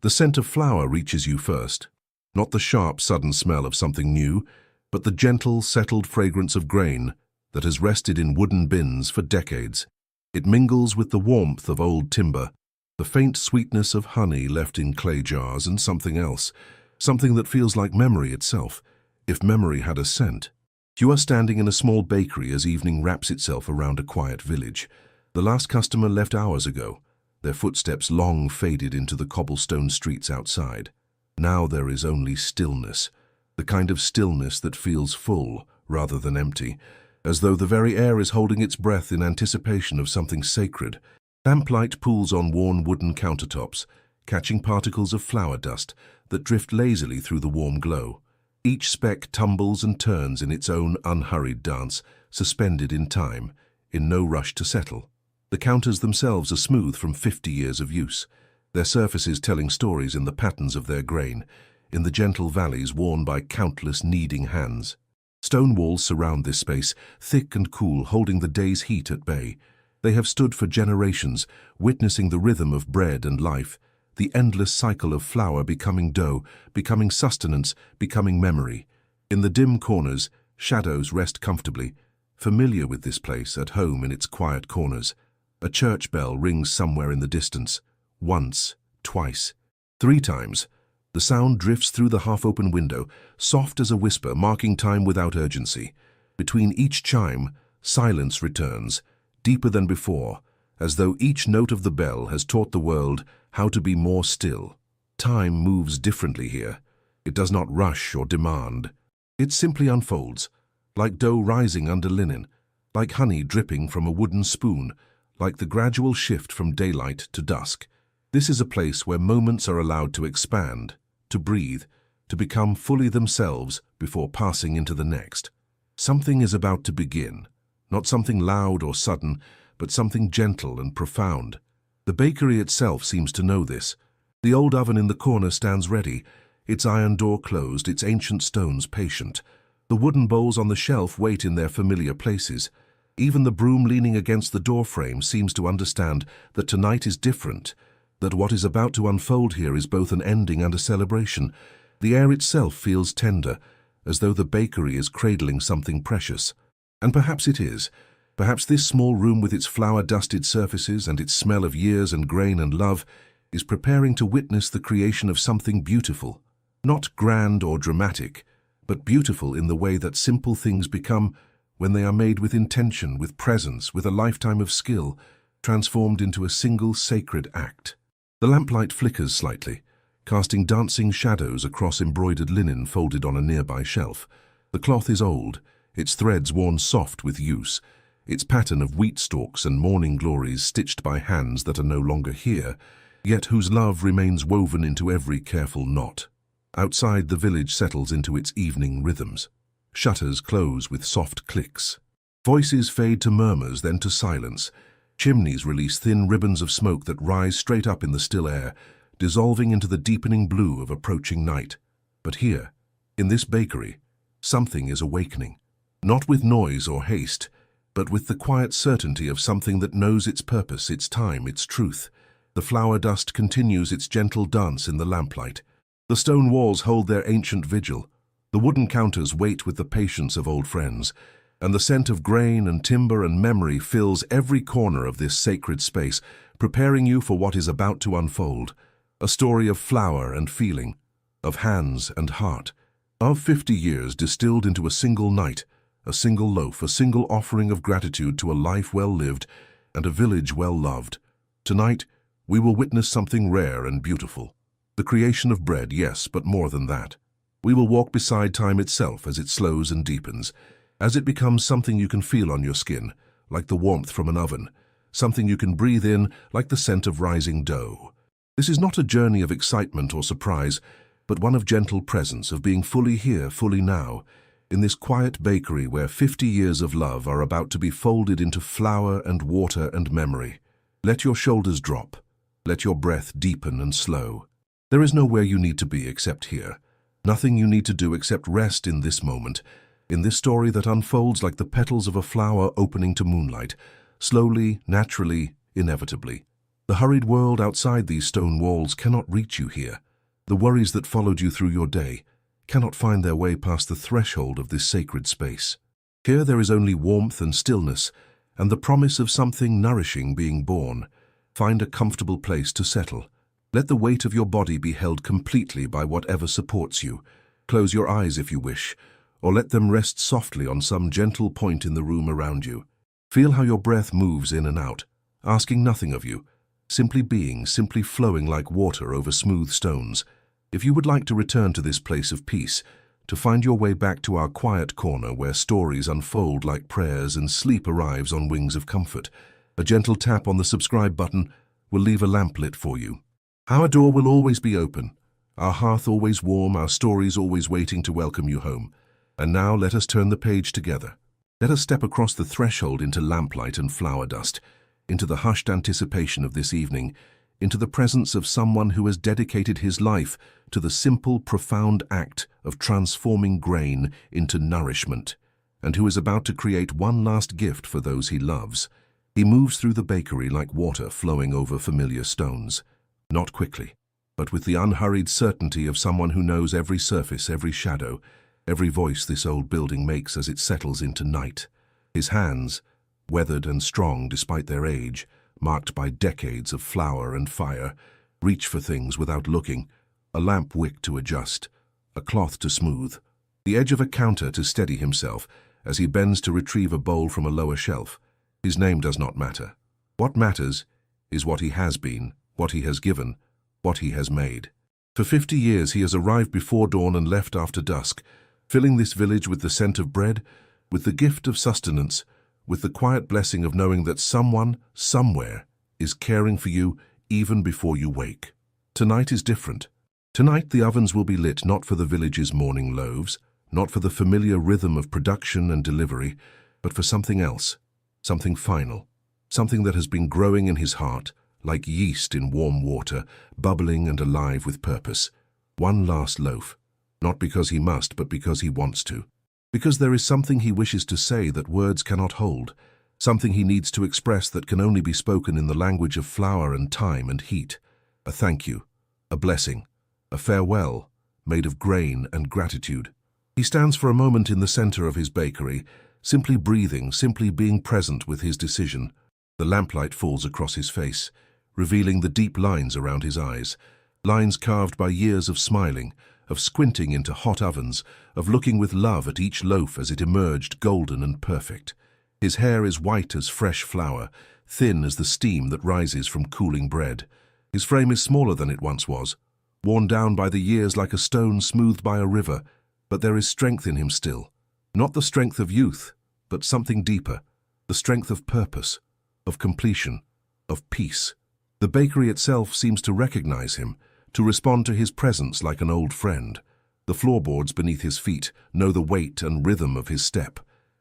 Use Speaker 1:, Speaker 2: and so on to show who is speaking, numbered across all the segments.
Speaker 1: The scent of flour reaches you first, not the sharp, sudden smell of something new, but the gentle, settled fragrance of grain that has rested in wooden bins for decades. It mingles with the warmth of old timber, the faint sweetness of honey left in clay jars, and something else, something that feels like memory itself, if memory had a scent. You are standing in a small bakery as evening wraps itself around a quiet village. The last customer left hours ago, their footsteps long faded into the cobblestone streets outside. Now there is only stillness, the kind of stillness that feels full rather than empty, as though the very air is holding its breath in anticipation of something sacred. Lamplight pools on worn wooden countertops, catching particles of flour dust that drift lazily through the warm glow. Each speck tumbles and turns in its own unhurried dance, suspended in time, in no rush to settle. The counters themselves are smooth from 50 years of use, their surfaces telling stories in the patterns of their grain, in the gentle valleys worn by countless kneading hands. Stone walls surround this space, thick and cool, holding the day's heat at bay. They have stood for generations, witnessing the rhythm of bread and life, the endless cycle of flour becoming dough, becoming sustenance, becoming memory. In the dim corners, shadows rest comfortably, familiar with this place, at home in its quiet corners. A church bell rings somewhere in the distance. Once, twice, 3 times. The sound drifts through the half-open window, soft as a whisper, marking time without urgency. Between each chime, silence returns, deeper than before, as though each note of the bell has taught the world how to be more still. Time moves differently here. It does not rush or demand. It simply unfolds, like dough rising under linen, like honey dripping from a wooden spoon, like the gradual shift from daylight to dusk. This is a place where moments are allowed to expand, to breathe, to become fully themselves before passing into the next. Something is about to begin, not something loud or sudden, but something gentle and profound. The bakery itself seems to know this. The old oven in the corner stands ready, its iron door closed, its ancient stones patient. The wooden bowls on the shelf wait in their familiar places. Even the broom leaning against the doorframe seems to understand that tonight is different, that what is about to unfold here is both an ending and a celebration. The air itself feels tender, as though the bakery is cradling something precious. And perhaps it is. Perhaps this small room with its flour-dusted surfaces and its smell of years and grain and love is preparing to witness the creation of something beautiful. Not grand or dramatic, but beautiful in the way that simple things become when they are made with intention, with presence, with a lifetime of skill, transformed into a single sacred act. The lamplight flickers slightly, casting dancing shadows across embroidered linen folded on a nearby shelf. The cloth is old, its threads worn soft with use, its pattern of wheat stalks and morning glories stitched by hands that are no longer here, yet whose love remains woven into every careful knot. Outside, the village settles into its evening rhythms. Shutters close with soft clicks. Voices fade to murmurs, then to silence. Chimneys release thin ribbons of smoke that rise straight up in the still air, dissolving into the deepening blue of approaching night. But here, in this bakery, something is awakening. Not with noise or haste, but with the quiet certainty of something that knows its purpose, its time, its truth. The flour dust continues its gentle dance in the lamplight. The stone walls hold their ancient vigil. The wooden counters wait with the patience of old friends, and the scent of grain and timber and memory fills every corner of this sacred space, preparing you for what is about to unfold. A story of flour and feeling, of hands and heart, of 50 years distilled into a single night, a single loaf, a single offering of gratitude to a life well lived and a village well loved. Tonight, we will witness something rare and beautiful. The creation of bread, yes, but more than that. We will walk beside time itself as it slows and deepens, as it becomes something you can feel on your skin, like the warmth from an oven, something you can breathe in like the scent of rising dough. This is not a journey of excitement or surprise, but one of gentle presence, of being fully here, fully now, in this quiet bakery where 50 years of love are about to be folded into flour and water and memory. Let your shoulders drop. Let your breath deepen and slow. There is nowhere you need to be except here. Nothing you need to do except rest in this moment, in this story that unfolds like the petals of a flower opening to moonlight, slowly, naturally, inevitably. The hurried world outside these stone walls cannot reach you here. The worries that followed you through your day cannot find their way past the threshold of this sacred space. Here there is only warmth and stillness, and the promise of something nourishing being born. Find a comfortable place to settle. Let the weight of your body be held completely by whatever supports you. Close your eyes if you wish, or let them rest softly on some gentle point in the room around you. Feel how your breath moves in and out, asking nothing of you, simply being, simply flowing like water over smooth stones. If you would like to return to this place of peace, to find your way back to our quiet corner where stories unfold like prayers and sleep arrives on wings of comfort, a gentle tap on the subscribe button will leave a lamp lit for you. Our door will always be open, our hearth always warm, our stories always waiting to welcome you home. And now let us turn the page together. Let us step across the threshold into lamplight and flower dust, into the hushed anticipation of this evening, into the presence of someone who has dedicated his life to the simple, profound act of transforming grain into nourishment, and who is about to create one last gift for those he loves. He moves through the bakery like water flowing over familiar stones, not quickly, but with the unhurried certainty of someone who knows every surface, every shadow, every voice this old building makes as it settles into night. His hands, weathered and strong despite their age, marked by decades of flour and fire, reach for things without looking, a lamp wick to adjust, a cloth to smooth, the edge of a counter to steady himself as he bends to retrieve a bowl from a lower shelf. His name does not matter. What matters is what he has been, what he has given, what he has made. For 50 years he has arrived before dawn and left after dusk, filling this village with the scent of bread, with the gift of sustenance, with the quiet blessing of knowing that someone, somewhere, is caring for you even before you wake. Tonight is different. Tonight the ovens will be lit not for the village's morning loaves, not for the familiar rhythm of production and delivery, but for something else, something final, something that has been growing in his heart, like yeast in warm water, bubbling and alive with purpose. One last loaf, not because he must, but because he wants to. Because there is something he wishes to say that words cannot hold, something he needs to express that can only be spoken in the language of flour and time and heat. A thank you, a blessing, a farewell, made of grain and gratitude. He stands for a moment in the center of his bakery, simply breathing, simply being present with his decision. The lamplight falls across his face, revealing the deep lines around his eyes, lines carved by years of smiling, of squinting into hot ovens, of looking with love at each loaf as it emerged golden and perfect. His hair is white as fresh flour, thin as the steam that rises from cooling bread. His frame is smaller than it once was, worn down by the years like a stone smoothed by a river, but there is strength in him still. Not the strength of youth, but something deeper, the strength of purpose, of completion, of peace. The bakery itself seems to recognize him, to respond to his presence like an old friend. The floorboards beneath his feet know the weight and rhythm of his step.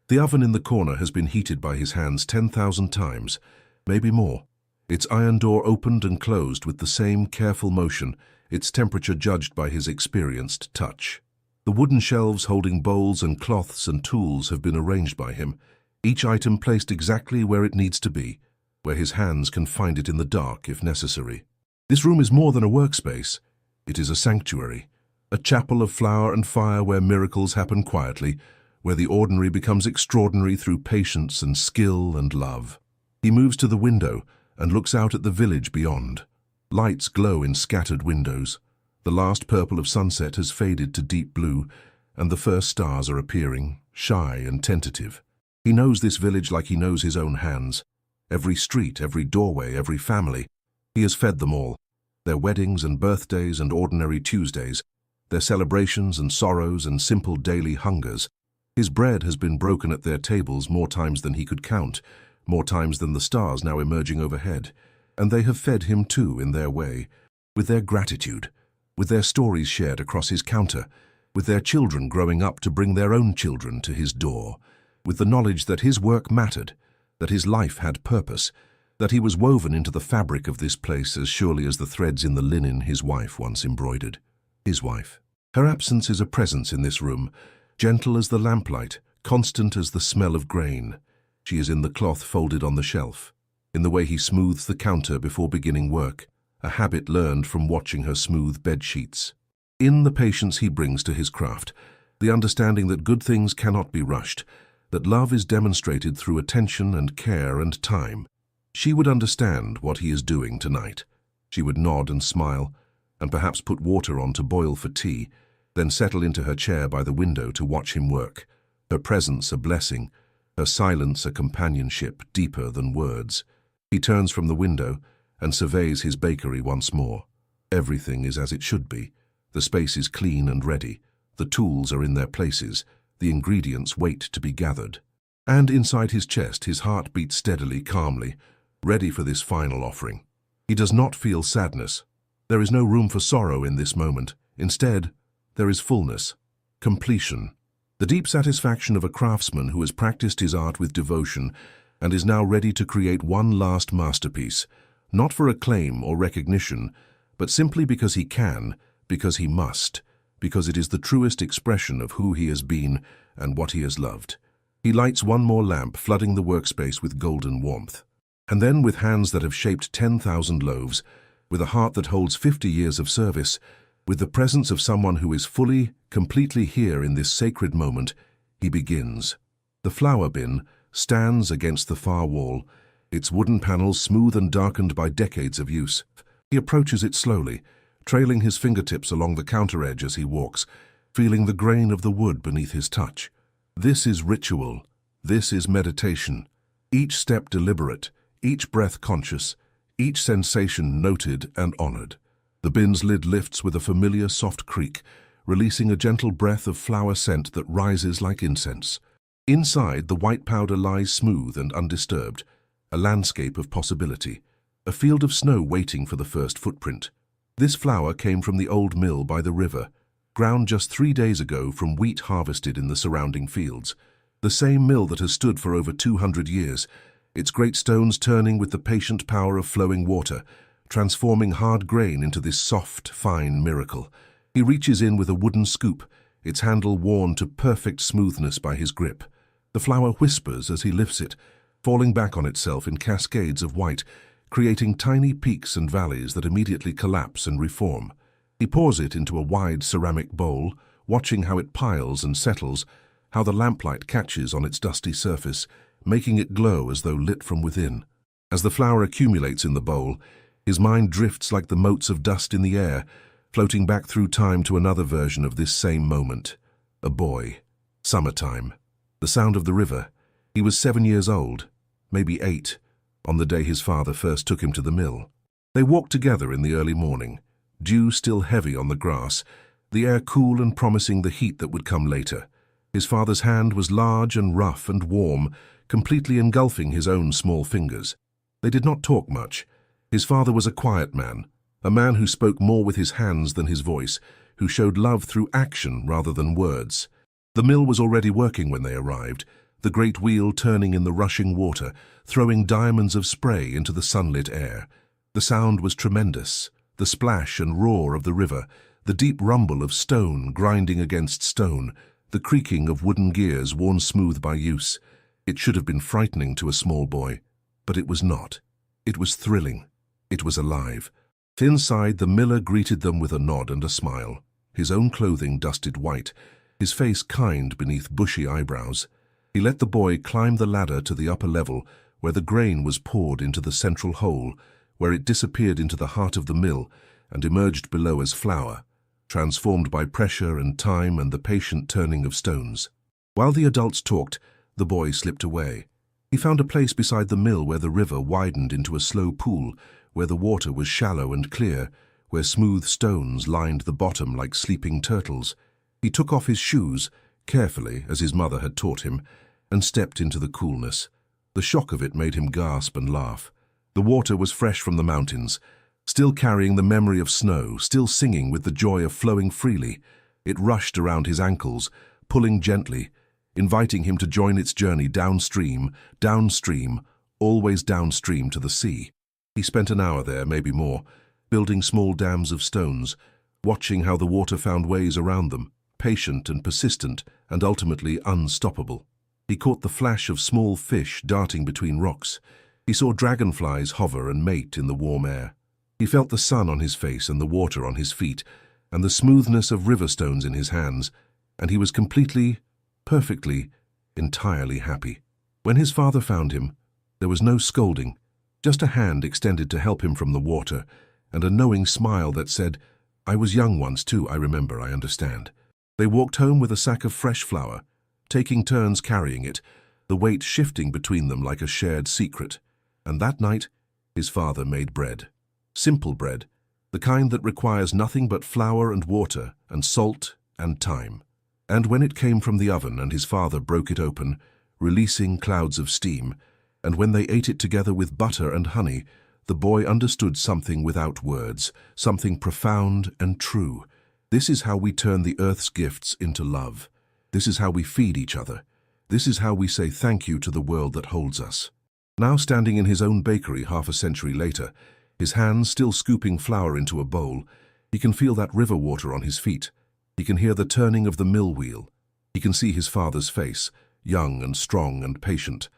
Speaker 1: The oven in the corner has been heated by his hands 10,000 times, maybe more. Its iron door opened and closed with the same careful motion, its temperature judged by his experienced touch. The wooden shelves holding bowls and cloths and tools have been arranged by him, each item placed exactly where it needs to be, where his hands can find it in the dark if necessary. This room is more than a workspace. It is a sanctuary, a chapel of flour and fire where miracles happen quietly, where the ordinary becomes extraordinary through patience and skill and love. He moves to the window and looks out at the village beyond. Lights glow in scattered windows. The last purple of sunset has faded to deep blue, and the first stars are appearing, shy and tentative. He knows this village like he knows his own hands. Every street, every doorway, every family. He has fed them all. Their weddings and birthdays and ordinary Tuesdays, their celebrations and sorrows and simple daily hungers. His bread has been broken at their tables more times than he could count, more times than the stars now emerging overhead. And they have fed him too in their way, with their gratitude, with their stories shared across his counter, with their children growing up to bring their own children to his door, with the knowledge that his work mattered, that his life had purpose, that he was woven into the fabric of this place as surely as the threads in the linen his wife once embroidered. His wife. Her absence is a presence in this room, gentle as the lamplight, constant as the smell of grain. She is in the cloth folded on the shelf, in the way he smooths the counter before beginning work, a habit learned from watching her smooth bed sheets. In the patience he brings to his craft, the understanding that good things cannot be rushed, that love is demonstrated through attention and care and time. She would understand what he is doing tonight. She would nod and smile, and perhaps put water on to boil for tea, then settle into her chair by the window to watch him work, her presence a blessing, her silence a companionship deeper than words. He turns from the window and surveys his bakery once more. Everything is as it should be. The space is clean and ready. The tools are in their places. The ingredients wait to be gathered. And inside his chest, his heart beats steadily, calmly, ready for this final offering. He does not feel sadness. There is no room for sorrow in this moment. Instead, there is fullness, completion, the deep satisfaction of a craftsman who has practiced his art with devotion and is now ready to create one last masterpiece, not for acclaim or recognition, but simply because he can, because he must, because it is the truest expression of who he has been and what he has loved. He lights one more lamp, flooding the workspace with golden warmth. And then, with hands that have shaped 10,000 loaves, with a heart that holds 50 years of service, with the presence of someone who is fully, completely here in this sacred moment, he begins. The flour bin stands against the far wall, its wooden panels smooth and darkened by decades of use. He approaches it slowly, trailing his fingertips along the counter edge as he walks, feeling the grain of the wood beneath his touch. This is ritual. This is meditation. Each step deliberate, each breath conscious, each sensation noted and honored. The bin's lid lifts with a familiar soft creak, releasing a gentle breath of flower scent that rises like incense. Inside, the white powder lies smooth and undisturbed, a landscape of possibility, a field of snow waiting for the first footprint. This flour came from the old mill by the river, ground just 3 days ago from wheat harvested in the surrounding fields. The same mill that has stood for over 200 years, its great stones turning with the patient power of flowing water, transforming hard grain into this soft, fine miracle. He reaches in with a wooden scoop, its handle worn to perfect smoothness by his grip. The flour whispers as he lifts it, falling back on itself in cascades of white, creating tiny peaks and valleys that immediately collapse and reform. He pours it into a wide ceramic bowl, watching how it piles and settles, how the lamplight catches on its dusty surface, making it glow as though lit from within. As the flour accumulates in the bowl, his mind drifts like the motes of dust in the air, floating back through time to another version of this same moment. A boy. Summertime. The sound of the river. He was 7 years old, maybe 8, on the day his father first took him to the mill. They walked together in the early morning, dew still heavy on the grass, the air cool and promising the heat that would come later. His father's hand was large and rough and warm, completely engulfing his own small fingers. They did not talk much. His father was a quiet man, a man who spoke more with his hands than his voice, who showed love through action rather than words. The mill was already working when they arrived, the great wheel turning in the rushing water, throwing diamonds of spray into the sunlit air. The sound was tremendous, the splash and roar of the river, the deep rumble of stone grinding against stone, the creaking of wooden gears worn smooth by use. It should have been frightening to a small boy, but it was not. It was thrilling. It was alive. Inside, the miller greeted them with a nod and a smile, his own clothing dusted white, his face kind beneath bushy eyebrows. He let the boy climb the ladder to the upper level, where the grain was poured into the central hole, where it disappeared into the heart of the mill and emerged below as flour, transformed by pressure and time and the patient turning of stones. While the adults talked, the boy slipped away. He found a place beside the mill where the river widened into a slow pool, where the water was shallow and clear, where smooth stones lined the bottom like sleeping turtles. He took off his shoes, carefully, as his mother had taught him, and stepped into the coolness. The shock of it made him gasp and laugh. The water was fresh from the mountains, still carrying the memory of snow, still singing with the joy of flowing freely. It rushed around his ankles, pulling gently, inviting him to join its journey downstream, always downstream to the sea. He spent an hour there, maybe more, building small dams of stones, watching how the water found ways around them, patient and persistent and ultimately unstoppable. He caught the flash of small fish darting between rocks. He saw dragonflies hover and mate in the warm air. He felt the sun on his face and the water on his feet, and the smoothness of river stones in his hands, and he was completely, perfectly, entirely happy. When his father found him, there was no scolding, just a hand extended to help him from the water, and a knowing smile that said, "I was young once too, I remember, I understand." They walked home with a sack of fresh flour, taking turns carrying it, the weight shifting between them like a shared secret. And that night, his father made bread. Simple bread, the kind that requires nothing but flour and water and salt and time. And when it came from the oven and his father broke it open, releasing clouds of steam, and when they ate it together with butter and honey, the boy understood something without words, something profound and true. This is how we turn the earth's gifts into love. This is how we feed each other. This is how we say thank you to the world that holds us. Now standing in his own bakery half a century later, his hands still scooping flour into a bowl, he can feel that river water on his feet. He can hear the turning of the mill wheel. He can see his father's face, young and strong and patient.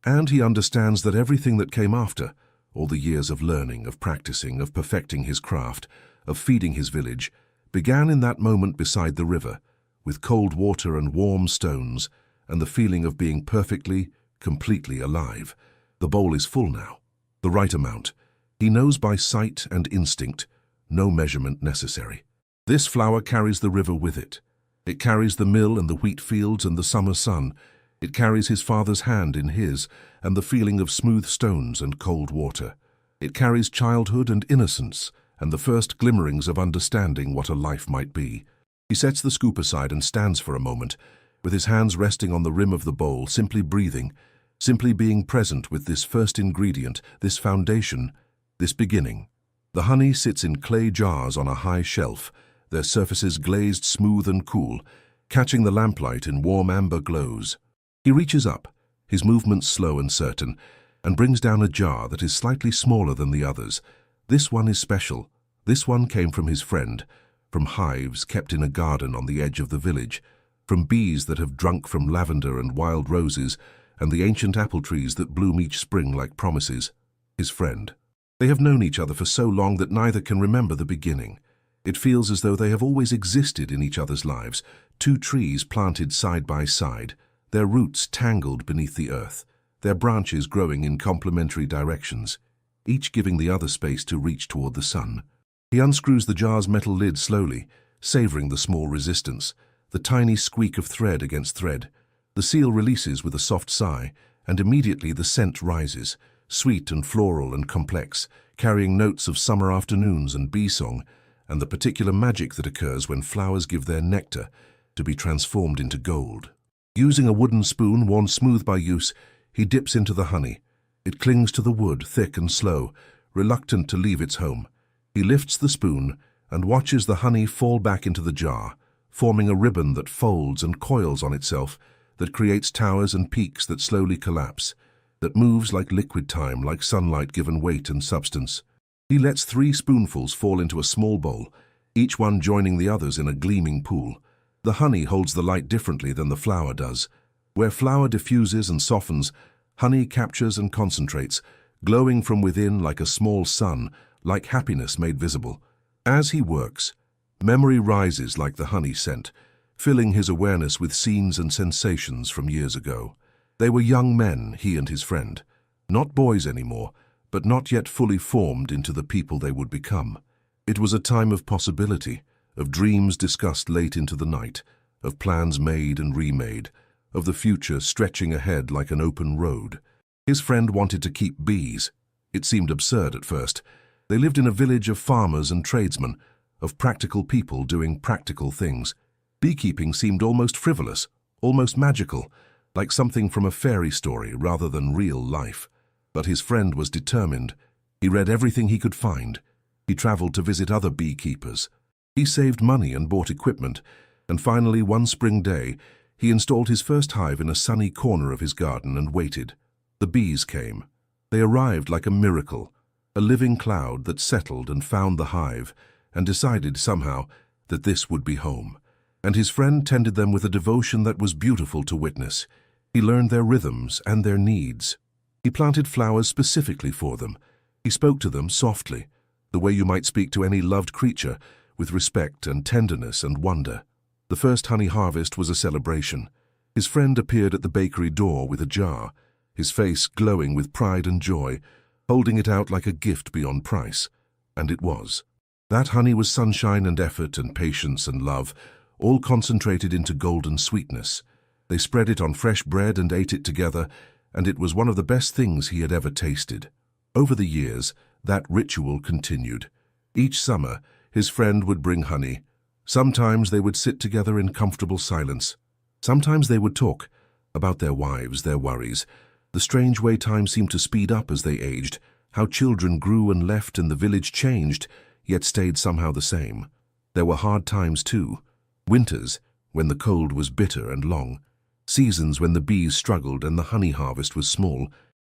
Speaker 1: And he understands that everything that came after, all the years of learning, of practicing, of perfecting his craft, of feeding his village, began in that moment beside the river, with cold water and warm stones, and the feeling of being perfectly, completely alive. The bowl is full now, the right amount. He knows by sight and instinct, no measurement necessary. This flour carries the river with it. It carries the mill and the wheat fields and the summer sun. It carries his father's hand in his, and the feeling of smooth stones and cold water. It carries childhood and innocence, and the first glimmerings of understanding what a life might be. He sets the scoop aside and stands for a moment, with his hands resting on the rim of the bowl, simply breathing, simply being present with this first ingredient, this foundation, this beginning. The honey sits in clay jars on a high shelf, their surfaces glazed smooth and cool, catching the lamplight in warm amber glows. He reaches up, his movements slow and certain, and brings down a jar that is slightly smaller than the others. This one is special. This one came from his friend, from hives kept in a garden on the edge of the village, from bees that have drunk from lavender and wild roses, and the ancient apple trees that bloom each spring like promises. His friend. They have known each other for so long that neither can remember the beginning. It feels as though they have always existed in each other's lives, two trees planted side by side, their roots tangled beneath the earth, their branches growing in complementary directions, each giving the other space to reach toward the sun. He unscrews the jar's metal lid slowly, savoring the small resistance, the tiny squeak of thread against thread. The seal releases with a soft sigh, and immediately the scent rises, sweet and floral and complex, carrying notes of summer afternoons and bee song, and the particular magic that occurs when flowers give their nectar to be transformed into gold. Using a wooden spoon worn smooth by use, he dips into the honey. It clings to the wood, thick and slow, reluctant to leave its home. He lifts the spoon and watches the honey fall back into the jar, forming a ribbon that folds and coils on itself, that creates towers and peaks that slowly collapse, that moves like liquid time, like sunlight given weight and substance. He lets 3 spoonfuls fall into a small bowl, each one joining the others in a gleaming pool. The honey holds the light differently than the flour does. Where flour diffuses and softens, honey captures and concentrates, glowing from within like a small sun, like happiness made visible. As he works, memory rises like the honey scent, filling his awareness with scenes and sensations from years ago. They were young men, he and his friend, not boys anymore, but not yet fully formed into the people they would become. It was a time of possibility, of dreams discussed late into the night, of plans made and remade, of the future stretching ahead like an open road. His friend wanted to keep bees. It seemed absurd at first. They lived in a village of farmers and tradesmen, of practical people doing practical things. Beekeeping seemed almost frivolous, almost magical, like something from a fairy story rather than real life. But his friend was determined. He read everything he could find. He traveled to visit other beekeepers. He saved money and bought equipment, and finally one spring day, he installed his first hive in a sunny corner of his garden and waited. The bees came. They arrived like a miracle, a living cloud that settled and found the hive, and decided somehow that this would be home. And his friend tended them with a devotion that was beautiful to witness. He learned their rhythms and their needs. He planted flowers specifically for them. He spoke to them softly, the way you might speak to any loved creature, with respect and tenderness and wonder. The first honey harvest was a celebration. His friend appeared at the bakery door with a jar, his face glowing with pride and joy, holding it out like a gift beyond price. And it was. That honey was sunshine and effort and patience and love, all concentrated into golden sweetness. They spread it on fresh bread and ate it together, and it was one of the best things he had ever tasted. Over the years, that ritual continued. Each summer, his friend would bring honey. Sometimes they would sit together in comfortable silence. Sometimes they would talk about their wives, their worries, the strange way time seemed to speed up as they aged, how children grew and left and the village changed, yet stayed somehow the same. There were hard times too. Winters, when the cold was bitter and long. Seasons when the bees struggled and the honey harvest was small.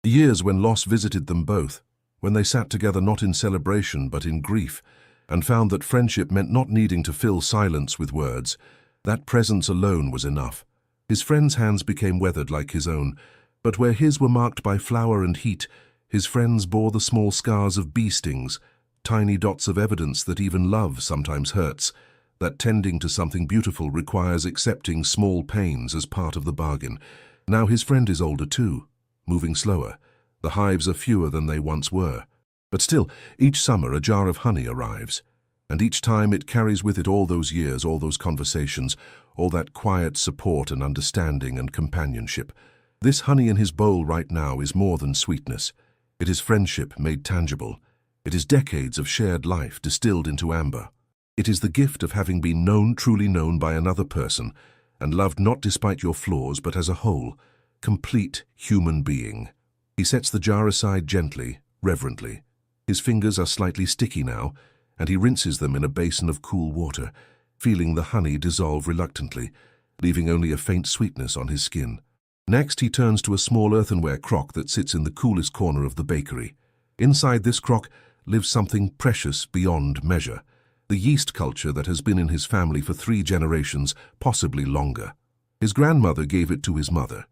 Speaker 1: Years when loss visited them both, when they sat together not in celebration but in grief, and found that friendship meant not needing to fill silence with words. That presence alone was enough. His friend's hands became weathered like his own, but where his were marked by flour and heat, his friend's bore the small scars of bee stings, tiny dots of evidence that even love sometimes hurts, that tending to something beautiful requires accepting small pains as part of the bargain. Now his friend is older too, moving slower. The hives are fewer than they once were. But still, each summer a jar of honey arrives, and each time it carries with it all those years, all those conversations, all that quiet support and understanding and companionship. This honey in his bowl right now is more than sweetness. It is friendship made tangible. It is decades of shared life distilled into amber. It is the gift of having been known, truly known by another person, and loved not despite your flaws, but as a whole, complete human being. He sets the jar aside gently, reverently. His fingers are slightly sticky now, and he rinses them in a basin of cool water, feeling the honey dissolve reluctantly, leaving only a faint sweetness on his skin. Next, he turns to a small earthenware crock that sits in the coolest corner of the bakery. Inside this crock lives something precious beyond measure, the yeast culture that has been in his family for 3 generations, possibly longer. His grandmother gave it to his mother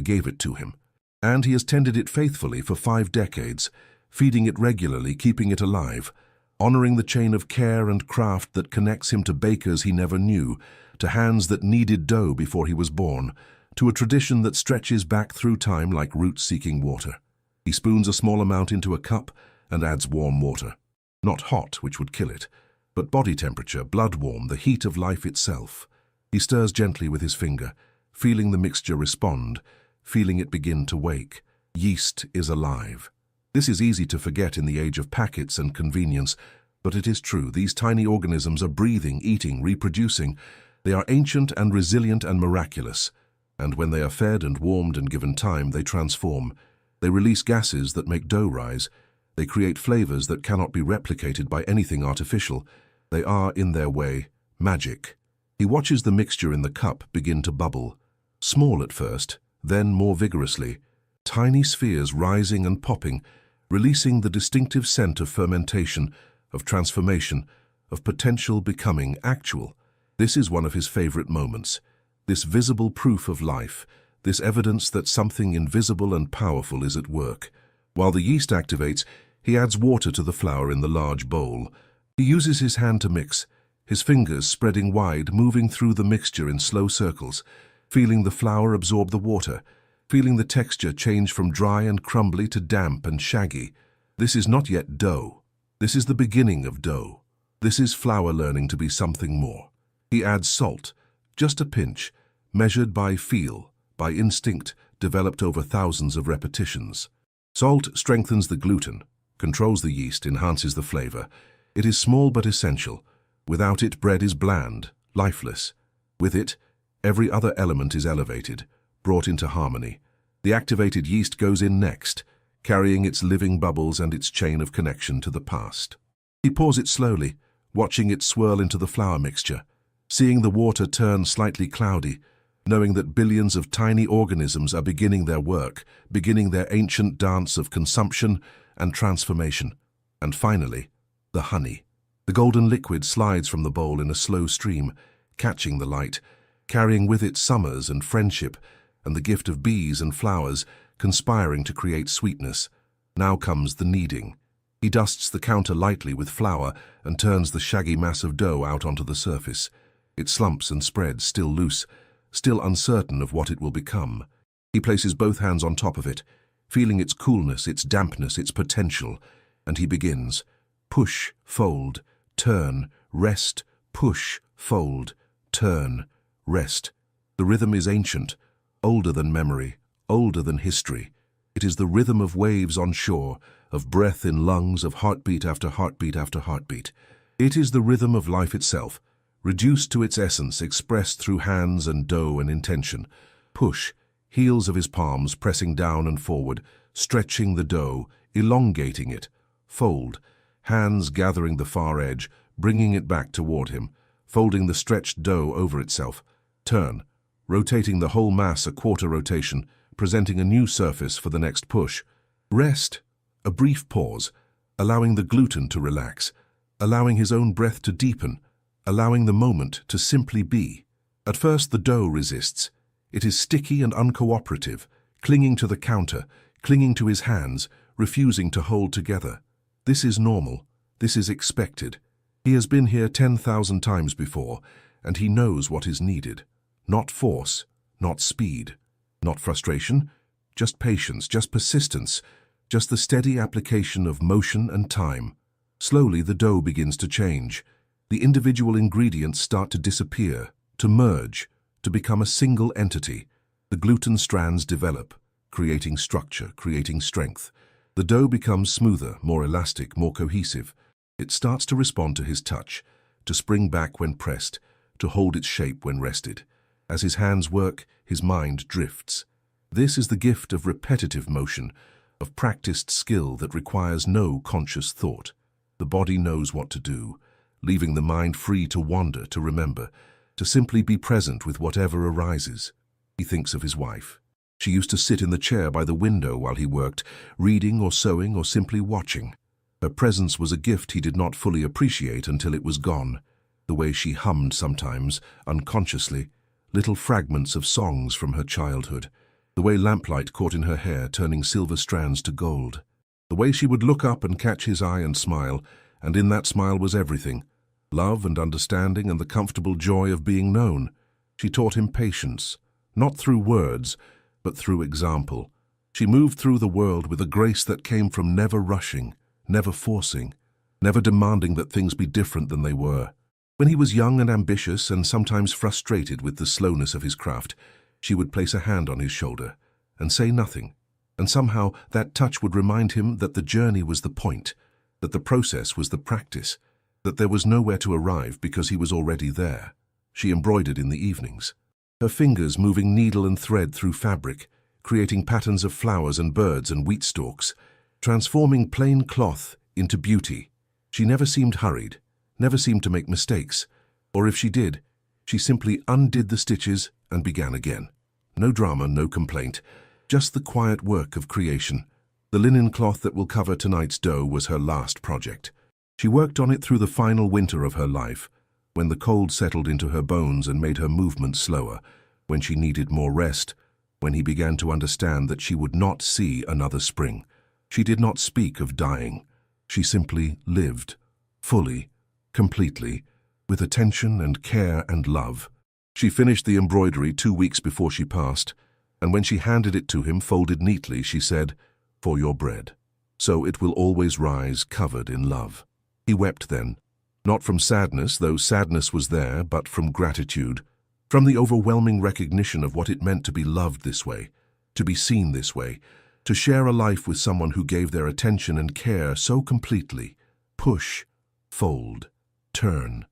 Speaker 1: gave it to him, and he has tended it faithfully for 5 decades, feeding it regularly, keeping it alive, honoring the chain of care and craft that connects him to bakers he never knew, to hands that kneaded dough before he was born, to a tradition that stretches back through time like roots seeking water. He spoons a small amount into a cup and adds warm water. Not hot, which would kill it, but body temperature, blood warm, the heat of life itself. He stirs gently with his finger, feeling the mixture respond, feeling it begin to wake. Yeast is alive. This is easy to forget in the age of packets and convenience, but it is true. These tiny organisms are breathing, eating, reproducing. They are ancient and resilient and miraculous. And when they are fed and warmed and given time, they transform. They release gases that make dough rise. They create flavors that cannot be replicated by anything artificial. They are, in their way, magic. He watches the mixture in the cup begin to bubble. Small at first, then more vigorously. Tiny spheres rising and popping, releasing the distinctive scent of fermentation, of transformation, of potential becoming actual. This is one of his favorite moments. This visible proof of life, this evidence that something invisible and powerful is at work. While the yeast activates, he adds water to the flour in the large bowl. He uses his hand to mix, his fingers spreading wide, moving through the mixture in slow circles, feeling the flour absorb the water, feeling the texture change from dry and crumbly to damp and shaggy. This is not yet dough. This is the beginning of dough. This is flour learning to be something more. He adds salt, just a pinch, measured by feel, by instinct, developed over thousands of repetitions. Salt strengthens the gluten, controls the yeast, enhances the flavor. It is small but essential. Without it, bread is bland, lifeless. With it, every other element is elevated, brought into harmony. The activated yeast goes in next, carrying its living bubbles and its chain of connection to the past. He pours it slowly, watching it swirl into the flour mixture, seeing the water turn slightly cloudy, knowing that billions of tiny organisms are beginning their work, beginning their ancient dance of consumption and transformation. And finally, the honey. The golden liquid slides from the bowl in a slow stream, catching the light, carrying with it summers and friendship, and the gift of bees and flowers, conspiring to create sweetness. Now comes the kneading. He dusts the counter lightly with flour and turns the shaggy mass of dough out onto the surface. It slumps and spreads, still loose, still uncertain of what it will become. He places both hands on top of it, feeling its coolness, its dampness, its potential, and he begins. Push, fold, turn, rest, push, fold, turn, rest. The rhythm is ancient, older than memory, older than history. It is the rhythm of waves on shore, of breath in lungs, of heartbeat after heartbeat after heartbeat. It is the rhythm of life itself, reduced to its essence, expressed through hands and dough and intention. Push, heels of his palms pressing down and forward, stretching the dough, elongating it. Fold, hands gathering the far edge, bringing it back toward him, folding the stretched dough over itself. Turn, rotating the whole mass a quarter rotation, presenting a new surface for the next push. Rest, a brief pause, allowing the gluten to relax, allowing his own breath to deepen, allowing the moment to simply be. At first the dough resists. It is sticky and uncooperative, clinging to the counter, clinging to his hands, refusing to hold together. This is normal. This is expected. He has been here 10,000 times before, and he knows what is needed. Not force, not speed, not frustration, just patience, just persistence, just the steady application of motion and time. Slowly the dough begins to change. The individual ingredients start to disappear, to merge, to become a single entity. The gluten strands develop, creating structure, creating strength. The dough becomes smoother, more elastic, more cohesive. It starts to respond to his touch, to spring back when pressed, to hold its shape when rested. As his hands work, his mind drifts. This is the gift of repetitive motion, of practiced skill that requires no conscious thought. The body knows what to do, leaving the mind free to wander, to remember, to simply be present with whatever arises. He thinks of his wife. She used to sit in the chair by the window while he worked, reading or sewing or simply watching. Her presence was a gift he did not fully appreciate until it was gone. The way she hummed sometimes, unconsciously, little fragments of songs from her childhood. The way lamplight caught in her hair, turning silver strands to gold. The way she would look up and catch his eye and smile, and in that smile was everything. Love and understanding and the comfortable joy of being known. She taught him patience, not through words, but through example. She moved through the world with a grace that came from never rushing, never forcing, never demanding that things be different than they were. When he was young and ambitious and sometimes frustrated with the slowness of his craft, she would place a hand on his shoulder and say nothing, and somehow that touch would remind him that the journey was the point, that the process was the practice, that there was nowhere to arrive because he was already there. She embroidered in the evenings, her fingers moving needle and thread through fabric, creating patterns of flowers and birds and wheat stalks, transforming plain cloth into beauty. She never seemed hurried, never seemed to make mistakes, or if she did, she simply undid the stitches and began again. No drama, no complaint, just the quiet work of creation. The linen cloth that will cover tonight's dough was her last project. She worked on it through the final winter of her life, when the cold settled into her bones and made her movements slower, when she needed more rest, when he began to understand that she would not see another spring. She did not speak of dying. She simply lived, fully, completely, with attention and care and love. She finished the embroidery 2 weeks before she passed, and when she handed it to him folded neatly, she said, "For your bread. So it will always rise covered in love." He wept then, not from sadness, though sadness was there, but from gratitude, from the overwhelming recognition of what it meant to be loved this way, to be seen this way, to share a life with someone who gave their attention and care so completely. Push, fold, turn,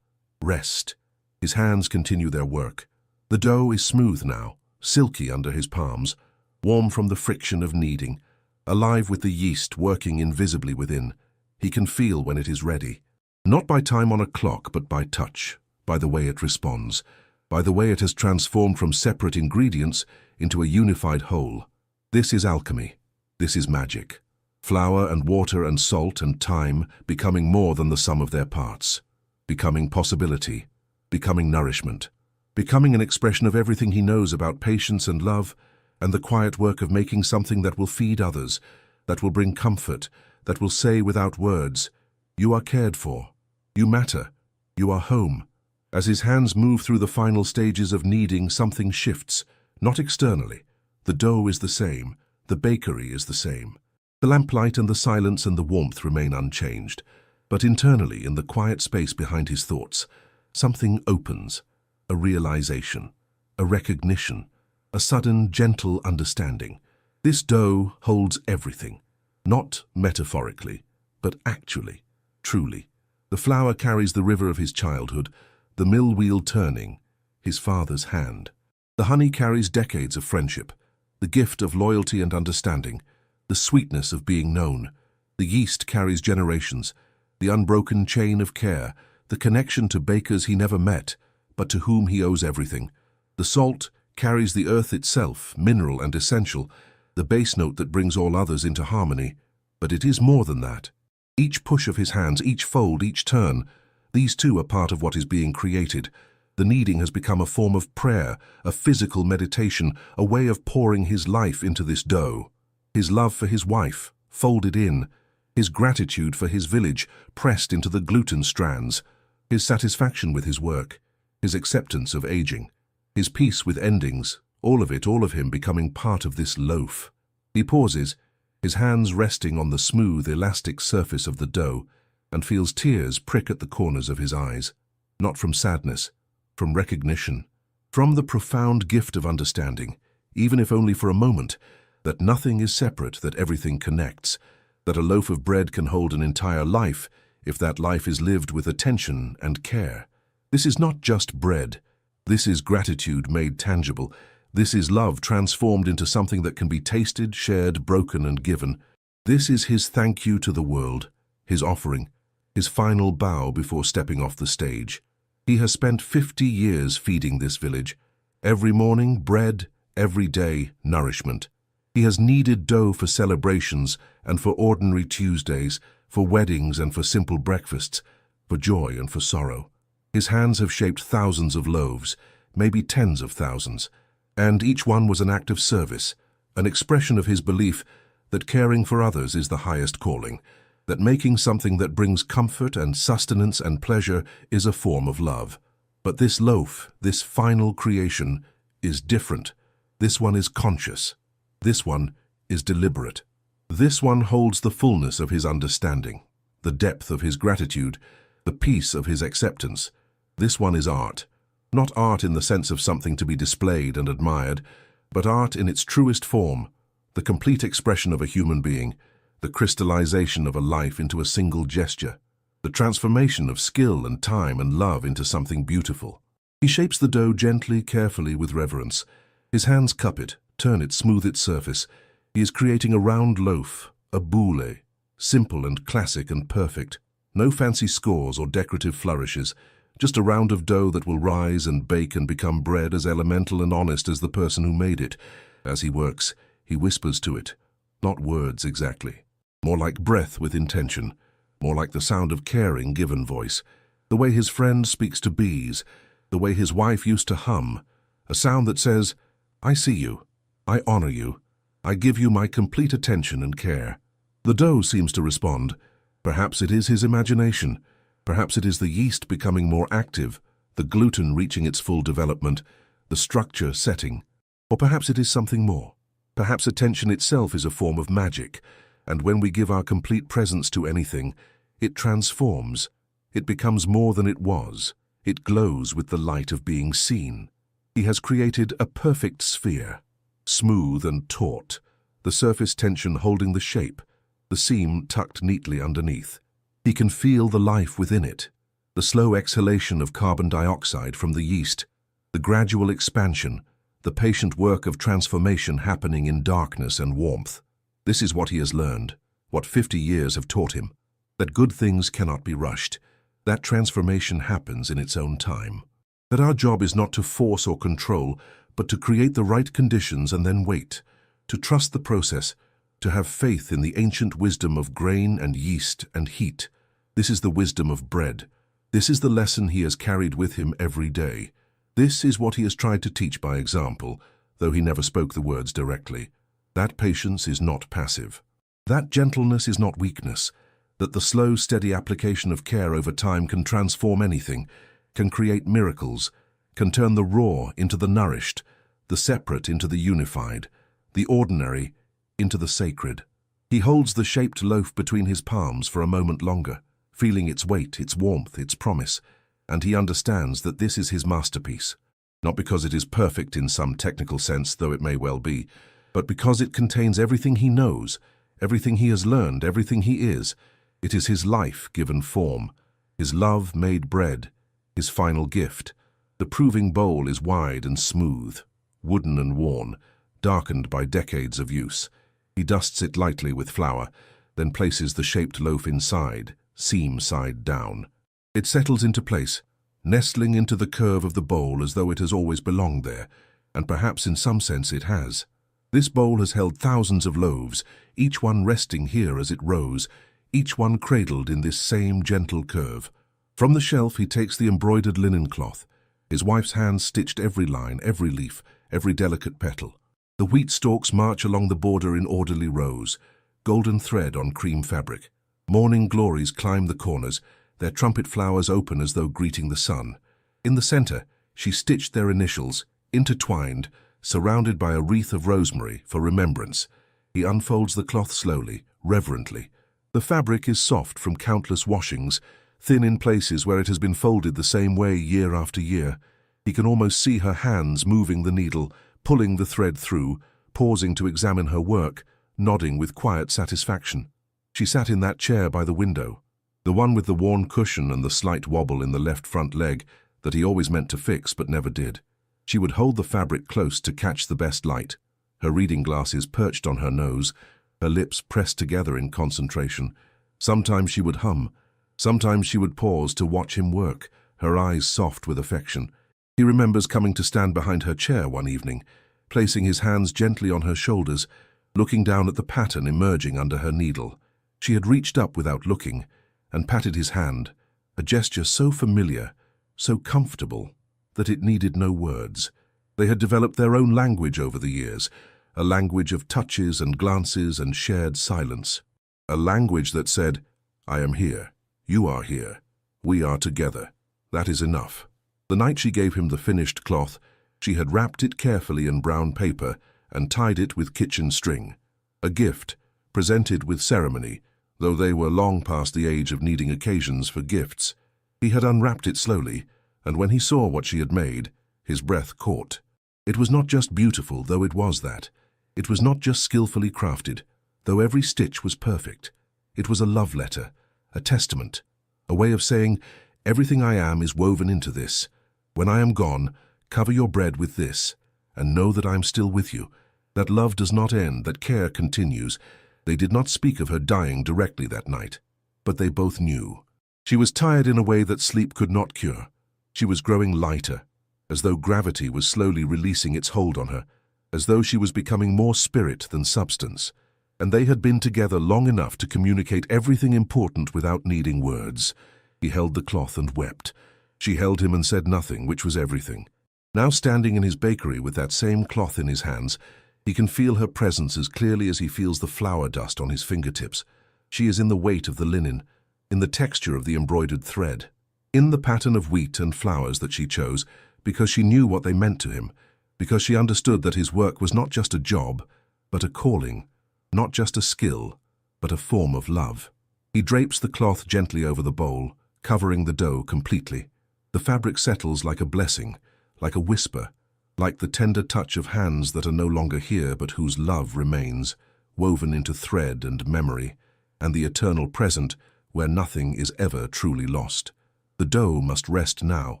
Speaker 1: rest. His hands continue their work. The dough is smooth now, silky under his palms, warm from the friction of kneading, alive with the yeast working invisibly within. He can feel when it is ready. Not by time on a clock, but by touch, by the way it responds, by the way it has transformed from separate ingredients into a unified whole. This is alchemy. This is magic. Flour and water and salt and time becoming more than the sum of their parts. Becoming possibility. Becoming nourishment. Becoming an expression of everything he knows about patience and love, and the quiet work of making something that will feed others, that will bring comfort, that will say without words, "You are cared for. You matter. You are home." As his hands move through the final stages of kneading, something shifts, not externally. The dough is the same. The bakery is the same. The lamplight and the silence and the warmth remain unchanged. But internally, in the quiet space behind his thoughts, something opens. A realization, a recognition, a sudden, gentle understanding. This dough holds everything. Not metaphorically, but actually, truly. The flour carries the river of his childhood, the mill wheel turning, his father's hand. The honey carries decades of friendship, the gift of loyalty and understanding, the sweetness of being known. The yeast carries generations, the unbroken chain of care, the connection to bakers he never met, but to whom he owes everything. The salt carries the earth itself, mineral and essential, the bass note that brings all others into harmony. But it is more than that. Each push of his hands, each fold, each turn, these too are part of what is being created. The kneading has become a form of prayer, a physical meditation, a way of pouring his life into this dough. His love for his wife, folded in, his gratitude for his village, pressed into the gluten strands, his satisfaction with his work, his acceptance of aging, his peace with endings, all of him becoming part of this loaf. He pauses, his hands resting on the smooth, elastic surface of the dough, and feels tears prick at the corners of his eyes, not from sadness, from recognition, from the profound gift of understanding, even if only for a moment, that nothing is separate, that everything connects, that a loaf of bread can hold an entire life if that life is lived with attention and care. This is not just bread. This is gratitude made tangible. This is love transformed into something that can be tasted, shared, broken, and given. This is his thank you to the world, his offering, his final bow before stepping off the stage. He has spent 50 years feeding this village. Every morning, bread, every day, nourishment. He has kneaded dough for celebrations and for ordinary Tuesdays, for weddings and for simple breakfasts, for joy and for sorrow. His hands have shaped thousands of loaves, maybe tens of thousands, and each one was an act of service, an expression of his belief that caring for others is the highest calling, that making something that brings comfort and sustenance and pleasure is a form of love. But this loaf, this final creation, is different. This one is conscious. This one is deliberate. This one holds the fullness of his understanding, the depth of his gratitude, the peace of his acceptance. This one is art. Not art in the sense of something to be displayed and admired, but art in its truest form, the complete expression of a human being, the crystallization of a life into a single gesture, the transformation of skill and time and love into something beautiful. He shapes the dough gently, carefully, with reverence. His hands cup it, turn it, smooth its surface. He is creating a round loaf, a boule, simple and classic and perfect. No fancy scores or decorative flourishes, just a round of dough that will rise and bake and become bread as elemental and honest as the person who made it. As he works, he whispers to it, not words exactly, more like breath with intention, more like the sound of caring given voice, the way his friend speaks to bees, the way his wife used to hum, a sound that says, "I see you, I honor you, I give you my complete attention and care." The dough seems to respond. Perhaps it is his imagination. Perhaps it is the yeast becoming more active, the gluten reaching its full development, the structure setting. Or perhaps it is something more. Perhaps attention itself is a form of magic, and when we give our complete presence to anything, it transforms. It becomes more than it was. It glows with the light of being seen. He has created a perfect sphere, smooth and taut, the surface tension holding the shape, the seam tucked neatly underneath. He can feel the life within it, the slow exhalation of carbon dioxide from the yeast, the gradual expansion, the patient work of transformation happening in darkness and warmth. This is what he has learned, what 50 years have taught him, that good things cannot be rushed, that transformation happens in its own time, that our job is not to force or control, but to create the right conditions and then wait, to trust the process, to have faith in the ancient wisdom of grain and yeast and heat. This is the wisdom of bread. This is the lesson he has carried with him every day. This is what he has tried to teach by example, though he never spoke the words directly. That patience is not passive. That gentleness is not weakness. That the slow, steady application of care over time can transform anything, can create miracles, can turn the raw into the nourished, the separate into the unified, the ordinary into the sacred. He holds the shaped loaf between his palms for a moment longer, feeling its weight, its warmth, its promise, and he understands that this is his masterpiece. Not because it is perfect in some technical sense, though it may well be, but because it contains everything he knows, everything he has learned, everything he is. It is his life given form, his love made bread, his final gift. The proving bowl is wide and smooth, wooden and worn, darkened by decades of use. He dusts it lightly with flour, then places the shaped loaf inside, seam side down. It settles into place, nestling into the curve of the bowl as though it has always belonged there, and perhaps in some sense it has. This bowl has held thousands of loaves, each one resting here as it rose, each one cradled in this same gentle curve. From the shelf he takes the embroidered linen cloth. His wife's hands stitched every line, every leaf, every delicate petal. The wheat stalks march along the border in orderly rows, golden thread on cream fabric. Morning glories climb the corners, their trumpet flowers open as though greeting the sun. In the center, she stitched their initials, intertwined, surrounded by a wreath of rosemary for remembrance. He unfolds the cloth slowly, reverently. The fabric is soft from countless washings, thin in places where it has been folded the same way year after year. He can almost see her hands moving the needle, pulling the thread through, pausing to examine her work, nodding with quiet satisfaction. She sat in that chair by the window, the one with the worn cushion and the slight wobble in the left front leg that he always meant to fix but never did. She would hold the fabric close to catch the best light, her reading glasses perched on her nose, her lips pressed together in concentration. Sometimes she would hum, sometimes she would pause to watch him work, her eyes soft with affection. He remembers coming to stand behind her chair one evening, placing his hands gently on her shoulders, looking down at the pattern emerging under her needle. She had reached up without looking, and patted his hand, a gesture so familiar, so comfortable, that it needed no words. They had developed their own language over the years, a language of touches and glances and shared silence. A language that said, "I am here, you are here, we are together. That is enough." The night she gave him the finished cloth, she had wrapped it carefully in brown paper and tied it with kitchen string. A gift, presented with ceremony, though they were long past the age of needing occasions for gifts. He had unwrapped it slowly, and when he saw what she had made, his breath caught. It was not just beautiful, though it was that. It was not just skillfully crafted, though every stitch was perfect. It was a love letter, a testament, a way of saying, everything I am is woven into this. When I am gone, cover your bread with this, and know that I am still with you, that love does not end, that care continues. They did not speak of her dying directly that night, but they both knew. She was tired in a way that sleep could not cure. She was growing lighter, as though gravity was slowly releasing its hold on her, as though she was becoming more spirit than substance. And they had been together long enough to communicate everything important without needing words. He held the cloth and wept. She held him and said nothing, which was everything. Now standing in his bakery with that same cloth in his hands, he can feel her presence as clearly as he feels the flour dust on his fingertips. She is in the weight of the linen, in the texture of the embroidered thread, in the pattern of wheat and flowers that she chose, because she knew what they meant to him, because she understood that his work was not just a job, but a calling, not just a skill, but a form of love. He drapes the cloth gently over the bowl, covering the dough completely. The fabric settles like a blessing, like a whisper, like the tender touch of hands that are no longer here but whose love remains, woven into thread and memory, and the eternal present where nothing is ever truly lost. The dough must rest now.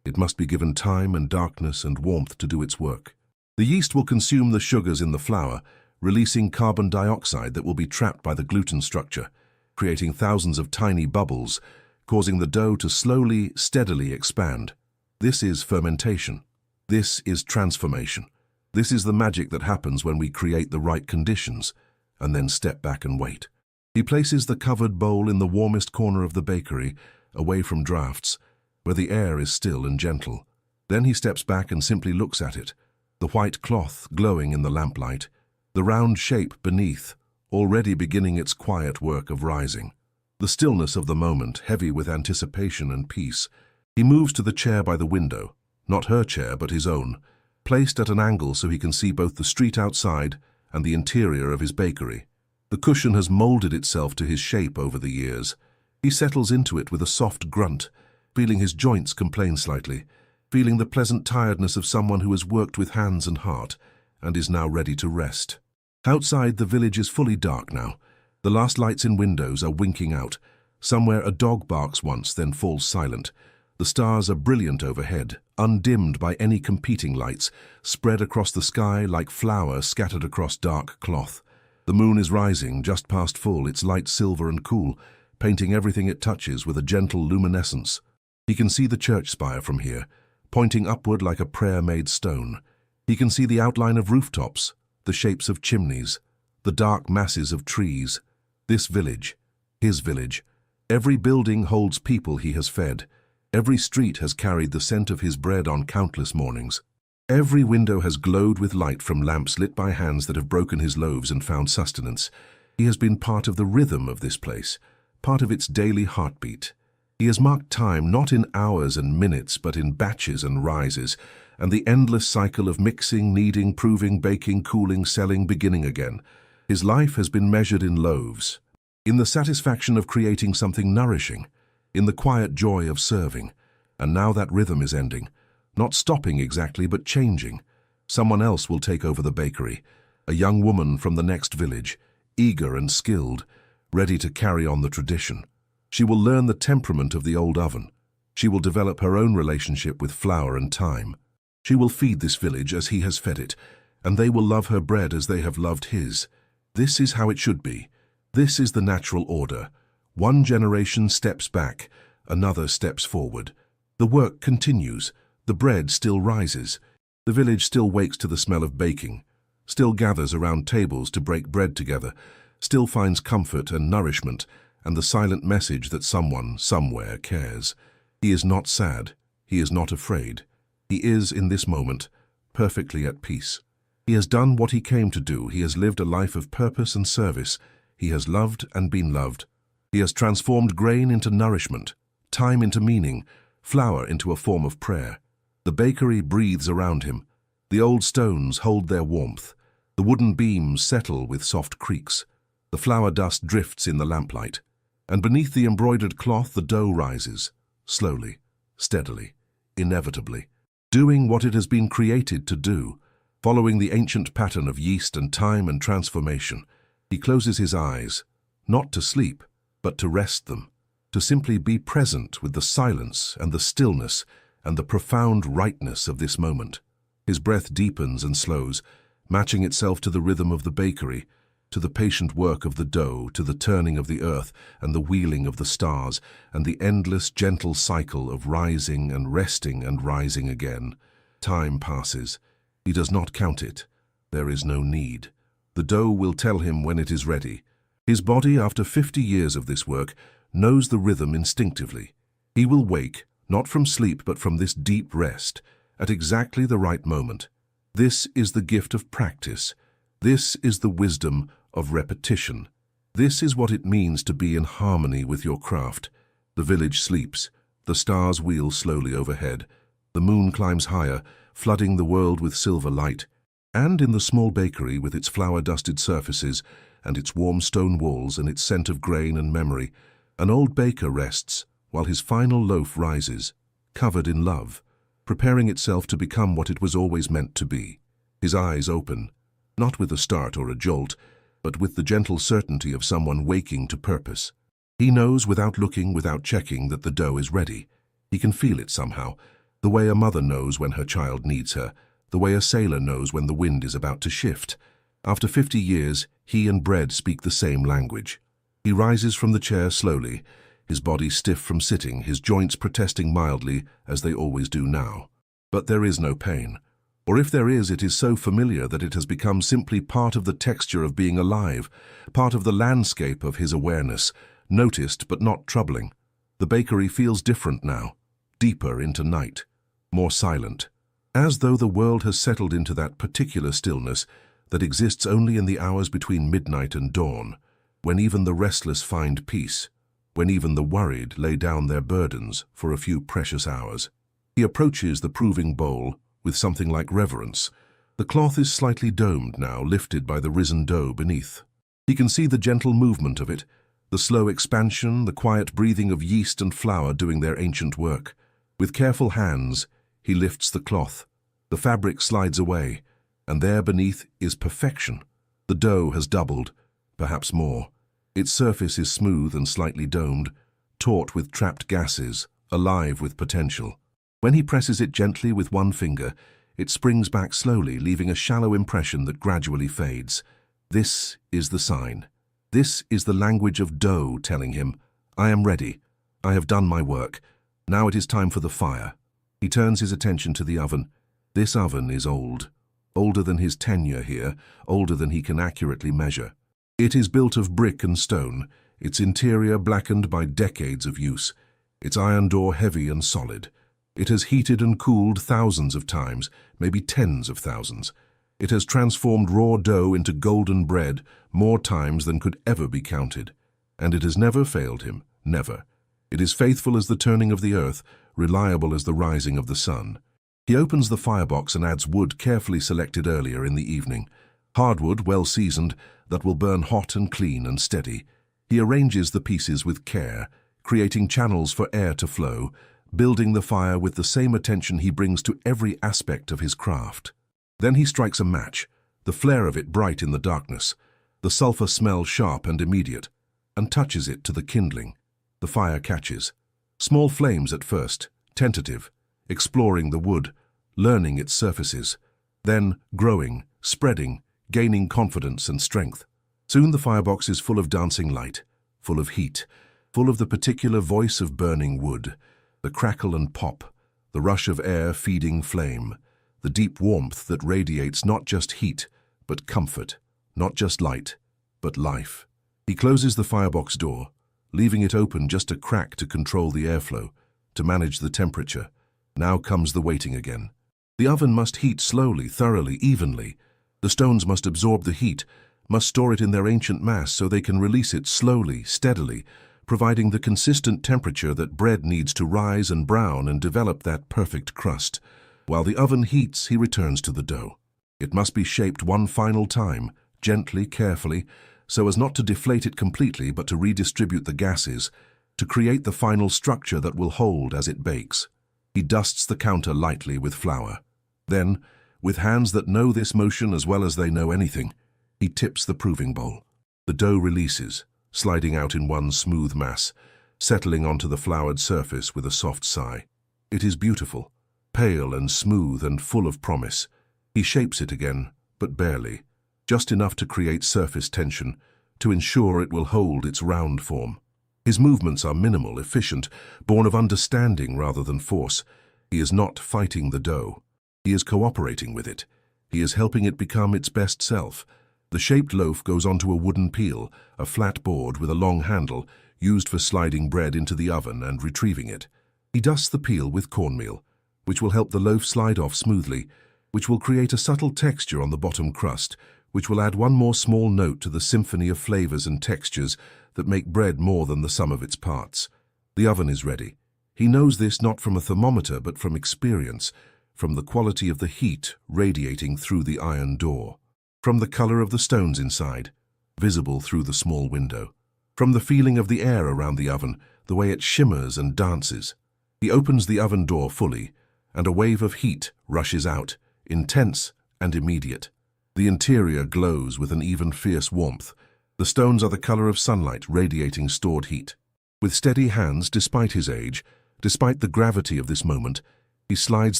Speaker 1: It must be given time and darkness and warmth to do its work. The yeast will consume the sugars in the flour, releasing carbon dioxide that will be trapped by the gluten structure, creating thousands of tiny bubbles, causing the dough to slowly, steadily expand. This is fermentation. This is transformation. This is the magic that happens when we create the right conditions, and then step back and wait. He places the covered bowl in the warmest corner of the bakery, away from drafts, where the air is still and gentle. Then he steps back and simply looks at it, the white cloth glowing in the lamplight, the round shape beneath, already beginning its quiet work of rising. The stillness of the moment, heavy with anticipation and peace. He moves to the chair by the window, not her chair but his own, placed at an angle so he can see both the street outside and the interior of his bakery. The cushion has molded itself to his shape over the years. He settles into it with a soft grunt, feeling his joints complain slightly, feeling the pleasant tiredness of someone who has worked with hands and heart and is now ready to rest. Outside, the village is fully dark now. The last lights in windows are winking out. Somewhere a dog barks once, then falls silent. The stars are brilliant overhead, undimmed by any competing lights, spread across the sky like flour scattered across dark cloth. The moon is rising, just past full, its light silver and cool, painting everything it touches with a gentle luminescence. He can see the church spire from here, pointing upward like a prayer-made stone. He can see the outline of rooftops, the shapes of chimneys, the dark masses of trees. This village, his village. Every building holds people he has fed. Every street has carried the scent of his bread on countless mornings. Every window has glowed with light from lamps lit by hands that have broken his loaves and found sustenance. He has been part of the rhythm of this place, part of its daily heartbeat. He has marked time not in hours and minutes, but in batches and rises, and the endless cycle of mixing, kneading, proving, baking, cooling, selling, beginning again. His life has been measured in loaves, in the satisfaction of creating something nourishing, in the quiet joy of serving. And now that rhythm is ending, not stopping exactly, but changing. Someone else will take over the bakery, a young woman from the next village, eager and skilled, ready to carry on the tradition. She will learn the temperament of the old oven. She will develop her own relationship with flour and time. She will feed this village as he has fed it, and they will love her bread as they have loved his. This is how it should be. This is the natural order. One generation steps back, another steps forward. The work continues. The bread still rises. The village still wakes to the smell of baking, still gathers around tables to break bread together, still finds comfort and nourishment, and the silent message that someone, somewhere, cares. He is not sad. He is not afraid. He is, in this moment, perfectly at peace. He has done what he came to do. He has lived a life of purpose and service. He has loved and been loved. He has transformed grain into nourishment, time into meaning, flour into a form of prayer. The bakery breathes around him. The old stones hold their warmth. The wooden beams settle with soft creaks. The flour dust drifts in the lamplight. And beneath the embroidered cloth the dough rises, slowly, steadily, inevitably, doing what it has been created to do, following the ancient pattern of yeast and time and transformation. He closes his eyes, not to sleep, but to rest them, to simply be present with the silence and the stillness and the profound rightness of this moment. His breath deepens and slows, matching itself to the rhythm of the bakery, to the patient work of the dough, to the turning of the earth and the wheeling of the stars, and the endless gentle cycle of rising and resting and rising again. Time passes. He does not count it. There is no need. The dough will tell him when it is ready. His body, after 50 years of this work, knows the rhythm instinctively. He will wake, not from sleep but from this deep rest, at exactly the right moment. This is the gift of practice. This is the wisdom of repetition. This is what it means to be in harmony with your craft. The village sleeps. The stars wheel slowly overhead. The moon climbs higher, flooding the world with silver light. And in the small bakery, with its flour-dusted surfaces and its warm stone walls and its scent of grain and memory, an old baker rests while his final loaf rises, covered in love, preparing itself to become what it was always meant to be. His eyes open, not with a start or a jolt, but with the gentle certainty of someone waking to purpose. He knows without looking, without checking, that the dough is ready. He can feel it somehow, the way a mother knows when her child needs her, the way a sailor knows when the wind is about to shift. After 50 years, he and bread speak the same language. He rises from the chair slowly, his body stiff from sitting, his joints protesting mildly, as they always do now. But there is no pain. Or if there is, it is so familiar that it has become simply part of the texture of being alive, part of the landscape of his awareness, noticed but not troubling. The bakery feels different now, deeper into night, more silent. as though the world has settled into that particular stillness that exists only in the hours between midnight and dawn, when even the restless find peace, when even the worried lay down their burdens for a few precious hours. He approaches the proving bowl with something like reverence. The cloth is slightly domed now, lifted by the risen dough beneath. He can see the gentle movement of it, the slow expansion, the quiet breathing of yeast and flour doing their ancient work. With careful hands, he lifts the cloth. The fabric slides away, and there beneath is perfection. The dough has doubled, perhaps more. Its surface is smooth and slightly domed, taut with trapped gases, alive with potential. When he presses it gently with one finger, it springs back slowly, leaving a shallow impression that gradually fades. This is the sign. This is the language of dough telling him, "I am ready. I have done my work. Now it is time for the fire." He turns his attention to the oven. This oven is old. Older than his tenure here, older than he can accurately measure. It is built of brick and stone, its interior blackened by decades of use, its iron door heavy and solid. It has heated and cooled thousands of times, maybe tens of thousands. It has transformed raw dough into golden bread more times than could ever be counted. And it has never failed him, never. It is faithful as the turning of the earth, reliable as the rising of the sun. He opens the firebox and adds wood carefully selected earlier in the evening. Hardwood, well seasoned, that will burn hot and clean and steady. He arranges the pieces with care, creating channels for air to flow, building the fire with the same attention he brings to every aspect of his craft. Then he strikes a match, the flare of it bright in the darkness, the sulfur smell sharp and immediate, and touches it to the kindling. The fire catches. Small flames at first, tentative, exploring the wood, learning its surfaces, then growing, spreading, gaining confidence and strength. Soon the firebox is full of dancing light, full of heat, full of the particular voice of burning wood, the crackle and pop, the rush of air feeding flame, the deep warmth that radiates not just heat, but comfort, not just light, but life. He closes the firebox door, leaving it open just a crack to control the airflow, to manage the temperature. Now comes the waiting again. The oven must heat slowly, thoroughly, evenly. The stones must absorb the heat, must store it in their ancient mass so they can release it slowly, steadily, providing the consistent temperature that bread needs to rise and brown and develop that perfect crust. While the oven heats, he returns to the dough. It must be shaped one final time, gently, carefully, so as not to deflate it completely but to redistribute the gases, to create the final structure that will hold as it bakes. He dusts the counter lightly with flour. Then, with hands that know this motion as well as they know anything, he tips the proving bowl. The dough releases, sliding out in one smooth mass, settling onto the floured surface with a soft sigh. It is beautiful, pale and smooth and full of promise. He shapes it again, but barely, just enough to create surface tension, to ensure it will hold its round form. His movements are minimal, efficient, born of understanding rather than force. He is not fighting the dough. He is cooperating with it. He is helping it become its best self. The shaped loaf goes onto a wooden peel, a flat board with a long handle, used for sliding bread into the oven and retrieving it. He dusts the peel with cornmeal, which will help the loaf slide off smoothly, which will create a subtle texture on the bottom crust, which will add one more small note to the symphony of flavors and textures that make bread more than the sum of its parts. The oven is ready. He knows this not from a thermometer but from experience, from the quality of the heat radiating through the iron door, from the color of the stones inside, visible through the small window, from the feeling of the air around the oven, the way it shimmers and dances. He opens the oven door fully, and a wave of heat rushes out, intense and immediate. The interior glows with an even fierce warmth. The stones are the color of sunlight radiating stored heat. With steady hands, despite his age, despite the gravity of this moment, he slides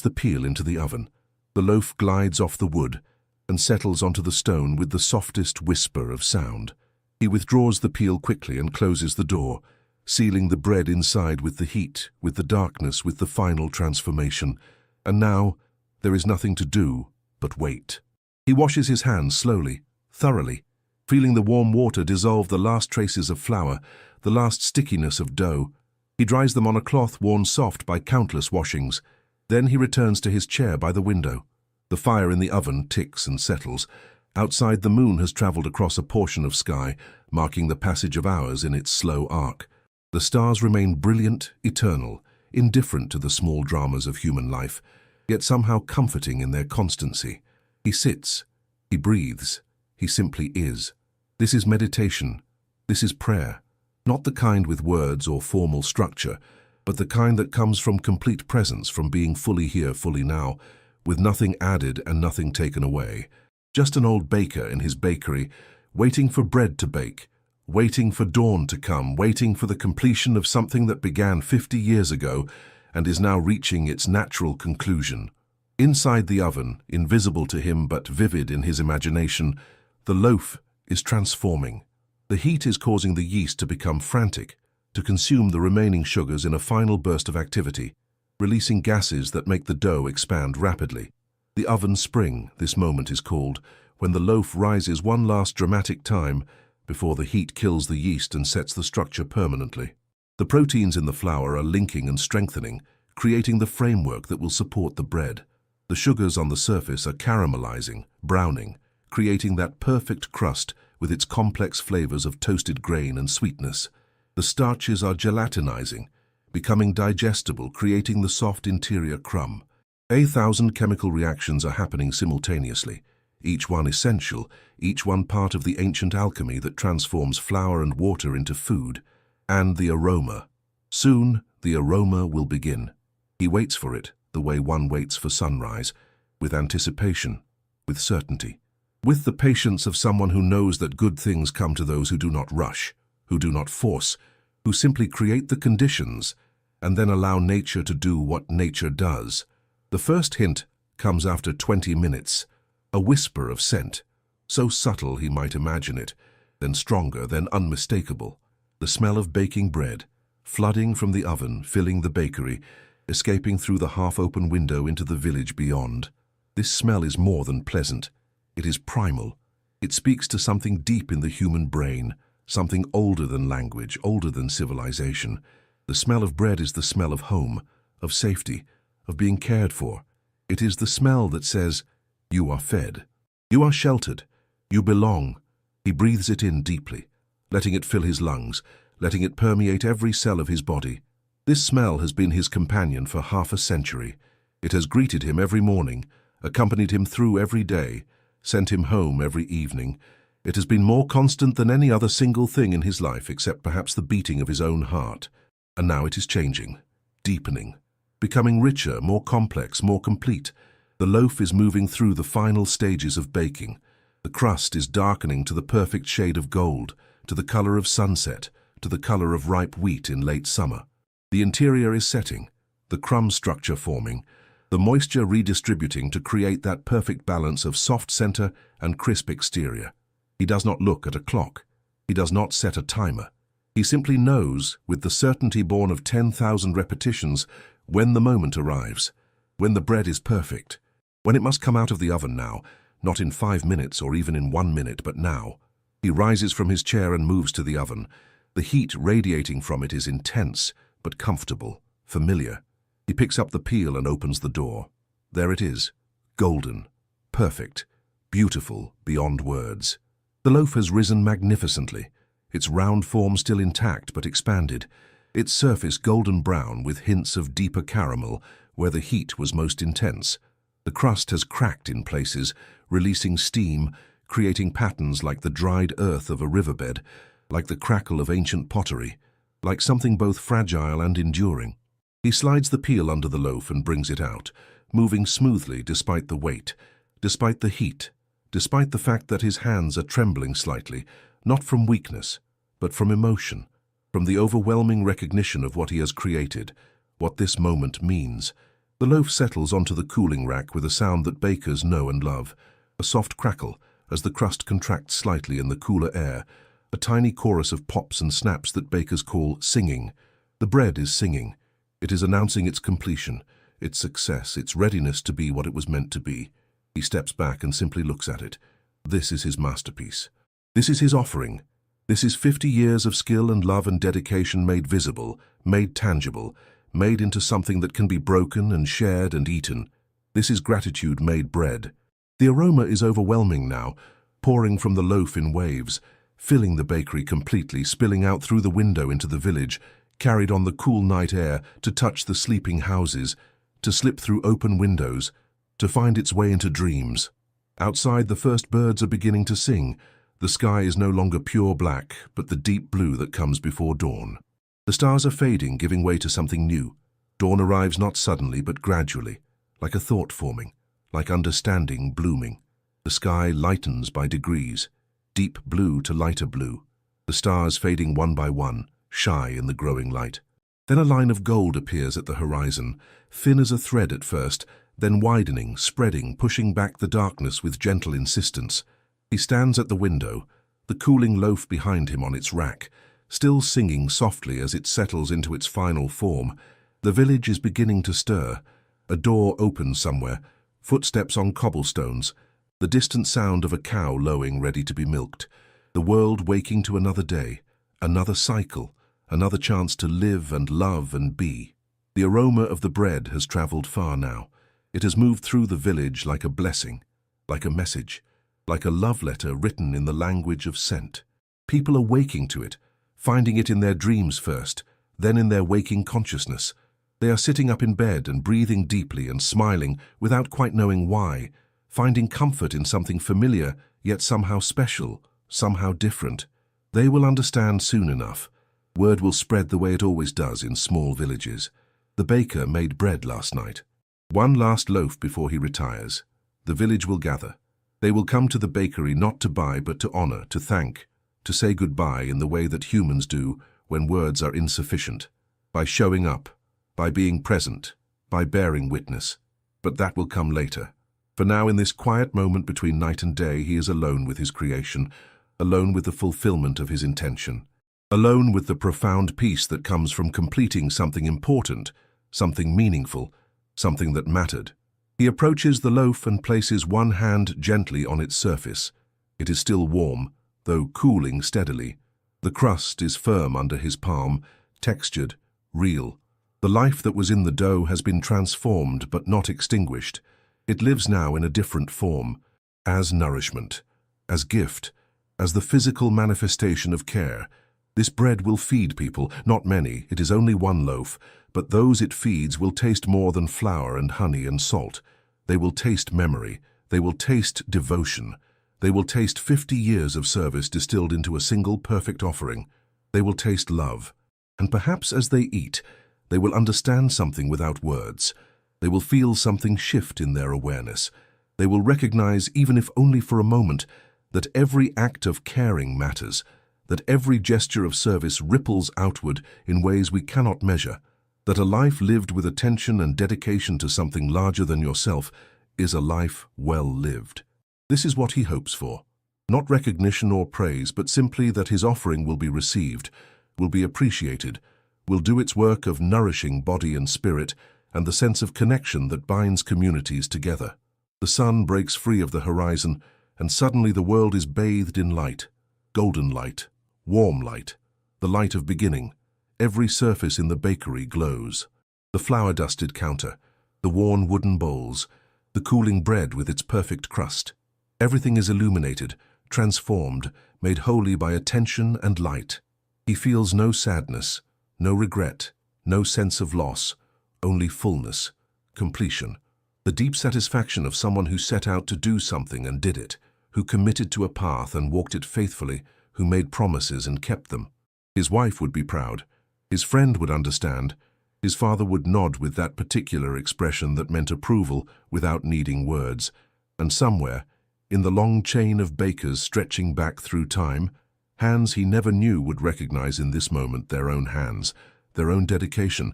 Speaker 1: the peel into the oven. The loaf glides off the wood and settles onto the stone with the softest whisper of sound. He withdraws the peel quickly and closes the door, sealing the bread inside with the heat, with the darkness, with the final transformation. And now, there is nothing to do but wait. He washes his hands slowly, thoroughly, feeling the warm water dissolve the last traces of flour, the last stickiness of dough. He dries them on a cloth worn soft by countless washings. Then he returns to his chair by the window. The fire in the oven ticks and settles. Outside, the moon has traveled across a portion of sky, marking the passage of hours in its slow arc. The stars remain brilliant, eternal, indifferent to the small dramas of human life, yet somehow comforting in their constancy. He sits, he breathes, he simply is. This is meditation. This is prayer. Not the kind with words or formal structure, but the kind that comes from complete presence, from being fully here, fully now, with nothing added and nothing taken away. Just an old baker in his bakery, waiting for bread to bake, waiting for dawn to come, waiting for the completion of something that began 50 years ago and is now reaching its natural conclusion. Inside the oven, invisible to him but vivid in his imagination, the loaf is transforming. The heat is causing the yeast to become frantic, to consume the remaining sugars in a final burst of activity, releasing gases that make the dough expand rapidly. The oven spring, this moment is called, when the loaf rises one last dramatic time before the heat kills the yeast and sets the structure permanently. The proteins in the flour are linking and strengthening, creating the framework that will support the bread. The sugars on the surface are caramelizing, browning, creating that perfect crust with its complex flavors of toasted grain and sweetness. The starches are gelatinizing, becoming digestible, creating the soft interior crumb. 1,000 chemical reactions are happening simultaneously, each one essential, each one part of the ancient alchemy that transforms flour and water into food. And the aroma. Soon, the aroma will begin. He waits for it, the way one waits for sunrise, with anticipation, with certainty, with the patience of someone who knows that good things come to those who do not rush, who do not force, who simply create the conditions and then allow nature to do what nature does. The first hint comes after 20 minutes, a whisper of scent, so subtle he might imagine it, then stronger, then unmistakable. The smell of baking bread, flooding from the oven, filling the bakery, escaping through the half-open window into the village beyond. This smell is more than pleasant. It is primal. It speaks to something deep in the human brain, something older than language, older than civilization. The smell of bread is the smell of home, of safety, of being cared for. It is the smell that says, you are fed. You are sheltered. You belong. He breathes it in deeply, letting it fill his lungs, letting it permeate every cell of his body. This smell has been his companion for half a century. It has greeted him every morning, accompanied him through every day, sent him home every evening. It has been more constant than any other single thing in his life, except perhaps the beating of his own heart. And now it is changing, deepening, becoming richer, more complex, more complete. The loaf is moving through the final stages of baking. The crust is darkening to the perfect shade of gold, to the color of sunset, to the color of ripe wheat in late summer. The interior is setting, the crumb structure forming, the moisture redistributing to create that perfect balance of soft center and crisp exterior. He does not look at a clock. He does not set a timer. He simply knows, with the certainty born of 10,000 repetitions, when the moment arrives, when the bread is perfect, when it must come out of the oven now, not in 5 minutes or even in 1 minute, but now. He rises from his chair and moves to the oven. The heat radiating from it is intense, but comfortable, familiar. He picks up the peel and opens the door. There it is, golden, perfect, beautiful beyond words. The loaf has risen magnificently, its round form still intact but expanded, its surface golden brown with hints of deeper caramel where the heat was most intense. The crust has cracked in places, releasing steam, creating patterns like the dried earth of a riverbed, like the crackle of ancient pottery, like something both fragile and enduring. He slides the peel under the loaf and brings it out, moving smoothly despite the weight, despite the heat, despite the fact that his hands are trembling slightly, not from weakness, but from emotion, from the overwhelming recognition of what he has created, what this moment means. The loaf settles onto the cooling rack with a sound that bakers know and love, a soft crackle as the crust contracts slightly in the cooler air, a tiny chorus of pops and snaps that bakers call singing. The bread is singing. It is announcing its completion, its success, its readiness to be what it was meant to be. He steps back and simply looks at it. This is his masterpiece. This is his offering. This is 50 years of skill and love and dedication made visible, made tangible, made into something that can be broken and shared and eaten. This is gratitude made bread. The aroma is overwhelming now, pouring from the loaf in waves, filling the bakery completely, spilling out through the window into the village, carried on the cool night air to touch the sleeping houses, to slip through open windows, to find its way into dreams. Outside, the first birds are beginning to sing. The sky is no longer pure black, but the deep blue that comes before dawn. The stars are fading, giving way to something new. Dawn arrives not suddenly, but gradually, like a thought forming, like understanding blooming. The sky lightens by degrees, deep blue to lighter blue, the stars fading one by one, shy in the growing light. Then a line of gold appears at the horizon, thin as a thread at first, then widening, spreading, pushing back the darkness with gentle insistence. He stands at the window, the cooling loaf behind him on its rack, still singing softly as it settles into its final form. The village is beginning to stir. A door opens somewhere, footsteps on cobblestones, the distant sound of a cow lowing ready to be milked. The world waking to another day, another cycle, another chance to live and love and be. The aroma of the bread has traveled far now. It has moved through the village like a blessing, like a message, like a love letter written in the language of scent. People are waking to it, finding it in their dreams first, then in their waking consciousness. They are sitting up in bed and breathing deeply and smiling without quite knowing why, finding comfort in something familiar yet somehow special, somehow different. They will understand soon enough. Word will spread the way it always does in small villages. The baker made bread last night. One last loaf before he retires. The village will gather. They will come to the bakery not to buy but to honor, to thank, to say goodbye in the way that humans do when words are insufficient, by showing up, by being present, by bearing witness. But that will come later. For now, in this quiet moment between night and day, he is alone with his creation, alone with the fulfillment of his intention, alone with the profound peace that comes from completing something important, something meaningful, something that mattered. He approaches the loaf and places one hand gently on its surface. It is still warm, though cooling steadily. The crust is firm under his palm, textured, real. The life that was in the dough has been transformed but not extinguished. It lives now in a different form, as nourishment, as gift, as the physical manifestation of care. This bread will feed people, not many, it is only one loaf, but those it feeds will taste more than flour and honey and salt. They will taste memory, they will taste devotion, they will taste 50 years of service distilled into a single perfect offering. They will taste love, and perhaps as they eat, they will understand something without words. They will feel something shift in their awareness. They will recognize, even if only for a moment, that every act of caring matters, that every gesture of service ripples outward in ways we cannot measure, that a life lived with attention and dedication to something larger than yourself is a life well lived. This is what he hopes for. Not recognition or praise, but simply that his offering will be received, will be appreciated, will do its work of nourishing body and spirit, and the sense of connection that binds communities together. The sun breaks free of the horizon, and suddenly the world is bathed in light, golden light, warm light, the light of beginning. Every surface in the bakery glows. The flour-dusted counter, the worn wooden bowls, the cooling bread with its perfect crust. Everything is illuminated, transformed, made holy by attention and light. He feels no sadness, no regret, no sense of loss, only fullness, completion. The deep satisfaction of someone who set out to do something and did it, who committed to a path and walked it faithfully, who made promises and kept them. His wife would be proud. His friend would understand. His father would nod with that particular expression that meant approval without needing words. And somewhere, in the long chain of bakers stretching back through time, hands he never knew would recognize in this moment their own hands, their own dedication,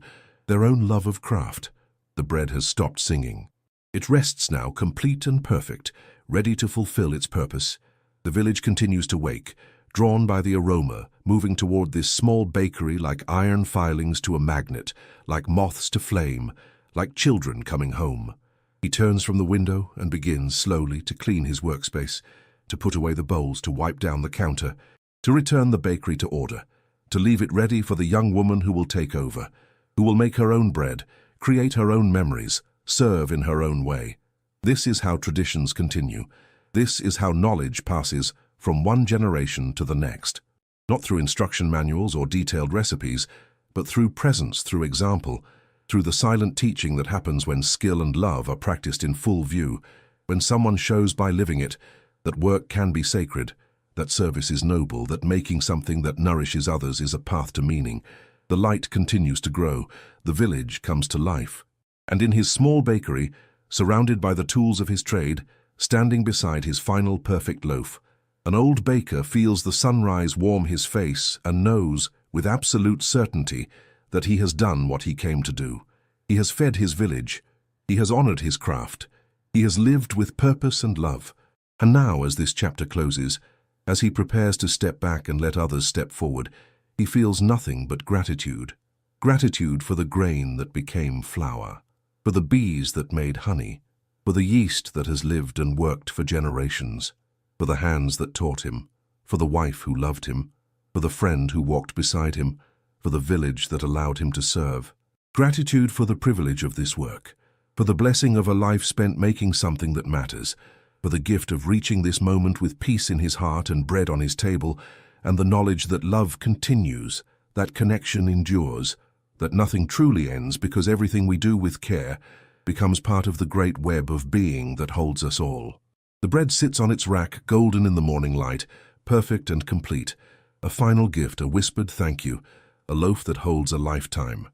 Speaker 1: their own love of craft. The bread has stopped singing. It rests now, complete and perfect, ready to fulfill its purpose. The village continues to wake, drawn by the aroma, moving toward this small bakery like iron filings to a magnet, like moths to flame, like children coming home. He turns from the window and begins slowly to clean his workspace, to put away the bowls, to wipe down the counter, to return the bakery to order, to leave it ready for the young woman who will take over, who will make her own bread, create her own memories, serve in her own way. This is how traditions continue. This is how knowledge passes from one generation to the next. Not through instruction manuals or detailed recipes, but through presence, through example, through the silent teaching that happens when skill and love are practiced in full view, when someone shows by living it that work can be sacred, that service is noble, that making something that nourishes others is a path to meaning. The light continues to grow, the village comes to life. And in his small bakery, surrounded by the tools of his trade, standing beside his final perfect loaf, an old baker feels the sunrise warm his face and knows, with absolute certainty, that he has done what he came to do. He has fed his village. He has honored his craft. He has lived with purpose and love. And now, as this chapter closes, as he prepares to step back and let others step forward, he feels nothing but gratitude. Gratitude for the grain that became flour, for the bees that made honey, for the yeast that has lived and worked for generations, for the hands that taught him, for the wife who loved him, for the friend who walked beside him, for the village that allowed him to serve. Gratitude for the privilege of this work, for the blessing of a life spent making something that matters, for the gift of reaching this moment with peace in his heart and bread on his table, and the knowledge that love continues, that connection endures, that nothing truly ends because everything we do with care becomes part of the great web of being that holds us all. The bread sits on its rack, golden in the morning light, perfect and complete, a final gift, a whispered thank you, a loaf that holds a lifetime.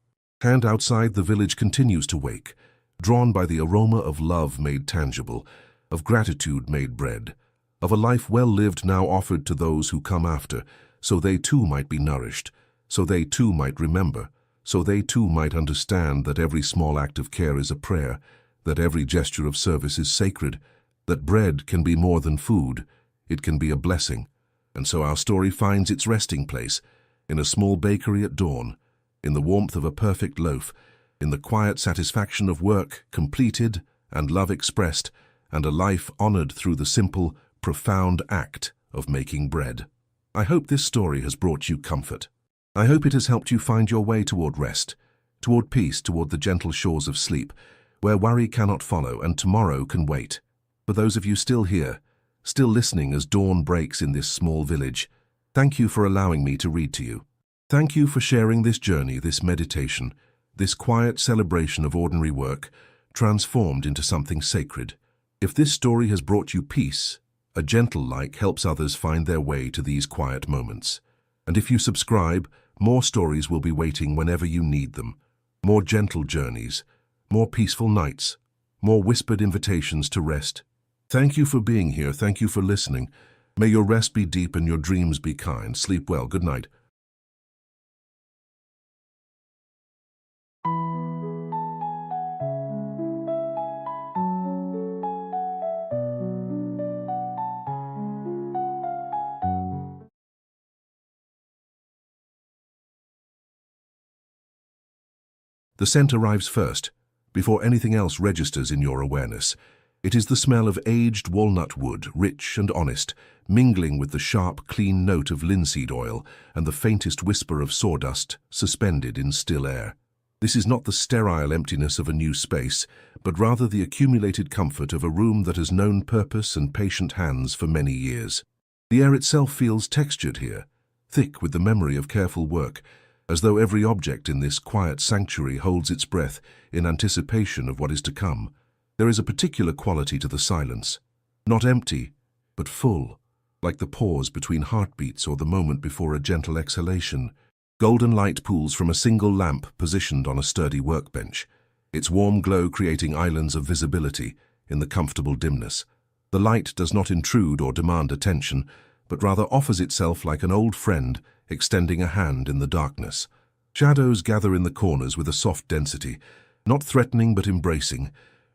Speaker 1: And outside, the village continues to wake, drawn by the aroma of love made tangible, of gratitude made bread, of a life well lived now offered to those who come after, so they too might be nourished, so they too might remember, so they too might understand that every small act of care is a prayer, that every gesture of service is sacred, that bread can be more than food, it can be a blessing. And so our story finds its resting place, in a small bakery at dawn, in the warmth of a perfect loaf, in the quiet satisfaction of work completed and love expressed, and a life honored through the simple, profound act of making bread. I hope this story has brought you comfort. I hope it has helped you find your way toward rest, toward peace, toward the gentle shores of sleep, where worry cannot follow and tomorrow can wait. For those of you still here, still listening as dawn breaks in this small village, thank you for allowing me to read to you. Thank you for sharing this journey, this meditation, this quiet celebration of ordinary work, transformed into something sacred. If this story has brought you peace, a gentle light helps others find their way to these quiet moments. And if you subscribe, more stories will be waiting whenever you need them. More gentle journeys, more peaceful nights, more whispered invitations to rest. Thank you for being here. Thank you for listening. May your rest be deep and your dreams be kind. Sleep well. Good night. The scent arrives first, before anything else registers in your awareness. It is the smell of aged walnut wood, rich and honest, mingling with the sharp, clean note of linseed oil and the faintest whisper of sawdust suspended in still air. This is not the sterile emptiness of a new space, but rather the accumulated comfort of a room that has known purpose and patient hands for many years. The air itself feels textured here, thick with the memory of careful work, as though every object in this quiet sanctuary holds its breath in anticipation of what is to come. There is a particular quality to the silence, not empty, but full, like the pause between heartbeats or the moment before a gentle exhalation. Golden light pools from a single lamp positioned on a sturdy workbench, its warm glow creating islands of visibility in the comfortable dimness. The light does not intrude or demand attention, but rather offers itself like an old friend extending a hand in the darkness. Shadows gather in the corners with a soft density, not threatening but embracing,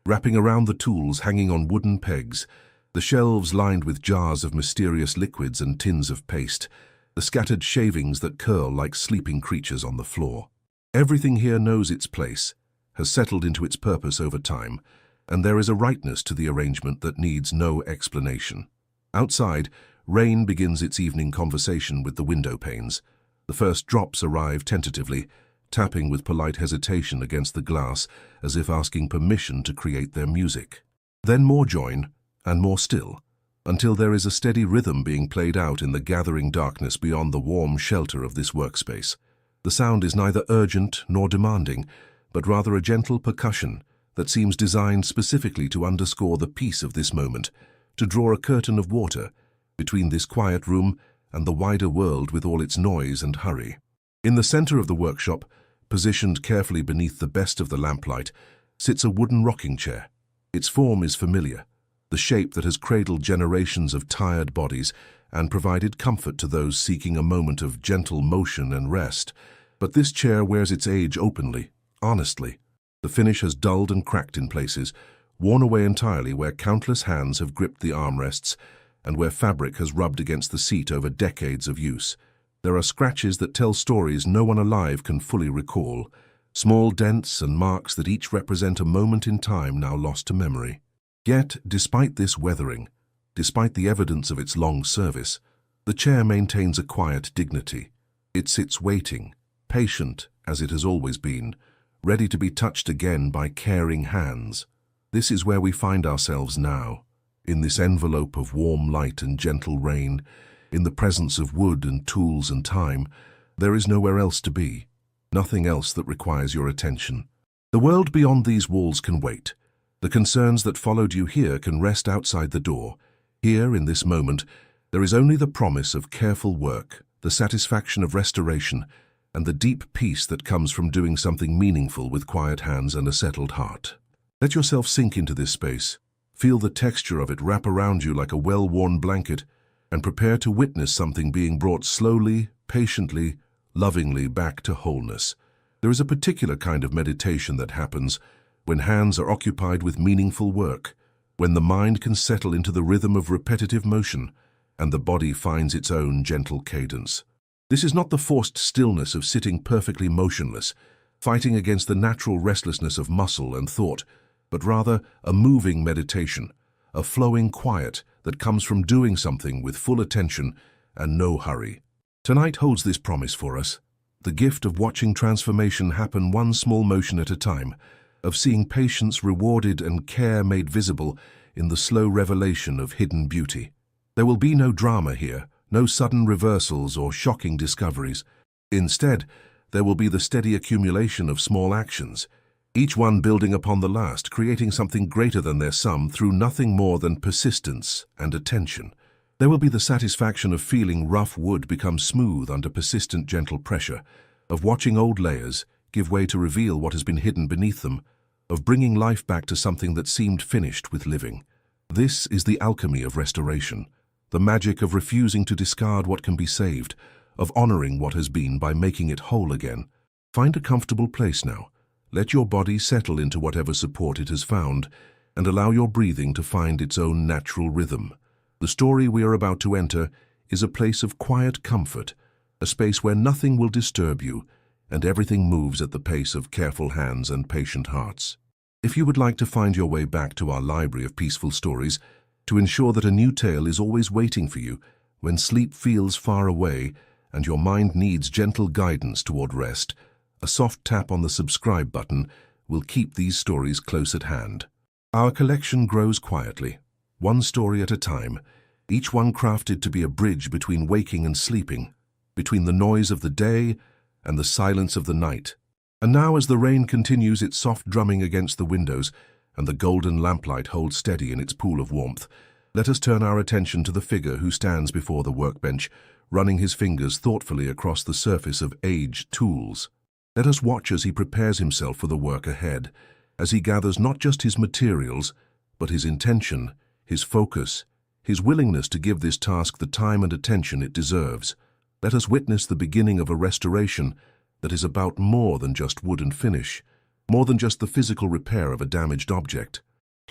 Speaker 1: wrapping around the tools hanging on wooden pegs, the shelves lined with jars of mysterious liquids and tins of paste, the scattered shavings that curl like sleeping creatures on the floor. Everything here knows its place, has settled into its purpose over time, and there is a rightness to the arrangement that needs no explanation. Outside, rain begins its evening conversation with the window panes. The first drops arrive tentatively, tapping with polite hesitation against the glass as if asking permission to create their music. Then more join, and more still, until there is a steady rhythm being played out in the gathering darkness beyond the warm shelter of this workspace. The sound is neither urgent nor demanding, but rather a gentle percussion that seems designed specifically to underscore the peace of this moment, to draw a curtain of water between this quiet room and the wider world with all its noise and hurry. In the center of the workshop, positioned carefully beneath the best of the lamplight, sits a wooden rocking chair. Its form is familiar, the shape that has cradled generations of tired bodies and provided comfort to those seeking a moment of gentle motion and rest. But this chair wears its age openly, honestly. The finish has dulled and cracked in places, worn away entirely where countless hands have gripped the armrests and where fabric has rubbed against the seat over decades of use. There are scratches that tell stories no one alive can fully recall, small dents and marks that each represent a moment in time now lost to memory. Yet, despite this weathering, despite the evidence of its long service, the chair maintains a quiet dignity. It sits waiting, patient as it has always been, ready to be touched again by caring hands. This is where we find ourselves now, in this envelope of warm light and gentle rain, in the presence of wood and tools and time. There is nowhere else to be, nothing else that requires your attention. The world beyond these walls can wait. The concerns that followed you here can rest outside the door. Here, in this moment, there is only the promise of careful work, the satisfaction of restoration, and the deep peace that comes from doing something meaningful with quiet hands and a settled heart. Let yourself sink into this space. Feel the texture of it wrap around you like a well-worn blanket, and prepare to witness something being brought slowly, patiently, lovingly back to wholeness. There is a particular kind of meditation that happens when hands are occupied with meaningful work, when the mind can settle into the rhythm of repetitive motion, and the body finds its own gentle cadence. This is not the forced stillness of sitting perfectly motionless, fighting against the natural restlessness of muscle and thought, but rather a moving meditation, a flowing quiet that comes from doing something with full attention and no hurry. Tonight holds this promise for us, the gift of watching transformation happen one small motion at a time, of seeing patience rewarded and care made visible in the slow revelation of hidden beauty. There will be no drama here, no sudden reversals or shocking discoveries. Instead, there will be the steady accumulation of small actions, each one building upon the last, creating something greater than their sum through nothing more than persistence and attention. There will be the satisfaction of feeling rough wood become smooth under persistent gentle pressure, of watching old layers give way to reveal what has been hidden beneath them, of bringing life back to something that seemed finished with living. This is the alchemy of restoration, the magic of refusing to discard what can be saved, of honoring what has been by making it whole again. Find a comfortable place now. Let your body settle into whatever support it has found, and allow your breathing to find its own natural rhythm. The story we are about to enter is a place of quiet comfort, a space where nothing will disturb you, and everything moves at the pace of careful hands and patient hearts. If you would like to find your way back to our library of peaceful stories, to ensure that a new tale is always waiting for you when sleep feels far away and your mind needs gentle guidance toward rest, a soft tap on the subscribe button will keep these stories close at hand. Our collection grows quietly, one story at a time, each one crafted to be a bridge between waking and sleeping, between the noise of the day and the silence of the night. And now, as the rain continues its soft drumming against the windows and the golden lamplight holds steady in its pool of warmth, let us turn our attention to the figure who stands before the workbench, running his fingers thoughtfully across the surface of aged tools. Let us watch as he prepares himself for the work ahead, as he gathers not just his materials, but his intention, his focus, his willingness to give this task the time and attention it deserves. Let us witness the beginning of a restoration that is about more than just wood and finish, more than just the physical repair of a damaged object.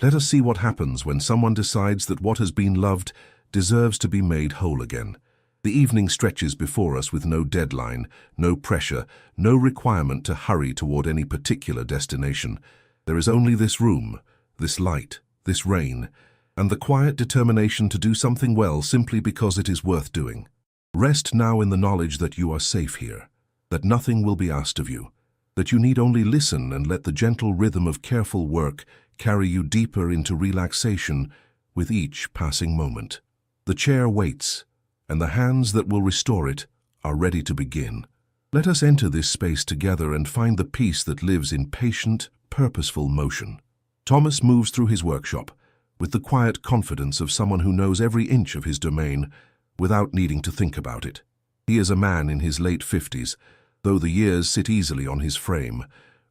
Speaker 1: Let us see what happens when someone decides that what has been loved deserves to be made whole again. The evening stretches before us with no deadline, no pressure, no requirement to hurry toward any particular destination. There is only this room, this light, this rain, and the quiet determination to do something well simply because it is worth doing. Rest now in the knowledge that you are safe here, that nothing will be asked of you, that you need only listen and let the gentle rhythm of careful work carry you deeper into relaxation with each passing moment. The chair waits, and the hands that will restore it are ready to begin. Let us enter this space together and find the peace that lives in patient, purposeful motion. Thomas moves through his workshop with the quiet confidence of someone who knows every inch of his domain without needing to think about it. He is a man in his late 50s, though the years sit easily on his frame,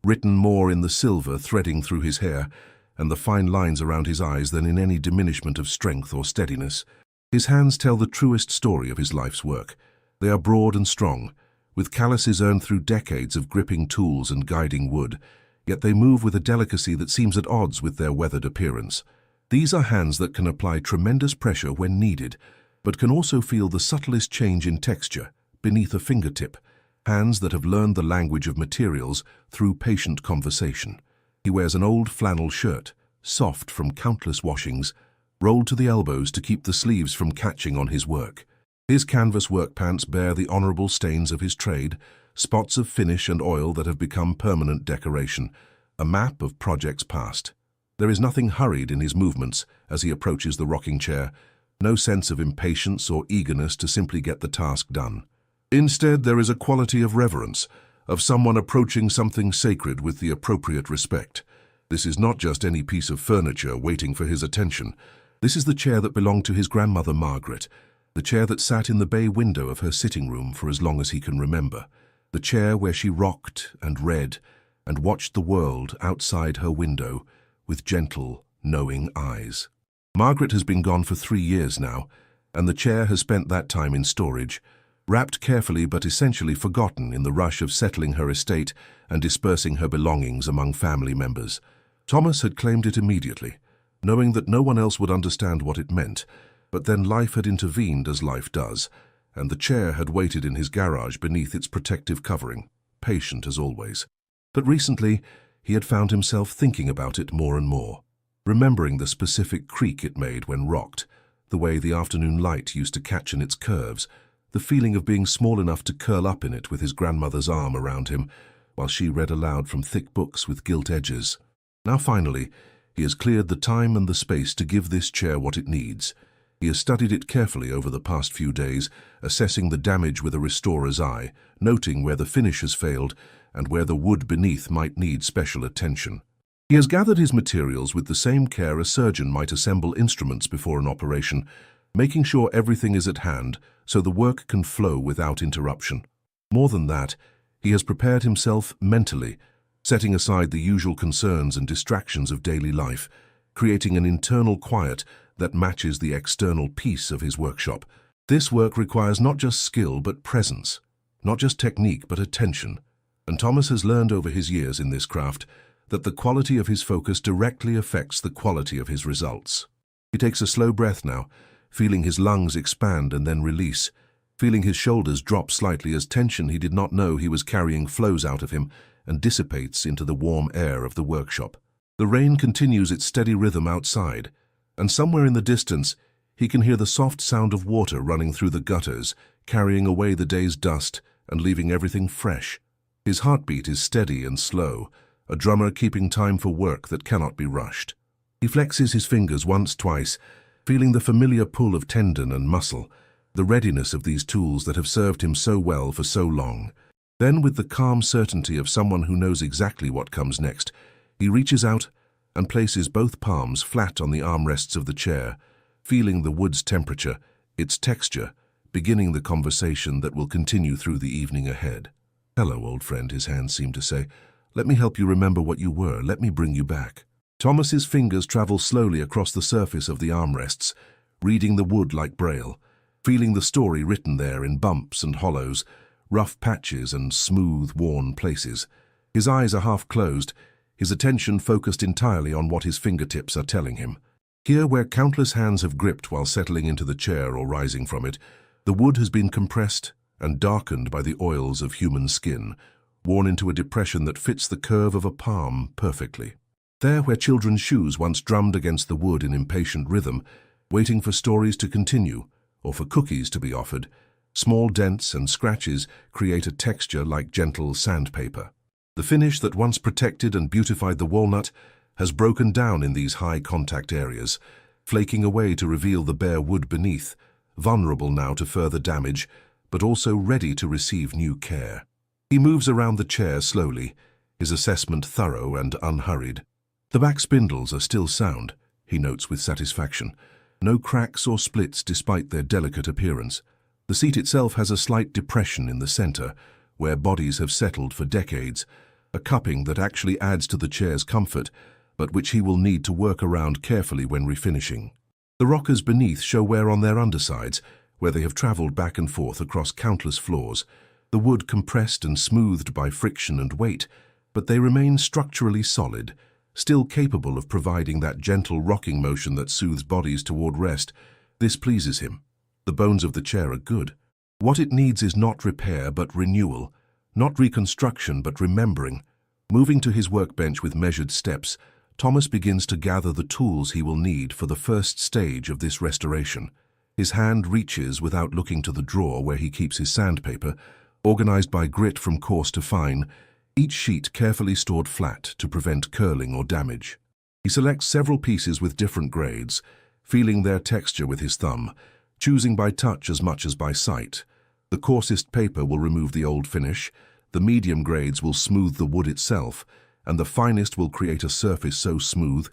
Speaker 1: written more in the silver threading through his hair and the fine lines around his eyes than in any diminishment of strength or steadiness. His hands tell the truest story of his life's work. They are broad and strong, with calluses earned through decades of gripping tools and guiding wood, yet they move with a delicacy that seems at odds with their weathered appearance. These are hands that can apply tremendous pressure when needed, but can also feel the subtlest change in texture beneath a fingertip, hands that have learned the language of materials through patient conversation. He wears an old flannel shirt, soft from countless washings, rolled to the elbows to keep the sleeves from catching on his work. His canvas work pants bear the honorable stains of his trade, spots of finish and oil that have become permanent decoration, a map of projects past. There is nothing hurried in his movements as he approaches the rocking chair, no sense of impatience or eagerness to simply get the task done. Instead, there is a quality of reverence, of someone approaching something sacred with the appropriate respect. This is not just any piece of furniture waiting for his attention. This is the chair that belonged to his grandmother Margaret, the chair that sat in the bay window of her sitting room for as long as he can remember, the chair where she rocked and read and watched the world outside her window with gentle, knowing eyes. Margaret has been gone for 3 years now, and the chair has spent that time in storage, wrapped carefully but essentially forgotten in the rush of settling her estate and dispersing her belongings among family members. Thomas had claimed it immediately, knowing that no one else would understand what it meant, but then life had intervened as life does, and the chair had waited in his garage beneath its protective covering, patient as always. But recently, he had found himself thinking about it more and more, remembering the specific creak it made when rocked, the way the afternoon light used to catch in its curves, the feeling of being small enough to curl up in it with his grandmother's arm around him, while she read aloud from thick books with gilt edges. Now finally, he has cleared the time and the space to give this chair what it needs. He has studied it carefully over the past few days, assessing the damage with a restorer's eye, noting where the finish has failed and where the wood beneath might need special attention. He has gathered his materials with the same care a surgeon might assemble instruments before an operation, making sure everything is at hand so the work can flow without interruption. More than that, he has prepared himself mentally, setting aside the usual concerns and distractions of daily life, creating an internal quiet that matches the external peace of his workshop. This work requires not just skill but presence, not just technique but attention, and Thomas has learned over his years in this craft that the quality of his focus directly affects the quality of his results. He takes a slow breath now, feeling his lungs expand and then release, feeling his shoulders drop slightly as tension he did not know he was carrying flows out of him and dissipates into the warm air of the workshop. The rain continues its steady rhythm outside, and somewhere in the distance he can hear the soft sound of water running through the gutters, carrying away the day's dust and leaving everything fresh. His heartbeat is steady and slow, a drummer keeping time for work that cannot be rushed. He flexes his fingers once, twice, feeling the familiar pull of tendon and muscle, the readiness of these tools that have served him so well for so long. Then, with the calm certainty of someone who knows exactly what comes next, he reaches out and places both palms flat on the armrests of the chair, feeling the wood's temperature, its texture, beginning the conversation that will continue through the evening ahead. "Hello, old friend," his hands seem to say. "Let me help you remember what you were. Let me bring you back." Thomas's fingers travel slowly across the surface of the armrests, reading the wood like braille, feeling the story written there in bumps and hollows, rough patches and smooth, worn places. His eyes are half closed, his attention focused entirely on what his fingertips are telling him. Here, where countless hands have gripped while settling into the chair or rising from it, the wood has been compressed and darkened by the oils of human skin, worn into a depression that fits the curve of a palm perfectly. There, where children's shoes once drummed against the wood in impatient rhythm, waiting for stories to continue or for cookies to be offered, small dents and scratches create a texture like gentle sandpaper. The finish that once protected and beautified the walnut has broken down in these high-contact areas, flaking away to reveal the bare wood beneath, vulnerable now to further damage, but also ready to receive new care. He moves around the chair slowly, his assessment thorough and unhurried. The back spindles are still sound, he notes with satisfaction. No cracks or splits despite their delicate appearance. The seat itself has a slight depression in the center, where bodies have settled for decades, a cupping that actually adds to the chair's comfort, but which he will need to work around carefully when refinishing. The rockers beneath show wear on their undersides, where they have traveled back and forth across countless floors, the wood compressed and smoothed by friction and weight, but they remain structurally solid, still capable of providing that gentle rocking motion that soothes bodies toward rest. This pleases him. The bones of the chair are good. What it needs is not repair but renewal, not reconstruction but remembering. Moving to his workbench with measured steps, Thomas begins to gather the tools he will need for the first stage of this restoration. His hand reaches without looking to the drawer where he keeps his sandpaper, organized by grit from coarse to fine, each sheet carefully stored flat to prevent curling or damage. He selects several pieces with different grades, feeling their texture with his thumb, choosing by touch as much as by sight. The coarsest paper will remove the old finish, the medium grades will smooth the wood itself, and the finest will create a surface so smooth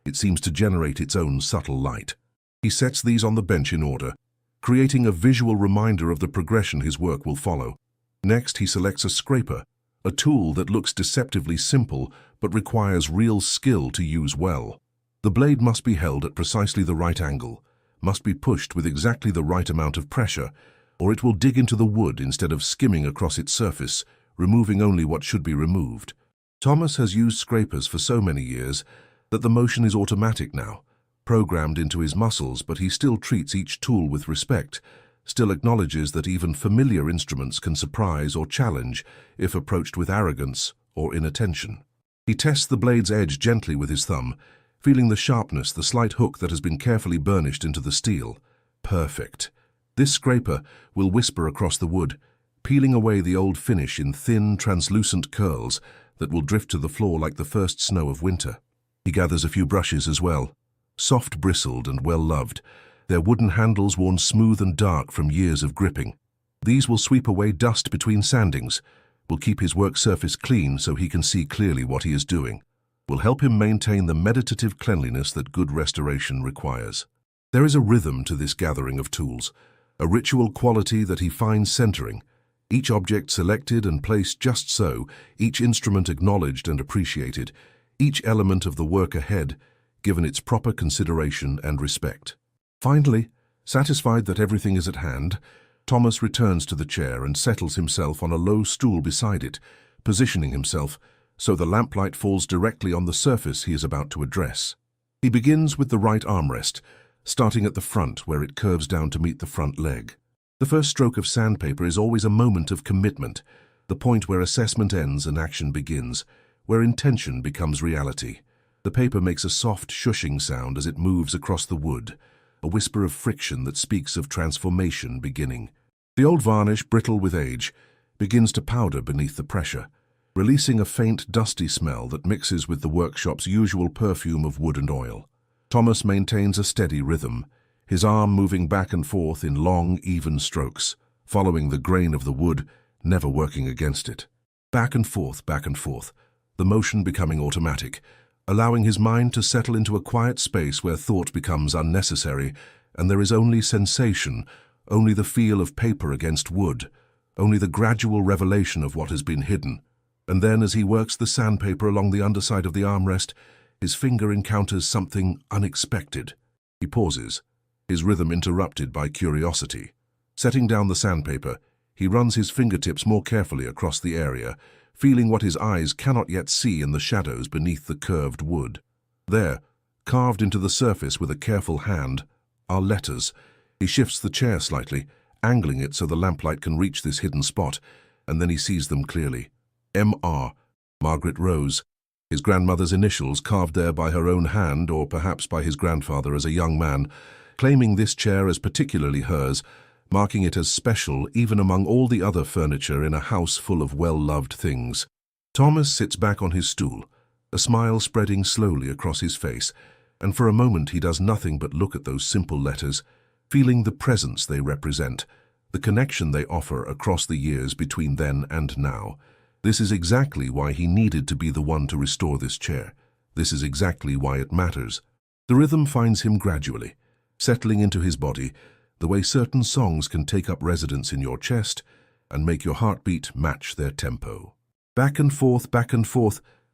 Speaker 1: it seems to generate its own subtle light. He sets these on the bench in order, creating a visual reminder of the progression his work will follow. Next, he selects a scraper, a tool that looks deceptively simple but requires real skill to use well. The blade must be held at precisely the right angle, must be pushed with exactly the right amount of pressure, or it will dig into the wood instead of skimming across its surface, removing only what should be removed. Thomas has used scrapers for so many years that the motion is automatic now, programmed into his muscles, but he still treats each tool with respect, still acknowledges that even familiar instruments can surprise or challenge if approached with arrogance or inattention. He tests the blade's edge gently with his thumb, feeling the sharpness, the slight hook that has been carefully burnished into the steel. Perfect. This scraper will whisper across the wood, peeling away the old finish in thin, translucent curls that will drift to the floor like the first snow of winter. He gathers a few brushes as well, soft-bristled and well-loved, their wooden handles worn smooth and dark from years of gripping. These will sweep away dust between sandings, will keep his work surface clean so he can see clearly what he is doing, will help him maintain the meditative cleanliness that good restoration requires. There is a rhythm to this gathering of tools, a ritual quality that he finds centering, each object selected and placed just so, each instrument acknowledged and appreciated, each element of the work ahead given its proper consideration and respect. Finally, satisfied that everything is at hand, Thomas returns to the chair and settles himself on a low stool beside it, positioning himself so the lamplight falls directly on the surface he is about to address. He begins with the right armrest, starting at the front where it curves down to meet the front leg. The first stroke of sandpaper is always a moment of commitment, the point where assessment ends and action begins, where intention becomes reality. The paper makes a soft shushing sound as it moves across the wood, a whisper of friction that speaks of transformation beginning. The old varnish, brittle with age, begins to powder beneath the pressure, releasing a faint, dusty smell that mixes with the workshop's usual perfume of wood and oil. Thomas maintains a steady rhythm, his arm moving back and forth in long, even strokes, following the grain of the wood, never working against it. Back and forth, the motion becoming automatic, allowing his mind to settle into a quiet space where thought becomes unnecessary, and there is only sensation, only the feel of paper against wood, only the gradual revelation of what has been hidden. And then, as he works the sandpaper along the underside of the armrest, his finger encounters something unexpected. He pauses, his rhythm interrupted by curiosity. Setting down the sandpaper, he runs his fingertips more carefully across the area, feeling what his eyes cannot yet see in the shadows beneath the curved wood. There, carved into the surface with a careful hand, are letters. He shifts the chair slightly, angling it so the lamplight can reach this hidden spot, and then he sees them clearly. M.R. Margaret Rose, his grandmother's initials carved there by her own hand or perhaps by his grandfather as a young man, claiming this chair as particularly hers, marking it as special even among all the other furniture in a house full of well-loved things. Thomas sits back on his stool, a smile spreading slowly across his face, and for a moment he does nothing but look at those simple letters, feeling the presence they represent, the connection they offer across the years between then and now. This is exactly why he needed to be the one to restore this chair. This is exactly why it matters. The rhythm finds him gradually, settling into his body, the way certain songs can take up residence in your chest and make your heartbeat match their tempo. Back and forth,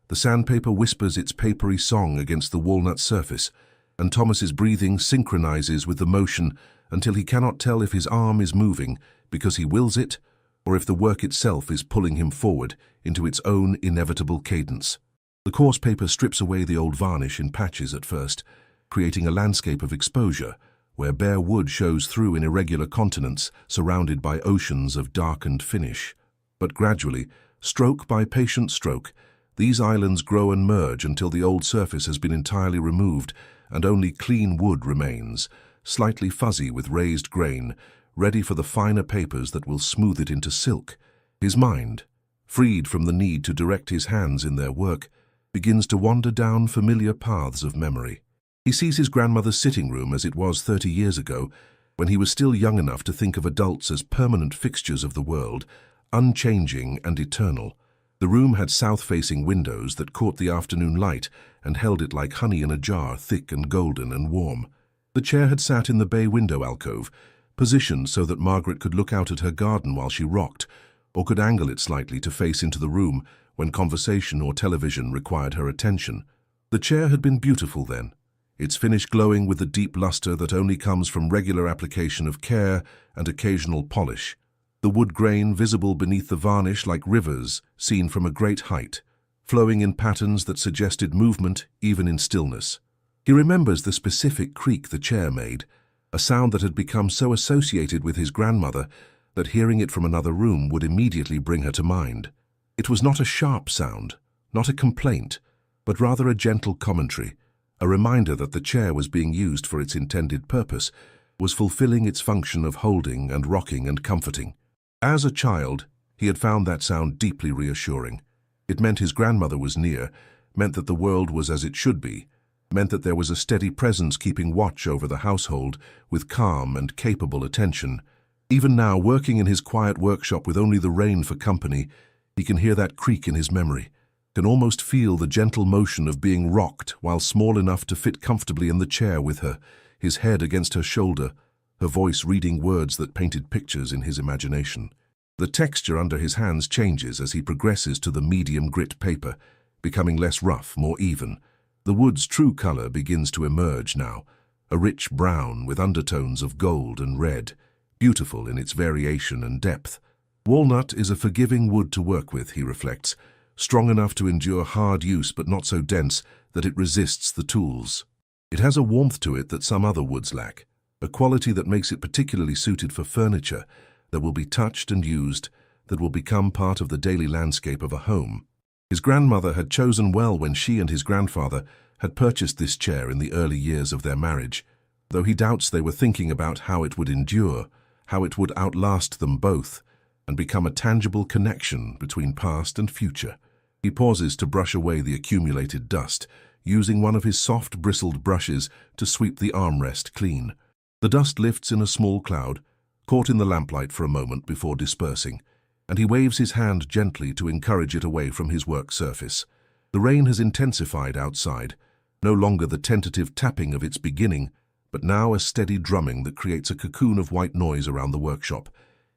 Speaker 1: the sandpaper whispers its papery song against the walnut surface, and Thomas's breathing synchronizes with the motion until he cannot tell if his arm is moving because he wills it, or if the work itself is pulling him forward into its own inevitable cadence. The coarse paper strips away the old varnish in patches at first, creating a landscape of exposure where bare wood shows through in irregular continents surrounded by oceans of darkened finish. But gradually, stroke by patient stroke, these islands grow and merge until the old surface has been entirely removed and only clean wood remains, slightly fuzzy with raised grain, ready for the finer papers that will smooth it into silk. His mind, freed from the need to direct his hands in their work, begins to wander down familiar paths of memory. He sees his grandmother's sitting room as it was 30 years ago, when he was still young enough to think of adults as permanent fixtures of the world, unchanging and eternal. The room had south-facing windows that caught the afternoon light and held it like honey in a jar, thick and golden and warm. The chair had sat in the bay window alcove, positioned so that Margaret could look out at her garden while she rocked, or could angle it slightly to face into the room when conversation or television required her attention. The chair had been beautiful then, its finish glowing with the deep luster that only comes from regular application of care and occasional polish. The wood grain visible beneath the varnish like rivers seen from a great height, flowing in patterns that suggested movement even in stillness. He remembers the specific creak the chair made, a sound that had become so associated with his grandmother that hearing it from another room would immediately bring her to mind. It was not a sharp sound, not a complaint, but rather a gentle commentary, a reminder that the chair was being used for its intended purpose, was fulfilling its function of holding and rocking and comforting. As a child, he had found that sound deeply reassuring. It meant his grandmother was near, meant that the world was as it should be, meant that there was a steady presence keeping watch over the household with calm and capable attention. Even now, working in his quiet workshop with only the rain for company, he can hear that creak in his memory, can almost feel the gentle motion of being rocked while small enough to fit comfortably in the chair with her, his head against her shoulder, her voice reading words that painted pictures in his imagination. The texture under his hands changes as he progresses to the medium grit paper, becoming less rough, more even. The wood's true color begins to emerge now, a rich brown with undertones of gold and red, beautiful in its variation and depth. Walnut is a forgiving wood to work with, he reflects, strong enough to endure hard use but not so dense that it resists the tools. It has a warmth to it that some other woods lack, a quality that makes it particularly suited for furniture that will be touched and used, that will become part of the daily landscape of a home. His grandmother had chosen well when she and his grandfather had purchased this chair in the early years of their marriage, though he doubts they were thinking about how it would endure, how it would outlast them both, and become a tangible connection between past and future. He pauses to brush away the accumulated dust, using one of his soft, bristled brushes to sweep the armrest clean. The dust lifts in a small cloud, caught in the lamplight for a moment before dispersing, and he waves his hand gently to encourage it away from his work surface. The rain has intensified outside, no longer the tentative tapping of its beginning, but now a steady drumming that creates a cocoon of white noise around the workshop,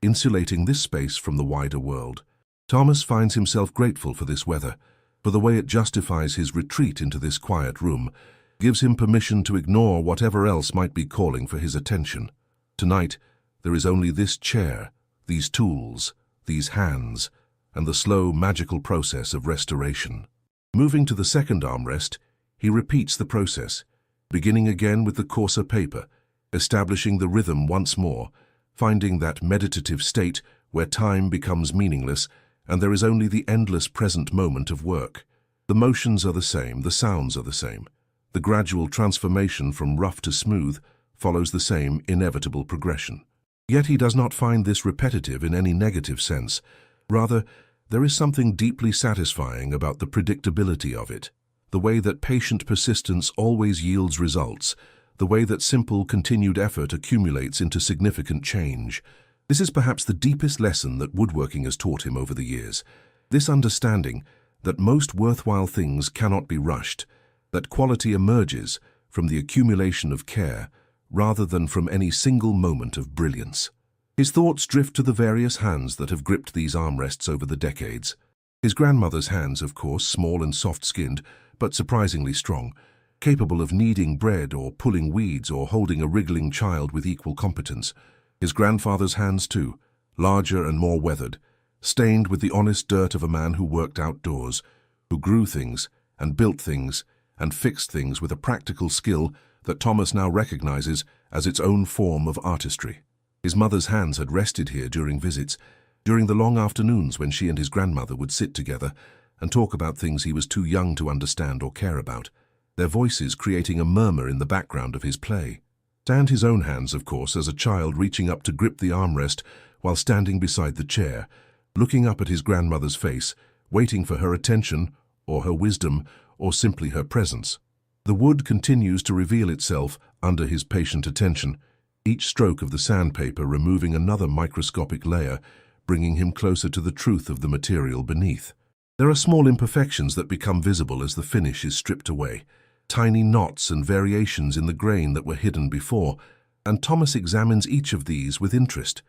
Speaker 1: insulating this space from the wider world. Thomas finds himself grateful for this weather, for the way it justifies his retreat into this quiet room, gives him permission to ignore whatever else might be calling for his attention. Tonight, there is only this chair, these tools, these hands, and the slow, magical process of restoration. Moving to the second armrest, he repeats the process, beginning again with the coarser paper, establishing the rhythm once more, finding that meditative state where time becomes meaningless and there is only the endless present moment of work. The motions are the same, the sounds are the same. The gradual transformation from rough to smooth follows the same inevitable progression. Yet he does not find this repetitive in any negative sense. Rather, There is something deeply satisfying about the predictability of it, the way that patient persistence always yields results, the way that simple, continued effort accumulates into significant change. This is perhaps the deepest lesson that woodworking has taught him over the years. This understanding that most worthwhile things cannot be rushed, that quality emerges from the accumulation of care rather than from any single moment of brilliance. His thoughts drift to the various hands that have gripped these armrests over the decades. His grandmother's hands, of course, small and soft-skinned, but surprisingly strong, capable of kneading bread or pulling weeds or holding a wriggling child with equal competence. His grandfather's hands, too, larger and more weathered, stained with the honest dirt of a man who worked outdoors, who grew things and built things and fixed things with a practical skill that Thomas now recognizes as its own form of artistry. His mother's hands had rested here during visits, during the long afternoons when she and his grandmother would sit together and talk about things he was too young to understand or care about, their voices creating a murmur in the background of his play. And his own hands, of course, as a child reaching up to grip the armrest while standing beside the chair, looking up at his grandmother's face, waiting for her attention, or her wisdom, or simply her presence. The wood continues to reveal itself under his patient attention, each stroke of the sandpaper removing another microscopic layer, bringing him closer to the truth of the material beneath. There are small imperfections that become visible as the finish is stripped away, tiny knots and variations in the grain that were hidden before, and Thomas examines each of these with interest,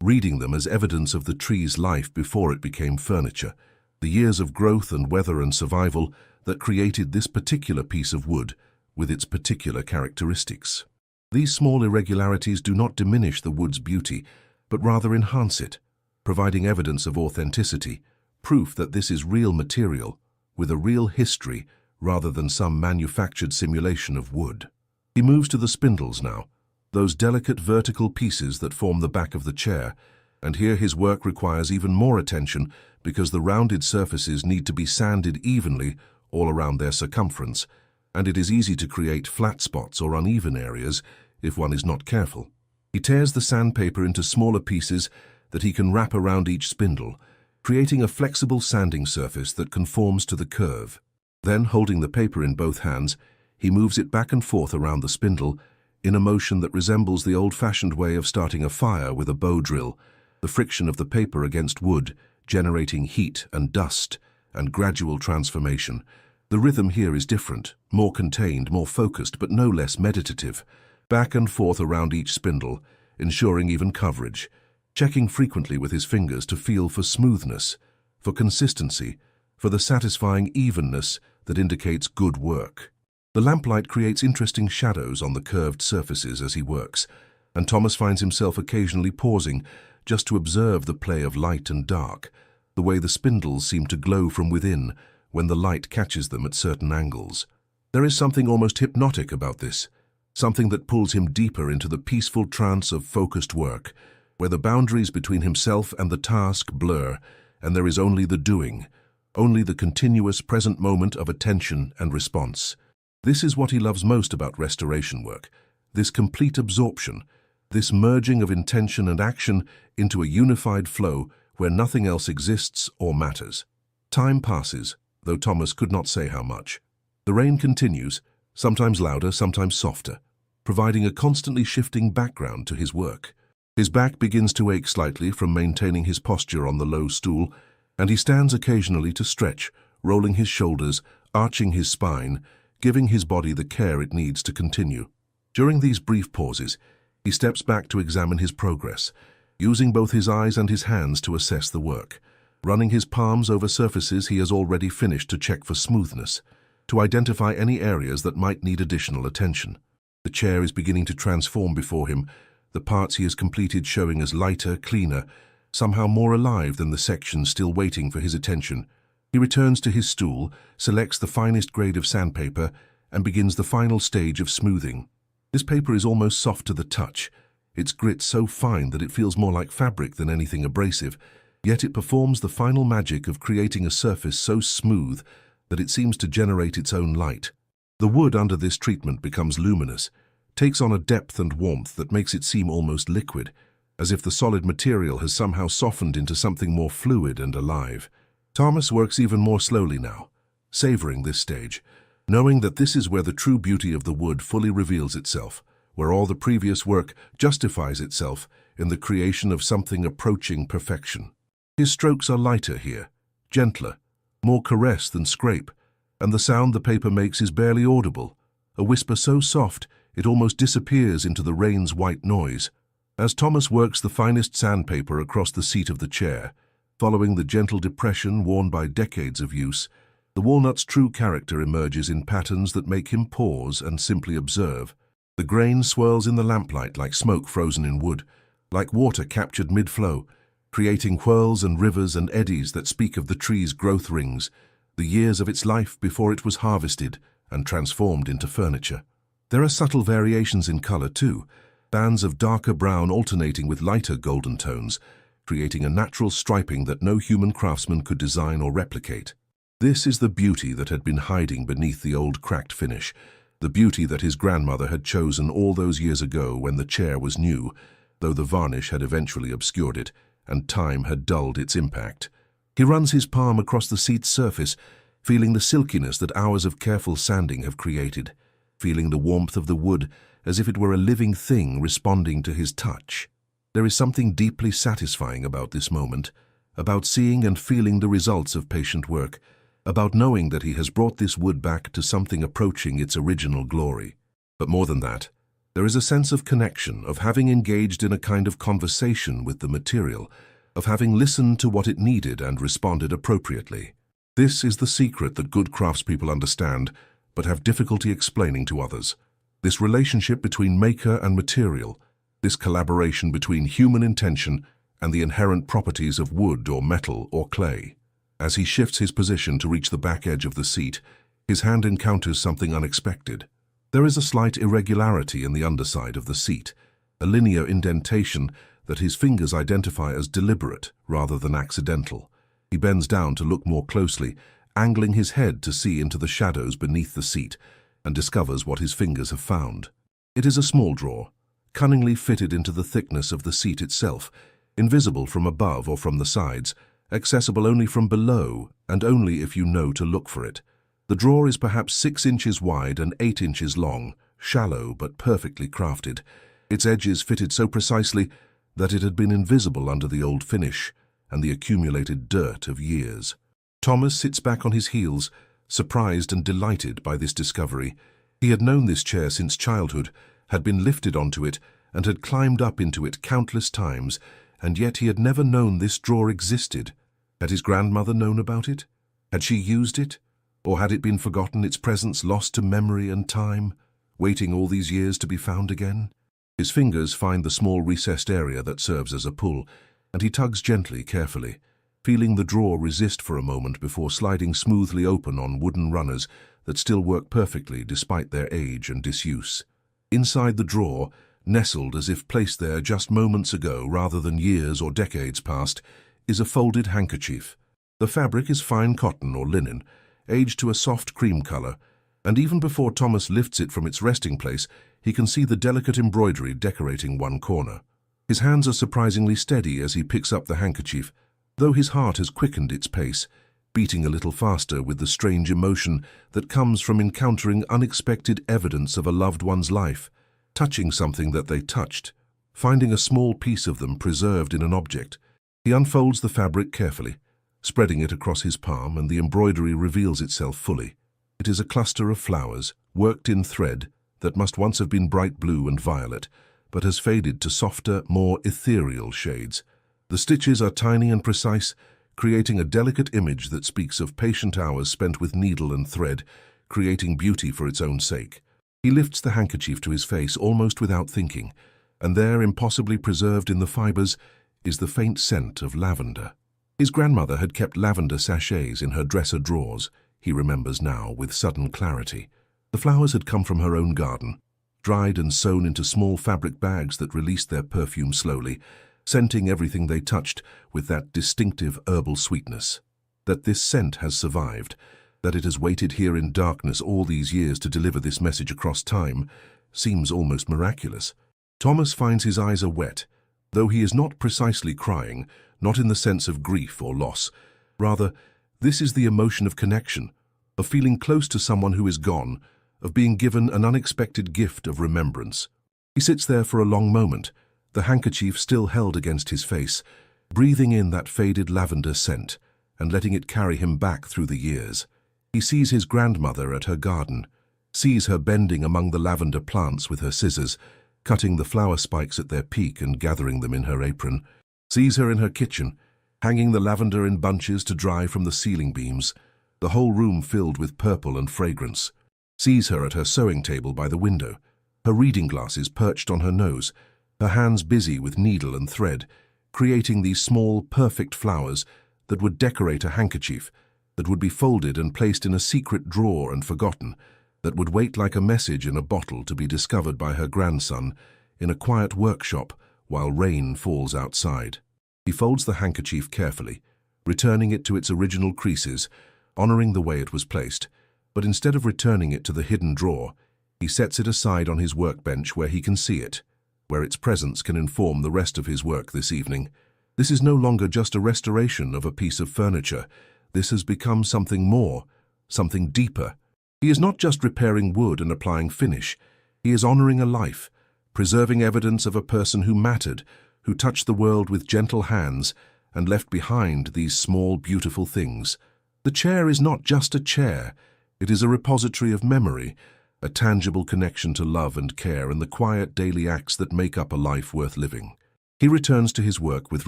Speaker 1: reading them as evidence of the tree's life before it became furniture, the years of growth and weather and survival that created this particular piece of wood with its particular characteristics. These small irregularities do not diminish the wood's beauty, but rather enhance it, providing evidence of authenticity, proof that this is real material, with a real history rather than some manufactured simulation of wood. He moves to the spindles now, those delicate vertical pieces that form the back of the chair, and here his work requires even more attention because the rounded surfaces need to be sanded evenly all around their circumference, and it is easy to create flat spots or uneven areas if one is not careful. He tears the sandpaper into smaller pieces that he can wrap around each spindle, creating a flexible sanding surface that conforms to the curve. Then, holding the paper in both hands, he moves it back and forth around the spindle in a motion that resembles the old-fashioned way of starting a fire with a bow drill, the friction of the paper against wood, generating heat and dust and gradual transformation. The rhythm here is different, more contained, more focused, but no less meditative. Back and forth around each spindle, ensuring even coverage, checking frequently with his fingers to feel for smoothness, for consistency, for the satisfying evenness that indicates good work. The lamplight creates interesting shadows on the curved surfaces as he works, and Thomas finds himself occasionally pausing just to observe the play of light and dark, the way the spindles seem to glow from within when the light catches them at certain angles. There is something almost hypnotic about this, something that pulls him deeper into the peaceful trance of focused work, where the boundaries between himself and the task blur, and there is only the doing, only the continuous present moment of attention and response. This is what he loves most about restoration work, this complete absorption, this merging of intention and action into a unified flow where nothing else exists or matters. Time passes, though Thomas could not say how much. The rain continues, sometimes louder, sometimes softer, providing a constantly shifting background to his work. His back begins to ache slightly from maintaining his posture on the low stool, and he stands occasionally to stretch, rolling his shoulders, arching his spine, giving his body the care it needs to continue. During these brief pauses, he steps back to examine his progress, using both his eyes and his hands to assess the work, running his palms over surfaces he has already finished to check for smoothness, to identify any areas that might need additional attention. The chair is beginning to transform before him, the parts he has completed showing as lighter, cleaner, somehow more alive than the sections still waiting for his attention. He returns to his stool, selects the finest grade of sandpaper, and begins the final stage of smoothing. This paper is almost soft to the touch, its grit so fine that it feels more like fabric than anything abrasive, yet it performs the final magic of creating a surface so smooth that it seems to generate its own light. The wood under this treatment becomes luminous, takes on a depth and warmth that makes it seem almost liquid, as if the solid material has somehow softened into something more fluid and alive. Thomas works even more slowly now, savoring this stage, knowing that this is where the true beauty of the wood fully reveals itself, where all the previous work justifies itself in the creation of something approaching perfection. His strokes are lighter here, gentler, more caress than scrape, and the sound the paper makes is barely audible, a whisper so soft it almost disappears into the rain's white noise. As Thomas works the finest sandpaper across the seat of the chair, following the gentle depression worn by decades of use, the walnut's true character emerges in patterns that make him pause and simply observe. The grain swirls in the lamplight like smoke frozen in wood, like water captured mid-flow, creating whirls and rivers and eddies that speak of the tree's growth rings, the years of its life before it was harvested and transformed into furniture. There are subtle variations in color too, bands of darker brown alternating with lighter golden tones, creating a natural striping that no human craftsman could design or replicate. This is the beauty that had been hiding beneath the old cracked finish, the beauty that his grandmother had chosen all those years ago when the chair was new, though the varnish had eventually obscured it, and time had dulled its impact. He runs his palm across the seat's surface, feeling the silkiness that hours of careful sanding have created, feeling the warmth of the wood as if it were a living thing responding to his touch. There is something deeply satisfying about this moment, about seeing and feeling the results of patient work, about knowing that he has brought this wood back to something approaching its original glory. But more than that, there is a sense of connection, of having engaged in a kind of conversation with the material, of having listened to what it needed and responded appropriately. This is the secret that good craftspeople understand, but have difficulty explaining to others. This relationship between maker and material, this collaboration between human intention and the inherent properties of wood or metal or clay. As he shifts his position to reach the back edge of the seat, his hand encounters something unexpected. There is a slight irregularity in the underside of the seat, a linear indentation that his fingers identify as deliberate rather than accidental. He bends down to look more closely, angling his head to see into the shadows beneath the seat, and discovers what his fingers have found. It is a small drawer, cunningly fitted into the thickness of the seat itself, invisible from above or from the sides, accessible only from below and only if you know to look for it. The drawer is perhaps 6 inches wide and 8 inches long, shallow but perfectly crafted, its edges fitted so precisely that it had been invisible under the old finish and the accumulated dirt of years. Thomas sits back on his heels, surprised and delighted by this discovery. He had known this chair since childhood, had been lifted onto it, and had climbed up into it countless times, and yet he had never known this drawer existed. Had his grandmother known about it? Had she used it? Or had it been forgotten, its presence lost to memory and time, waiting all these years to be found again? His fingers find the small recessed area that serves as a pull, and he tugs gently, carefully, feeling the drawer resist for a moment before sliding smoothly open on wooden runners that still work perfectly despite their age and disuse. Inside the drawer, nestled as if placed there just moments ago rather than years or decades past, is a folded handkerchief. The fabric is fine cotton or linen, aged to a soft cream color, and even before Thomas lifts it from its resting place, he can see the delicate embroidery decorating one corner. His hands are surprisingly steady as he picks up the handkerchief, though his heart has quickened its pace, beating a little faster with the strange emotion that comes from encountering unexpected evidence of a loved one's life, touching something that they touched, finding a small piece of them preserved in an object. He unfolds the fabric carefully, spreading it across his palm, and the embroidery reveals itself fully. It is a cluster of flowers, worked in thread, that must once have been bright blue and violet, but has faded to softer, more ethereal shades. The stitches are tiny and precise, creating a delicate image that speaks of patient hours spent with needle and thread, creating beauty for its own sake. He lifts the handkerchief to his face almost without thinking, and there, impossibly preserved in the fibers, is the faint scent of lavender. His grandmother had kept lavender sachets in her dresser drawers, he remembers now with sudden clarity. The flowers had come from her own garden, dried and sewn into small fabric bags that released their perfume slowly, scenting everything they touched with that distinctive herbal sweetness. That this scent has survived, that it has waited here in darkness all these years to deliver this message across time, seems almost miraculous. Thomas finds his eyes are wet, though he is not precisely crying, not in the sense of grief or loss. Rather, This is the emotion of connection, of feeling close to someone who is gone, of being given an unexpected gift of remembrance. He sits there for a long moment, the handkerchief still held against his face, breathing in that faded lavender scent and letting it carry him back through the years. He sees his grandmother at her garden, sees her bending among the lavender plants with her scissors, cutting the flower spikes at their peak and gathering them in her apron, sees her in her kitchen, hanging the lavender in bunches to dry from the ceiling beams, the whole room filled with purple and fragrance, sees her at her sewing table by the window, her reading glasses perched on her nose, her hands busy with needle and thread, creating these small, perfect flowers that would decorate a handkerchief, that would be folded and placed in a secret drawer and forgotten, that would wait like a message in a bottle to be discovered by her grandson in a quiet workshop while rain falls outside. He folds the handkerchief carefully, returning it to its original creases, honoring the way it was placed, but instead of returning it to the hidden drawer, he sets it aside on his workbench where he can see it, where its presence can inform the rest of his work this evening. This is no longer just a restoration of a piece of furniture. This has become something more, something deeper. He is not just repairing wood and applying finish. He is honoring a life, preserving evidence of a person who mattered, who touched the world with gentle hands and left behind these small, beautiful things. The chair is not just a chair. It is a repository of memory, a tangible connection to love and care and the quiet daily acts that make up a life worth living. He returns to his work with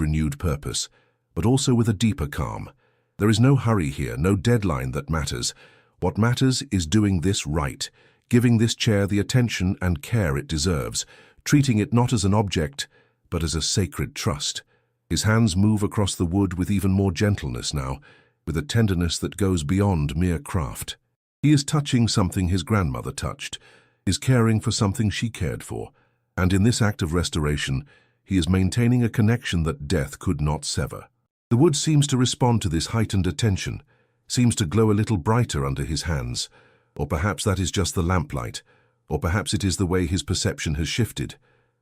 Speaker 1: renewed purpose, but also with a deeper calm. There is no hurry here, no deadline that matters. What matters is doing this right, giving this chair the attention and care it deserves, treating it not as an object, but as a sacred trust. His hands move across the wood with even more gentleness now, with a tenderness that goes beyond mere craft. He is touching something his grandmother touched, is caring for something she cared for, and in this act of restoration, he is maintaining a connection that death could not sever. The wood seems to respond to this heightened attention, seems to glow a little brighter under his hands, or perhaps that is just the lamplight, or perhaps it is the way his perception has shifted,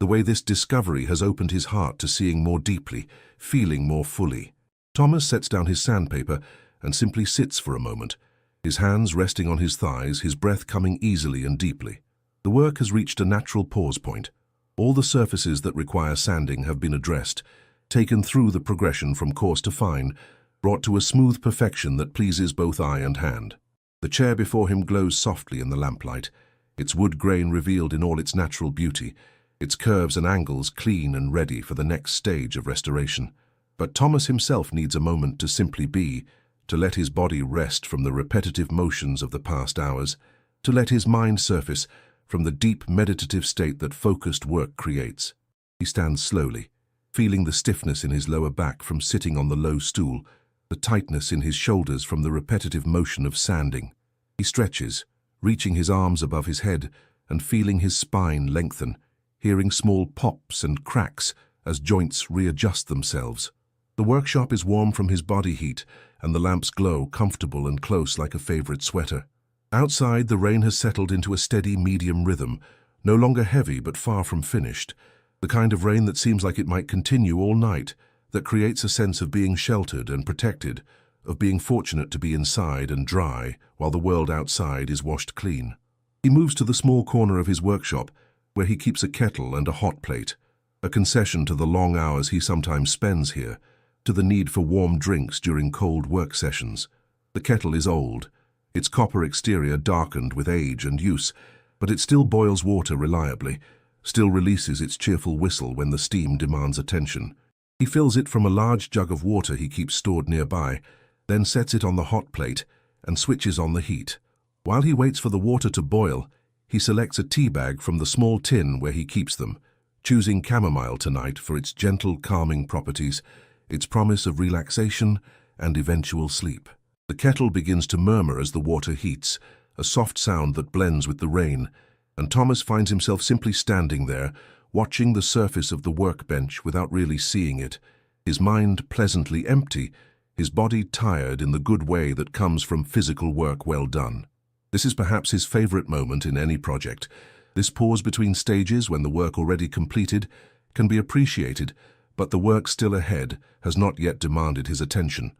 Speaker 1: the way this discovery has opened his heart to seeing more deeply, feeling more fully. Thomas sets down his sandpaper and simply sits for a moment, his hands resting on his thighs, his breath coming easily and deeply. The work has reached a natural pause point. All the surfaces that require sanding have been addressed, taken through the progression from coarse to fine, brought to a smooth perfection that pleases both eye and hand. The chair before him glows softly in the lamplight, its wood grain revealed in all its natural beauty, its curves and angles clean and ready for the next stage of restoration. But Thomas himself needs a moment to simply be, to let his body rest from the repetitive motions of the past hours, to let his mind surface from the deep meditative state that focused work creates. He stands slowly, feeling the stiffness in his lower back from sitting on the low stool, the tightness in his shoulders from the repetitive motion of sanding. He stretches, reaching his arms above his head and feeling his spine lengthen, hearing small pops and cracks as joints readjust themselves. The workshop is warm from his body heat, and the lamps glow comfortable and close like a favorite sweater. Outside, the rain has settled into a steady medium rhythm, no longer heavy but far from finished, the kind of rain that seems like it might continue all night, that creates a sense of being sheltered and protected, of being fortunate to be inside and dry while the world outside is washed clean. He moves to the small corner of his workshop, where he keeps a kettle and a hot plate, a concession to the long hours he sometimes spends here, to the need for warm drinks during cold work sessions. The kettle is old, its copper exterior darkened with age and use, but it still boils water reliably, still releases its cheerful whistle when the steam demands attention. He fills it from a large jug of water he keeps stored nearby, then sets it on the hot plate and switches on the heat. While he waits for the water to boil, he selects a tea bag from the small tin where he keeps them, choosing chamomile tonight for its gentle, calming properties, its promise of relaxation and eventual sleep. The kettle begins to murmur as the water heats, a soft sound that blends with the rain, and Thomas finds himself simply standing there, watching the surface of the workbench without really seeing it, his mind pleasantly empty, his body tired in the good way that comes from physical work well done. This is perhaps his favorite moment in any project. This pause between stages when the work already completed can be appreciated, but the work still ahead has not yet demanded his attention.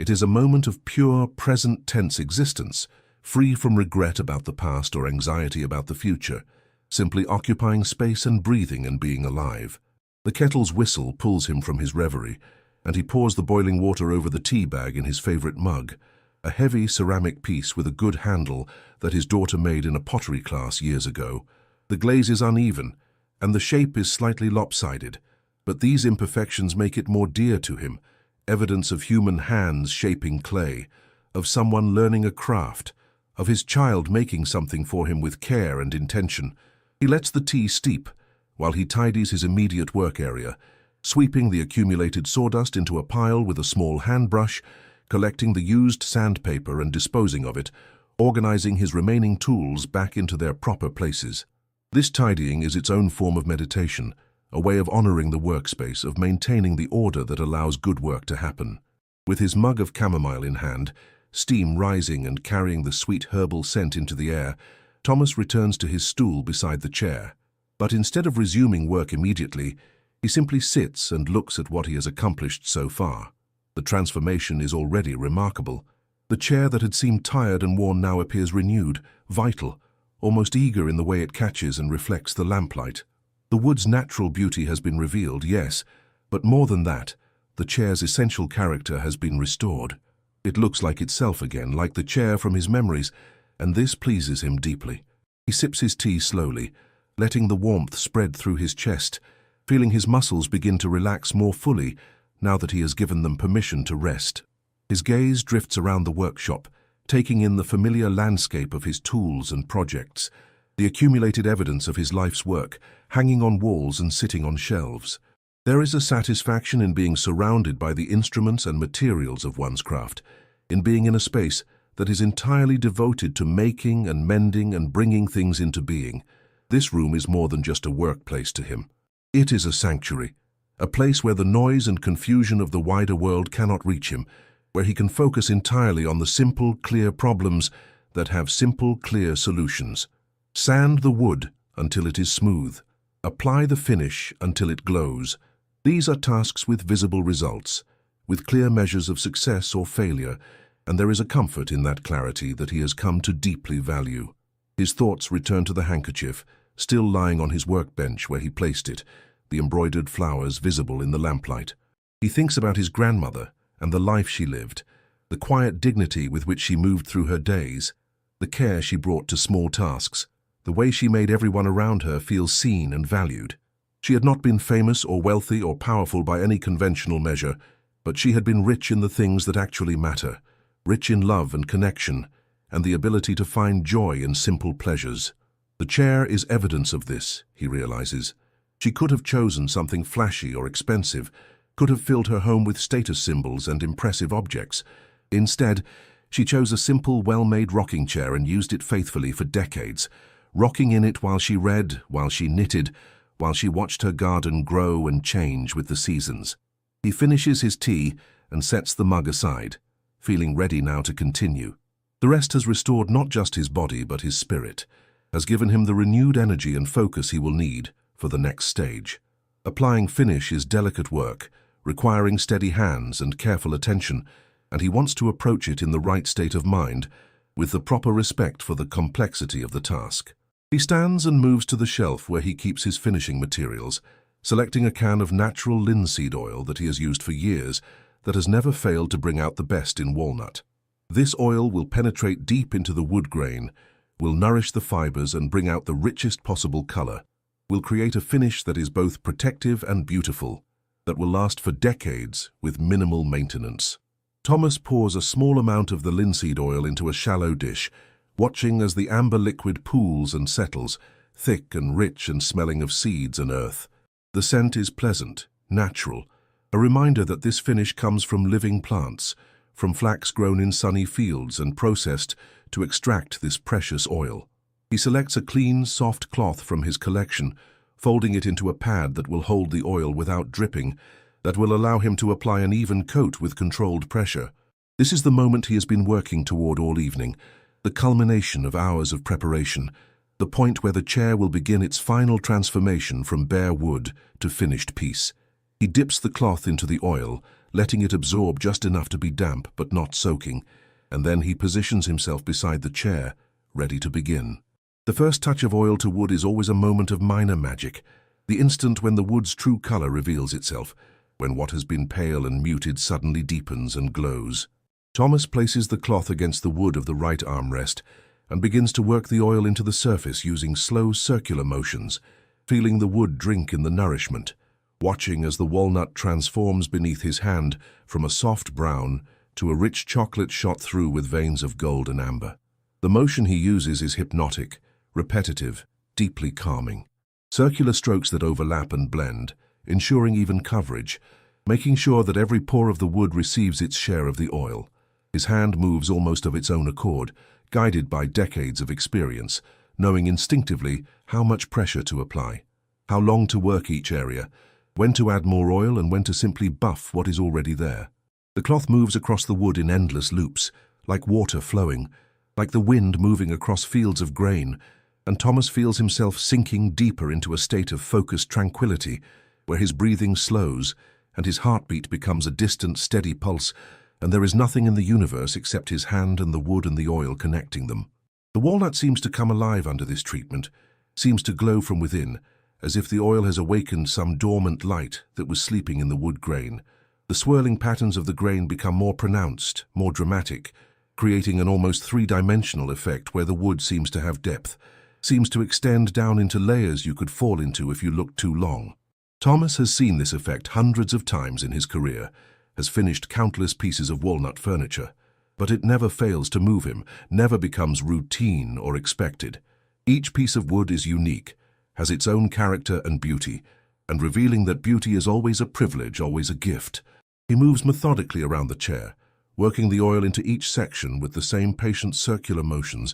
Speaker 1: It is a moment of pure, present tense existence, free from regret about the past or anxiety about the future, simply occupying space and breathing and being alive. The kettle's whistle pulls him from his reverie, and he pours the boiling water over the tea bag in his favorite mug, a heavy ceramic piece with a good handle that his daughter made in a pottery class years ago. The glaze is uneven, and the shape is slightly lopsided, but these imperfections make it more dear to him, evidence of human hands shaping clay, of someone learning a craft, of his child making something for him with care and intention. He lets the tea steep, while he tidies his immediate work area, sweeping the accumulated sawdust into a pile with a small hand brush, collecting the used sandpaper and disposing of it, organizing his remaining tools back into their proper places. This tidying is its own form of meditation, a way of honoring the workspace, of maintaining the order that allows good work to happen. With his mug of chamomile in hand, steam rising and carrying the sweet herbal scent into the air, Thomas returns to his stool beside the chair. But instead of resuming work immediately, he simply sits and looks at what he has accomplished so far. The transformation is already remarkable. The chair that had seemed tired and worn now appears renewed, vital, almost eager in the way it catches and reflects the lamplight. The wood's natural beauty has been revealed, yes, but more than that, the chair's essential character has been restored. It looks like itself again, like the chair from his memories, and this pleases him deeply. He sips his tea slowly, letting the warmth spread through his chest, feeling his muscles begin to relax more fully now that he has given them permission to rest. His gaze drifts around the workshop, taking in the familiar landscape of his tools and projects, the accumulated evidence of his life's work, hanging on walls and sitting on shelves. There is a satisfaction in being surrounded by the instruments and materials of one's craft, in being in a space that is entirely devoted to making and mending and bringing things into being. This room is more than just a workplace to him. It is a sanctuary, a place where the noise and confusion of the wider world cannot reach him, where he can focus entirely on the simple, clear problems that have simple, clear solutions. Sand the wood until it is smooth. Apply the finish until it glows. These are tasks with visible results, with clear measures of success or failure, and there is a comfort in that clarity that he has come to deeply value. His thoughts return to the handkerchief, still lying on his workbench where he placed it, the embroidered flowers visible in the lamplight. He thinks about his grandmother and the life she lived, the quiet dignity with which she moved through her days, the care she brought to small tasks, the way she made everyone around her feel seen and valued. She had not been famous or wealthy or powerful by any conventional measure, but she had been rich in the things that actually matter, rich in love and connection, and the ability to find joy in simple pleasures. The chair is evidence of this, he realizes. She could have chosen something flashy or expensive, could have filled her home with status symbols and impressive objects. Instead, she chose a simple, well-made rocking chair and used it faithfully for decades, rocking in it while she read, while she knitted, while she watched her garden grow and change with the seasons. He finishes his tea and sets the mug aside, feeling ready now to continue. The rest has restored not just his body but his spirit, has given him the renewed energy and focus he will need for the next stage. Applying finish is delicate work, requiring steady hands and careful attention, and he wants to approach it in the right state of mind, with the proper respect for the complexity of the task. He stands and moves to the shelf where he keeps his finishing materials, selecting a can of natural linseed oil that he has used for years, that has never failed to bring out the best in walnut. This oil will penetrate deep into the wood grain, will nourish the fibers and bring out the richest possible color, will create a finish that is both protective and beautiful, that will last for decades with minimal maintenance. Thomas pours a small amount of the linseed oil into a shallow dish, watching as the amber liquid pools and settles, thick and rich and smelling of seeds and earth. The scent is pleasant, natural, a reminder that this finish comes from living plants, from flax grown in sunny fields and processed to extract this precious oil. He selects a clean, soft cloth from his collection, folding it into a pad that will hold the oil without dripping, that will allow him to apply an even coat with controlled pressure. This is the moment he has been working toward all evening, the culmination of hours of preparation, the point where the chair will begin its final transformation from bare wood to finished piece. He dips the cloth into the oil, letting it absorb just enough to be damp but not soaking, and then he positions himself beside the chair, ready to begin. The first touch of oil to wood is always a moment of minor magic, the instant when the wood's true color reveals itself, when what has been pale and muted suddenly deepens and glows. Thomas places the cloth against the wood of the right armrest and begins to work the oil into the surface using slow circular motions, feeling the wood drink in the nourishment, watching as the walnut transforms beneath his hand from a soft brown to a rich chocolate shot through with veins of gold and amber. The motion he uses is hypnotic, repetitive, deeply calming. Circular strokes that overlap and blend, ensuring even coverage, making sure that every pore of the wood receives its share of the oil. His hand moves almost of its own accord, guided by decades of experience, knowing instinctively how much pressure to apply, how long to work each area, when to add more oil and when to simply buff what is already there. The cloth moves across the wood in endless loops, like water flowing, like the wind moving across fields of grain, and Thomas feels himself sinking deeper into a state of focused tranquility, where his breathing slows and his heartbeat becomes a distant, steady pulse, and there is nothing in the universe except his hand and the wood and the oil connecting them. The walnut seems to come alive under this treatment, seems to glow from within, as if the oil has awakened some dormant light that was sleeping in the wood grain. The swirling patterns of the grain become more pronounced, more dramatic, creating an almost three-dimensional effect where the wood seems to have depth, seems to extend down into layers you could fall into if you looked too long. Thomas has seen this effect hundreds of times in his career, has finished countless pieces of walnut furniture, but it never fails to move him, never becomes routine or expected. Each piece of wood is unique, has its own character and beauty, and revealing that beauty is always a privilege, always a gift. He moves methodically around the chair, working the oil into each section with the same patient circular motions,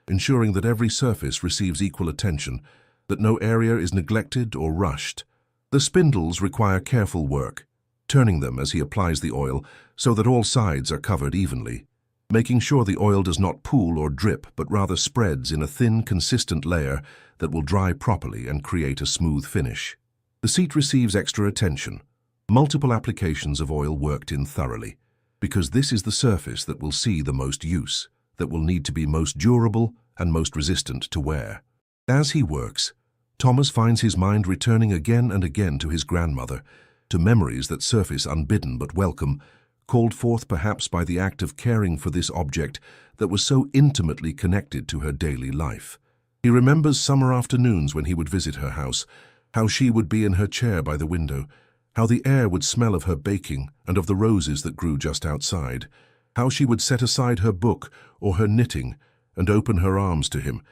Speaker 1: ensuring that every surface receives equal attention, that no area is neglected or rushed. The spindles require careful work, turning them as he applies the oil so that all sides are covered evenly, making sure the oil does not pool or drip but rather spreads in a thin, consistent layer that will dry properly and create a smooth finish. The seat receives extra attention, multiple applications of oil worked in thoroughly, because this is the surface that will see the most use, that will need to be most durable and most resistant to wear. As he works, Thomas finds his mind returning again and again to his grandmother, to memories that surface unbidden but welcome, called forth perhaps by the act of caring for this object that was so intimately connected to her daily life. He remembers summer afternoons when he would visit her house, how she would be in her chair by the window, how the air would smell of her baking and of the roses that grew just outside, how she would set aside her book or her knitting and open her arms to him,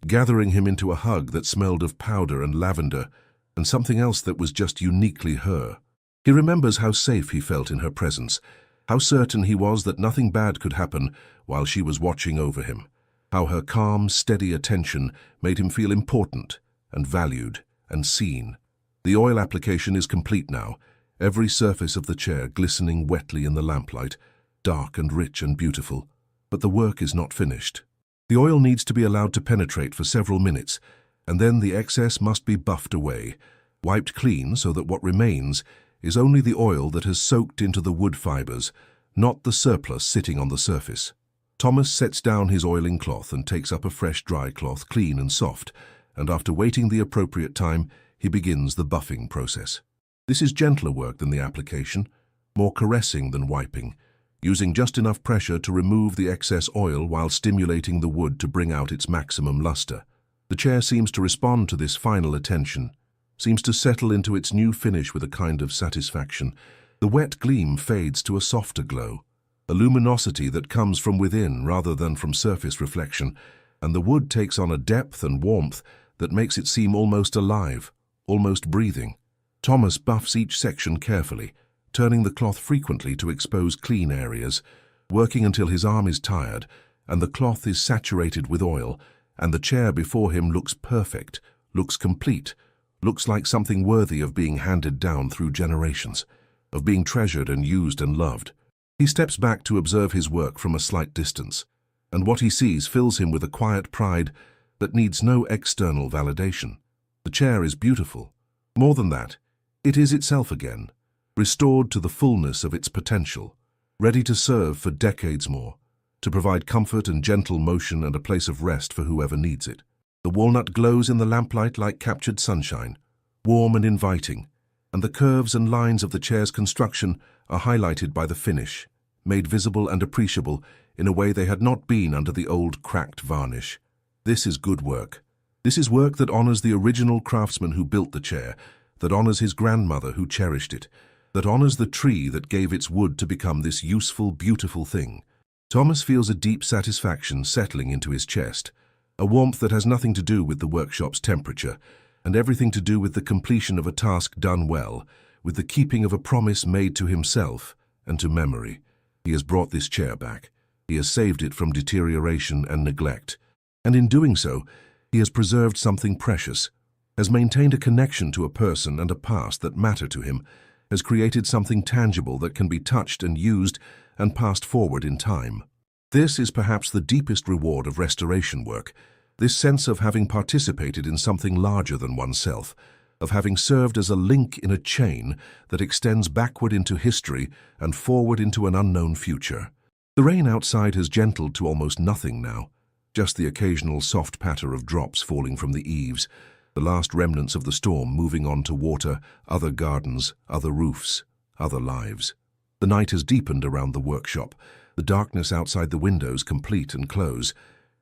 Speaker 1: gathering him into a hug that smelled of powder and lavender and something else that was just uniquely her. He remembers how safe he felt in her presence, how certain he was that nothing bad could happen while she was watching over him, how her calm, steady attention made him feel important and valued and seen. The oil application is complete now, every surface of the chair glistening wetly in the lamplight, dark and rich and beautiful. But the work is not finished. The oil needs to be allowed to penetrate for several minutes, and then the excess must be buffed away, wiped clean so that what remains is only the oil that has soaked into the wood fibers, not the surplus sitting on the surface. Thomas sets down his oiling cloth and takes up a fresh dry cloth, clean and soft, and after waiting the appropriate time, he begins the buffing process. This is gentler work than the application, more caressing than wiping, using just enough pressure to remove the excess oil while stimulating the wood to bring out its maximum luster. The chair seems to respond to this final attention, seems to settle into its new finish with a kind of satisfaction. The wet gleam fades to a softer glow, a luminosity that comes from within rather than from surface reflection, and the wood takes on a depth and warmth that makes it seem almost alive, almost breathing. Thomas buffs each section carefully, turning the cloth frequently to expose clean areas, working until his arm is tired and the cloth is saturated with oil, and the chair before him looks perfect, looks complete, looks like something worthy of being handed down through generations, of being treasured and used and loved. He steps back to observe his work from a slight distance, and what he sees fills him with a quiet pride that needs no external validation. The chair is beautiful. More than that, it is itself again, restored to the fullness of its potential, ready to serve for decades more, to provide comfort and gentle motion and a place of rest for whoever needs it. The walnut glows in the lamplight like captured sunshine, warm and inviting, and the curves and lines of the chair's construction are highlighted by the finish, made visible and appreciable in a way they had not been under the old cracked varnish. This is good work. This is work that honors the original craftsman who built the chair, that honors his grandmother who cherished it, that honors the tree that gave its wood to become this useful, beautiful thing. Thomas feels a deep satisfaction settling into his chest, a warmth that has nothing to do with the workshop's temperature, and everything to do with the completion of a task done well, with the keeping of a promise made to himself and to memory. He has brought this chair back. He has saved it from deterioration and neglect. And in doing so, he has preserved something precious, has maintained a connection to a person and a past that matter to him, has created something tangible that can be touched and used and passed forward in time. This is perhaps the deepest reward of restoration work, this sense of having participated in something larger than oneself, of having served as a link in a chain that extends backward into history and forward into an unknown future. The rain outside has gentled to almost nothing now, just the occasional soft patter of drops falling from the eaves, the last remnants of the storm moving on to water, other gardens, other roofs, other lives. The night has deepened around the workshop, the darkness outside the windows complete and close,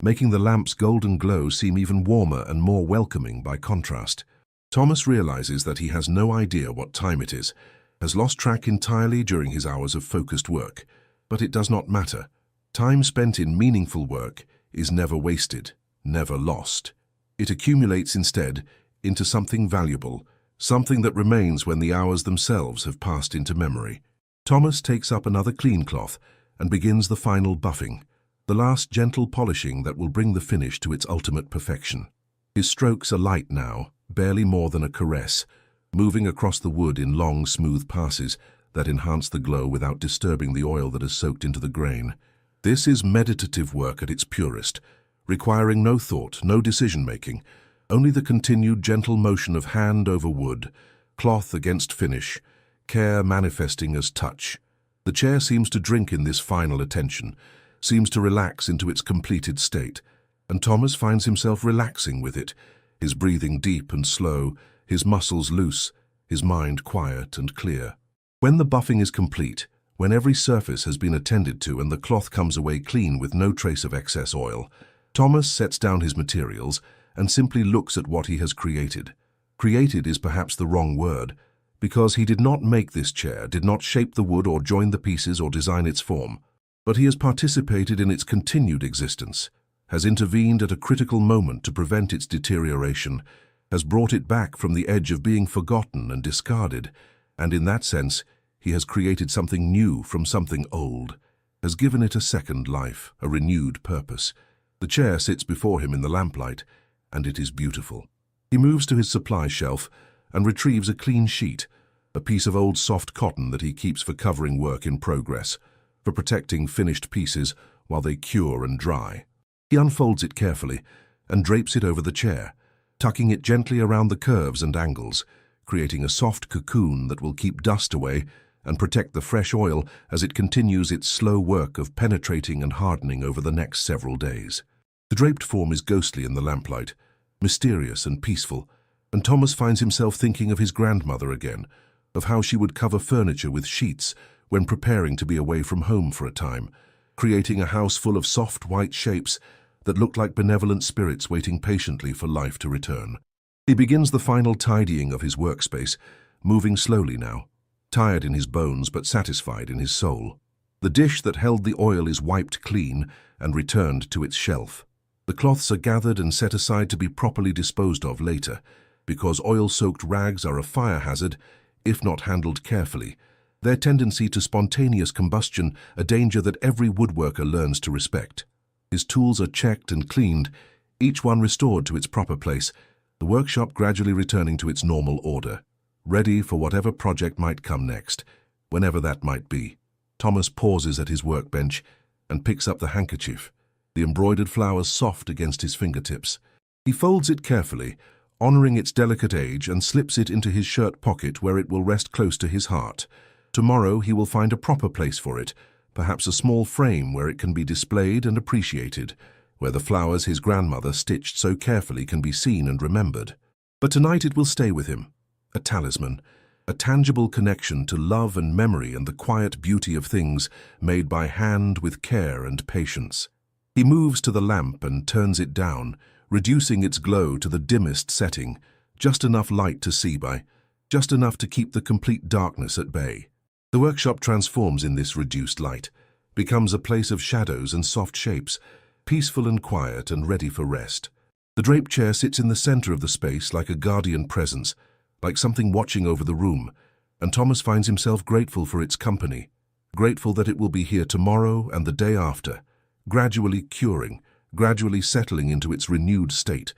Speaker 1: making the lamp's golden glow seem even warmer and more welcoming by contrast. Thomas realizes that he has no idea what time it is, has lost track entirely during his hours of focused work. But it does not matter. Time spent in meaningful work is never wasted, never lost. It accumulates instead into something valuable, something that remains when the hours themselves have passed into memory. Thomas takes up another clean cloth and begins the final buffing, the last gentle polishing that will bring the finish to its ultimate perfection. His strokes are light now, barely more than a caress, moving across the wood in long, smooth passes that enhance the glow without disturbing the oil that has soaked into the grain. This is meditative work at its purest, requiring no thought, no decision-making, only the continued gentle motion of hand over wood, cloth against finish, care manifesting as touch. The chair seems to drink in this final attention, seems to relax into its completed state, and Thomas finds himself relaxing with it, his breathing deep and slow, his muscles loose, his mind quiet and clear. When the buffing is complete, when every surface has been attended to and the cloth comes away clean with no trace of excess oil, Thomas sets down his materials and simply looks at what he has created. Created is perhaps the wrong word, because he did not make this chair, did not shape the wood or join the pieces or design its form, but he has participated in its continued existence, has intervened at a critical moment to prevent its deterioration, has brought it back from the edge of being forgotten and discarded, and in that sense, he has created something new from something old, has given it a second life, a renewed purpose. The chair sits before him in the lamplight, and it is beautiful. He moves to his supply shelf and retrieves a clean sheet, a piece of old soft cotton that he keeps for covering work in progress, for protecting finished pieces while they cure and dry. He unfolds it carefully and drapes it over the chair, tucking it gently around the curves and angles, creating a soft cocoon that will keep dust away and protect the fresh oil as it continues its slow work of penetrating and hardening over the next several days. The draped form is ghostly in the lamplight, mysterious and peaceful, and Thomas finds himself thinking of his grandmother again, of how she would cover furniture with sheets when preparing to be away from home for a time, creating a house full of soft white shapes that looked like benevolent spirits waiting patiently for life to return. He begins the final tidying of his workspace, moving slowly now, tired in his bones but satisfied in his soul. The dish that held the oil is wiped clean and returned to its shelf. The cloths are gathered and set aside to be properly disposed of later, because oil-soaked rags are a fire hazard if not handled carefully, their tendency to spontaneous combustion a danger that every woodworker learns to respect. His tools are checked and cleaned, each one restored to its proper place, the workshop gradually returning to its normal order, ready for whatever project might come next, whenever that might be. Thomas pauses at his workbench and picks up the handkerchief, the embroidered flowers soft against his fingertips. He folds it carefully, honoring its delicate age, and slips it into his shirt pocket where it will rest close to his heart. Tomorrow he will find a proper place for it, perhaps a small frame where it can be displayed and appreciated, where the flowers his grandmother stitched so carefully can be seen and remembered. But tonight it will stay with him, a talisman, a tangible connection to love and memory and the quiet beauty of things made by hand with care and patience. He moves to the lamp and turns it down, reducing its glow to the dimmest setting, just enough light to see by, just enough to keep the complete darkness at bay. The workshop transforms in this reduced light, becomes a place of shadows and soft shapes, peaceful and quiet and ready for rest. The draped chair sits in the center of the space like a guardian presence, like something watching over the room, and Thomas finds himself grateful for its company, grateful that it will be here tomorrow and the day after, gradually curing, gradually settling into its renewed state,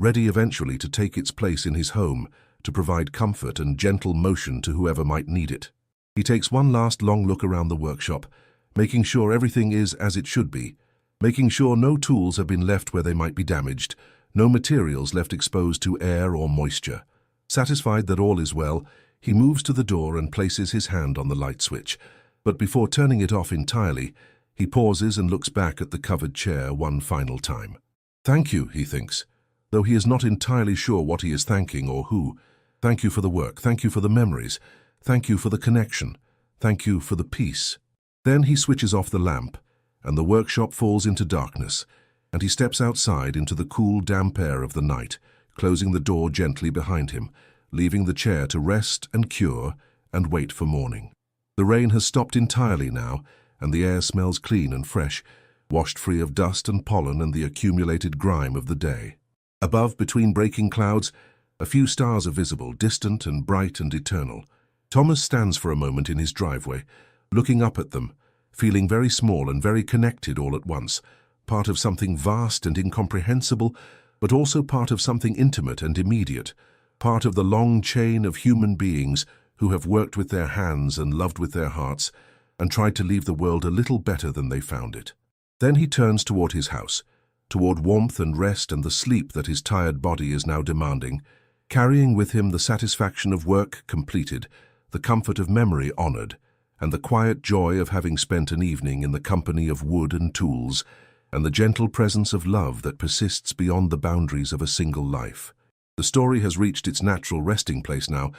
Speaker 1: ready eventually to take its place in his home, to provide comfort and gentle motion to whoever might need it. He takes one last long look around the workshop, making sure everything is as it should be, making sure no tools have been left where they might be damaged, no materials left exposed to air or moisture. Satisfied that all is well, he moves to the door and places his hand on the light switch, but before turning it off entirely, he pauses and looks back at the covered chair one final time. Thank you, he thinks, though he is not entirely sure what he is thanking or who. Thank you for the work, thank you for the memories, thank you for the connection, thank you for the peace. Then he switches off the lamp, and the workshop falls into darkness, and he steps outside into the cool, damp air of the night, closing the door gently behind him, leaving the chair to rest and cure and wait for morning. The rain has stopped entirely now, and the air smells clean and fresh, washed free of dust and pollen and the accumulated grime of the day. Above, between breaking clouds, a few stars are visible, distant and bright and eternal. Thomas stands for a moment in his driveway, looking up at them, feeling very small and very connected all at once, part of something vast and incomprehensible, but also part of something intimate and immediate, part of the long chain of human beings who have worked with their hands and loved with their hearts, and tried to leave the world a little better than they found it. Then he turns toward his house, toward warmth and rest and the sleep that his tired body is now demanding, carrying with him the satisfaction of work completed, the comfort of memory honored, and the quiet joy of having spent an evening in the company of wood and tools, and the gentle presence of love that persists beyond the boundaries of a single life. The story has reached its natural resting place now,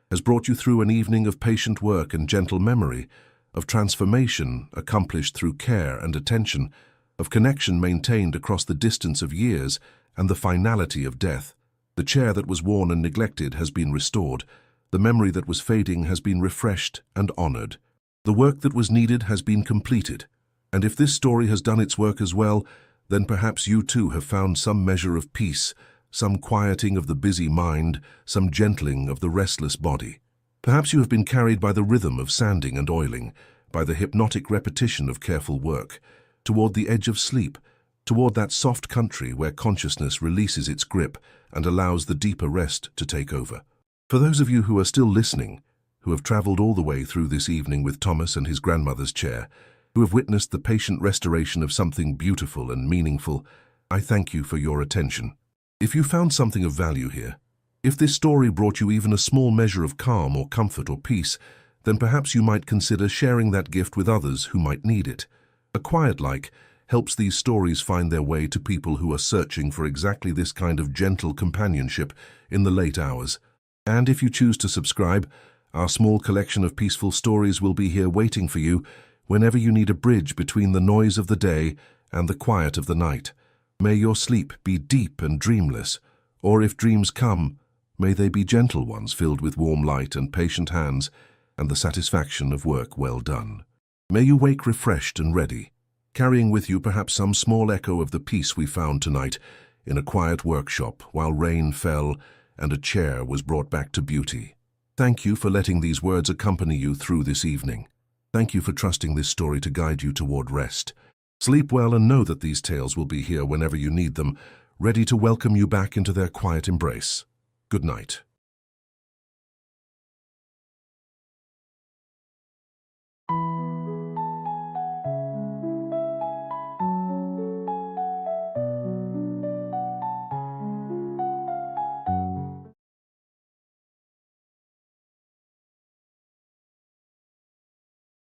Speaker 1: has brought you through an evening of patient work and gentle memory, of transformation accomplished through care and attention, of connection maintained across the distance of years and the finality of death. The chair that was worn and neglected has been restored. The memory that was fading has been refreshed and honored. The work that was needed has been completed. And if this story has done its work as well, then perhaps you too have found some measure of peace, some quieting of the busy mind, some gentling of the restless body. Perhaps you have been carried by the rhythm of sanding and oiling, by the hypnotic repetition of careful work, toward the edge of sleep, toward that soft country where consciousness releases its grip and allows the deeper rest to take over. For those of you who are still listening, who have traveled all the way through this evening with Thomas and his grandmother's chair, who have witnessed the patient restoration of something beautiful and meaningful, I thank you for your attention. If you found something of value here, if this story brought you even a small measure of calm or comfort or peace, then perhaps you might consider sharing that gift with others who might need it. A quiet like helps these stories find their way to people who are searching for exactly this kind of gentle companionship in the late hours. And if you choose to subscribe, our small collection of peaceful stories will be here waiting for you whenever you need a bridge between the noise of the day and the quiet of the night. May your sleep be deep and dreamless, or if dreams come, may they be gentle ones filled with warm light and patient hands and the satisfaction of work well done. May you wake refreshed and ready, carrying with you perhaps some small echo of the peace we found tonight in a quiet workshop while rain fell and a chair was brought back to beauty. Thank you for letting these words accompany you through this evening. Thank you for trusting this story to guide you toward rest. Sleep well and know that these tales will be here whenever you need them, ready to welcome you back into their quiet embrace. Good night.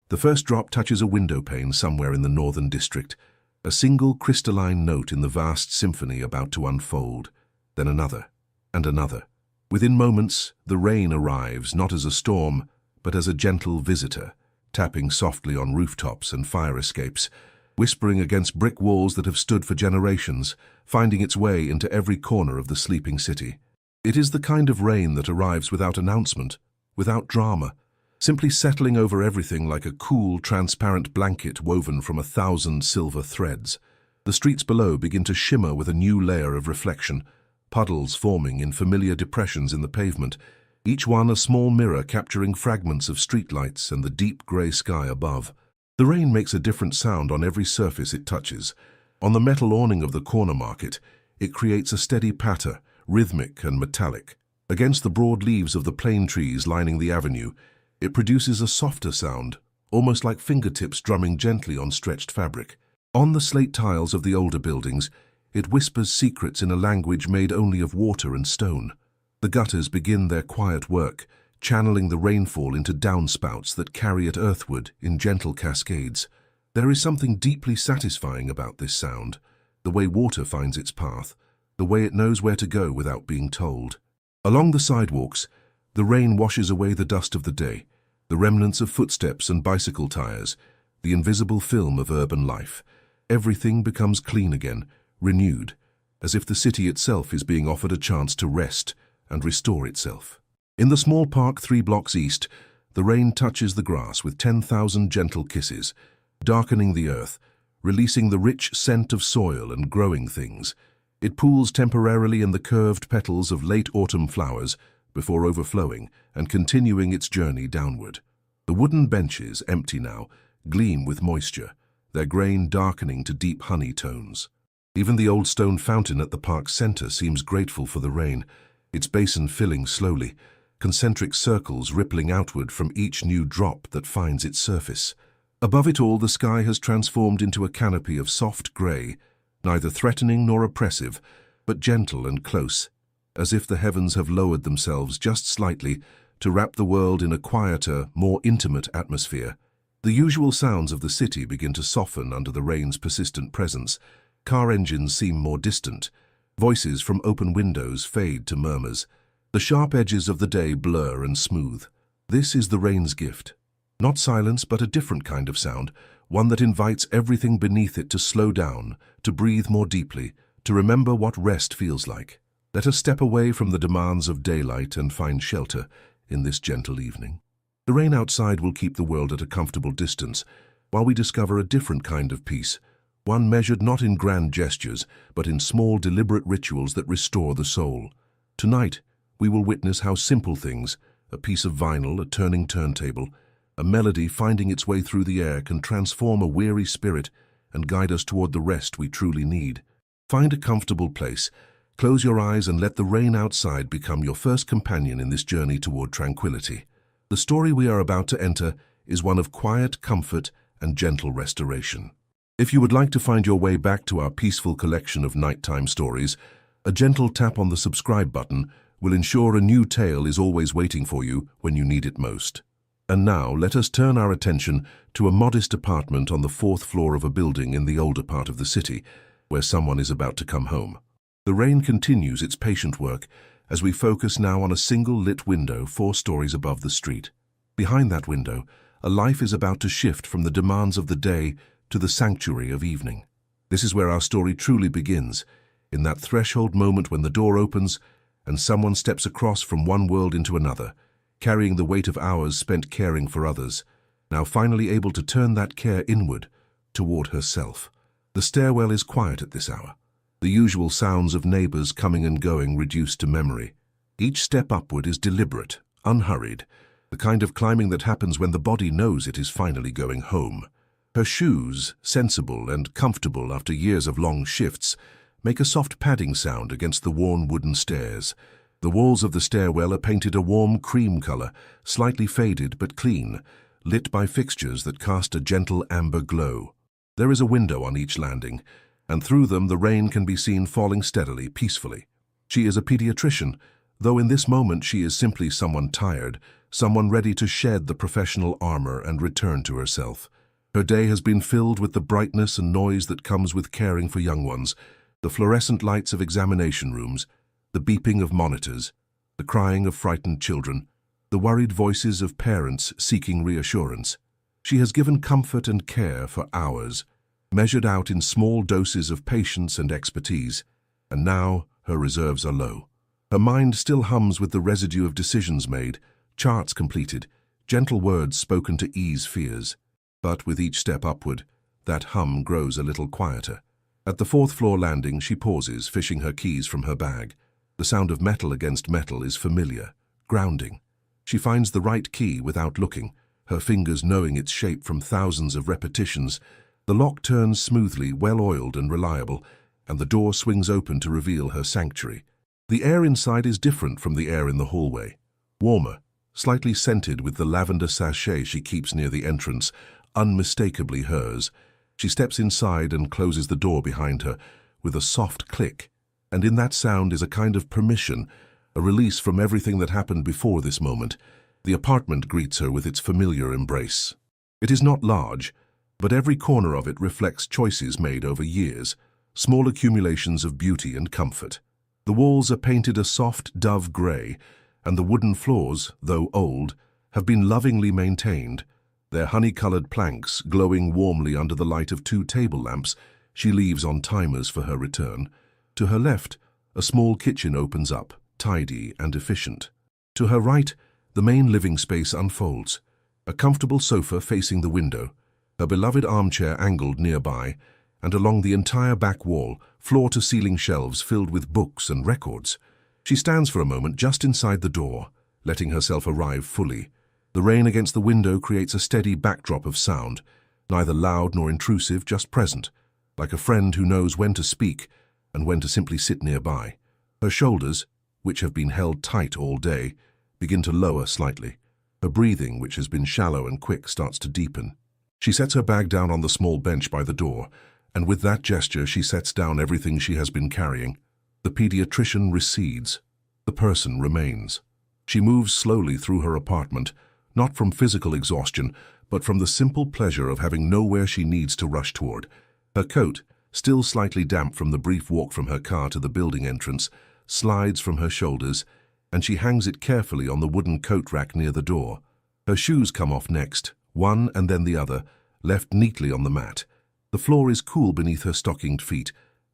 Speaker 1: The first drop touches a window pane somewhere in the northern district, a single crystalline note in the vast symphony about to unfold, then another, and another. Within moments, the rain arrives not as a storm, but as a gentle visitor, tapping softly on rooftops and fire escapes, whispering against brick walls that have stood for generations, finding its way into every corner of the sleeping city. It is the kind of rain that arrives without announcement, without drama, simply settling over everything like a cool, transparent blanket woven from 1,000 silver threads. The streets below begin to shimmer with a new layer of reflection, puddles forming in familiar depressions in the pavement, each one a small mirror capturing fragments of streetlights and the deep grey sky above. The rain makes a different sound on every surface it touches. On the metal awning of the corner market, it creates a steady patter, rhythmic and metallic. Against the broad leaves of the plane trees lining the avenue, it produces a softer sound, almost like fingertips drumming gently on stretched fabric. On the slate tiles of the older buildings, it whispers secrets in a language made only of water and stone. The gutters begin their quiet work, channeling the rainfall into downspouts that carry it earthward in gentle cascades. There is something deeply satisfying about this sound, the way water finds its path, the way it knows where to go without being told. Along the sidewalks, the rain washes away the dust of the day, the remnants of footsteps and bicycle tires, the invisible film of urban life. Everything becomes clean again, renewed, as if the city itself is being offered a chance to rest and restore itself. In the small park 3 blocks east, the rain touches the grass with 10,000 gentle kisses, darkening the earth, releasing the rich scent of soil and growing things. It pools temporarily in the curved petals of late autumn flowers before overflowing and continuing its journey downward. The wooden benches, empty now, gleam with moisture, their grain darkening to deep honey tones. Even the old stone fountain at the park's center seems grateful for the rain, its basin filling slowly, concentric circles rippling outward from each new drop that finds its surface. Above it all, the sky has transformed into a canopy of soft grey, neither threatening nor oppressive, but gentle and close, as if the heavens have lowered themselves just slightly to wrap the world in a quieter, more intimate atmosphere. The usual sounds of the city begin to soften under the rain's persistent presence. Car engines seem more distant. Voices from open windows fade to murmurs. The sharp edges of the day blur and smooth. This is the rain's gift. Not silence, but a different kind of sound, one that invites everything beneath it to slow down, to breathe more deeply, to remember what rest feels like. Let us step away from the demands of daylight and find shelter in this gentle evening. The rain outside will keep the world at a comfortable distance, while we discover a different kind of peace, one measured not in grand gestures, but in small, deliberate rituals that restore the soul. Tonight, we will witness how simple things, a piece of vinyl, a turning turntable, a melody finding its way through the air, can transform a weary spirit and guide us toward the rest we truly need. Find a comfortable place, close your eyes and let the rain outside become your first companion in this journey toward tranquility. The story we are about to enter is one of quiet comfort and gentle restoration. If you would like to find your way back to our peaceful collection of nighttime stories, a gentle tap on the subscribe button will ensure a new tale is always waiting for you when you need it most. And now let us turn our attention to a modest apartment on the 4th floor of a building in the older part of the city, where someone is about to come home. The rain continues its patient work as we focus now on a single lit window 4 stories above the street. Behind that window, a life is about to shift from the demands of the day to the sanctuary of evening. This is where our story truly begins, in that threshold moment when the door opens and someone steps across from one world into another, carrying the weight of hours spent caring for others, now finally able to turn that care inward, toward herself. The stairwell is quiet at this hour, the usual sounds of neighbors coming and going reduced to memory. Each step upward is deliberate, unhurried, the kind of climbing that happens when the body knows it is finally going home. Her shoes, sensible and comfortable after years of long shifts, make a soft padding sound against the worn wooden stairs. The walls of the stairwell are painted a warm cream color, slightly faded but clean, lit by fixtures that cast a gentle amber glow. There is a window on each landing, and through them the rain can be seen falling steadily, peacefully. She is a pediatrician, though in this moment she is simply someone tired, someone ready to shed the professional armor and return to herself. Her day has been filled with the brightness and noise that comes with caring for young ones, the fluorescent lights of examination rooms, the beeping of monitors, the crying of frightened children, the worried voices of parents seeking reassurance. She has given comfort and care for hours, measured out in small doses of patience and expertise, and now her reserves are low. Her mind still hums with the residue of decisions made, charts completed, gentle words spoken to ease fears. But with each step upward, that hum grows a little quieter. At the fourth-floor landing, she pauses, fishing her keys from her bag. The sound of metal against metal is familiar, grounding. She finds the right key without looking, her fingers knowing its shape from thousands of repetitions. The lock turns smoothly, well-oiled and reliable, and the door swings open to reveal her sanctuary. The air inside is different from the air in the hallway. Warmer, slightly scented with the lavender sachet she keeps near the entrance, unmistakably hers. She steps inside and closes the door behind her with a soft click, and in that sound is a kind of permission, a release from everything that happened before this moment. The apartment greets her with its familiar embrace. It is not large, but every corner of it reflects choices made over years, small accumulations of beauty and comfort. The walls are painted a soft dove grey, and the wooden floors, though old, have been lovingly maintained, their honey-colored planks glowing warmly under the light of 2 table lamps she leaves on timers for her return. To her left, a small kitchen opens up, tidy and efficient. To her right, the main living space unfolds, a comfortable sofa facing the window, her beloved armchair angled nearby, and along the entire back wall, floor-to-ceiling shelves filled with books and records. She stands for a moment just inside the door, letting herself arrive fully. The rain against the window creates a steady backdrop of sound, neither loud nor intrusive, just present, like a friend who knows when to speak and when to simply sit nearby. Her shoulders, which have been held tight all day, begin to lower slightly. Her breathing, which has been shallow and quick, starts to deepen. She sets her bag down on the small bench by the door, and with that gesture she sets down everything she has been carrying. The pediatrician recedes. The person remains. She moves slowly through her apartment, not from physical exhaustion, but from the simple pleasure of having nowhere she needs to rush toward. Her coat, still slightly damp from the brief walk from her car to the building entrance, slides from her shoulders, and she hangs it carefully on the wooden coat rack near the door. Her shoes come off next, one and then the other, left neatly on the mat. The floor is cool beneath her stockinged feet,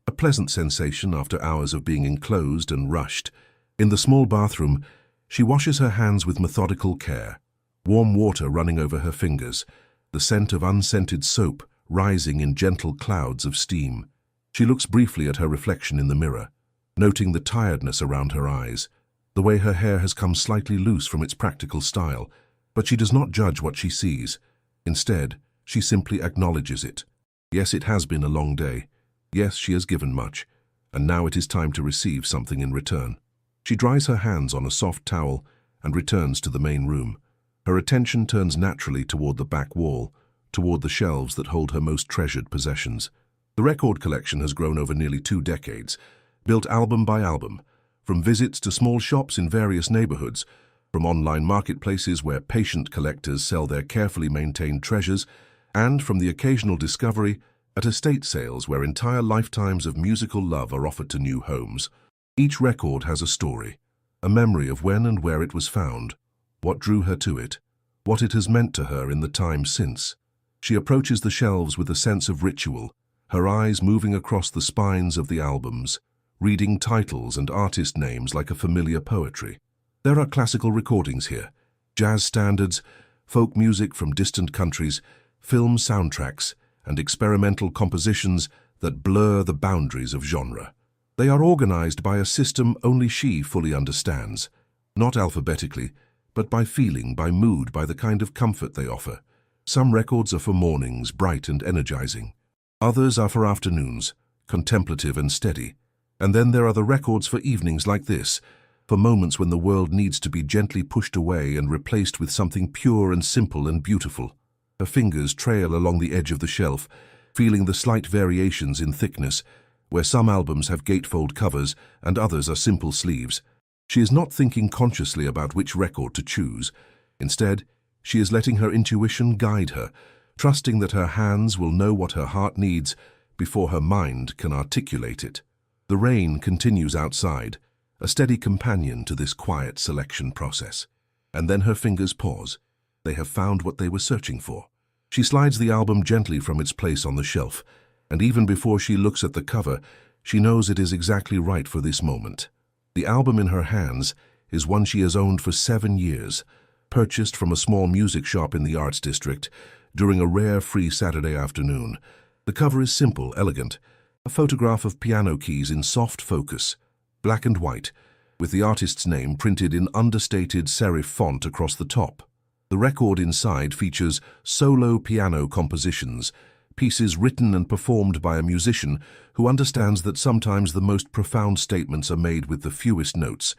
Speaker 1: a pleasant sensation after hours of being enclosed and rushed. In the small bathroom, she washes her hands with methodical care, warm water running over her fingers, the scent of unscented soap rising in gentle clouds of steam. She looks briefly at her reflection in the mirror, noting the tiredness around her eyes, the way her hair has come slightly loose from its practical style, but she does not judge what she sees. Instead, she simply acknowledges it. Yes, it has been a long day. Yes, she has given much, and now it is time to receive something in return. She dries her hands on a soft towel and returns to the main room. Her attention turns naturally toward the back wall, toward the shelves that hold her most treasured possessions. The record collection has grown over nearly 2 decades, built album by album, from visits to small shops in various neighborhoods, from online marketplaces where patient collectors sell their carefully maintained treasures, and from the occasional discovery at estate sales where entire lifetimes of musical love are offered to new homes. Each record has a story, a memory of when and where it was found, what drew her to it, what it has meant to her in the time since. She approaches the shelves with a sense of ritual, her eyes moving across the spines of the albums, reading titles and artist names like a familiar poetry. There are classical recordings here, jazz standards, folk music from distant countries, film soundtracks, and experimental compositions that blur the boundaries of genre. They are organized by a system only she fully understands, not alphabetically, but by feeling, by mood, by the kind of comfort they offer. Some records are for mornings, bright and energizing. Others are for afternoons, contemplative and steady. And then there are the records for evenings like this, for moments when the world needs to be gently pushed away and replaced with something pure and simple and beautiful. Her fingers trail along the edge of the shelf, feeling the slight variations in thickness, where some albums have gatefold covers and others are simple sleeves. She is not thinking consciously about which record to choose. Instead, she is letting her intuition guide her, trusting that her hands will know what her heart needs before her mind can articulate it. The rain continues outside, a steady companion to this quiet selection process. And then her fingers pause. They have found what they were searching for. She slides the album gently from its place on the shelf, and even before she looks at the cover, she knows it is exactly right for this moment. The album in her hands is one she has owned for 7 years, purchased from a small music shop in the Arts District during a rare free Saturday afternoon. The cover is simple, elegant, a photograph of piano keys in soft focus, black and white, with the artist's name printed in understated serif font across the top. The record inside features solo piano compositions, pieces written and performed by a musician who understands that sometimes the most profound statements are made with the fewest notes,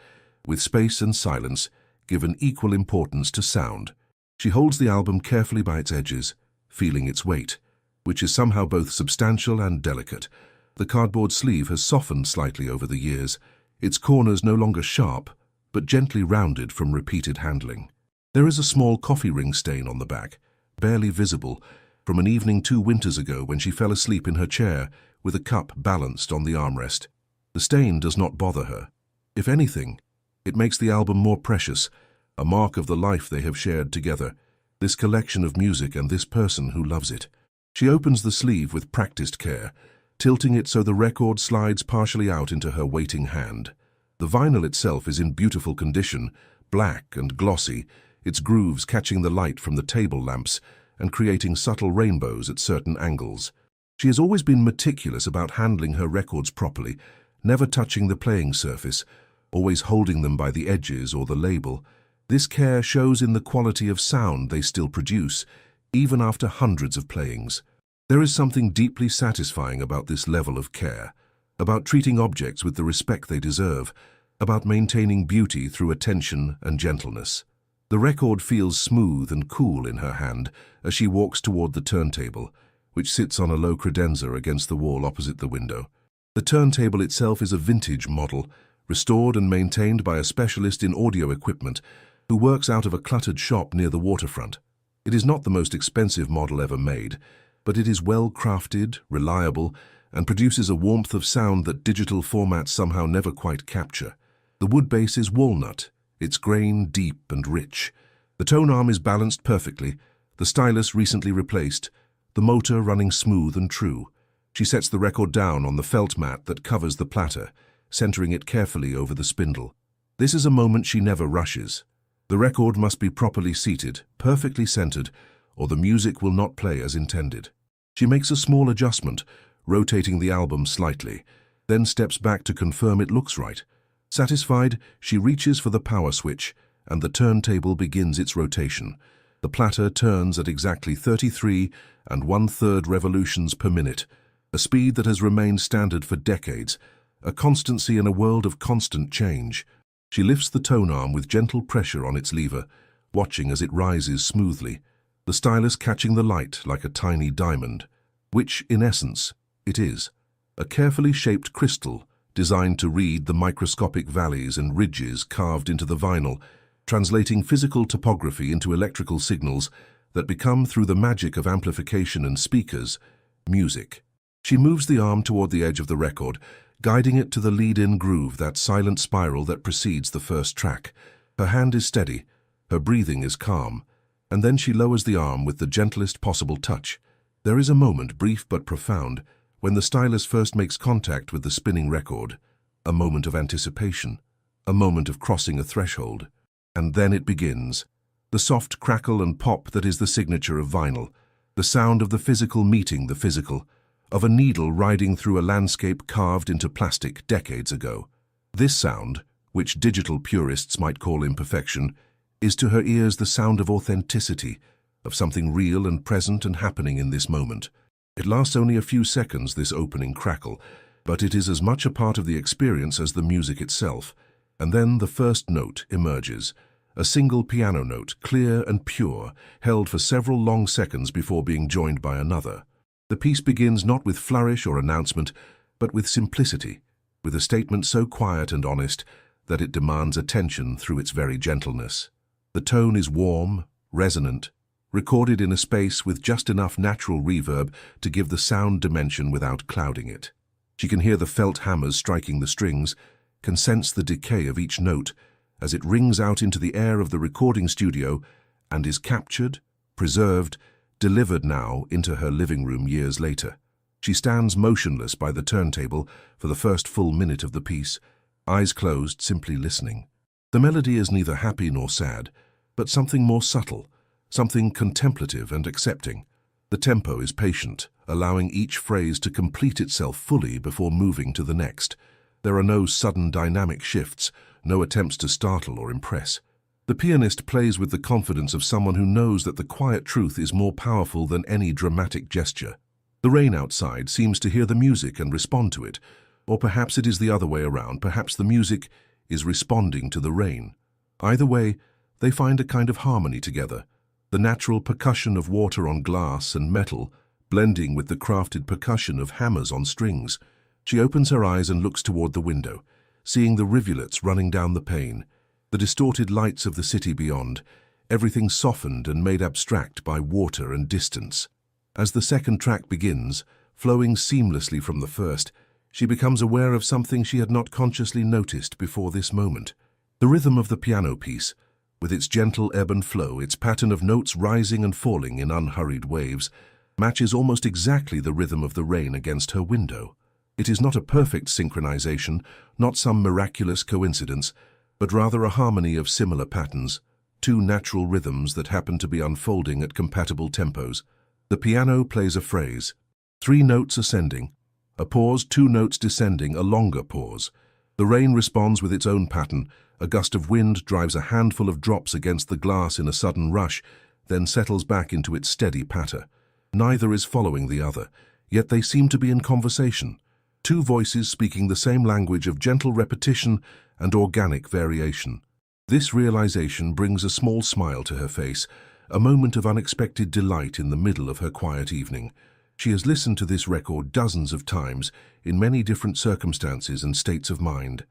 Speaker 1: with space and silence given equal importance to sound. She holds the album carefully by its edges, feeling its weight, which is somehow both substantial and delicate. The cardboard sleeve has softened slightly over the years, its corners no longer sharp, but gently rounded from repeated handling. There is a small coffee ring stain on the back, barely visible, from an evening 2 winters ago when she fell asleep in her chair with a cup balanced on the armrest. The stain does not bother her. If anything, it makes the album more precious, a mark of the life they have shared together, this collection of music and this person who loves it. She opens the sleeve with practiced care, tilting it so the record slides partially out into her waiting hand. The vinyl itself is in beautiful condition, black and glossy, its grooves catching the light from the table lamps and creating subtle rainbows at certain angles. She has always been meticulous about handling her records properly, never touching the playing surface, always holding them by the edges or the label. This care shows in the quality of sound they still produce, even after hundreds of playings. There is something deeply satisfying about this level of care, about treating objects with the respect they deserve, about maintaining beauty through attention and gentleness. The record feels smooth and cool in her hand as she walks toward the turntable, which sits on a low credenza against the wall opposite the window. The turntable itself is a vintage model, restored and maintained by a specialist in audio equipment who works out of a cluttered shop near the waterfront. It is not the most expensive model ever made, but it is well crafted, reliable, and produces a warmth of sound that digital formats somehow never quite capture. The wood base is walnut, its grain deep and rich. The tone arm is balanced perfectly, the stylus recently replaced, the motor running smooth and true. She sets the record down on the felt mat that covers the platter, centering it carefully over the spindle. This is a moment she never rushes. The record must be properly seated, perfectly centered, or the music will not play as intended. She makes a small adjustment, rotating the album slightly, then steps back to confirm it looks right. Satisfied, she reaches for the power switch, and the turntable begins its rotation. The platter turns at exactly 33 1/3 revolutions per minute, a speed that has remained standard for decades, a constancy in a world of constant change. She lifts the tone arm with gentle pressure on its lever, watching as it rises smoothly, the stylus catching the light like a tiny diamond, which, in essence, it is. A carefully shaped crystal designed to read the microscopic valleys and ridges carved into the vinyl, translating physical topography into electrical signals that become, through the magic of amplification and speakers, music. She moves the arm toward the edge of the record, guiding it to the lead-in groove, that silent spiral that precedes the first track. Her hand is steady, her breathing is calm, and then she lowers the arm with the gentlest possible touch. There is a moment, brief but profound, when the stylus first makes contact with the spinning record, a moment of anticipation, a moment of crossing a threshold. And then it begins. The soft crackle and pop that is the signature of vinyl, the sound of the physical meeting the physical, of a needle riding through a landscape carved into plastic decades ago. This sound, which digital purists might call imperfection, is to her ears the sound of authenticity, of something real and present and happening in this moment. It lasts only a few seconds, this opening crackle, but it is as much a part of the experience as the music itself. And then the first note emerges, a single piano note, clear and pure, held for several long seconds before being joined by another. The piece begins not with flourish or announcement, but with simplicity, with a statement so quiet and honest that it demands attention through its very gentleness. The tone is warm, resonant, recorded in a space with just enough natural reverb to give the sound dimension without clouding it. She can hear the felt hammers striking the strings, can sense the decay of each note as it rings out into the air of the recording studio and is captured, preserved, delivered now into her living room years later. She stands motionless by the turntable for the first full minute of the piece, eyes closed, simply listening. The melody is neither happy nor sad, but something more subtle, something contemplative and accepting. The tempo is patient, allowing each phrase to complete itself fully before moving to the next. There are no sudden dynamic shifts, no attempts to startle or impress. The pianist plays with the confidence of someone who knows that the quiet truth is more powerful than any dramatic gesture. The rain outside seems to hear the music and respond to it, or perhaps it is the other way around. Perhaps the music is responding to the rain. Either way, they find a kind of harmony together, the natural percussion of water on glass and metal blending with the crafted percussion of hammers on strings. She opens her eyes and looks toward the window, seeing the rivulets running down the pane, the distorted lights of the city beyond, everything softened and made abstract by water and distance. As the second track begins, flowing seamlessly from the first, she becomes aware of something she had not consciously noticed before this moment. The rhythm of the piano piece, with its gentle ebb and flow, its pattern of notes rising and falling in unhurried waves, matches almost exactly the rhythm of the rain against her window. It is not a perfect synchronization, not some miraculous coincidence, but rather a harmony of similar patterns, two natural rhythms that happen to be unfolding at compatible tempos. The piano plays a phrase, 3 notes ascending, a pause, 2 notes descending, a longer pause. The rain responds with its own pattern. A gust of wind drives a handful of drops against the glass in a sudden rush, then settles back into its steady patter. Neither is following the other, yet they seem to be in conversation. 2 voices speaking the same language of gentle repetition and organic variation. This realization brings a small smile to her face, a moment of unexpected delight in the middle of her quiet evening. She has listened to this record dozens of times, in many different circumstances and states of mind.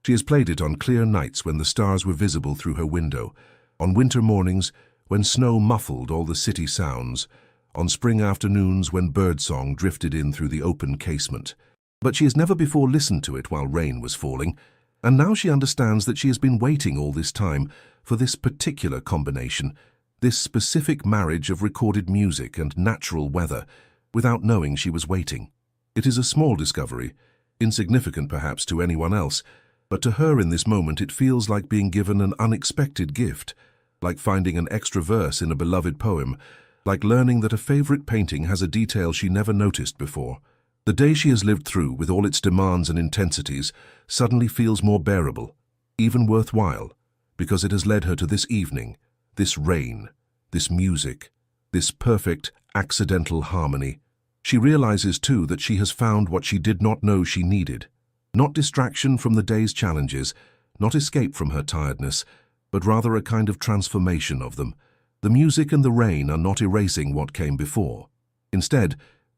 Speaker 1: She has played it on clear nights when the stars were visible through her window, on winter mornings when snow muffled all the city sounds, on spring afternoons when birdsong drifted in through the open casement. But she has never before listened to it while rain was falling, and now she understands that she has been waiting all this time for this particular combination, this specific marriage of recorded music and natural weather, without knowing she was waiting. It is a small discovery, insignificant perhaps to anyone else, but to her in this moment it feels like being given an unexpected gift, like finding an extra verse in a beloved poem, like learning that a favorite painting has a detail she never noticed before. The day she has lived through, with all its demands and intensities, suddenly feels more bearable, even worthwhile, because it has led her to this evening, this rain, this music, this perfect, accidental harmony. She realizes, too, that she has found what she did not know she needed. Not distraction from the day's challenges, not escape from her tiredness, but rather a kind of transformation of them. The music and the rain are not erasing what came before. Instead,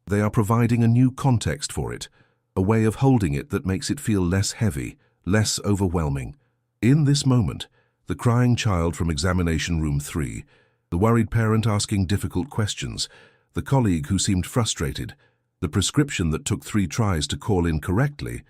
Speaker 1: they are providing a new context for it, a way of holding it that makes it feel less heavy, less overwhelming. In this moment, the crying child from examination room 3, the worried parent asking difficult questions, the colleague who seemed frustrated, the prescription that took 3 tries to call in correctly,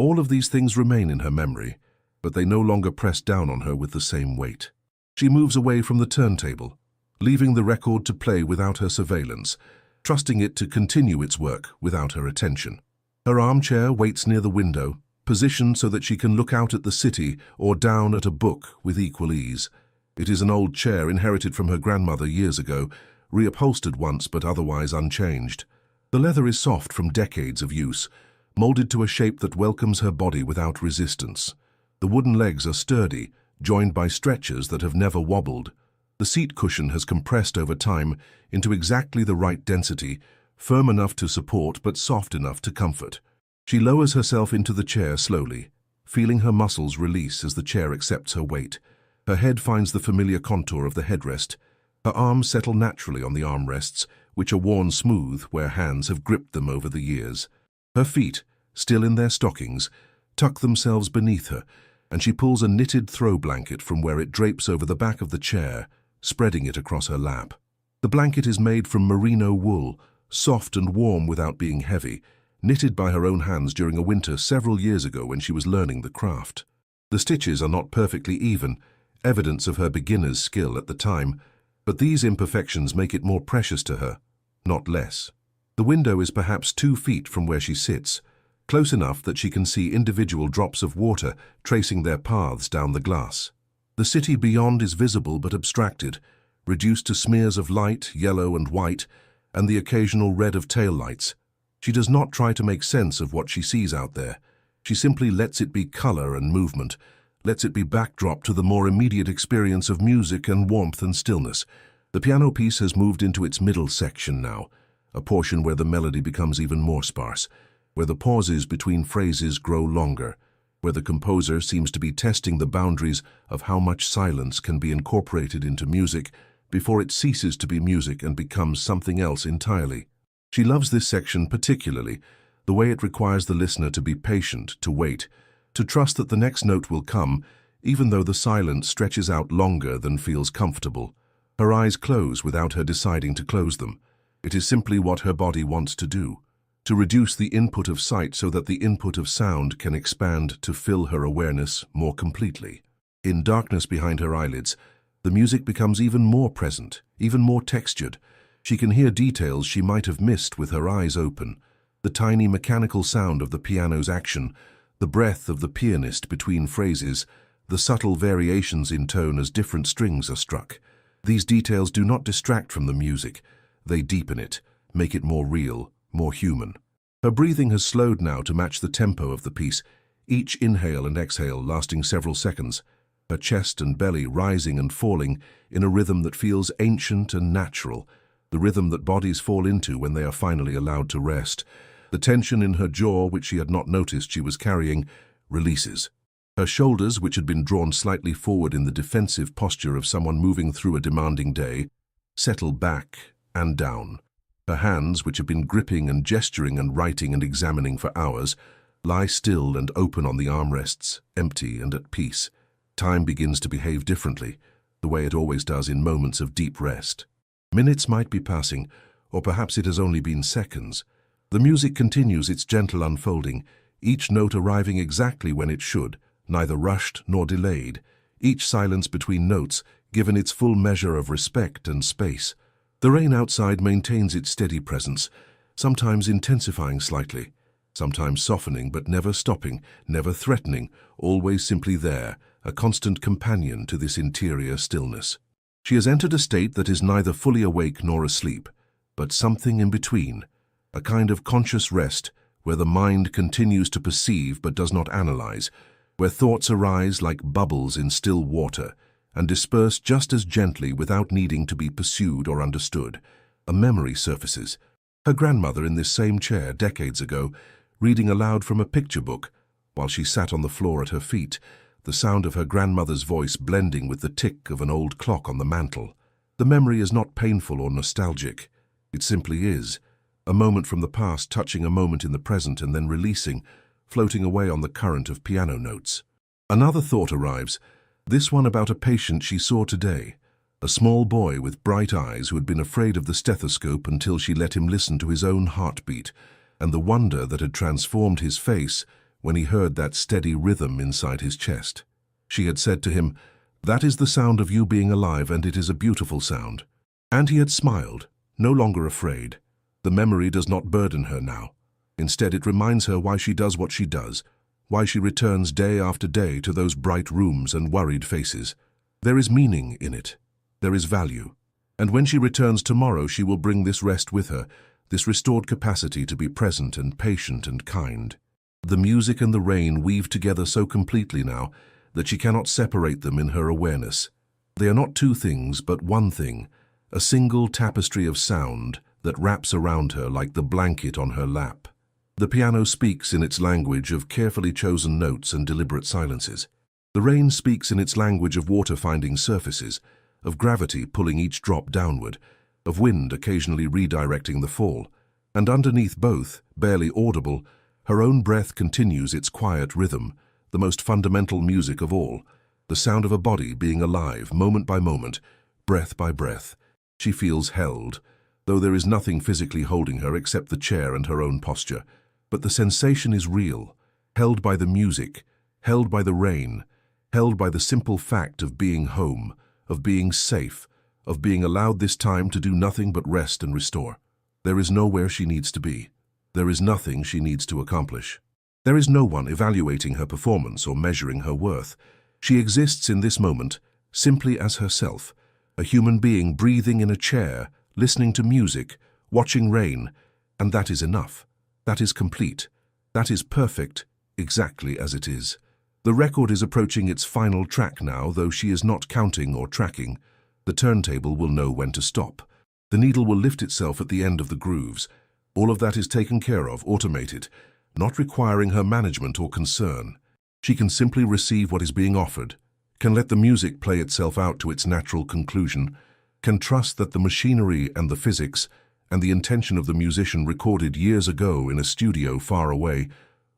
Speaker 1: all of these things remain in her memory, but they no longer press down on her with the same weight. She moves away from the turntable, leaving the record to play without her surveillance, trusting it to continue its work without her attention. Her armchair waits near the window, positioned so that she can look out at the city or down at a book with equal ease. It is an old chair inherited from her grandmother years ago, reupholstered once but otherwise unchanged. The leather is soft from decades of use, molded to a shape that welcomes her body without resistance. The wooden legs are sturdy, joined by stretchers that have never wobbled. The seat cushion has compressed over time into exactly the right density, firm enough to support but soft enough to comfort. She lowers herself into the chair slowly, feeling her muscles release as the chair accepts her weight. Her head finds the familiar contour of the headrest. Her arms settle naturally on the armrests, which are worn smooth where hands have gripped them over the years. Her feet, still in their stockings, tuck themselves beneath her, and she pulls a knitted throw blanket from where it drapes over the back of the chair, spreading it across her lap. The blanket is made from merino wool, soft and warm without being heavy, knitted by her own hands during a winter several years ago when she was learning the craft. The stitches are not perfectly even, evidence of her beginner's skill at the time, but these imperfections make it more precious to her, not less. The window is perhaps 2 feet from where she sits, close enough that she can see individual drops of water tracing their paths down the glass. The city beyond is visible but abstracted, reduced to smears of light, yellow and white, and the occasional red of tail lights. She does not try to make sense of what she sees out there. She simply lets it be color and movement, lets it be backdrop to the more immediate experience of music and warmth and stillness. The piano piece has moved into its middle section now, a portion where the melody becomes even more sparse, where the pauses between phrases grow longer, where the composer seems to be testing the boundaries of how much silence can be incorporated into music before it ceases to be music and becomes something else entirely. She loves this section particularly, the way it requires the listener to be patient, to wait, to trust that the next note will come, even though the silence stretches out longer than feels comfortable. Her eyes close without her deciding to close them. It is simply what her body wants to do, to reduce the input of sight so that the input of sound can expand to fill her awareness more completely. In darkness behind her eyelids, the music becomes even more present, even more textured. She can hear details she might have missed with her eyes open, the tiny mechanical sound of the piano's action, the breath of the pianist between phrases, the subtle variations in tone as different strings are struck. These details do not distract from the music. They deepen it, make it more real, more human. Her breathing has slowed now to match the tempo of the piece, each inhale and exhale lasting several seconds, her chest and belly rising and falling in a rhythm that feels ancient and natural, the rhythm that bodies fall into when they are finally allowed to rest. The tension in her jaw, which she had not noticed she was carrying, releases. Her shoulders, which had been drawn slightly forward in the defensive posture of someone moving through a demanding day, settle back and down. Her hands, which have been gripping and gesturing and writing and examining for hours, lie still and open on the armrests, empty and at peace. Time begins to behave differently, the way it always does in moments of deep rest. Minutes might be passing, or perhaps it has only been seconds. The music continues its gentle unfolding, each note arriving exactly when it should, neither rushed nor delayed, each silence between notes given its full measure of respect and space. The rain outside maintains its steady presence, sometimes intensifying slightly, sometimes softening but never stopping, never threatening, always simply there, a constant companion to this interior stillness. She has entered a state that is neither fully awake nor asleep, but something in between, a kind of conscious rest where the mind continues to perceive but does not analyze, where thoughts arise like bubbles in still water and disperse just as gently without needing to be pursued or understood. A memory surfaces. Her grandmother in this same chair decades ago, reading aloud from a picture book, while she sat on the floor at her feet, the sound of her grandmother's voice blending with the tick of an old clock on the mantel. The memory is not painful or nostalgic. It simply is. A moment from the past touching a moment in the present and then releasing, floating away on the current of piano notes. Another thought arrives, this one about a patient she saw today, a small boy with bright eyes who had been afraid of the stethoscope until she let him listen to his own heartbeat, and the wonder that had transformed his face when he heard that steady rhythm inside his chest. She had said to him, "That is the sound of you being alive, and it is a beautiful sound." And he had smiled, no longer afraid. The memory does not burden her now. Instead, it reminds her why she does what she does, why she returns day after day to those bright rooms and worried faces. There is meaning in it. There is value. And when she returns tomorrow, she will bring this rest with her, this restored capacity to be present and patient and kind. The music and the rain weave together so completely now that she cannot separate them in her awareness. They are not two things, but one thing, a single tapestry of sound that wraps around her like the blanket on her lap. The piano speaks in its language of carefully chosen notes and deliberate silences. The rain speaks in its language of water finding surfaces, of gravity pulling each drop downward, of wind occasionally redirecting the fall. And underneath both, barely audible, her own breath continues its quiet rhythm, the most fundamental music of all, the sound of a body being alive, moment by moment, breath by breath. She feels held, though there is nothing physically holding her except the chair and her own posture. But the sensation is real, held by the music, held by the rain, held by the simple fact of being home, of being safe, of being allowed this time to do nothing but rest and restore. There is nowhere she needs to be. There is nothing she needs to accomplish. There is no one evaluating her performance or measuring her worth. She exists in this moment simply as herself, a human being breathing in a chair, listening to music, watching rain, and that is enough. That is complete. That is perfect, exactly as it is. The record is approaching its final track now, though she is not counting or tracking. The turntable will know when to stop. The needle will lift itself at the end of the grooves. All of that is taken care of, automated, not requiring her management or concern. She can simply receive what is being offered, can let the music play itself out to its natural conclusion, can trust that the machinery and the physics and the intention of the musician recorded years ago in a studio far away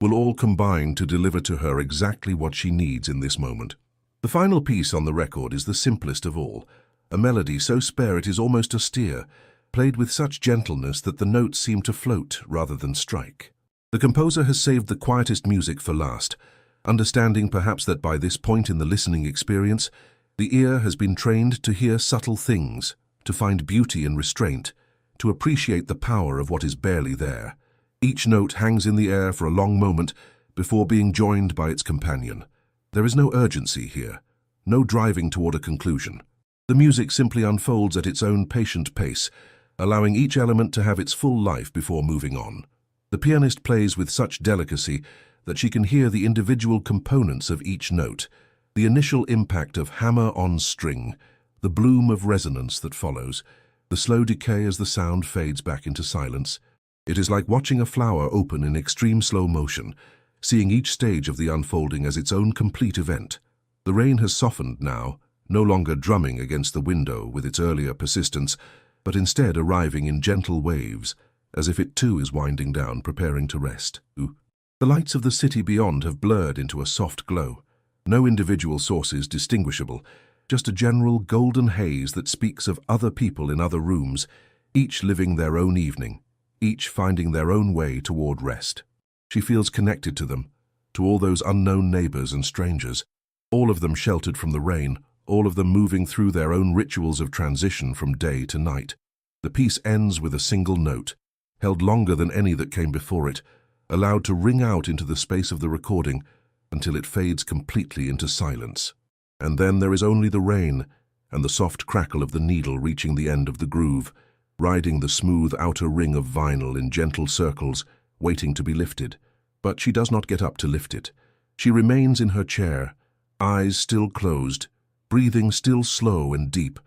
Speaker 1: will all combine to deliver to her exactly what she needs in this moment. The final piece on the record is the simplest of all, a melody so spare it is almost austere, played with such gentleness that the notes seem to float rather than strike. The composer has saved the quietest music for last, understanding perhaps that by this point in the listening experience, the ear has been trained to hear subtle things, to find beauty in restraint, to appreciate the power of what is barely there. Each note hangs in the air for a long moment before being joined by its companion. There is no urgency here, no driving toward a conclusion. The music simply unfolds at its own patient pace, allowing each element to have its full life before moving on. The pianist plays with such delicacy that she can hear the individual components of each note, the initial impact of hammer on string, the bloom of resonance that follows, the slow decay as the sound fades back into silence. It is like watching a flower open in extreme slow motion, seeing each stage of the unfolding as its own complete event. The rain has softened now, no longer drumming against the window with its earlier persistence, but instead arriving in gentle waves, as if it too is winding down, preparing to rest. The lights of the city beyond have blurred into a soft glow. No individual sources distinguishable, just a general golden haze that speaks of other people in other rooms, each living their own evening, each finding their own way toward rest. She feels connected to them, to all those unknown neighbors and strangers, all of them sheltered from the rain, all of them moving through their own rituals of transition from day to night. The piece ends with a single note, held longer than any that came before it, allowed to ring out into the space of the recording until it fades completely into silence. And then there is only the rain and the soft crackle of the needle reaching the end of the groove, riding the smooth outer ring of vinyl in gentle circles, waiting to be lifted. But she does not get up to lift it. She remains in her chair, eyes still closed, breathing still slow and deep,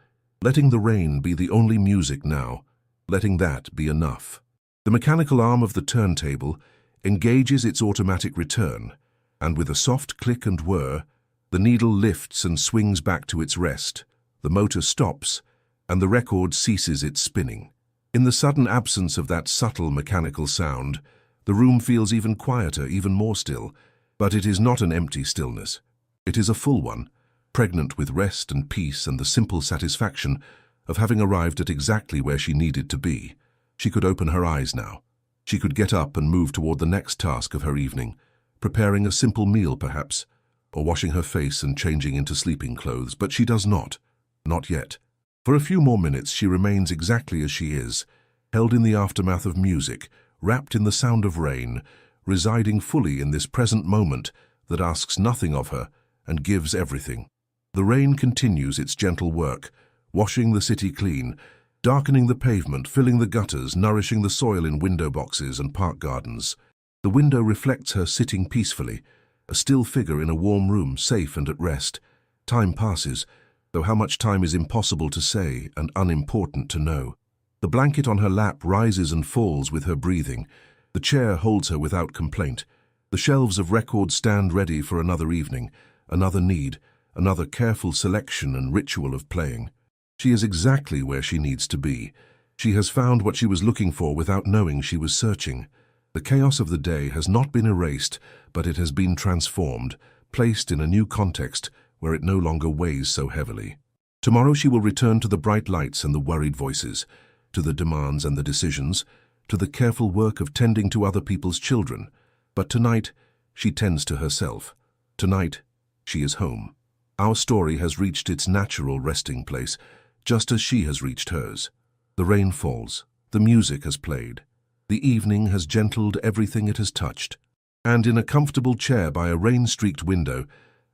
Speaker 1: letting the rain be the only music now, letting that be enough. The mechanical arm of the turntable engages its automatic return, and with a soft click and whir, the needle lifts and swings back to its rest. The motor stops, and the record ceases its spinning. In the sudden absence of that subtle mechanical sound, the room feels even quieter, even more still, but it is not an empty stillness. It is a full one, pregnant with rest and peace and the simple satisfaction of having arrived at exactly where she needed to be. She could open her eyes now. She could get up and move toward the next task of her evening, preparing a simple meal perhaps, or washing her face and changing into sleeping clothes, but she does not. Not yet. For a few more minutes she remains exactly as she is, held in the aftermath of music, wrapped in the sound of rain, residing fully in this present moment that asks nothing of her and gives everything. The rain continues its gentle work, washing the city clean, darkening the pavement, filling the gutters, nourishing the soil in window boxes and park gardens. The window reflects her sitting peacefully, a still figure in a warm room, safe and at rest. Time passes, though how much time is impossible to say and unimportant to know. The blanket on her lap rises and falls with her breathing. The chair holds her without complaint. The shelves of records stand ready for another evening, another need, another careful selection and ritual of playing. She is exactly where she needs to be. She has found what she was looking for without knowing she was searching. The chaos of the day has not been erased, but it has been transformed, placed in a new context where it no longer weighs so heavily. Tomorrow she will return to the bright lights and the worried voices, to the demands and the decisions, to the careful work of tending to other people's children. But tonight, she tends to herself. Tonight, she is home. Our story has reached its natural resting place, just as she has reached hers. The rain falls, the music has played, the evening has gentled everything it has touched. And in a comfortable chair by a rain-streaked window,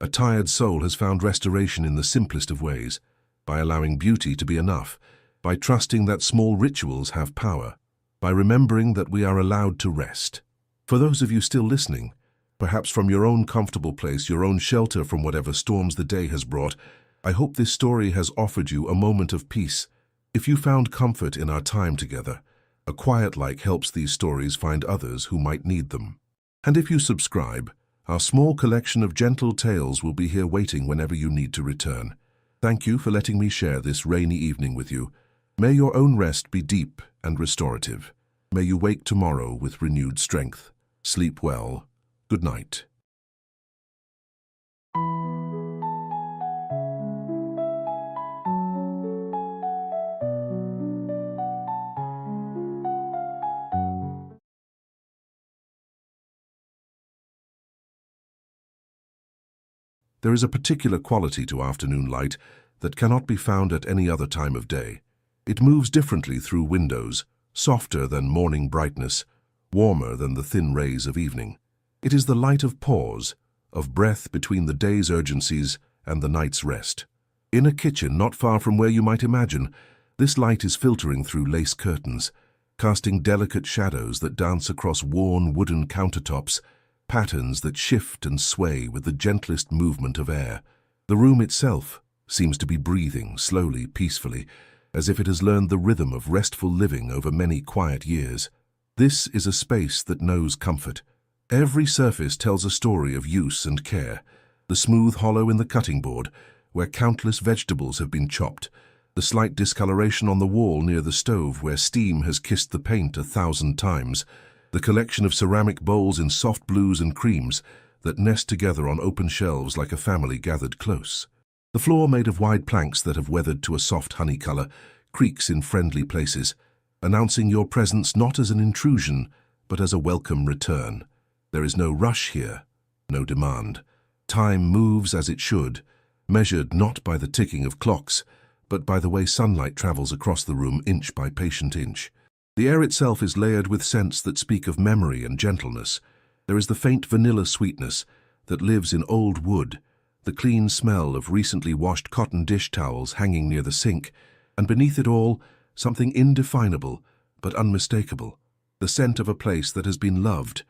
Speaker 1: a tired soul has found restoration in the simplest of ways, by allowing beauty to be enough, by trusting that small rituals have power, by remembering that we are allowed to rest. For those of you still listening, perhaps from your own comfortable place, your own shelter from whatever storms the day has brought, I hope this story has offered you a moment of peace. If you found comfort in our time together, a quiet like helps these stories find others who might need them. And if you subscribe, our small collection of gentle tales will be here waiting whenever you need to return. Thank you for letting me share this rainy evening with you. May your own rest be deep and restorative. May you wake tomorrow with renewed strength. Sleep well. Good night. There is a particular quality to afternoon light that cannot be found at any other time of day. It moves differently through windows, softer than morning brightness, warmer than the thin rays of evening. It is the light of pause, of breath between the day's urgencies and the night's rest. In a kitchen not far from where you might imagine, this light is filtering through lace curtains, casting delicate shadows that dance across worn wooden countertops, patterns that shift and sway with the gentlest movement of air. The room itself seems to be breathing slowly, peacefully, as if it has learned the rhythm of restful living over many quiet years. This is a space that knows comfort. Every surface tells a story of use and care. The smooth hollow in the cutting board, where countless vegetables have been chopped, the slight discoloration on the wall near the stove where steam has kissed the paint 1,000 times, the collection of ceramic bowls in soft blues and creams that nest together on open shelves like a family gathered close. The floor, made of wide planks that have weathered to a soft honey color, creaks in friendly places, announcing your presence not as an intrusion, but as a welcome return. There is no rush here, no demand. Time moves as it should, measured not by the ticking of clocks, but by the way sunlight travels across the room inch by patient inch. The air itself is layered with scents that speak of memory and gentleness. There is the faint vanilla sweetness that lives in old wood, the clean smell of recently washed cotton dish towels hanging near the sink, and beneath it all, something indefinable but unmistakable, the scent of a place that has been loved,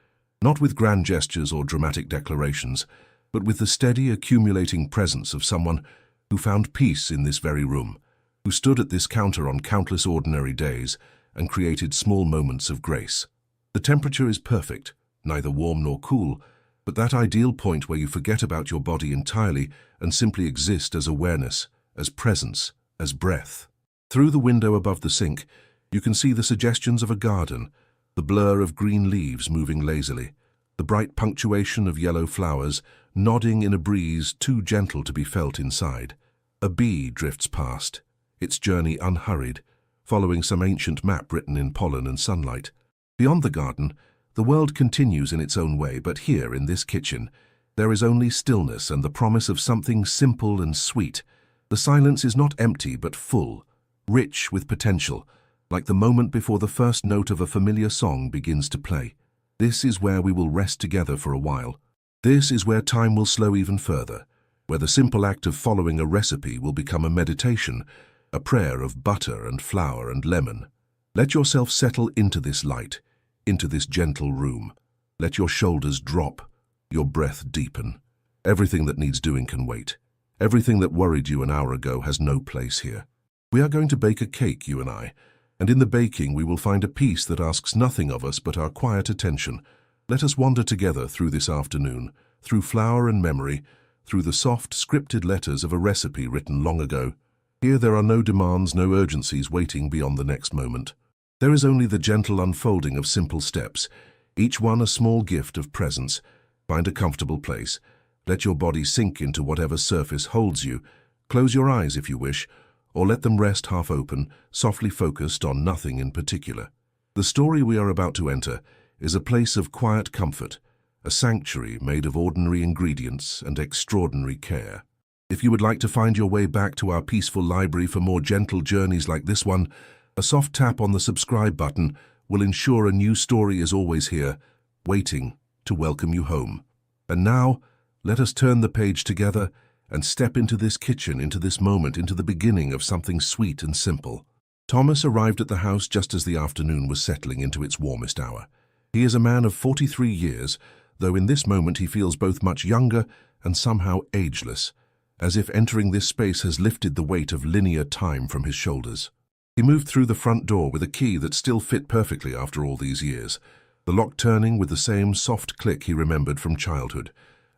Speaker 1: not with grand gestures or dramatic declarations, but with the steady accumulating presence of someone who found peace in this very room, who stood at this counter on countless ordinary days, and created small moments of grace. The temperature is perfect, neither warm nor cool, but that ideal point where you forget about your body entirely and simply exist as awareness, as presence, as breath. Through the window above the sink, you can see the suggestions of a garden, the blur of green leaves moving lazily, the bright punctuation of yellow flowers nodding in a breeze too gentle to be felt inside. A bee drifts past, its journey unhurried, following some ancient map written in pollen and sunlight. Beyond the garden, the world continues in its own way, but here, in this kitchen, there is only stillness and the promise of something simple and sweet. The silence is not empty, but full, rich with potential, like the moment before the first note of a familiar song begins to play. This is where we will rest together for a while. This is where time will slow even further, where the simple act of following a recipe will become a meditation, a prayer of butter and flour and lemon. Let yourself settle into this light, into this gentle room. Let your shoulders drop, your breath deepen. Everything that needs doing can wait. Everything that worried you an hour ago has no place here. We are going to bake a cake, you and I, and in the baking we will find a peace that asks nothing of us but our quiet attention. Let us wander together through this afternoon, through flour and memory, through the soft, scripted letters of a recipe written long ago. Here there are no demands, no urgencies waiting beyond the next moment. There is only the gentle unfolding of simple steps, each one a small gift of presence. Find a comfortable place. Let your body sink into whatever surface holds you. Close your eyes if you wish, or let them rest half open, softly focused on nothing in particular. The story we are about to enter is a place of quiet comfort, a sanctuary made of ordinary ingredients and extraordinary care. If you would like to find your way back to our peaceful library for more gentle journeys like this one, a soft tap on the subscribe button will ensure a new story is always here, waiting to welcome you home. And now, let us turn the page together and step into this kitchen, into this moment, into the beginning of something sweet and simple. Thomas arrived at the house just as the afternoon was settling into its warmest hour. He is a man of 43 years, though in this moment he feels both much younger and somehow ageless, as if entering this space has lifted the weight of linear time from his shoulders. He moved through the front door with a key that still fit perfectly after all these years, the lock turning with the same soft click he remembered from childhood,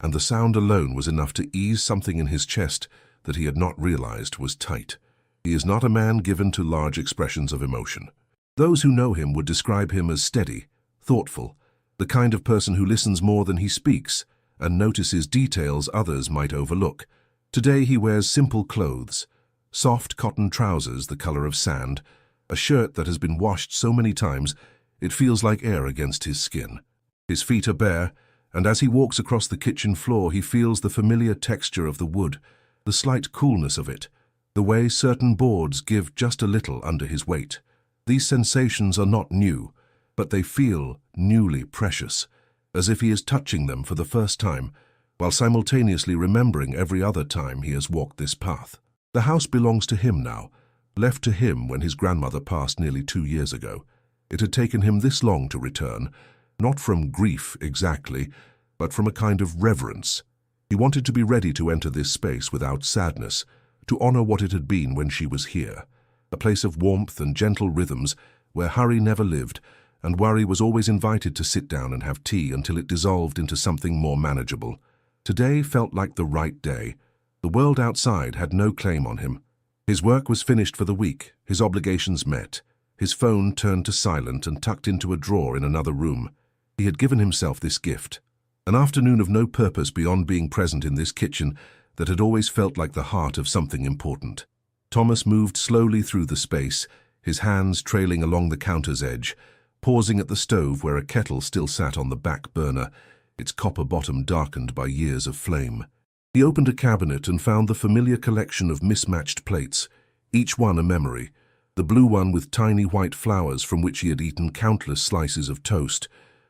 Speaker 1: and the sound alone was enough to ease something in his chest that he had not realized was tight. He is not a man given to large expressions of emotion. Those who know him would describe him as steady, thoughtful, the kind of person who listens more than he speaks and notices details others might overlook. Today he wears simple clothes, soft cotton trousers the color of sand, a shirt that has been washed so many times it feels like air against his skin. His feet are bare, and as he walks across the kitchen floor he feels the familiar texture of the wood, the slight coolness of it, the way certain boards give just a little under his weight. These sensations are not new, but they feel newly precious, as if he is touching them for the first time, while simultaneously remembering every other time he has walked this path. The house belongs to him now, left to him when his grandmother passed nearly 2 years ago. It had taken him this long to return, not from grief exactly, but from a kind of reverence. He wanted to be ready to enter this space without sadness, to honor what it had been when she was here, a place of warmth and gentle rhythms where hurry never lived, and worry was always invited to sit down and have tea until it dissolved into something more manageable. Today felt like the right day. The world outside had no claim on him. His work was finished for the week, his obligations met, his phone turned to silent and tucked into a drawer in another room. He had given himself this gift, an afternoon of no purpose beyond being present in this kitchen that had always felt like the heart of something important. Thomas moved slowly through the space, his hands trailing along the counter's edge, pausing at the stove where a kettle still sat on the back burner, its copper bottom darkened by years of flame. He opened a cabinet and found the familiar collection of mismatched plates, each one a memory, the blue one with tiny white flowers from which he had eaten countless slices of toast,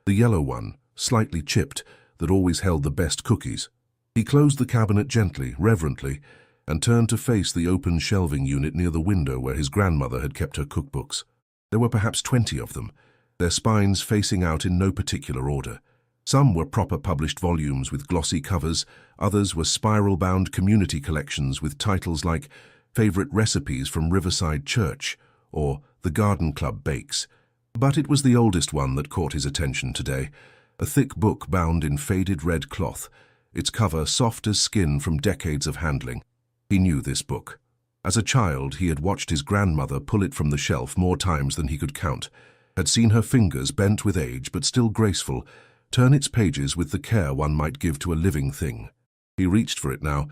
Speaker 1: the yellow one, slightly chipped, that always held the best cookies. He closed the cabinet gently, reverently, and turned to face the open shelving unit near the window where his grandmother had kept her cookbooks. There were perhaps 20 of them, their spines facing out in no particular order. Some were proper published volumes with glossy covers, others were spiral-bound community collections with titles like Favorite Recipes from Riverside Church or The Garden Club Bakes. But it was the oldest one that caught his attention today, a thick book bound in faded red cloth, its cover soft as skin from decades of handling. He knew this book. As a child, he had watched his grandmother pull it from the shelf more times than he could count, had seen her fingers, bent with age but still graceful, turn its pages with the care one might give to a living thing. He reached for it now,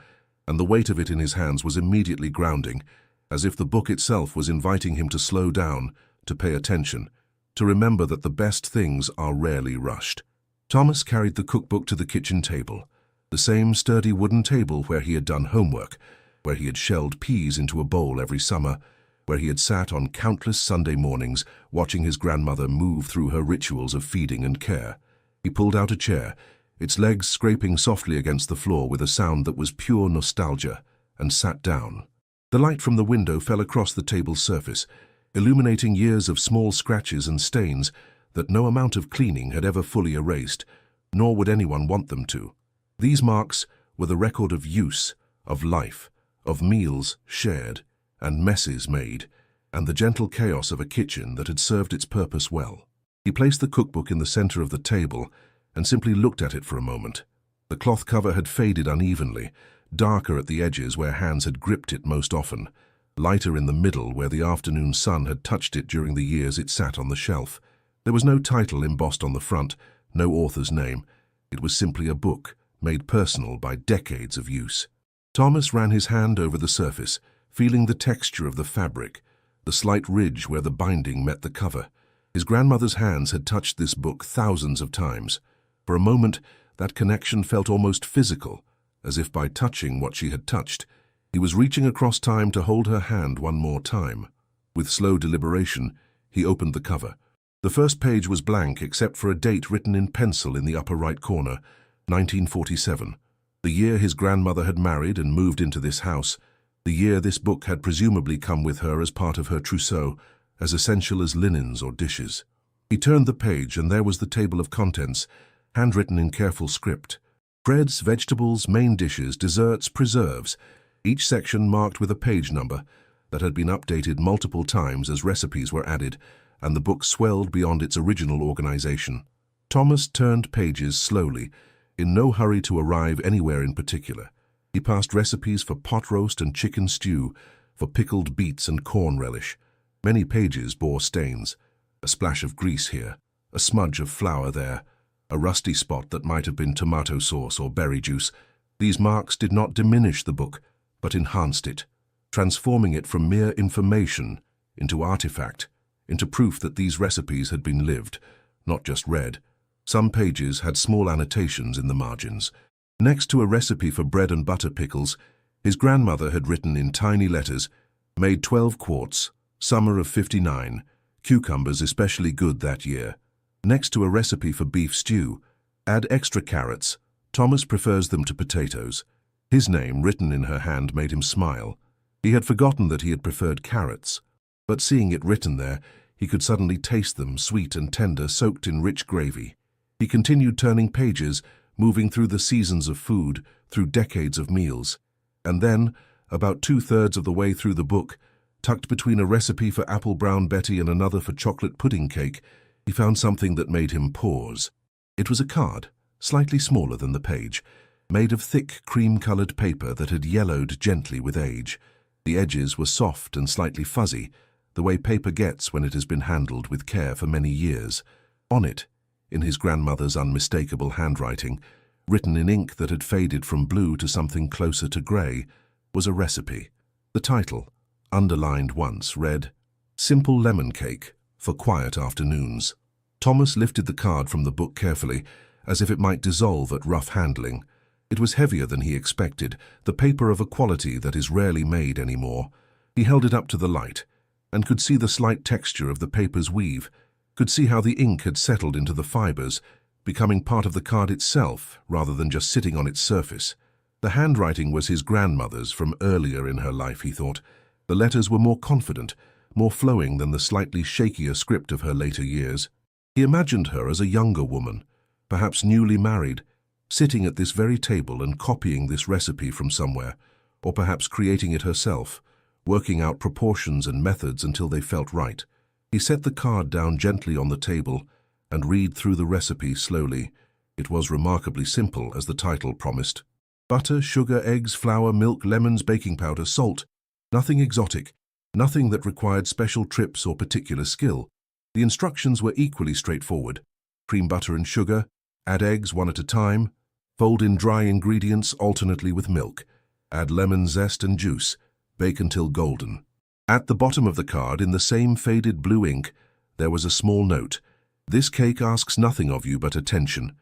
Speaker 1: and the weight of it in his hands was immediately grounding, as if the book itself was inviting him to slow down, to pay attention, to remember that the best things are rarely rushed. Thomas carried the cookbook to the kitchen table, the same sturdy wooden table where he had done homework, where he had shelled peas into a bowl every summer, where he had sat on countless Sunday mornings watching his grandmother move through her rituals of feeding and care. He pulled out a chair, its legs scraping softly against the floor with a sound that was pure nostalgia, and sat down. The light from the window fell across the table's surface, illuminating years of small scratches and stains that no amount of cleaning had ever fully erased, nor would anyone want them to. These marks were the record of use, of life, of meals shared, and messes made, and the gentle chaos of a kitchen that had served its purpose well. He placed the cookbook in the center of the table and simply looked at it for a moment. The cloth cover had faded unevenly, darker at the edges where hands had gripped it most often, lighter in the middle where the afternoon sun had touched it during the years it sat on the shelf. There was no title embossed on the front, no author's name. It was simply a book, made personal by decades of use. Thomas ran his hand over the surface, feeling the texture of the fabric, the slight ridge where the binding met the cover. His grandmother's hands had touched this book thousands of times. For a moment, that connection felt almost physical, as if by touching what she had touched, he was reaching across time to hold her hand one more time. With slow deliberation, he opened the cover. The first page was blank except for a date written in pencil in the upper right corner, 1947. The year his grandmother had married and moved into this house, the year this book had presumably come with her as part of her trousseau, as essential as linens or dishes. He turned the page and there was the table of contents, handwritten in careful script. Breads, vegetables, main dishes, desserts, preserves, each section marked with a page number that had been updated multiple times as recipes were added, and the book swelled beyond its original organization. Thomas turned pages slowly, in no hurry to arrive anywhere in particular. He passed recipes for pot roast and chicken stew, for pickled beets and corn relish. Many pages bore stains, a splash of grease here, a smudge of flour there, a rusty spot that might have been tomato sauce or berry juice. These marks did not diminish the book, but enhanced it, transforming it from mere information into artifact, into proof that these recipes had been lived, not just read. Some pages had small annotations in the margins. Next to a recipe for bread and butter pickles, his grandmother had written in tiny letters, made 12 quarts, summer of '59, cucumbers especially good that year. Next to a recipe for beef stew, add extra carrots. Thomas prefers them to potatoes. His name, written in her hand, made him smile. He had forgotten that he had preferred carrots, but seeing it written there, he could suddenly taste them, sweet and tender, soaked in rich gravy. He continued turning pages, moving through the seasons of food, through decades of meals. And then, about 2/3 of the way through the book, tucked between a recipe for apple brown Betty and another for chocolate pudding cake, he found something that made him pause. It was a card, slightly smaller than the page, made of thick cream-colored paper that had yellowed gently with age. The edges were soft and slightly fuzzy, the way paper gets when it has been handled with care for many years. On it, in his grandmother's unmistakable handwriting, written in ink that had faded from blue to something closer to grey, was a recipe. The title, underlined once, read, "Simple lemon cake for quiet afternoons." Thomas lifted the card from the book carefully, as if it might dissolve at rough handling. It was heavier than he expected, the paper of a quality that is rarely made anymore. He held it up to the light, and could see the slight texture of the paper's weave, could see how the ink had settled into the fibers, becoming part of the card itself rather than just sitting on its surface. The handwriting was his grandmother's from earlier in her life, he thought. The letters were more confident, more flowing than the slightly shakier script of her later years. He imagined her as a younger woman, perhaps newly married, sitting at this very table and copying this recipe from somewhere, or perhaps creating it herself, working out proportions and methods until they felt right. He set the card down gently on the table and read through the recipe slowly. It was remarkably simple, as the title promised. Butter, sugar, eggs, flour, milk, lemons, baking powder, salt. Nothing exotic, nothing that required special trips or particular skill. The instructions were equally straightforward. Cream butter and sugar, add eggs one at a time, fold in dry ingredients alternately with milk, add lemon zest and juice, bake until golden. At the bottom of the card, in the same faded blue ink, there was a small note. "This cake asks nothing of you but attention.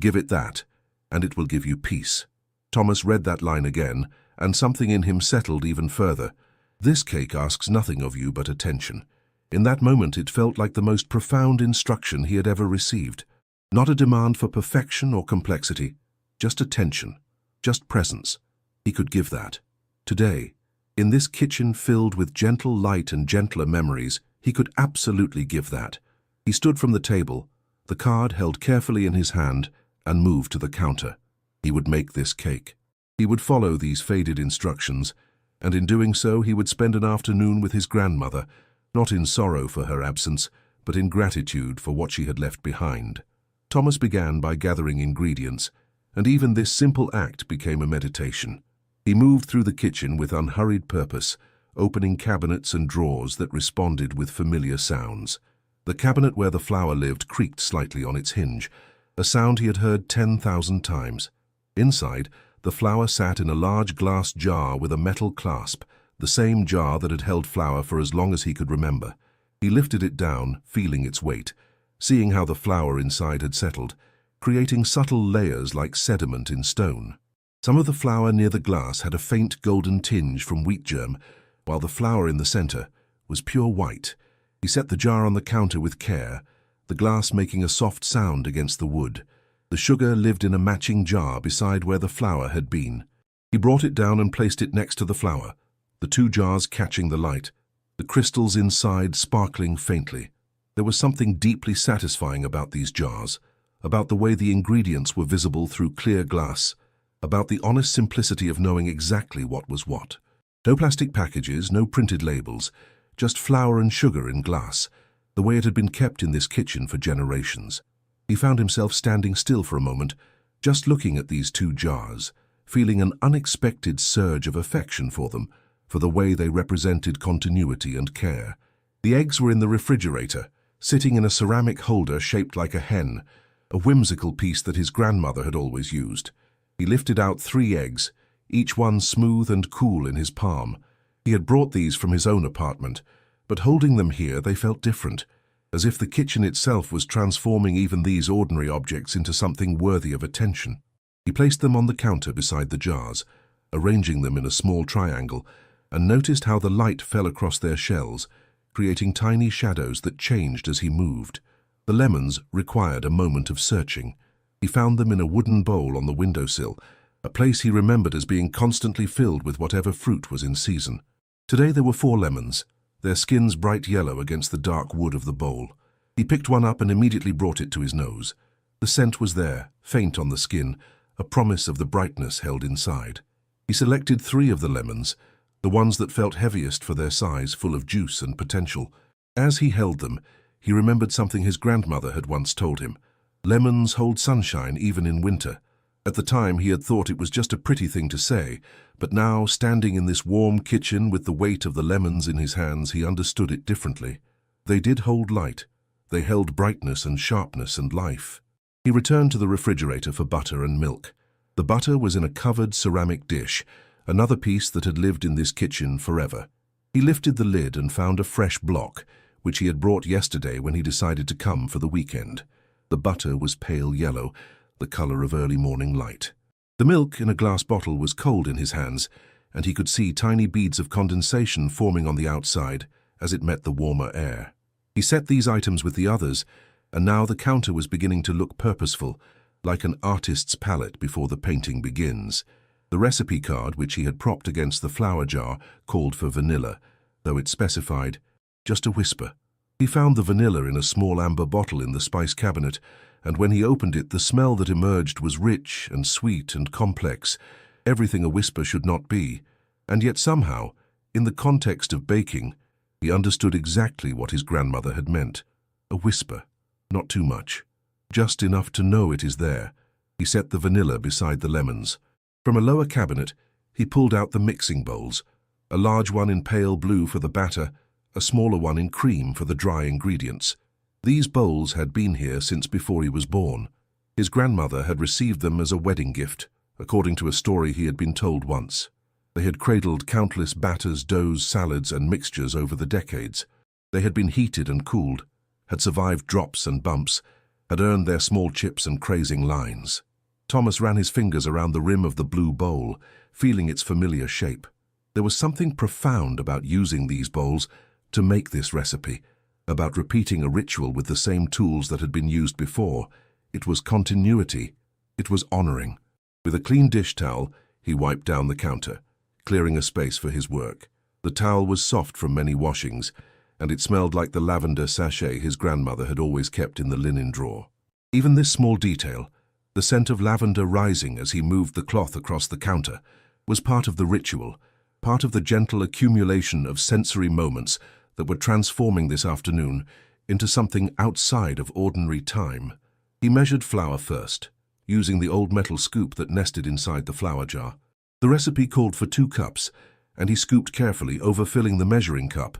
Speaker 1: Give it that, and it will give you peace." Thomas read that line again, and something in him settled even further. This cake asks nothing of you but attention. In that moment it felt like the most profound instruction he had ever received. Not a demand for perfection or complexity, just attention, just presence. He could give that. Today, in this kitchen filled with gentle light and gentler memories, he could absolutely give that. He stood from the table, the card held carefully in his hand, and moved to the counter. He would make this cake. He would follow these faded instructions, and in doing so he would spend an afternoon with his grandmother, not in sorrow for her absence, but in gratitude for what she had left behind. Thomas began by gathering ingredients, and even this simple act became a meditation. He moved through the kitchen with unhurried purpose, opening cabinets and drawers that responded with familiar sounds. The cabinet where the flour lived creaked slightly on its hinge, a sound he had heard 10,000 times. Inside, the flour sat in a large glass jar with a metal clasp, the same jar that had held flour for as long as he could remember. He lifted it down, feeling its weight, seeing how the flour inside had settled, creating subtle layers like sediment in stone. Some of the flour near the glass had a faint golden tinge from wheat germ, while the flour in the center was pure white. He set the jar on the counter with care, the glass making a soft sound against the wood. The sugar lived in a matching jar beside where the flour had been. He brought it down and placed it next to the flour, the two jars catching the light, the crystals inside sparkling faintly. There was something deeply satisfying about these jars, about the way the ingredients were visible through clear glass, about the honest simplicity of knowing exactly what was what. No plastic packages, no printed labels, just flour and sugar in glass, the way it had been kept in this kitchen for generations. He found himself standing still for a moment, just looking at these two jars, feeling an unexpected surge of affection for them, for the way they represented continuity and care. The eggs were in the refrigerator, sitting in a ceramic holder shaped like a hen, a whimsical piece that his grandmother had always used. He lifted out 3 eggs, each one smooth and cool in his palm. He had brought these from his own apartment, but holding them here they felt different, as if the kitchen itself was transforming even these ordinary objects into something worthy of attention. He placed them on the counter beside the jars, arranging them in a small triangle, and noticed how the light fell across their shells, creating tiny shadows that changed as he moved. The lemons required a moment of searching. He found them in a wooden bowl on the windowsill, a place he remembered as being constantly filled with whatever fruit was in season. Today there were 4 lemons, their skins bright yellow against the dark wood of the bowl. He picked one up and immediately brought it to his nose. The scent was there, faint on the skin, a promise of the brightness held inside. He selected 3 of the lemons, the ones that felt heaviest for their size, full of juice and potential. As he held them, he remembered something his grandmother had once told him. Lemons hold sunshine even in winter. At the time he had thought it was just a pretty thing to say, but now, standing in this warm kitchen with the weight of the lemons in his hands, he understood it differently. They did hold light. They held brightness and sharpness and life. He returned to the refrigerator for butter and milk. The butter was in a covered ceramic dish, another piece that had lived in this kitchen forever. He lifted the lid and found a fresh block, which he had brought yesterday when he decided to come for the weekend. The butter was pale yellow, the color of early morning light. The milk in a glass bottle was cold in his hands, and he could see tiny beads of condensation forming on the outside as it met the warmer air. He set these items with the others, and now the counter was beginning to look purposeful, like an artist's palette before the painting begins. The recipe card, which he had propped against the flour jar, called for vanilla, though it specified just a whisper. He found the vanilla in a small amber bottle in the spice cabinet, and when he opened it, the smell that emerged was rich and sweet and complex, everything a whisper should not be. And yet somehow, in the context of baking, he understood exactly what his grandmother had meant. A whisper, not too much, just enough to know it is there. He set the vanilla beside the lemons. From a lower cabinet, he pulled out the mixing bowls, a large one in pale blue for the batter, a smaller one in cream for the dry ingredients. These bowls had been here since before he was born. His grandmother had received them as a wedding gift, according to a story he had been told once. They had cradled countless batters, doughs, salads, and mixtures over the decades. They had been heated and cooled, had survived drops and bumps, had earned their small chips and crazing lines. Thomas ran his fingers around the rim of the blue bowl, feeling its familiar shape. There was something profound about using these bowls to make this recipe, about repeating a ritual with the same tools that had been used before. It was continuity. It was honoring. With a clean dish towel, he wiped down the counter, clearing a space for his work. The towel was soft from many washings, and it smelled like the lavender sachet his grandmother had always kept in the linen drawer. Even this small detail, the scent of lavender rising as he moved the cloth across the counter, was part of the ritual, part of the gentle accumulation of sensory moments that were transforming this afternoon into something outside of ordinary time. He measured flour first, using the old metal scoop that nested inside the flour jar. The recipe called for 2 cups, and he scooped carefully, overfilling the measuring cup,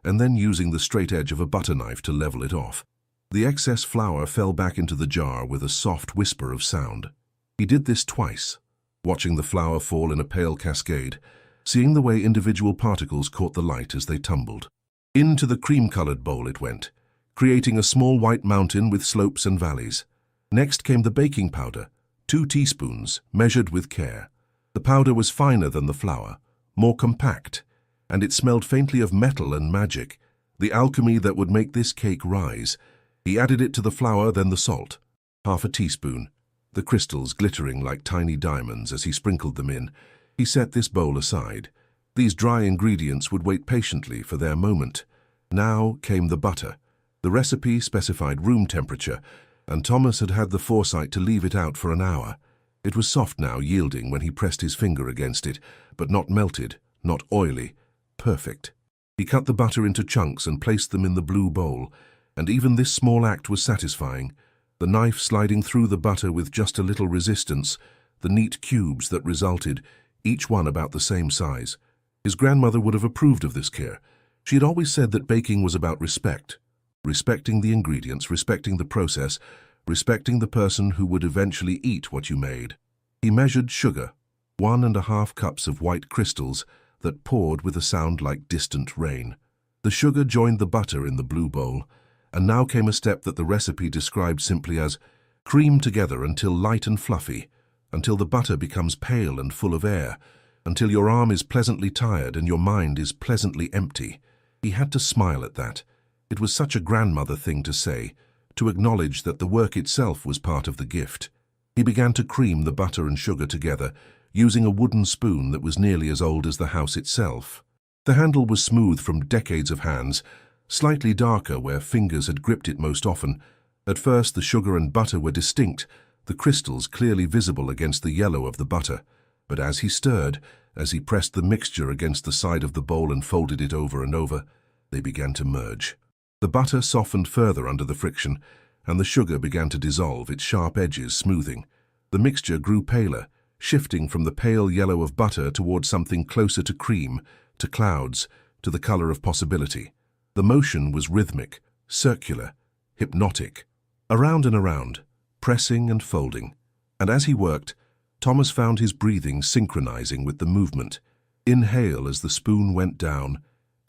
Speaker 1: and then using the straight edge of a butter knife to level it off. The excess flour fell back into the jar with a soft whisper of sound. He did this twice, watching the flour fall in a pale cascade, seeing the way individual particles caught the light as they tumbled. Into the cream-colored bowl it went, creating a small white mountain with slopes and valleys. Next came the baking powder, 2 teaspoons, measured with care. The powder was finer than the flour, more compact, and it smelled faintly of metal and magic, the alchemy that would make this cake rise. He added it to the flour, then the salt, half a teaspoon, the crystals glittering like tiny diamonds as he sprinkled them in. He set this bowl aside. These dry ingredients would wait patiently for their moment. Now came the butter. The recipe specified room temperature, and Thomas had had the foresight to leave it out for an hour. It was soft now, yielding when he pressed his finger against it, but not melted, not oily. Perfect. He cut the butter into chunks and placed them in the blue bowl, and even this small act was satisfying. The knife sliding through the butter with just a little resistance, the neat cubes that resulted, each one about the same size. His grandmother would have approved of this care. She had always said that baking was about respect. Respecting the ingredients, respecting the process, respecting the person who would eventually eat what you made. He measured sugar, 1½ cups of white crystals that poured with a sound like distant rain. The sugar joined the butter in the blue bowl, and now came a step that the recipe described simply as cream together until light and fluffy, until the butter becomes pale and full of air, until your arm is pleasantly tired and your mind is pleasantly empty. He had to smile at that. It was such a grandmother thing to say, to acknowledge that the work itself was part of the gift. He began to cream the butter and sugar together, using a wooden spoon that was nearly as old as the house itself. The handle was smooth from decades of hands, slightly darker where fingers had gripped it most often. At first the sugar and butter were distinct, the crystals clearly visible against the yellow of the butter. But as he stirred, as he pressed the mixture against the side of the bowl and folded it over and over, they began to merge. The butter softened further under the friction, and the sugar began to dissolve, its sharp edges smoothing. The mixture grew paler, shifting from the pale yellow of butter towards something closer to cream, to clouds, to the color of possibility. The motion was rhythmic, circular, hypnotic, around and around, pressing and folding. And as he worked, Thomas found his breathing synchronizing with the movement. Inhale as the spoon went down,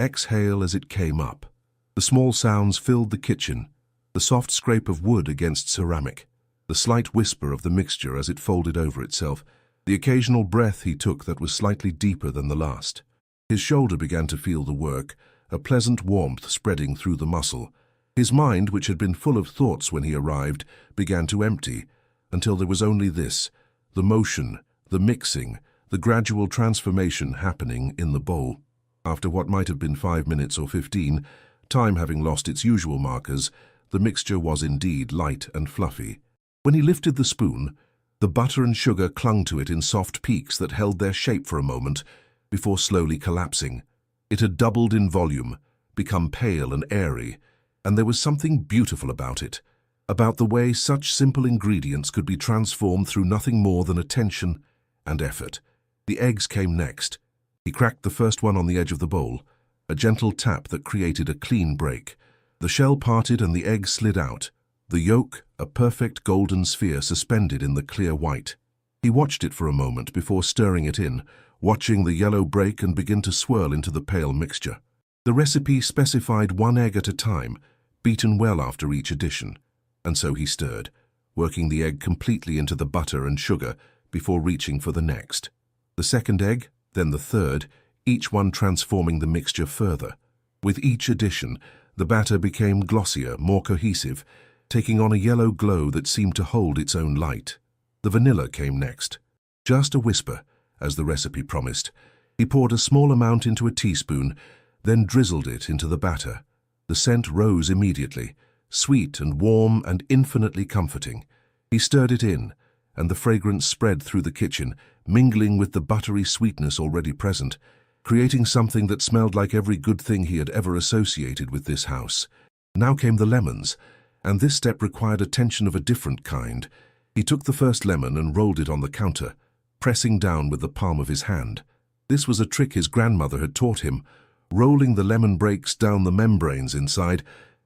Speaker 1: exhale as it came up. The small sounds filled the kitchen, the soft scrape of wood against ceramic, the slight whisper of the mixture as it folded over itself, the occasional breath he took that was slightly deeper than the last. His shoulder began to feel the work, a pleasant warmth spreading through the muscle. His mind, which had been full of thoughts when he arrived, began to empty, until there was only this, the motion, the mixing, the gradual transformation happening in the bowl. After what might have been 5 minutes or 15, time having lost its usual markers, the mixture was indeed light and fluffy. When he lifted the spoon, the butter and sugar clung to it in soft peaks that held their shape for a moment before slowly collapsing. It had doubled in volume, become pale and airy, and there was something beautiful about it, about the way such simple ingredients could be transformed through nothing more than attention and effort. The eggs came next. He cracked the first one on the edge of the bowl, a gentle tap that created a clean break. The shell parted and the egg slid out, the yolk a perfect golden sphere suspended in the clear white. He watched it for a moment before stirring it in, watching the yellow break and begin to swirl into the pale mixture. The recipe specified 1 egg at a time, beaten well after each addition, and so he stirred, working the egg completely into the butter and sugar before reaching for the next. The second egg, then the third, each one transforming the mixture further. With each addition, the batter became glossier, more cohesive, taking on a yellow glow that seemed to hold its own light. The vanilla came next. Just a whisper, as the recipe promised. He poured a small amount into a teaspoon, then drizzled it into the batter. The scent rose immediately, sweet and warm and infinitely comforting. He stirred it in, and the fragrance spread through the kitchen, mingling with the buttery sweetness already present, creating something that smelled like every good thing he had ever associated with this house. Now came the lemons, and this step required attention of a different kind. He took the first lemon and rolled it on the counter, pressing down with the palm of his hand. This was a trick his grandmother had taught him, rolling the lemon breaks down the membranes inside,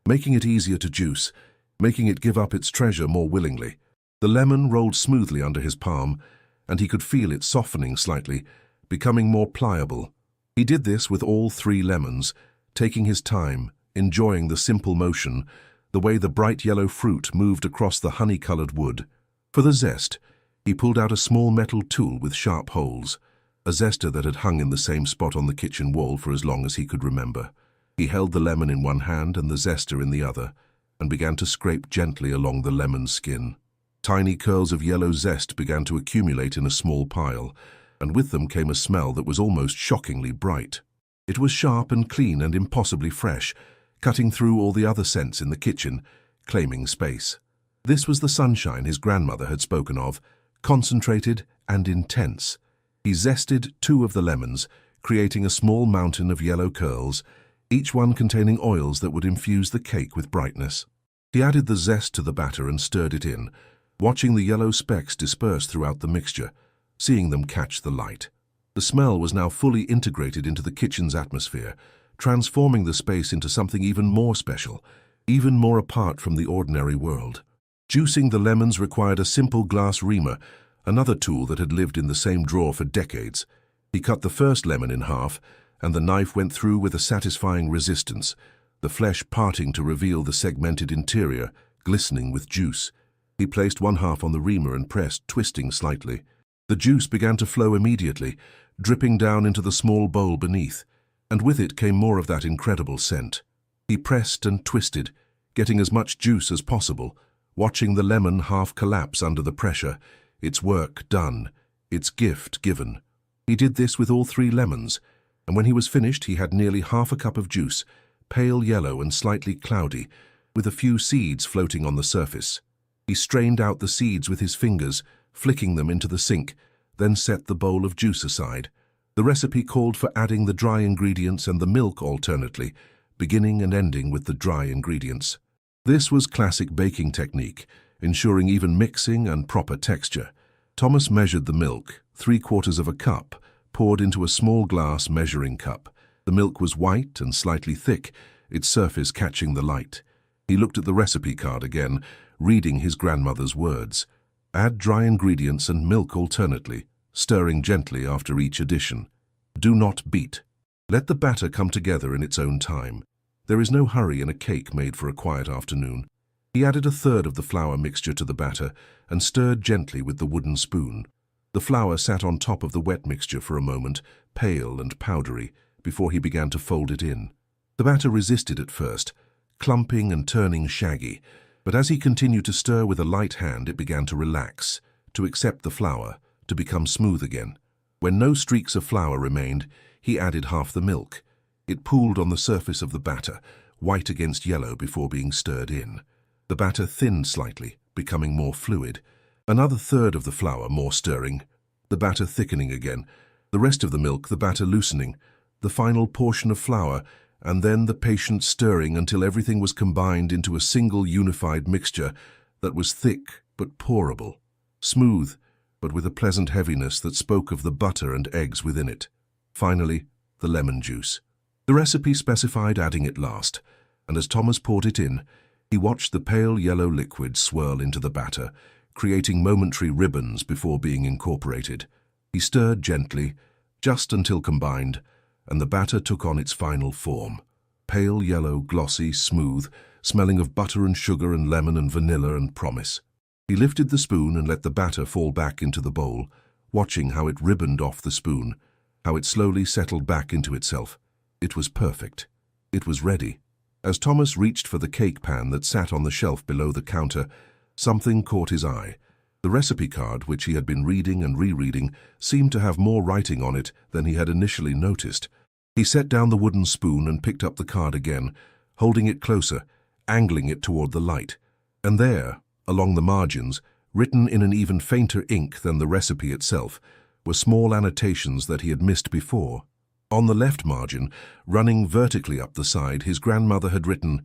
Speaker 1: making it easier to juice, making it give up its treasure more willingly. The lemon rolled smoothly under his palm, and he could feel it softening slightly, becoming more pliable. He did this with all 3 lemons, taking his time, enjoying the simple motion, the way the bright yellow fruit moved across the honey-colored wood. For the zest, he pulled out a small metal tool with sharp holes, a zester that had hung in the same spot on the kitchen wall for as long as he could remember. He held the lemon in one hand and the zester in the other, and began to scrape gently along the lemon skin. Tiny curls of yellow zest began to accumulate in a small pile, and with them came a smell that was almost shockingly bright. It was sharp and clean and impossibly fresh, cutting through all the other scents in the kitchen, claiming space. This was the sunshine his grandmother had spoken of, concentrated and intense. He zested 2 of the lemons, creating a small mountain of yellow curls, each one containing oils that would infuse the cake with brightness. He added the zest to the batter and stirred it in, watching the yellow specks disperse throughout the mixture, seeing them catch the light. The smell was now fully integrated into the kitchen's atmosphere, transforming the space into something even more special, even more apart from the ordinary world. Juicing the lemons required a simple glass reamer, another tool that had lived in the same drawer for decades. He cut the first lemon in half, and the knife went through with a satisfying resistance, the flesh parting to reveal the segmented interior, glistening with juice. He placed one half on the reamer and pressed, twisting slightly. The juice began to flow immediately, dripping down into the small bowl beneath, and with it came more of that incredible scent. He pressed and twisted, getting as much juice as possible, watching the lemon half collapse under the pressure, its work done, its gift given. He did this with all 3 lemons, and when he was finished he had nearly half a cup of juice, pale yellow and slightly cloudy, with a few seeds floating on the surface. He strained out the seeds with his fingers, flicking them into the sink, then set the bowl of juice aside. The recipe called for adding the dry ingredients and the milk alternately, beginning and ending with the dry ingredients. This was classic baking technique, ensuring even mixing and proper texture. Thomas measured the milk, 3/4 of a cup, poured into a small glass measuring cup. The milk was white and slightly thick, its surface catching the light. He looked at the recipe card again, reading his grandmother's words. Add dry ingredients and milk alternately, stirring gently after each addition. Do not beat. Let the batter come together in its own time. There is no hurry in a cake made for a quiet afternoon. He added 1/3 of the flour mixture to the batter and stirred gently with the wooden spoon. The flour sat on top of the wet mixture for a moment, pale and powdery, before he began to fold it in. The batter resisted at first, clumping and turning shaggy, but as he continued to stir with a light hand, it began to relax, to accept the flour, to become smooth again. When no streaks of flour remained, he added half the milk. It pooled on the surface of the batter, white against yellow before being stirred in. The batter thinned slightly, becoming more fluid. Another 1/3 of the flour, more stirring. The batter thickening again. The rest of the milk, the batter loosening. The final portion of flour, and then the patient stirring until everything was combined into a single unified mixture that was thick but pourable, smooth but with a pleasant heaviness that spoke of the butter and eggs within it. Finally, the lemon juice. The recipe specified adding it last, and as Thomas poured it in, he watched the pale yellow liquid swirl into the batter, creating momentary ribbons before being incorporated. He stirred gently, just until combined, and the batter took on its final form. Pale yellow, glossy, smooth, smelling of butter and sugar and lemon and vanilla and promise. He lifted the spoon and let the batter fall back into the bowl, watching how it ribboned off the spoon, how it slowly settled back into itself. It was perfect. It was ready. As Thomas reached for the cake pan that sat on the shelf below the counter, something caught his eye. The recipe card, which he had been reading and rereading, seemed to have more writing on it than he had initially noticed. He set down the wooden spoon and picked up the card again, holding it closer, angling it toward the light. And there, along the margins, written in an even fainter ink than the recipe itself, were small annotations that he had missed before. On the left margin, running vertically up the side, his grandmother had written,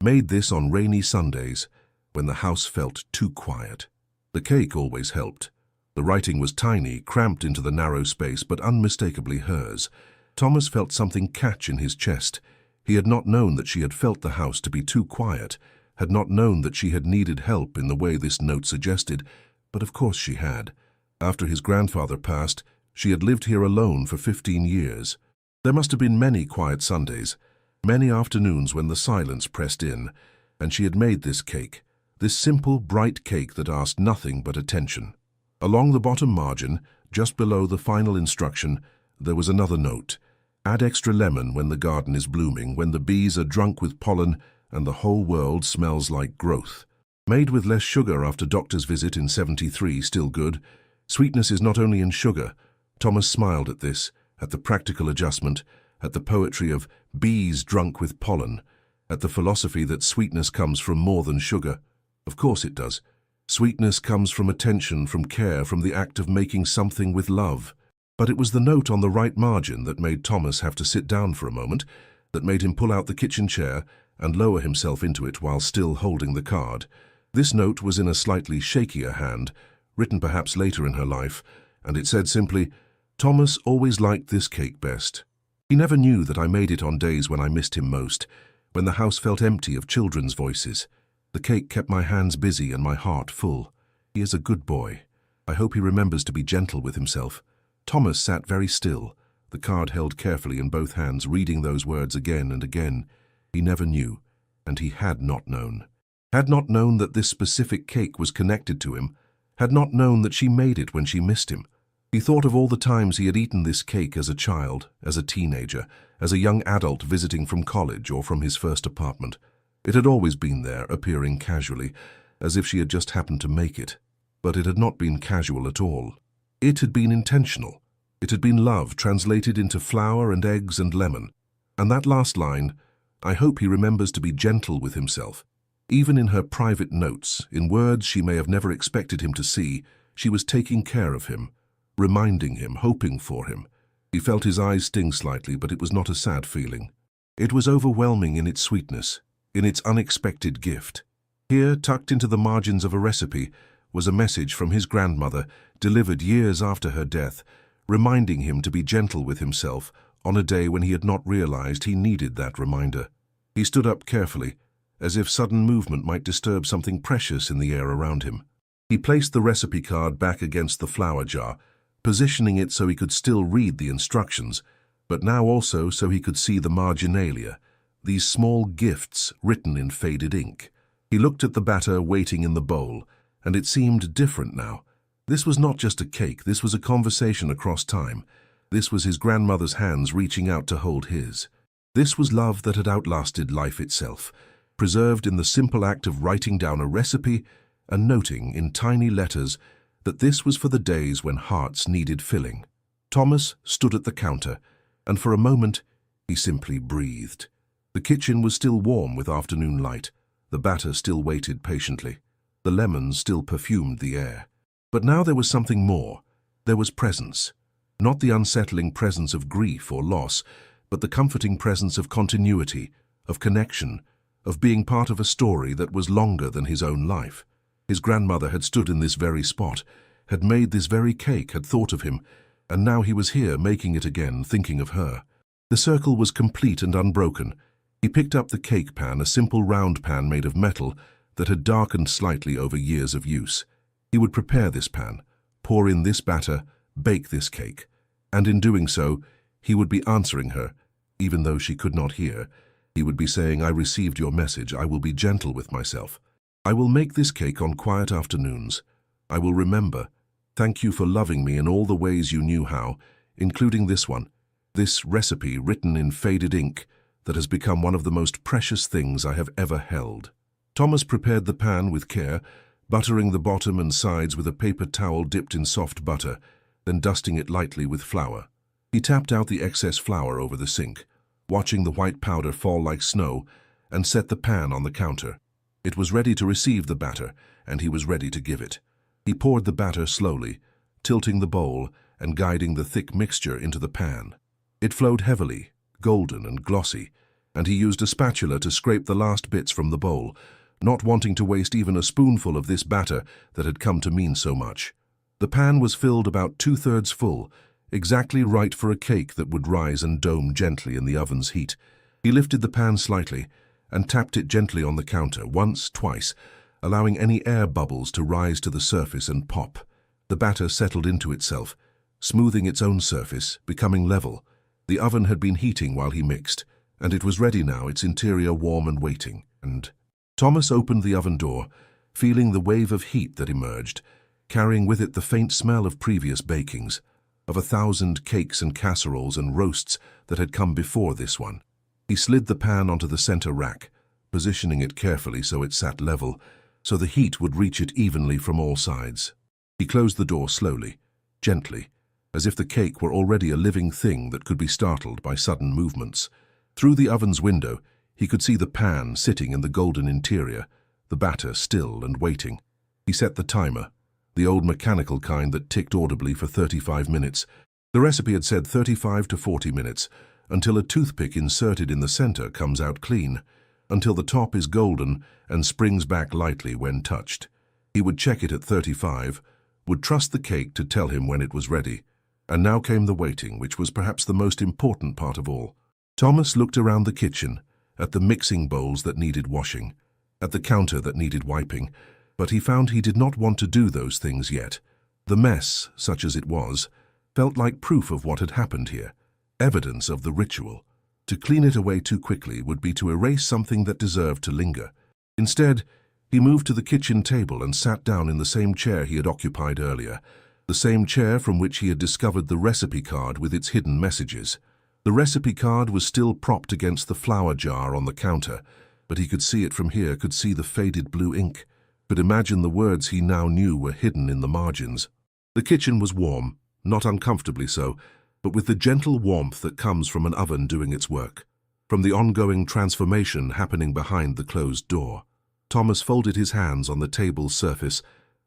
Speaker 1: "Made this on rainy Sundays, when the house felt too quiet." The cake always helped. The writing was tiny, cramped into the narrow space, but unmistakably hers. Thomas felt something catch in his chest. He had not known that she had felt the house to be too quiet, had not known that she had needed help in the way this note suggested, but of course she had. After his grandfather passed, she had lived here alone for 15 years. There must have been many quiet Sundays, many afternoons when the silence pressed in, and she had made this cake, this simple, bright cake that asked nothing but attention. Along the bottom margin, just below the final instruction, there was another note. Add extra lemon when the garden is blooming, when the bees are drunk with pollen and the whole world smells like growth. Made with less sugar after doctor's visit in 73, still good. Sweetness is not only in sugar. Thomas smiled at this, at the practical adjustment, at the poetry of bees drunk with pollen, at the philosophy that sweetness comes from more than sugar. Of course it does. Sweetness comes from attention, from care, from the act of making something with love. But it was the note on the right margin that made Thomas have to sit down for a moment, that made him pull out the kitchen chair and lower himself into it while still holding the card. This note was in a slightly shakier hand, written perhaps later in her life, and it said simply, "Thomas always liked this cake best. He never knew that I made it on days when I missed him most, when the house felt empty of children's voices. The cake kept my hands busy and my heart full. He is a good boy. I hope he remembers to be gentle with himself." Thomas sat very still, the card held carefully in both hands, reading those words again and again. He never knew, and he had not known. Had not known that this specific cake was connected to him, had not known that she made it when she missed him. He thought of all the times he had eaten this cake as a child, as a teenager, as a young adult visiting from college or from his first apartment. It had always been there, appearing casually, as if she had just happened to make it. But it had not been casual at all. It had been intentional. It had been love translated into flour and eggs and lemon. And that last line, "I hope he remembers to be gentle with himself." Even in her private notes, in words she may have never expected him to see, she was taking care of him, reminding him, hoping for him. He felt his eyes sting slightly, but it was not a sad feeling. It was overwhelming in its sweetness, in its unexpected gift. Here, tucked into the margins of a recipe, was a message from his grandmother, delivered years after her death, reminding him to be gentle with himself on a day when he had not realized he needed that reminder. He stood up carefully, as if sudden movement might disturb something precious in the air around him. He placed the recipe card back against the flour jar, positioning it so he could still read the instructions, but now also so he could see the marginalia, these small gifts written in faded ink. He looked at the batter waiting in the bowl, and it seemed different now. This was not just a cake, this was a conversation across time. This was his grandmother's hands reaching out to hold his. This was love that had outlasted life itself, preserved in the simple act of writing down a recipe and noting in tiny letters that this was for the days when hearts needed filling. Thomas stood at the counter, and for a moment he simply breathed. The kitchen was still warm with afternoon light. The batter still waited patiently. The lemons still perfumed the air. But now there was something more. There was presence. Not the unsettling presence of grief or loss, but the comforting presence of continuity, of connection, of being part of a story that was longer than his own life. His grandmother had stood in this very spot, had made this very cake, had thought of him, and now he was here making it again, thinking of her. The circle was complete and unbroken. He picked up the cake pan, a simple round pan made of metal that had darkened slightly over years of use. He would prepare this pan, pour in this batter, bake this cake, and in doing so, he would be answering her, even though she could not hear. He would be saying, "I received your message. I will be gentle with myself. I will make this cake on quiet afternoons. I will remember. Thank you for loving me in all the ways you knew how, including this one, this recipe written in faded ink that has become one of the most precious things I have ever held." Thomas prepared the pan with care, buttering the bottom and sides with a paper towel dipped in soft butter, then dusting it lightly with flour. He tapped out the excess flour over the sink, watching the white powder fall like snow, and set the pan on the counter. It was ready to receive the batter, and he was ready to give it. He poured the batter slowly, tilting the bowl and guiding the thick mixture into the pan. It flowed heavily, golden and glossy, and he used a spatula to scrape the last bits from the bowl, not wanting to waste even a spoonful of this batter that had come to mean so much. The pan was filled about 2/3 full, exactly right for a cake that would rise and dome gently in the oven's heat. He lifted the pan slightly, and tapped it gently on the counter, once, twice, allowing any air bubbles to rise to the surface and pop. The batter settled into itself, smoothing its own surface, becoming level. The oven had been heating while he mixed, and it was ready now, its interior warm and waiting. And Thomas opened the oven door, feeling the wave of heat that emerged, carrying with it the faint smell of previous bakings, of 1,000 cakes and casseroles and roasts that had come before this one. He slid the pan onto the center rack, positioning it carefully so it sat level, so the heat would reach it evenly from all sides. He closed the door slowly, gently, as if the cake were already a living thing that could be startled by sudden movements. Through the oven's window, he could see the pan sitting in the golden interior, the batter still and waiting. He set the timer, the old mechanical kind that ticked audibly for 35 minutes. The recipe had said 35 to 40 minutes, until a toothpick inserted in the center comes out clean, until the top is golden and springs back lightly when touched. He would check it at 35, would trust the cake to tell him when it was ready. And now came the waiting, which was perhaps the most important part of all. Thomas looked around the kitchen, at the mixing bowls that needed washing, at the counter that needed wiping, but he found he did not want to do those things yet. The mess, such as it was, felt like proof of what had happened here, evidence of the ritual. To clean it away too quickly would be to erase something that deserved to linger. Instead, he moved to the kitchen table and sat down in the same chair he had occupied earlier, the same chair from which he had discovered the recipe card with its hidden messages. The recipe card was still propped against the flour jar on the counter, but he could see it from here, could see the faded blue ink, could imagine the words he now knew were hidden in the margins. The kitchen was warm, not uncomfortably so, but with the gentle warmth that comes from an oven doing its work, from the ongoing transformation happening behind the closed door. Thomas folded his hands on the table's surface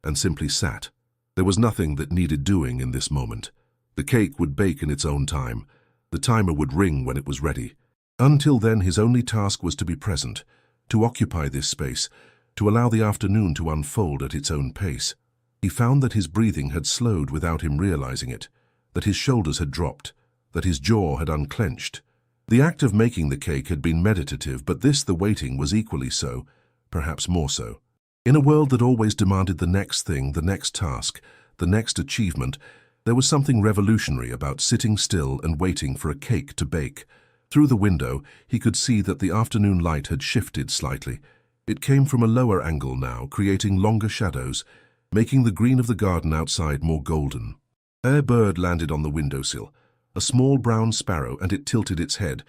Speaker 1: and simply sat. There was nothing that needed doing in this moment. The cake would bake in its own time. The timer would ring when it was ready. Until then, his only task was to be present, to occupy this space, to allow the afternoon to unfold at its own pace. He found that his breathing had slowed without him realizing it, that his shoulders had dropped, that his jaw had unclenched. The act of making the cake had been meditative, but this, the waiting, was equally so, perhaps more so. In a world that always demanded the next thing, the next task, the next achievement, there was something revolutionary about sitting still and waiting for a cake to bake. Through the window, he could see that the afternoon light had shifted slightly. It came from a lower angle now, creating longer shadows, making the green of the garden outside more golden. A bird landed on the windowsill, a small brown sparrow, and it tilted its head,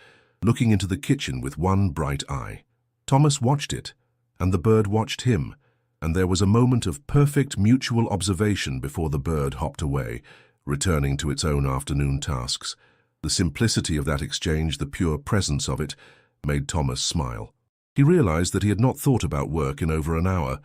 Speaker 1: looking into the kitchen with one bright eye. Thomas watched it, and the bird watched him, and there was a moment of perfect mutual observation before the bird hopped away, returning to its own afternoon tasks. The simplicity of that exchange, the pure presence of it, made Thomas smile. He realized that he had not thought about work in over an hour,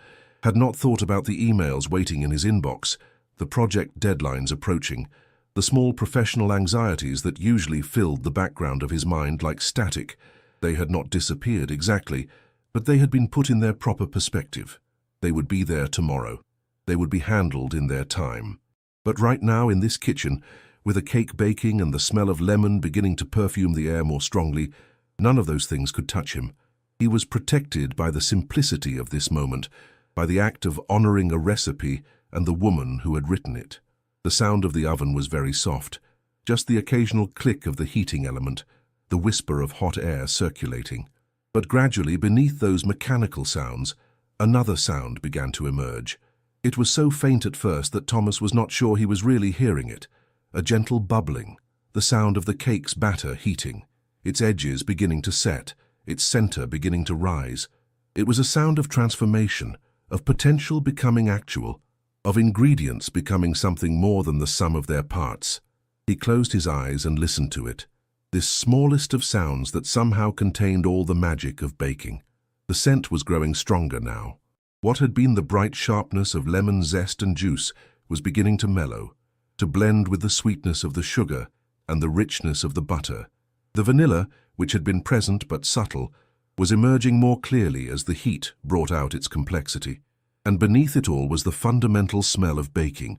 Speaker 1: had not thought about the emails waiting in his inbox, the project deadlines approaching, the small professional anxieties that usually filled the background of his mind like static. They had not disappeared exactly, but they had been put in their proper perspective. They would be there tomorrow. They would be handled in their time. But right now in this kitchen, with a cake baking and the smell of lemon beginning to perfume the air more strongly, none of those things could touch him. He was protected by the simplicity of this moment, by the act of honoring a recipe and the woman who had written it. The sound of the oven was very soft, just the occasional click of the heating element, the whisper of hot air circulating. But gradually, beneath those mechanical sounds, another sound began to emerge. It was so faint at first that Thomas was not sure he was really hearing it. A gentle bubbling, the sound of the cake's batter heating, its edges beginning to set, its center beginning to rise. It was a sound of transformation, of potential becoming actual, of ingredients becoming something more than the sum of their parts. He closed his eyes and listened to it, this smallest of sounds that somehow contained all the magic of baking. The scent was growing stronger now. What had been the bright sharpness of lemon zest and juice was beginning to mellow, to blend with the sweetness of the sugar and the richness of the butter. The vanilla, which had been present but subtle, was emerging more clearly as the heat brought out its complexity. And beneath it all was the fundamental smell of baking,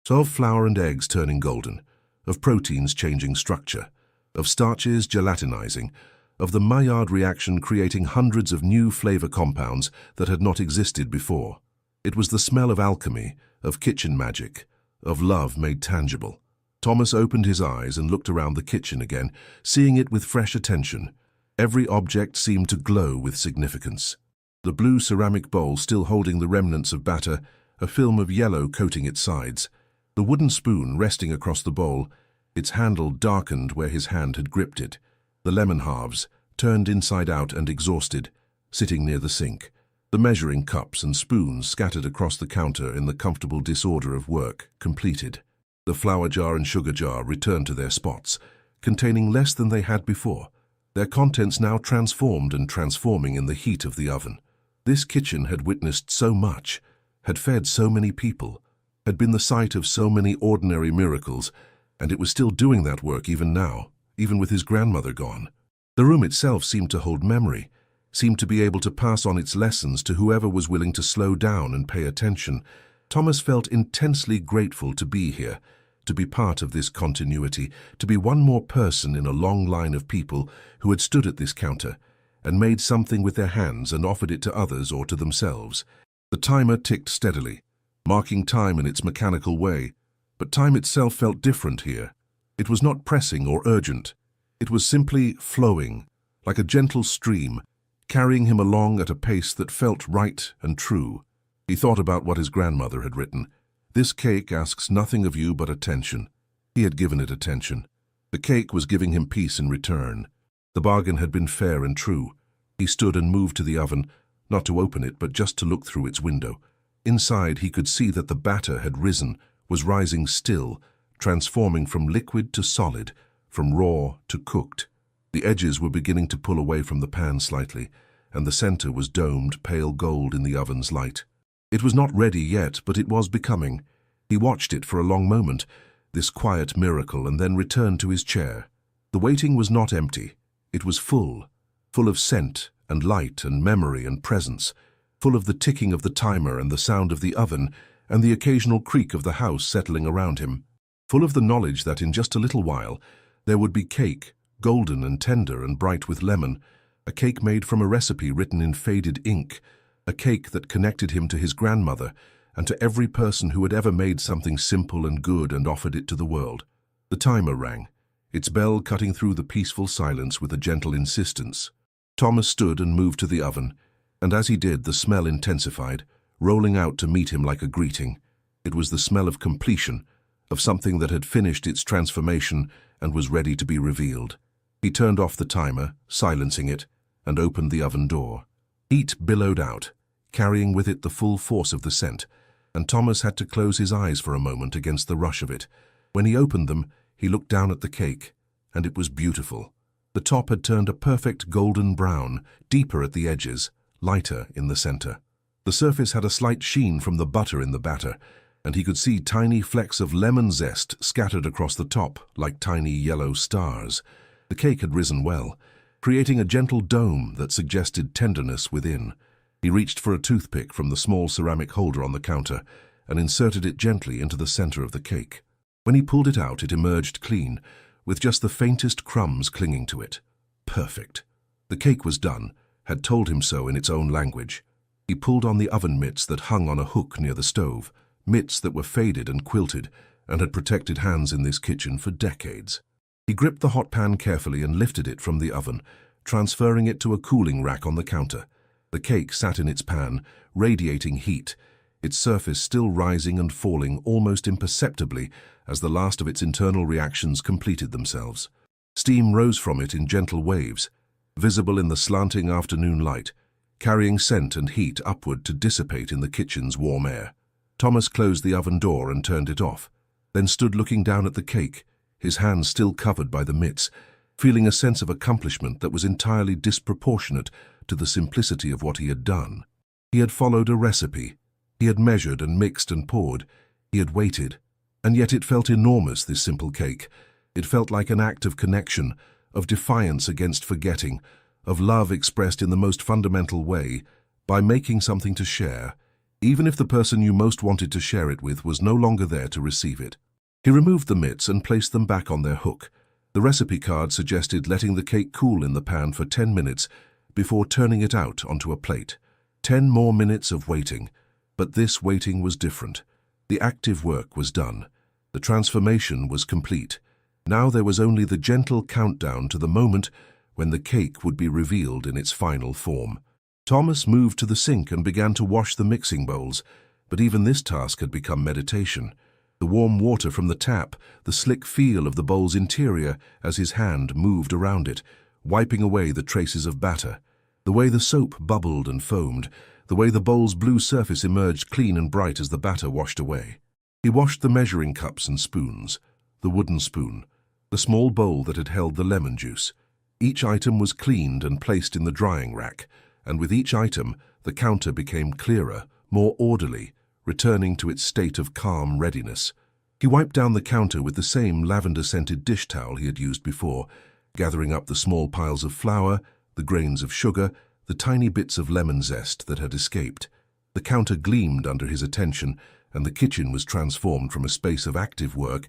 Speaker 1: of flour and eggs turning golden, of proteins changing structure, of starches gelatinizing, of the Maillard reaction creating hundreds of new flavor compounds that had not existed before. It was the smell of alchemy, of kitchen magic, of love made tangible. Thomas opened his eyes and looked around the kitchen again, seeing it with fresh attention. Every object seemed to glow with significance. The blue ceramic bowl still holding the remnants of batter, a film of yellow coating its sides. The wooden spoon resting across the bowl, its handle darkened where his hand had gripped it. The lemon halves, turned inside out and exhausted, sitting near the sink. The measuring cups and spoons scattered across the counter in the comfortable disorder of work, completed. The flour jar and sugar jar returned to their spots, containing less than they had before, their contents now transformed and transforming in the heat of the oven. This kitchen had witnessed so much, had fed so many people, had been the site of so many ordinary miracles, and it was still doing that work even now, even with his grandmother gone. The room itself seemed to hold memory, seemed to be able to pass on its lessons to whoever was willing to slow down and pay attention. Thomas felt intensely grateful to be here, to be part of this continuity, to be one more person in a long line of people who had stood at this counter and made something with their hands and offered it to others or to themselves. The timer ticked steadily, marking time in its mechanical way, but time itself felt different here. It was not pressing or urgent. It was simply flowing, like a gentle stream, carrying him along at a pace that felt right and true. He thought about what his grandmother had written. This cake asks nothing of you but attention. He had given it attention. The cake was giving him peace in return. The bargain had been fair and true. He stood and moved to the oven, not to open it, but just to look through its window. Inside, he could see that the batter had risen, was rising still, transforming from liquid to solid, from raw to cooked. The edges were beginning to pull away from the pan slightly, and the center was domed pale gold in the oven's light. It was not ready yet, but it was becoming. He watched it for a long moment, this quiet miracle, and then returned to his chair. The waiting was not empty. It was full of scent and light and memory and presence, full of the ticking of the timer and the sound of the oven and the occasional creak of the house settling around him, full of the knowledge that in just a little while there would be cake, golden and tender and bright with lemon, a cake made from a recipe written in faded ink, a cake that connected him to his grandmother and to every person who had ever made something simple and good and offered it to the world. The timer rang, its bell cutting through the peaceful silence with a gentle insistence. Thomas stood and moved to the oven, and as he did, the smell intensified, rolling out to meet him like a greeting. It was the smell of completion, of something that had finished its transformation and was ready to be revealed. He turned off the timer, silencing it, and opened the oven door. Heat billowed out, carrying with it the full force of the scent, and Thomas had to close his eyes for a moment against the rush of it. When he opened them, he looked down at the cake, and it was beautiful. The top had turned a perfect golden brown, deeper at the edges, lighter in the center. The surface had a slight sheen from the butter in the batter, and he could see tiny flecks of lemon zest scattered across the top like tiny yellow stars. The cake had risen well, creating a gentle dome that suggested tenderness within. He reached for a toothpick from the small ceramic holder on the counter and inserted it gently into the center of the cake. When he pulled it out, it emerged clean, with just the faintest crumbs clinging to it. Perfect. The cake was done, had told him so in its own language. He pulled on the oven mitts that hung on a hook near the stove, mitts that were faded and quilted and had protected hands in this kitchen for decades. He gripped the hot pan carefully and lifted it from the oven, transferring it to a cooling rack on the counter. The cake sat in its pan, radiating heat, its surface still rising and falling almost imperceptibly as the last of its internal reactions completed themselves. Steam rose from it in gentle waves, visible in the slanting afternoon light, carrying scent and heat upward to dissipate in the kitchen's warm air. Thomas closed the oven door and turned it off, then stood looking down at the cake, his hands still covered by the mitts, feeling a sense of accomplishment that was entirely disproportionate to the simplicity of what he had done. He had followed a recipe. He had measured and mixed and poured. He had waited. And yet it felt enormous, this simple cake. It felt like an act of connection, of defiance against forgetting, of love expressed in the most fundamental way, by making something to share, even if the person you most wanted to share it with was no longer there to receive it. He removed the mitts and placed them back on their hook, The recipe card suggested letting the cake cool in the pan for 10 minutes before turning it out onto a plate. 10 more minutes of waiting, but this waiting was different. The active work was done. The transformation was complete. Now there was only the gentle countdown to the moment when the cake would be revealed in its final form. Thomas moved to the sink and began to wash the mixing bowls, but even this task had become meditation. The warm water from the tap, the slick feel of the bowl's interior as his hand moved around it, wiping away the traces of batter. The way the soap bubbled and foamed, the way the bowl's blue surface emerged clean and bright as the batter washed away. He washed the measuring cups and spoons, the wooden spoon, the small bowl that had held the lemon juice. Each item was cleaned and placed in the drying rack, and with each item, the counter became clearer, more orderly, returning to its state of calm readiness. He wiped down the counter with the same lavender-scented dish towel he had used before, gathering up the small piles of flour, the grains of sugar, the tiny bits of lemon zest that had escaped. The counter gleamed under his attention, and the kitchen was transformed from a space of active work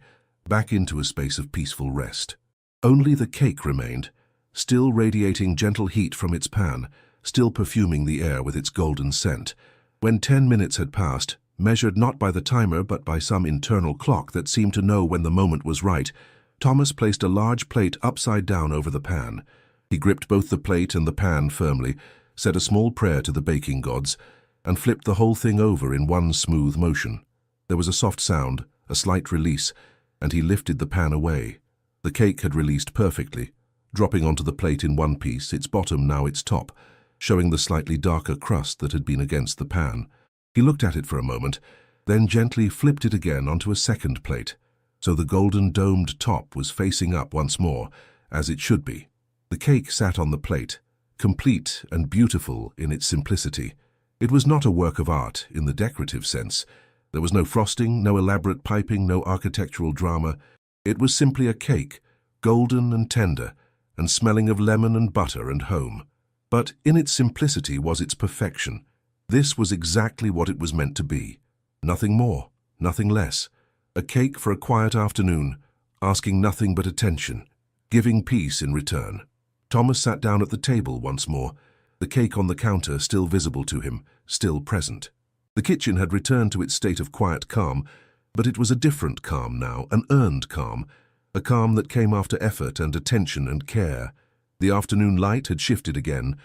Speaker 1: back into a space of peaceful rest. Only the cake remained, still radiating gentle heat from its pan, still perfuming the air with its golden scent. When 10 minutes had passed, measured not by the timer but by some internal clock that seemed to know when the moment was right, Thomas placed a large plate upside down over the pan. He gripped both the plate and the pan firmly, said a small prayer to the baking gods, and flipped the whole thing over in one smooth motion. There was a soft sound, a slight release, and he lifted the pan away. The cake had released perfectly, dropping onto the plate in one piece, its bottom now its top, showing the slightly darker crust that had been against the pan. He looked at it for a moment, then gently flipped it again onto a second plate, so the golden domed top was facing up once more, as it should be. The cake sat on the plate, complete and beautiful in its simplicity. It was not a work of art in the decorative sense. There was no frosting, no elaborate piping, no architectural drama. It was simply a cake, golden and tender, and smelling of lemon and butter and home. But in its simplicity was its perfection. This was exactly what it was meant to be. Nothing more, nothing less. A cake for a quiet afternoon, asking nothing but attention, giving peace in return. Thomas sat down at the table once more, the cake on the counter still visible to him, still present. The kitchen had returned to its state of quiet calm, but it was a different calm now, an earned calm, a calm that came after effort and attention and care. The afternoon light had shifted again,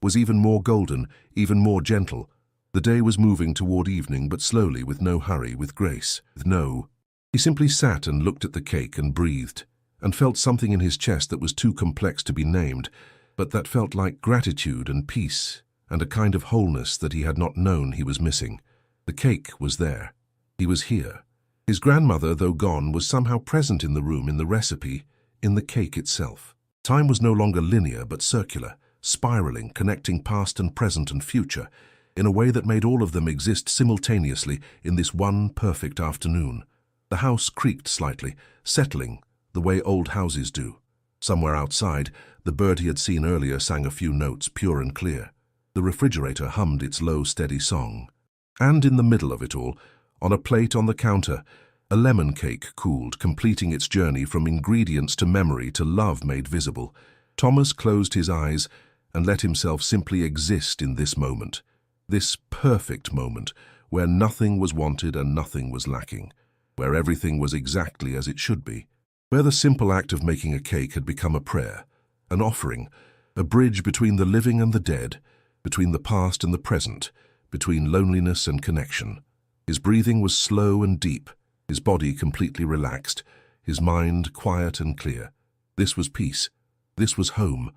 Speaker 1: was even more golden, even more gentle. The day was moving toward evening, but slowly, with no hurry, with grace, with no. He simply sat and looked at the cake and breathed, and felt something in his chest that was too complex to be named, but that felt like gratitude and peace, and a kind of wholeness that he had not known he was missing. The cake was there. He was here. His grandmother, though gone, was somehow present in the room, in the recipe, in the cake itself. Time was no longer linear but circular, spiraling, connecting past and present and future, in a way that made all of them exist simultaneously in this one perfect afternoon. The house creaked slightly, settling, the way old houses do. Somewhere outside, the bird he had seen earlier sang a few notes, pure and clear. The refrigerator hummed its low, steady song. And in the middle of it all, on a plate on the counter, a lemon cake cooled, completing its journey from ingredients to memory to love made visible. Thomas closed his eyes and let himself simply exist in this moment, this perfect moment, where nothing was wanted and nothing was lacking, where everything was exactly as it should be, where the simple act of making a cake had become a prayer, an offering, a bridge between the living and the dead, between the past and the present, between loneliness and connection. His breathing was slow and deep, his body completely relaxed, his mind quiet and clear. This was peace. This was home.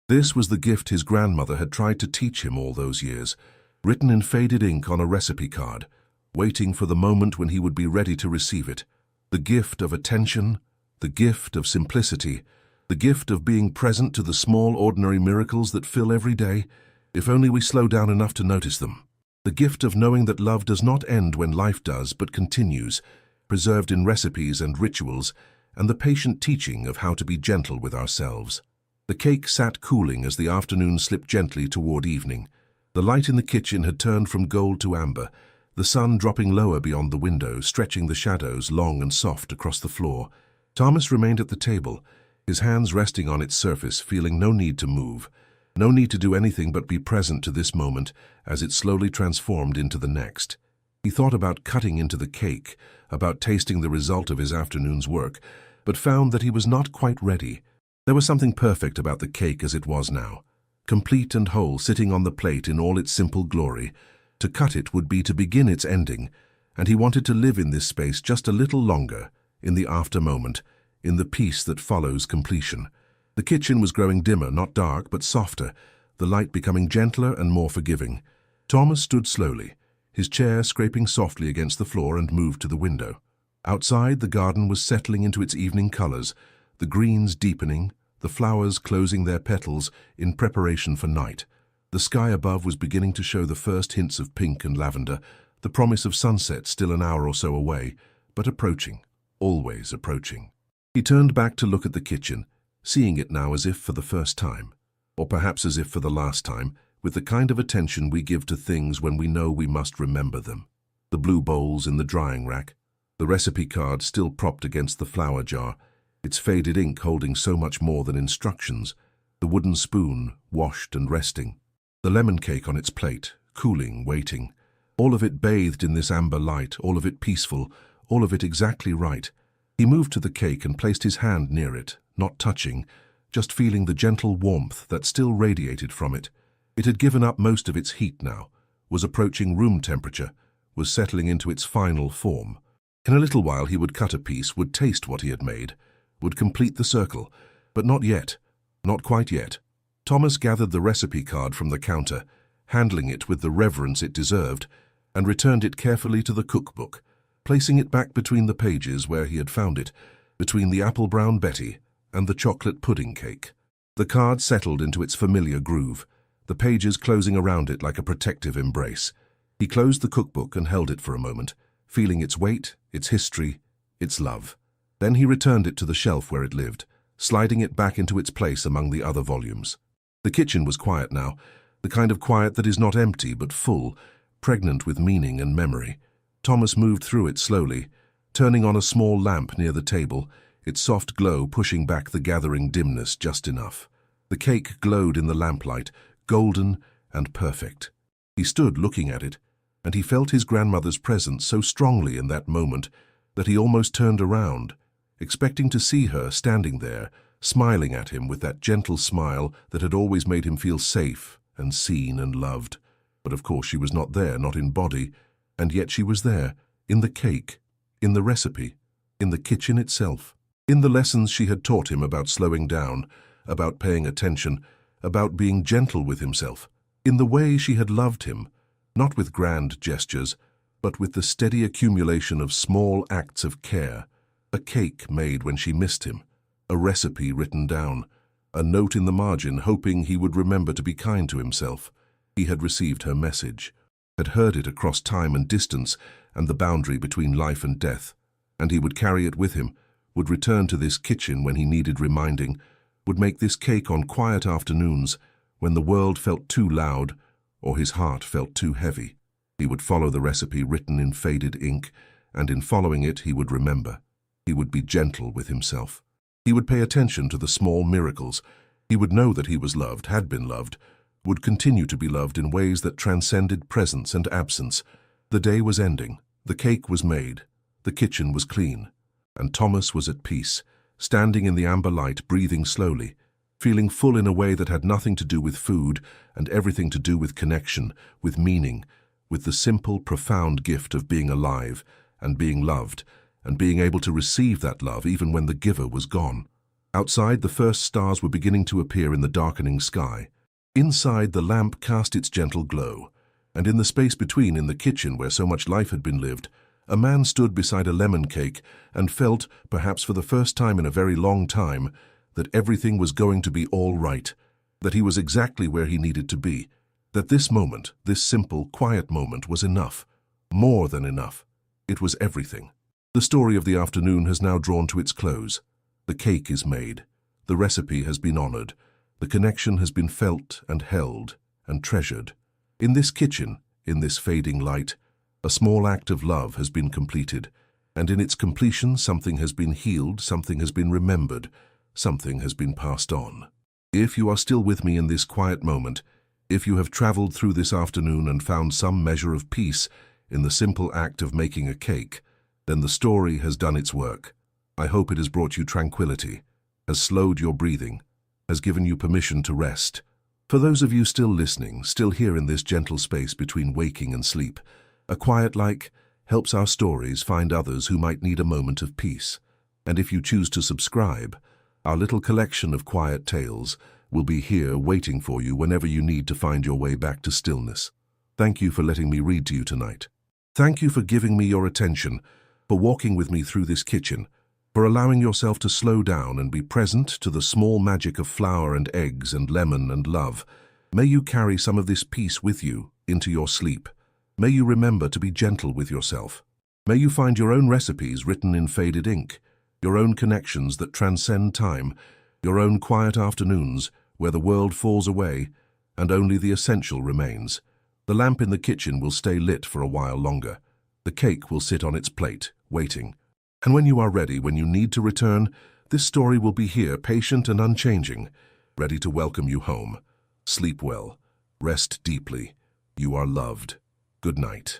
Speaker 1: This was the gift his grandmother had tried to teach him all those years, written in faded ink on a recipe card, waiting for the moment when he would be ready to receive it. The gift of attention, the gift of simplicity, the gift of being present to the small, ordinary miracles that fill every day, if only we slow down enough to notice them. The gift of knowing that love does not end when life does, but continues, preserved in recipes and rituals, and the patient teaching of how to be gentle with ourselves. The cake sat cooling as the afternoon slipped gently toward evening. The light in the kitchen had turned from gold to amber, the sun dropping lower beyond the window, stretching the shadows long and soft across the floor. Thomas remained at the table, his hands resting on its surface, feeling no need to move, no need to do anything but be present to this moment as it slowly transformed into the next. He thought about cutting into the cake, about tasting the result of his afternoon's work, but found that he was not quite ready. There was something perfect about the cake as it was now, complete and whole, sitting on the plate in all its simple glory. To cut it would be to begin its ending, and he wanted to live in this space just a little longer, in the after moment, in the peace that follows completion. The kitchen was growing dimmer, not dark, but softer, the light becoming gentler and more forgiving. Thomas stood slowly, his chair scraping softly against the floor, and moved to the window. Outside, the garden was settling into its evening colors, the greens deepening, the flowers closing their petals in preparation for night. The sky above was beginning to show the first hints of pink and lavender, the promise of sunset still an hour or so away, but approaching, always approaching. He turned back to look at the kitchen, seeing it now as if for the first time, or perhaps as if for the last time, with the kind of attention we give to things when we know we must remember them. The blue bowls in the drying rack, the recipe card still propped against the flour jar, its faded ink holding so much more than instructions, the wooden spoon washed and resting, the lemon cake on its plate, cooling, waiting, all of it bathed in this amber light, all of it peaceful, all of it exactly right. He moved to the cake and placed his hand near it, not touching, just feeling the gentle warmth that still radiated from it. It had given up most of its heat now, was approaching room temperature, was settling into its final form. In a little while he would cut a piece, would taste what he had made, would complete the circle, but not yet, not quite yet. Thomas gathered the recipe card from the counter, handling it with the reverence it deserved, and returned it carefully to the cookbook, placing it back between the pages where he had found it, between the apple-brown Betty and the chocolate pudding cake. The card settled into its familiar groove, the pages closing around it like a protective embrace. He closed the cookbook and held it for a moment, feeling its weight, its history, its love. Then he returned it to the shelf where it lived, sliding it back into its place among the other volumes. The kitchen was quiet now, the kind of quiet that is not empty but full, pregnant with meaning and memory. Thomas moved through it slowly, turning on a small lamp near the table, its soft glow pushing back the gathering dimness just enough. The cake glowed in the lamplight, golden and perfect. He stood looking at it, and he felt his grandmother's presence so strongly in that moment that he almost turned around, expecting to see her standing there, smiling at him with that gentle smile that had always made him feel safe and seen and loved. But of course she was not there, not in body, and yet she was there, in the cake, in the recipe, in the kitchen itself, in the lessons she had taught him about slowing down, about paying attention, about being gentle with himself, in the way she had loved him, not with grand gestures, but with the steady accumulation of small acts of care, a cake made when she missed him, a recipe written down, a note in the margin hoping he would remember to be kind to himself. He had received her message, had heard it across time and distance and the boundary between life and death, and he would carry it with him, would return to this kitchen when he needed reminding, would make this cake on quiet afternoons when the world felt too loud or his heart felt too heavy. He would follow the recipe written in faded ink, and in following it he would remember. He would be gentle with himself. He would pay attention to the small miracles. He would know that he was loved, had been loved, would continue to be loved in ways that transcended presence and absence. The day was ending, the cake was made, the kitchen was clean, and Thomas was at peace, standing in the amber light, breathing slowly, feeling full in a way that had nothing to do with food and everything to do with connection, with meaning, with the simple, profound gift of being alive and being loved, and being able to receive that love even when the giver was gone. Outside, the first stars were beginning to appear in the darkening sky. Inside, the lamp cast its gentle glow, and in the space between, in the kitchen where so much life had been lived, a man stood beside a lemon cake and felt, perhaps for the first time in a very long time, that everything was going to be all right, that he was exactly where he needed to be, that this moment, this simple, quiet moment was enough, more than enough. It was everything. The story of the afternoon has now drawn to its close. The cake is made. The recipe has been honored. The connection has been felt and held and treasured. In this kitchen, in this fading light, a small act of love has been completed. And in its completion, something has been healed, something has been remembered, something has been passed on. If you are still with me in this quiet moment, if you have traveled through this afternoon and found some measure of peace in the simple act of making a cake, then the story has done its work. I hope it has brought you tranquility, has slowed your breathing, has given you permission to rest. For those of you still listening, still here in this gentle space between waking and sleep, a quiet like helps our stories find others who might need a moment of peace. And if you choose to subscribe, our little collection of quiet tales will be here waiting for you whenever you need to find your way back to stillness. Thank you for letting me read to you tonight. Thank you for giving me your attention, for walking with me through this kitchen, for allowing yourself to slow down and be present to the small magic of flour and eggs and lemon and love. May you carry some of this peace with you into your sleep. May you remember to be gentle with yourself. May you find your own recipes written in faded ink, your own connections that transcend time, your own quiet afternoons where the world falls away and only the essential remains. The lamp in the kitchen will stay lit for a while longer. The cake will sit on its plate, waiting. And when you are ready, when you need to return, this story will be here, patient and unchanging, ready to welcome you home. Sleep well. Rest deeply. You are loved. Good night.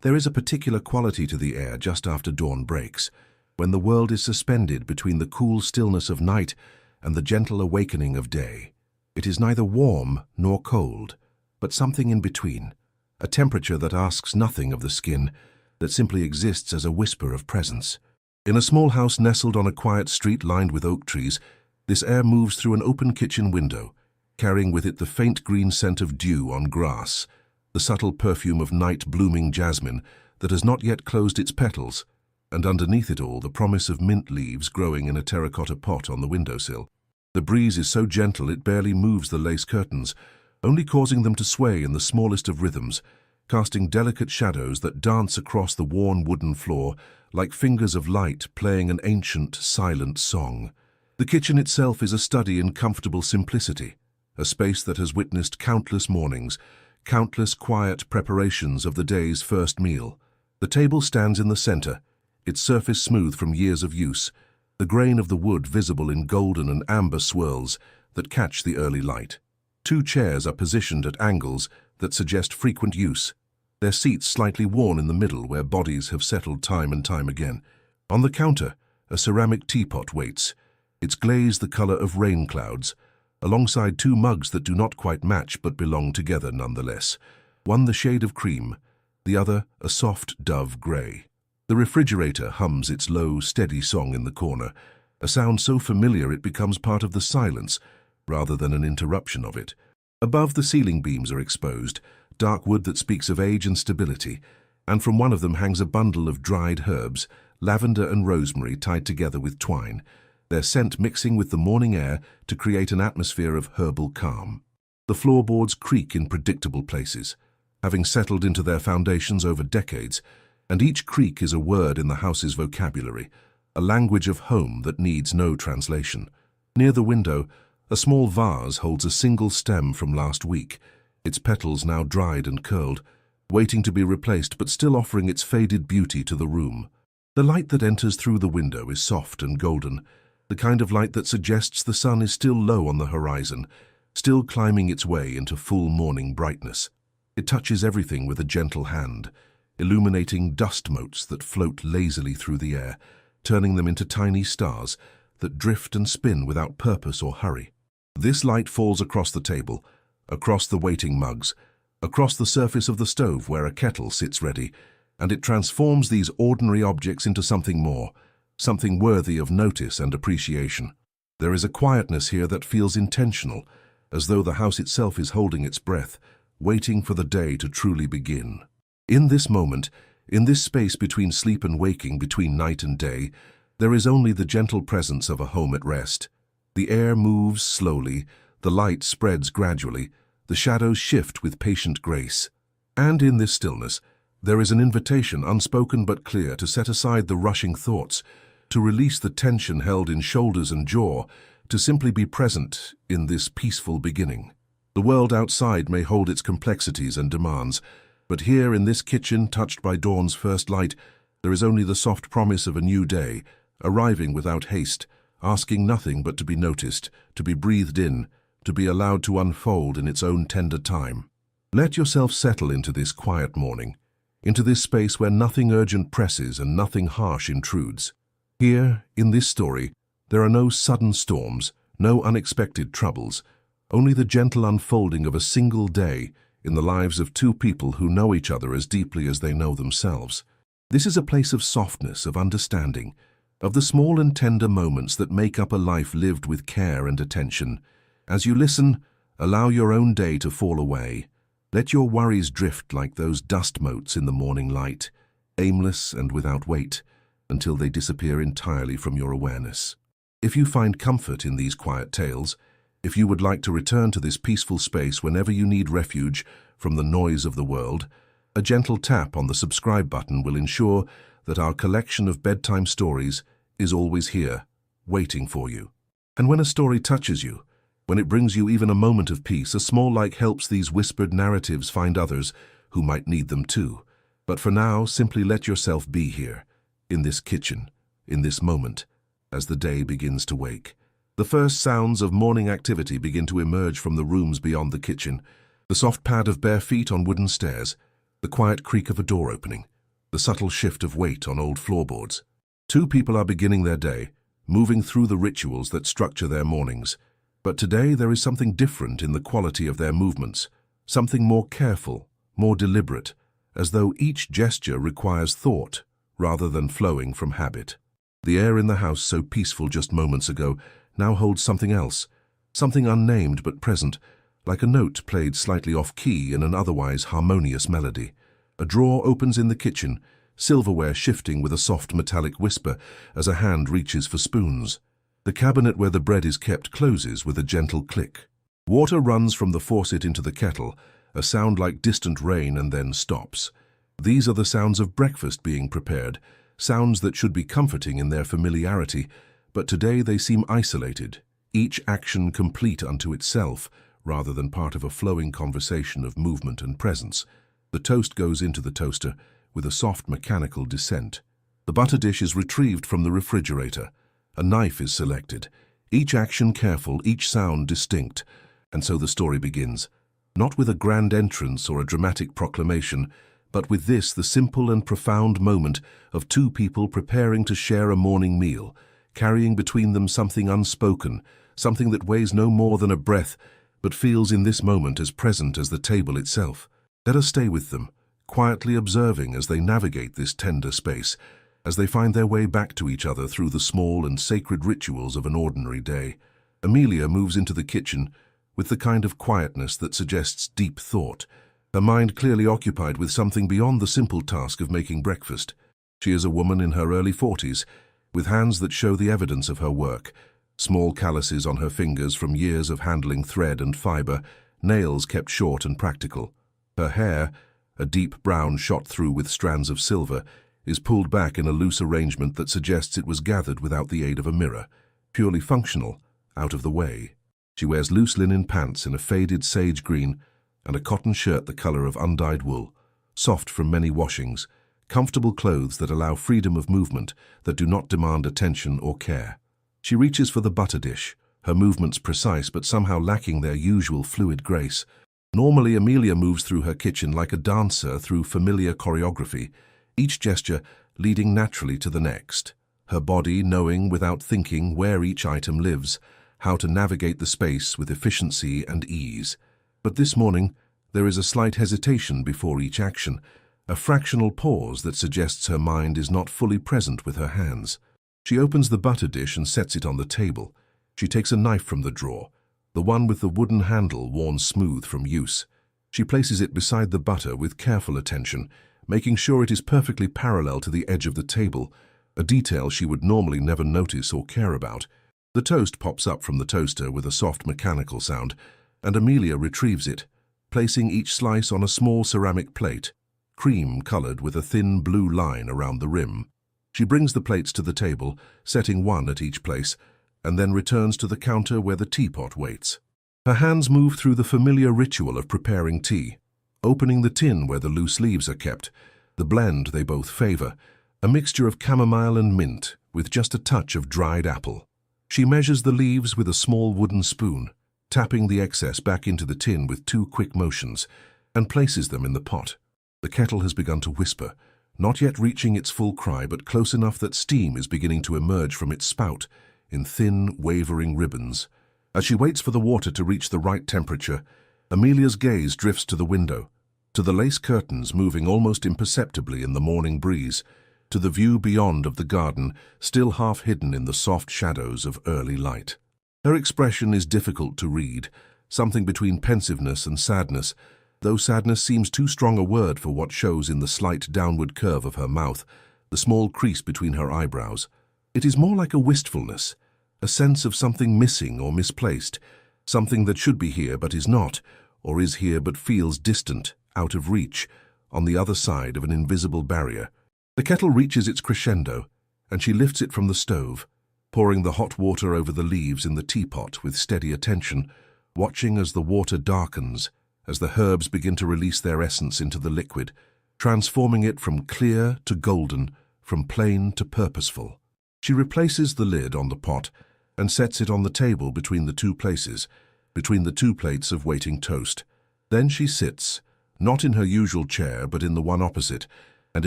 Speaker 1: There is a particular quality to the air just after dawn breaks, when the world is suspended between the cool stillness of night and the gentle awakening of day. It is neither warm nor cold, but something in between, a temperature that asks nothing of the skin, that simply exists as a whisper of presence. In a small house nestled on a quiet street lined with oak trees, this air moves through an open kitchen window, carrying with it the faint green scent of dew on grass, the subtle perfume of night-blooming jasmine that has not yet closed its petals, and underneath it all the promise of mint leaves growing in a terracotta pot on the windowsill. The breeze is so gentle it barely moves the lace curtains, only causing them to sway in the smallest of rhythms, casting delicate shadows that dance across the worn wooden floor like fingers of light playing an ancient, silent song. The kitchen itself is a study in comfortable simplicity, a space that has witnessed countless mornings, countless quiet preparations of the day's first meal. The table stands in the center, its surface smooth from years of use, the grain of the wood visible in golden and amber swirls that catch the early light. Two chairs are positioned at angles that suggest frequent use, their seats slightly worn in the middle where bodies have settled time and time again. On the counter, a ceramic teapot waits, its glaze the color of rain clouds, alongside two mugs that do not quite match but belong together nonetheless, one the shade of cream, the other a soft dove grey. The refrigerator hums its low, steady song in the corner, a sound so familiar it becomes part of the silence rather than an interruption of it. Above, the ceiling beams are exposed, dark wood that speaks of age and stability, and from one of them hangs a bundle of dried herbs, lavender and rosemary tied together with twine, their scent mixing with the morning air to create an atmosphere of herbal calm. The floorboards creak in predictable places, having settled into their foundations over decades, and each creak is a word in the house's vocabulary, a language of home that needs no translation. Near the window, a small vase holds a single stem from last week, its petals now dried and curled, waiting to be replaced but still offering its faded beauty to the room. The light that enters through the window is soft and golden, the kind of light that suggests the sun is still low on the horizon, still climbing its way into full morning brightness. It touches everything with a gentle hand, illuminating dust motes that float lazily through the air, turning them into tiny stars that drift and spin without purpose or hurry. This light falls across the table, across the waiting mugs, across the surface of the stove where a kettle sits ready, and it transforms these ordinary objects into something more, something worthy of notice and appreciation. There is a quietness here that feels intentional, as though the house itself is holding its breath, waiting for the day to truly begin. In this moment, in this space between sleep and waking, between night and day, there is only the gentle presence of a home at rest. The air moves slowly, the light spreads gradually, the shadows shift with patient grace. And in this stillness, There is an invitation, unspoken but clear, to set aside the rushing thoughts, to release the tension held in shoulders and jaw, to simply be present in this peaceful beginning. The world outside may hold its complexities and demands, but here in this kitchen, touched by dawn's first light, there is only the soft promise of a new day, arriving without haste, asking nothing but to be noticed, to be breathed in, to be allowed to unfold in its own tender time. Let yourself settle into this quiet morning, into this space where nothing urgent presses and nothing harsh intrudes. Here, in this story, there are no sudden storms, no unexpected troubles, only the gentle unfolding of a single day in the lives of two people who know each other as deeply as they know themselves. This is a place of softness, of understanding, of the small and tender moments that make up a life lived with care and attention. As you listen, allow your own day to fall away. Let your worries drift like those dust motes in the morning light, aimless and without weight, until they disappear entirely from your awareness. If you find comfort in these quiet tales, if you would like to return to this peaceful space whenever you need refuge from the noise of the world, a gentle tap on the subscribe button will ensure that our collection of bedtime stories is always here, waiting for you. And when a story touches you, when it brings you even a moment of peace, a small like helps these whispered narratives find others who might need them too. But for now, simply let yourself be here, in this kitchen, in this moment, as the day begins to wake. The first sounds of morning activity begin to emerge from the rooms beyond the kitchen. The soft pad of bare feet on wooden stairs, the quiet creak of a door opening, the subtle shift of weight on old floorboards. Two people are beginning their day, moving through the rituals that structure their mornings. But today there is something different in the quality of their movements, something more careful, more deliberate, as though each gesture requires thought rather than flowing from habit. The air in the house, so peaceful just moments ago, now holds something else, something unnamed but present, like a note played slightly off-key in an otherwise harmonious melody. A drawer opens in the kitchen, silverware shifting with a soft metallic whisper as a hand reaches for spoons. The cabinet where the bread is kept closes with a gentle click. Water runs from the faucet into the kettle, a sound like distant rain, and then stops. These are the sounds of breakfast being prepared, sounds that should be comforting in their familiarity, but today they seem isolated, each action complete unto itself, rather than part of a flowing conversation of movement and presence. The toast goes into the toaster with a soft mechanical descent. The butter dish is retrieved from the refrigerator. A knife is selected, each action careful, each sound distinct. And so the story begins, not with a grand entrance or a dramatic proclamation, but with this, the simple and profound moment of two people preparing to share a morning meal, carrying between them something unspoken, something that weighs no more than a breath, but feels in this moment as present as the table itself. Let us stay with them, quietly observing as they navigate this tender space, as they find their way back to each other through the small and sacred rituals of an ordinary day. Amelia moves into the kitchen with the kind of quietness that suggests deep thought, her mind clearly occupied with something beyond the simple task of making breakfast. She is a woman in her early 40s, with hands that show the evidence of her work, small calluses on her fingers from years of handling thread and fiber, nails kept short and practical. Her hair, a deep brown shot through with strands of silver, is pulled back in a loose arrangement that suggests it was gathered without the aid of a mirror, purely functional, out of the way. She wears loose linen pants in a faded sage green and a cotton shirt the color of undyed wool, soft from many washings, comfortable clothes that allow freedom of movement, that do not demand attention or care. She reaches for the butter dish, her movements precise but somehow lacking their usual fluid grace. Normally, Amelia moves through her kitchen like a dancer through familiar choreography, each gesture leading naturally to the next, her body knowing without thinking where each item lives, how to navigate the space with efficiency and ease. But this morning, there is a slight hesitation before each action, a fractional pause that suggests her mind is not fully present with her hands. She opens the butter dish and sets it on the table. She takes a knife from the drawer, the one with the wooden handle worn smooth from use. She places it beside the butter with careful attention, making sure it is perfectly parallel to the edge of the table, a detail she would normally never notice or care about. The toast pops up from the toaster with a soft mechanical sound, and Amelia retrieves it, placing each slice on a small ceramic plate. cream-colored with a thin blue line around the rim. She brings the plates to the table, setting one at each place, and then returns to the counter where the teapot waits. Her hands move through the familiar ritual of preparing tea, opening the tin where the loose leaves are kept, the blend they both favor, a mixture of chamomile and mint with just a touch of dried apple. She measures the leaves with a small wooden spoon, tapping the excess back into the tin with 2 quick motions, and places them in the pot. The kettle has begun to whisper, not yet reaching its full cry, but close enough that steam is beginning to emerge from its spout in thin, wavering ribbons. As she waits for the water to reach the right temperature, Amelia's gaze drifts to the window, to the lace curtains moving almost imperceptibly in the morning breeze, to the view beyond of the garden, still half hidden in the soft shadows of early light. Her expression is difficult to read, something between pensiveness and sadness, though sadness seems too strong a word for what shows in the slight downward curve of her mouth, the small crease between her eyebrows. It is more like a wistfulness, a sense of something missing or misplaced, something that should be here but is not, or is here but feels distant, out of reach, on the other side of an invisible barrier. The kettle reaches its crescendo, and she lifts it from the stove, pouring the hot water over the leaves in the teapot with steady attention, watching as the water darkens, as the herbs begin to release their essence into the liquid, transforming it from clear to golden, from plain to purposeful. She replaces the lid on the pot and sets it on the table between the 2 places, between the 2 plates of waiting toast. Then she sits, not in her usual chair but in the one opposite, and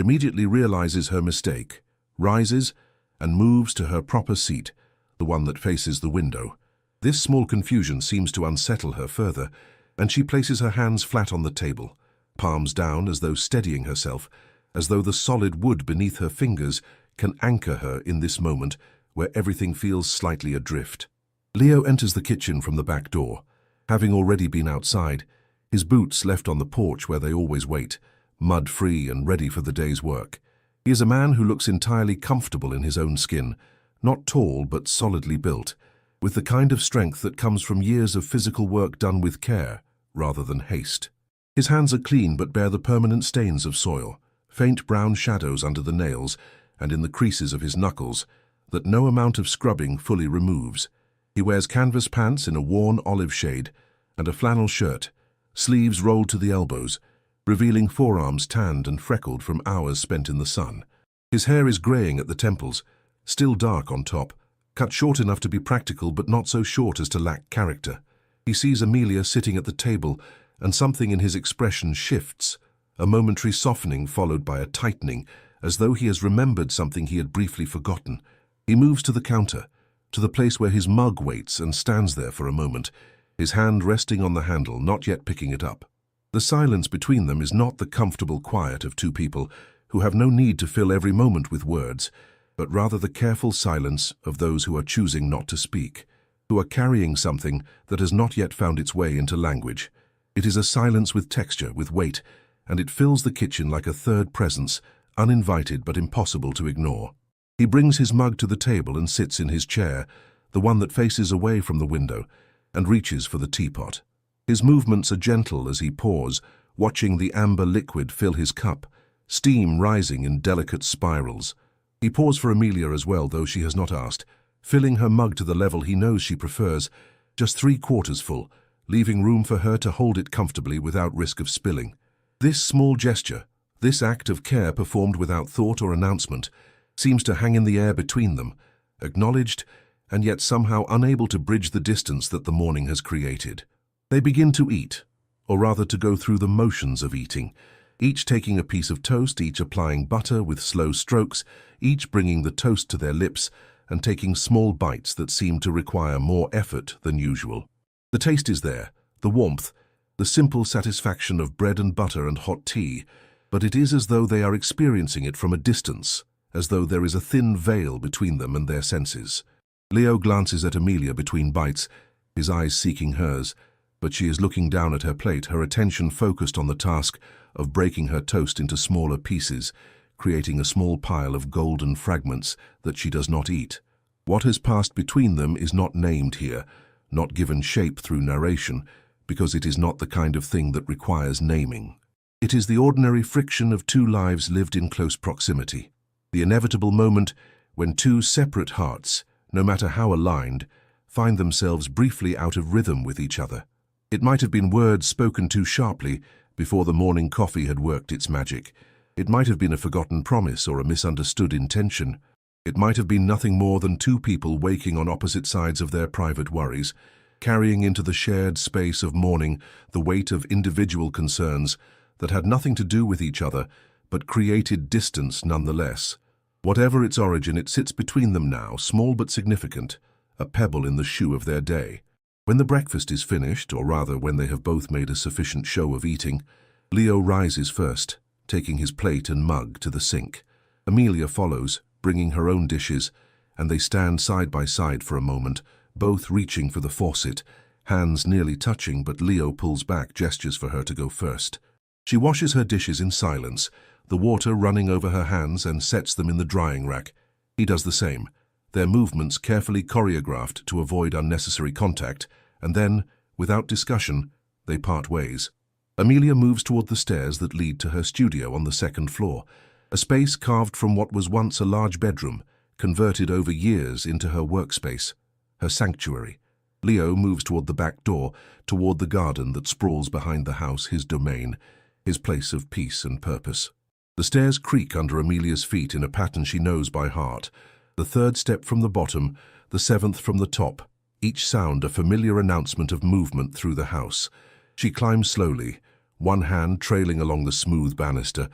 Speaker 1: immediately realizes her mistake, rises, and moves to her proper seat, the one that faces the window. This small confusion seems to unsettle her further, and she places her hands flat on the table, palms down as though steadying herself, as though the solid wood beneath her fingers can anchor her in this moment where everything feels slightly adrift. Leo enters the kitchen from the back door, having already been outside, his boots left on the porch where they always wait, mud-free and ready for the day's work. He is a man who looks entirely comfortable in his own skin, not tall but solidly built, with the kind of strength that comes from years of physical work done with care rather than haste. His hands are clean but bear the permanent stains of soil, faint brown shadows under the nails and in the creases of his knuckles that no amount of scrubbing fully removes. He wears canvas pants in a worn olive shade and a flannel shirt, sleeves rolled to the elbows, revealing forearms tanned and freckled from hours spent in the sun. His hair is graying at the temples, still dark on top, cut short enough to be practical but not so short as to lack character. He sees Amelia sitting at the table, and something in his expression shifts, a momentary softening followed by a tightening, as though he has remembered something he had briefly forgotten. He moves to the counter, to the place where his mug waits, and stands there for a moment, his hand resting on the handle, not yet picking it up. The silence between them is not the comfortable quiet of 2 people who have no need to fill every moment with words, but rather the careful silence of those who are choosing not to speak, who are carrying something that has not yet found its way into language. It is a silence with texture, with weight, and it fills the kitchen like a third presence, uninvited but impossible to ignore. He brings his mug to the table and sits in his chair, the one that faces away from the window, and reaches for the teapot. His movements are gentle as he pours, watching the amber liquid fill his cup, steam rising in delicate spirals. He pours for Amelia as well, though she has not asked, filling her mug to the level he knows she prefers, just 3/4 full, leaving room for her to hold it comfortably without risk of spilling. This small gesture, this act of care performed without thought or announcement, seems to hang in the air between them, acknowledged and yet somehow unable to bridge the distance that the morning has created. They begin to eat, or rather to go through the motions of eating, each taking a piece of toast, each applying butter with slow strokes, each bringing the toast to their lips and taking small bites that seem to require more effort than usual. The taste is there, the warmth, the simple satisfaction of bread and butter and hot tea, but it is as though they are experiencing it from a distance, as though there is a thin veil between them and their senses. Leo glances at Amelia between bites, his eyes seeking hers, but she is looking down at her plate, her attention focused on the task of breaking her toast into smaller pieces, creating a small pile of golden fragments that she does not eat. What has passed between them is not named here, not given shape through narration, because it is not the kind of thing that requires naming. It is the ordinary friction of two lives lived in close proximity, the inevitable moment when two separate hearts, no matter how aligned, find themselves briefly out of rhythm with each other. It might have been words spoken too sharply before the morning coffee had worked its magic. It might have been a forgotten promise or a misunderstood intention. It might have been nothing more than two people waking on opposite sides of their private worries, carrying into the shared space of morning the weight of individual concerns that had nothing to do with each other, but created distance nonetheless. Whatever its origin, it sits between them now, small but significant, a pebble in the shoe of their day. When the breakfast is finished, or rather when they have both made a sufficient show of eating, Leo rises first, taking his plate and mug to the sink. Amelia follows, bringing her own dishes, and they stand side by side for a moment, both reaching for the faucet, hands nearly touching, but Leo pulls back, gestures for her to go first. She washes her dishes in silence, the water running over her hands, and sets them in the drying rack. He does the same, their movements carefully choreographed to avoid unnecessary contact, and then, without discussion, they part ways. Amelia moves toward the stairs that lead to her studio on the second floor, a space carved from what was once a large bedroom, converted over years into her workspace, her sanctuary. Leo moves toward the back door, toward the garden that sprawls behind the house, his domain, his place of peace and purpose. The stairs creak under Amelia's feet in a pattern she knows by heart. The third step from the bottom, the seventh from the top, each sound a familiar announcement of movement through the house. She climbs slowly, one hand trailing along the smooth banister,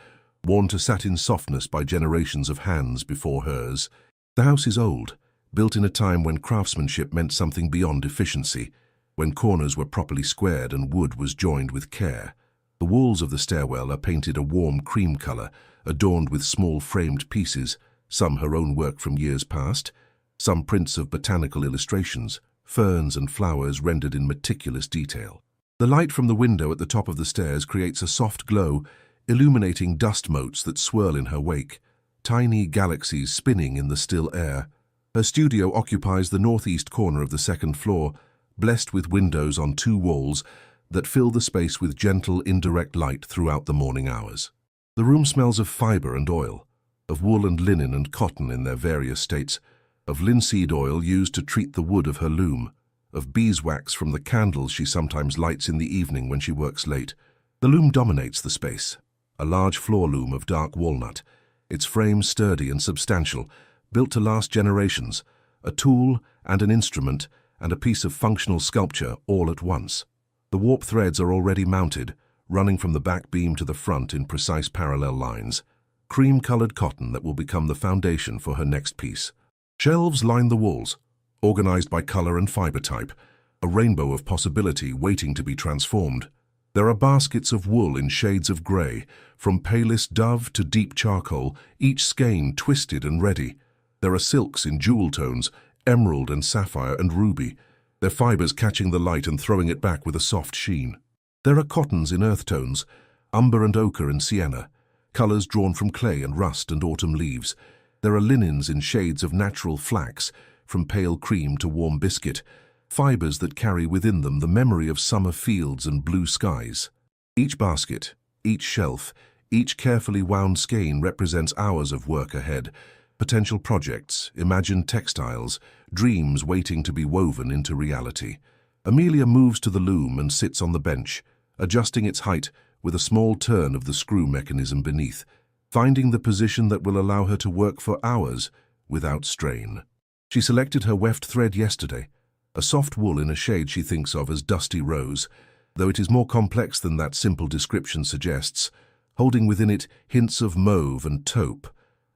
Speaker 1: worn to satin softness by generations of hands before hers. The house is old, built in a time when craftsmanship meant something beyond efficiency, when corners were properly squared and wood was joined with care. The walls of the stairwell are painted a warm cream color, adorned with small framed pieces, some her own work from years past, some prints of botanical illustrations, ferns and flowers rendered in meticulous detail. The light from the window at the top of the stairs creates a soft glow, illuminating dust motes that swirl in her wake, tiny galaxies spinning in the still air. Her studio occupies the northeast corner of the second floor, blessed with windows on two walls that fill the space with gentle, indirect light throughout the morning hours. The room smells of fiber and oil, of wool and linen and cotton in their various states, of linseed oil used to treat the wood of her loom, of beeswax from the candles she sometimes lights in the evening when she works late. The loom dominates the space, a large floor loom of dark walnut, its frame sturdy and substantial, built to last generations, a tool and an instrument and a piece of functional sculpture all at once. The warp threads are already mounted, running from the back beam to the front in precise parallel lines, cream-colored cotton that will become the foundation for her next piece. Shelves line the walls, organized by color and fiber type, a rainbow of possibility waiting to be transformed. There are baskets of wool in shades of gray, from palest dove to deep charcoal, each skein twisted and ready. There are silks in jewel tones, emerald and sapphire and ruby, their fibers catching the light and throwing it back with a soft sheen. There are cottons in earth tones, umber and ochre and sienna, colors drawn from clay and rust and autumn leaves. There are linens in shades of natural flax, from pale cream to warm biscuit, fibers that carry within them the memory of summer fields and blue skies. Each basket, each shelf, each carefully wound skein represents hours of work ahead, potential projects, imagined textiles, dreams waiting to be woven into reality. Amelia moves to the loom and sits on the bench, adjusting its height with a small turn of the screw mechanism beneath, finding the position that will allow her to work for hours without strain. She selected her weft thread yesterday, a soft wool in a shade she thinks of as dusty rose, though it is more complex than that simple description suggests, holding within it hints of mauve and taupe,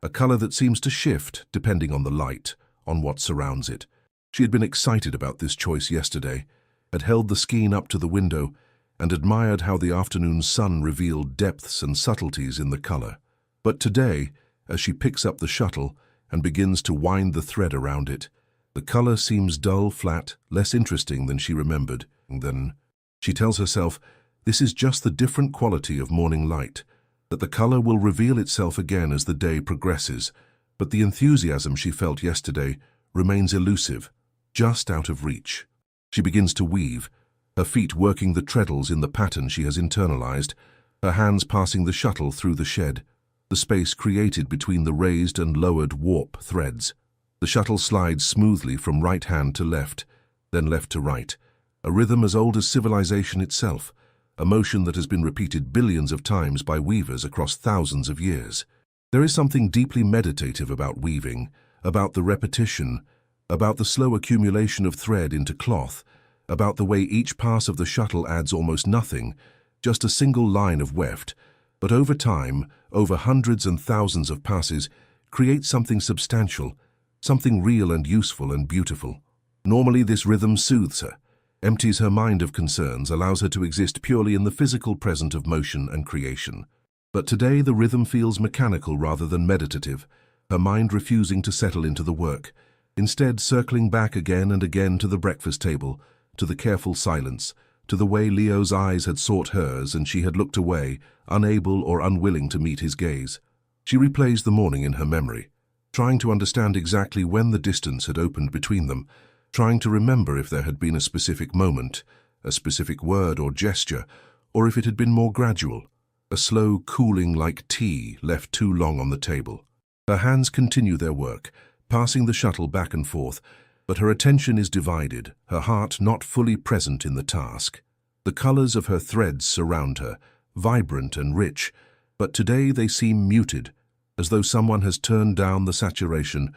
Speaker 1: a color that seems to shift depending on the light, on what surrounds it. She had been excited about this choice yesterday, had held the skein up to the window, and admired how the afternoon sun revealed depths and subtleties in the color. But today, as she picks up the shuttle and begins to wind the thread around it, the color seems dull, flat, less interesting than she remembered. Then she tells herself this is just the different quality of morning light, that the color will reveal itself again as the day progresses, but the enthusiasm she felt yesterday remains elusive, just out of reach. She begins to weave, her feet working the treadles in the pattern she has internalized, her hands passing the shuttle through the shed, the space created between the raised and lowered warp threads. The shuttle slides smoothly from right hand to left, then left to right, a rhythm as old as civilization itself, a motion that has been repeated billions of times by weavers across thousands of years. There is something deeply meditative about weaving, about the repetition, about the slow accumulation of thread into cloth, about the way each pass of the shuttle adds almost nothing, just a single line of weft, but over time, over hundreds and thousands of passes, creates something substantial, something real and useful and beautiful. Normally this rhythm soothes her, empties her mind of concerns, allows her to exist purely in the physical present of motion and creation. But today the rhythm feels mechanical rather than meditative, her mind refusing to settle into the work, instead circling back again and again to the breakfast table, to the careful silence, to the way Leo's eyes had sought hers and she had looked away, unable or unwilling to meet his gaze. She replays the morning in her memory, trying to understand exactly when the distance had opened between them, trying to remember if there had been a specific moment, a specific word or gesture, or if it had been more gradual, a slow cooling like tea left too long on the table. Her hands continue their work, passing the shuttle back and forth, but her attention is divided, her heart not fully present in the task. The colors of her threads surround her, vibrant and rich, but today they seem muted, as though someone has turned down the saturation,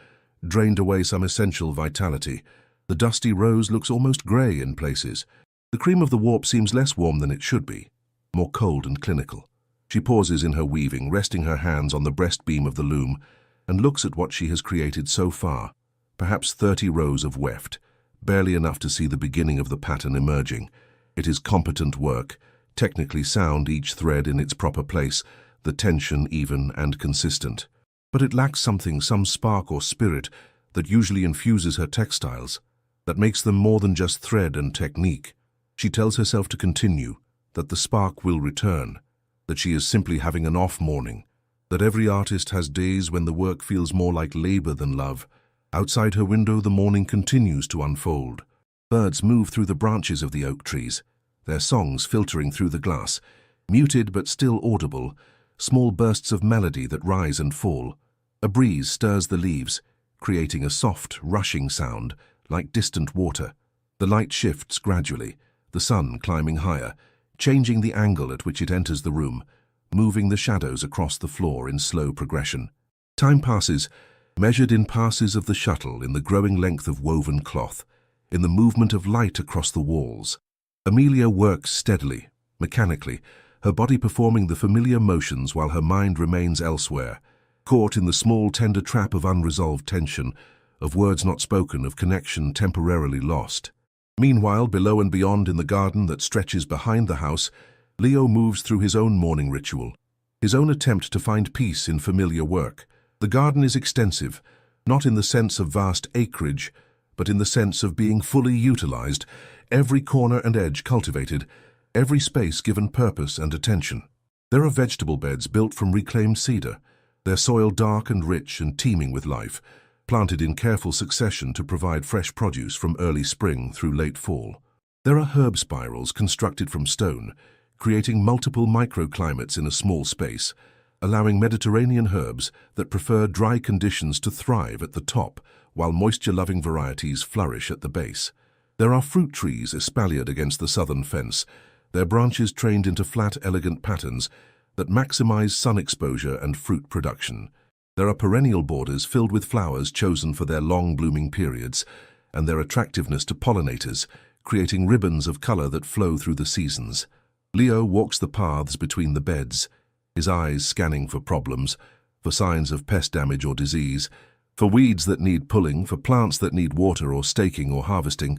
Speaker 1: drained away some essential vitality. The dusty rose looks almost grey in places. The cream of the warp seems less warm than it should be, more cold and clinical. She pauses in her weaving, resting her hands on the breastbeam of the loom, and looks at what she has created so far. Perhaps 30 rows of weft, barely enough to see the beginning of the pattern emerging. It is competent work, technically sound, each thread in its proper place, the tension even and consistent. But it lacks something, some spark or spirit that usually infuses her textiles, that makes them more than just thread and technique. She tells herself to continue, that the spark will return, that she is simply having an off morning, that every artist has days when the work feels more like labor than love. Outside her window, the morning continues to unfold. Birds move through the branches of the oak trees, their songs filtering through the glass, muted but still audible, small bursts of melody that rise and fall. A breeze stirs the leaves, creating a soft, rushing sound, like distant water. The light shifts gradually, the sun climbing higher, changing the angle at which it enters the room, moving the shadows across the floor in slow progression. Time passes, measured in passes of the shuttle, in the growing length of woven cloth, in the movement of light across the walls. Amelia works steadily, mechanically, her body performing the familiar motions while her mind remains elsewhere, caught in the small, tender trap of unresolved tension, of words not spoken, of connection temporarily lost. Meanwhile, below and beyond in the garden that stretches behind the house, Leo moves through his own morning ritual, his own attempt to find peace in familiar work. The garden is extensive, not in the sense of vast acreage, but in the sense of being fully utilized, every corner and edge cultivated, every space given purpose and attention. There are vegetable beds built from reclaimed cedar, their soil dark and rich and teeming with life, planted in careful succession to provide fresh produce from early spring through late fall. There are herb spirals constructed from stone, creating multiple microclimates in a small space, allowing Mediterranean herbs that prefer dry conditions to thrive at the top, while moisture-loving varieties flourish at the base. There are fruit trees espaliered against the southern fence, their branches trained into flat, elegant patterns that maximize sun exposure and fruit production. There are perennial borders filled with flowers chosen for their long blooming periods and their attractiveness to pollinators, creating ribbons of color that flow through the seasons. Leo walks the paths between the beds, his eyes scanning for problems, for signs of pest damage or disease, for weeds that need pulling, for plants that need water or staking or harvesting.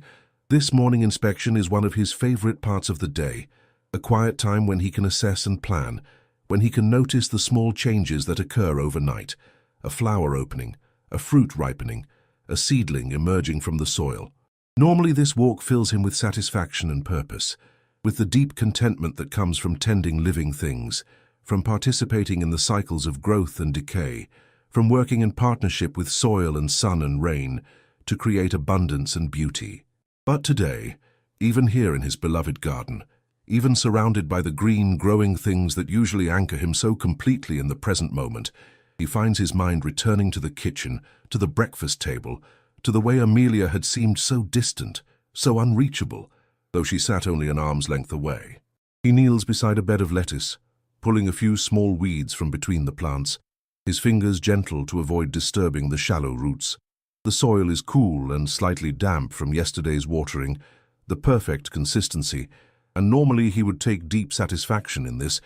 Speaker 1: This morning inspection is one of his favorite parts of the day, a quiet time when he can assess and plan, when he can notice the small changes that occur overnight, a flower opening, a fruit ripening, a seedling emerging from the soil. Normally this walk fills him with satisfaction and purpose, with the deep contentment that comes from tending living things, from participating in the cycles of growth and decay, from working in partnership with soil and sun and rain to create abundance and beauty. But today, even here in his beloved garden, Even surrounded by the green, growing things that usually anchor him so completely in the present moment, he finds his mind returning to the kitchen, to the breakfast table, to the way Amelia had seemed so distant, so unreachable, though she sat only an arm's length away. He kneels beside a bed of lettuce, pulling a few small weeds from between the plants, his fingers gentle to avoid disturbing the shallow roots. The soil is cool and slightly damp from yesterday's watering, the perfect consistency, and normally he would take deep satisfaction in this,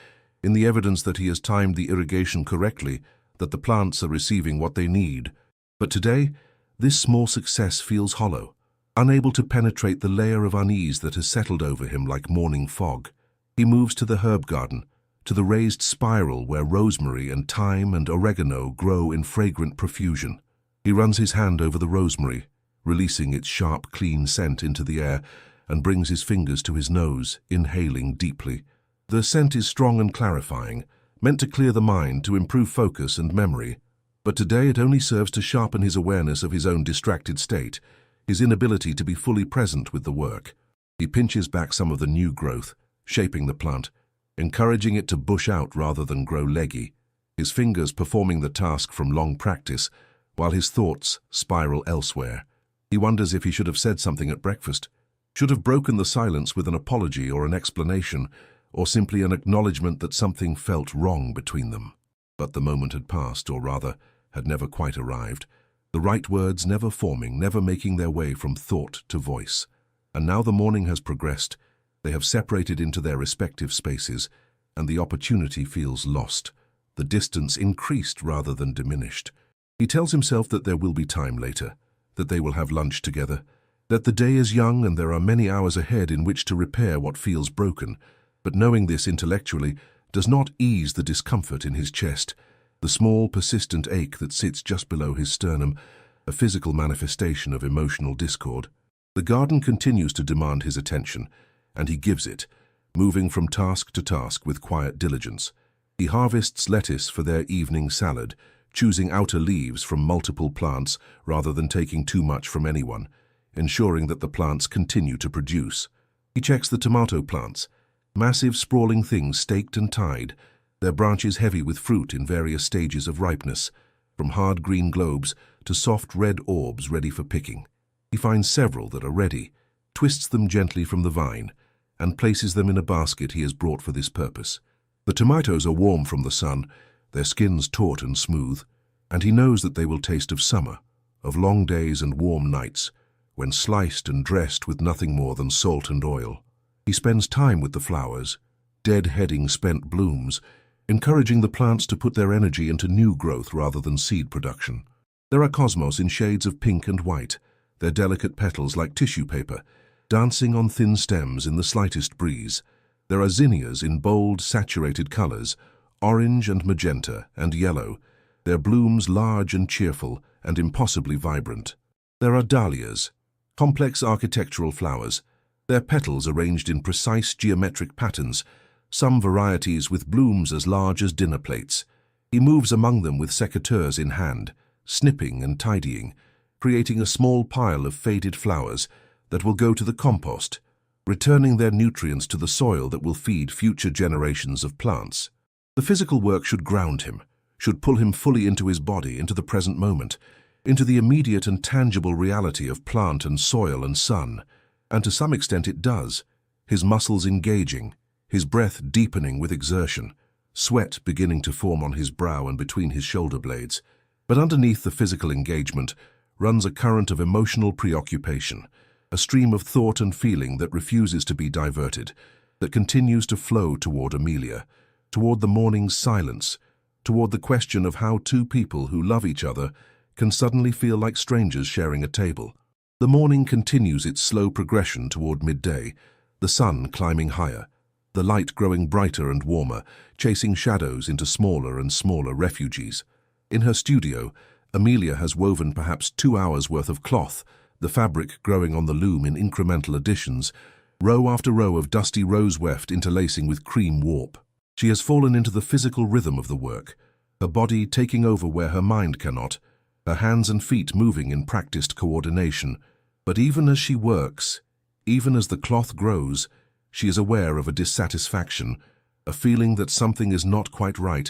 Speaker 1: in the evidence that he has timed the irrigation correctly, that the plants are receiving what they need. But today, this small success feels hollow, unable to penetrate the layer of unease that has settled over him like morning fog. He moves to the herb garden, to the raised spiral where rosemary and thyme and oregano grow in fragrant profusion. He runs his hand over the rosemary, releasing its sharp, clean scent into the air, and brings his fingers to his nose, inhaling deeply. The scent is strong and clarifying, meant to clear the mind, to improve focus and memory. But today it only serves to sharpen his awareness of his own distracted state, his inability to be fully present with the work. He pinches back some of the new growth, shaping the plant, encouraging it to bush out rather than grow leggy, his fingers performing the task from long practice, while his thoughts spiral elsewhere. He wonders if he should have said something at breakfast, should have broken the silence with an apology or an explanation, or simply an acknowledgement that something felt wrong between them. But the moment had passed, or rather, had never quite arrived, the right words never forming, never making their way from thought to voice. And now the morning has progressed, they have separated into their respective spaces, and the opportunity feels lost, the distance increased rather than diminished. He tells himself that there will be time later, that they will have lunch together, that the day is young and there are many hours ahead in which to repair what feels broken, but knowing this intellectually does not ease the discomfort in his chest, the small, persistent ache that sits just below his sternum, a physical manifestation of emotional discord. The garden continues to demand his attention, and he gives it, moving from task to task with quiet diligence. He harvests lettuce for their evening salad, choosing outer leaves from multiple plants rather than taking too much from anyone, ensuring that the plants continue to produce. He checks the tomato plants, massive sprawling things staked and tied, their branches heavy with fruit in various stages of ripeness, from hard green globes to soft red orbs ready for picking. He finds several that are ready, twists them gently from the vine, and places them in a basket he has brought for this purpose. The tomatoes are warm from the sun, their skins taut and smooth, and he knows that they will taste of summer, of long days and warm nights, when sliced and dressed with nothing more than salt and oil. He spends time with the flowers, dead-heading spent blooms, encouraging the plants to put their energy into new growth rather than seed production. There are cosmos in shades of pink and white, their delicate petals like tissue paper, dancing on thin stems in the slightest breeze. There are zinnias in bold, saturated colors, orange and magenta and yellow, their blooms large and cheerful and impossibly vibrant. There are dahlias, complex architectural flowers, their petals arranged in precise geometric patterns, some varieties with blooms as large as dinner plates. He moves among them with secateurs in hand, snipping and tidying, creating a small pile of faded flowers that will go to the compost, returning their nutrients to the soil that will feed future generations of plants. The physical work should ground him, should pull him fully into his body, into the present moment, into the immediate and tangible reality of plant and soil and sun. And to some extent it does, his muscles engaging, his breath deepening with exertion, sweat beginning to form on his brow and between his shoulder blades. But underneath the physical engagement runs a current of emotional preoccupation, a stream of thought and feeling that refuses to be diverted, that continues to flow toward Amelia, toward the morning's silence, toward the question of how two people who love each other can suddenly feel like strangers sharing a table. The morning continues its slow progression toward midday, the sun climbing higher, the light growing brighter and warmer, chasing shadows into smaller and smaller refugees. In her studio, Amelia has woven perhaps 2 hours' worth of cloth, the fabric growing on the loom in incremental additions, row after row of dusty rose weft interlacing with cream warp. She has fallen into the physical rhythm of the work, her body taking over where her mind cannot, her hands and feet moving in practiced coordination. But even as she works, even as the cloth grows, She is aware of a dissatisfaction, a feeling that something is not quite right,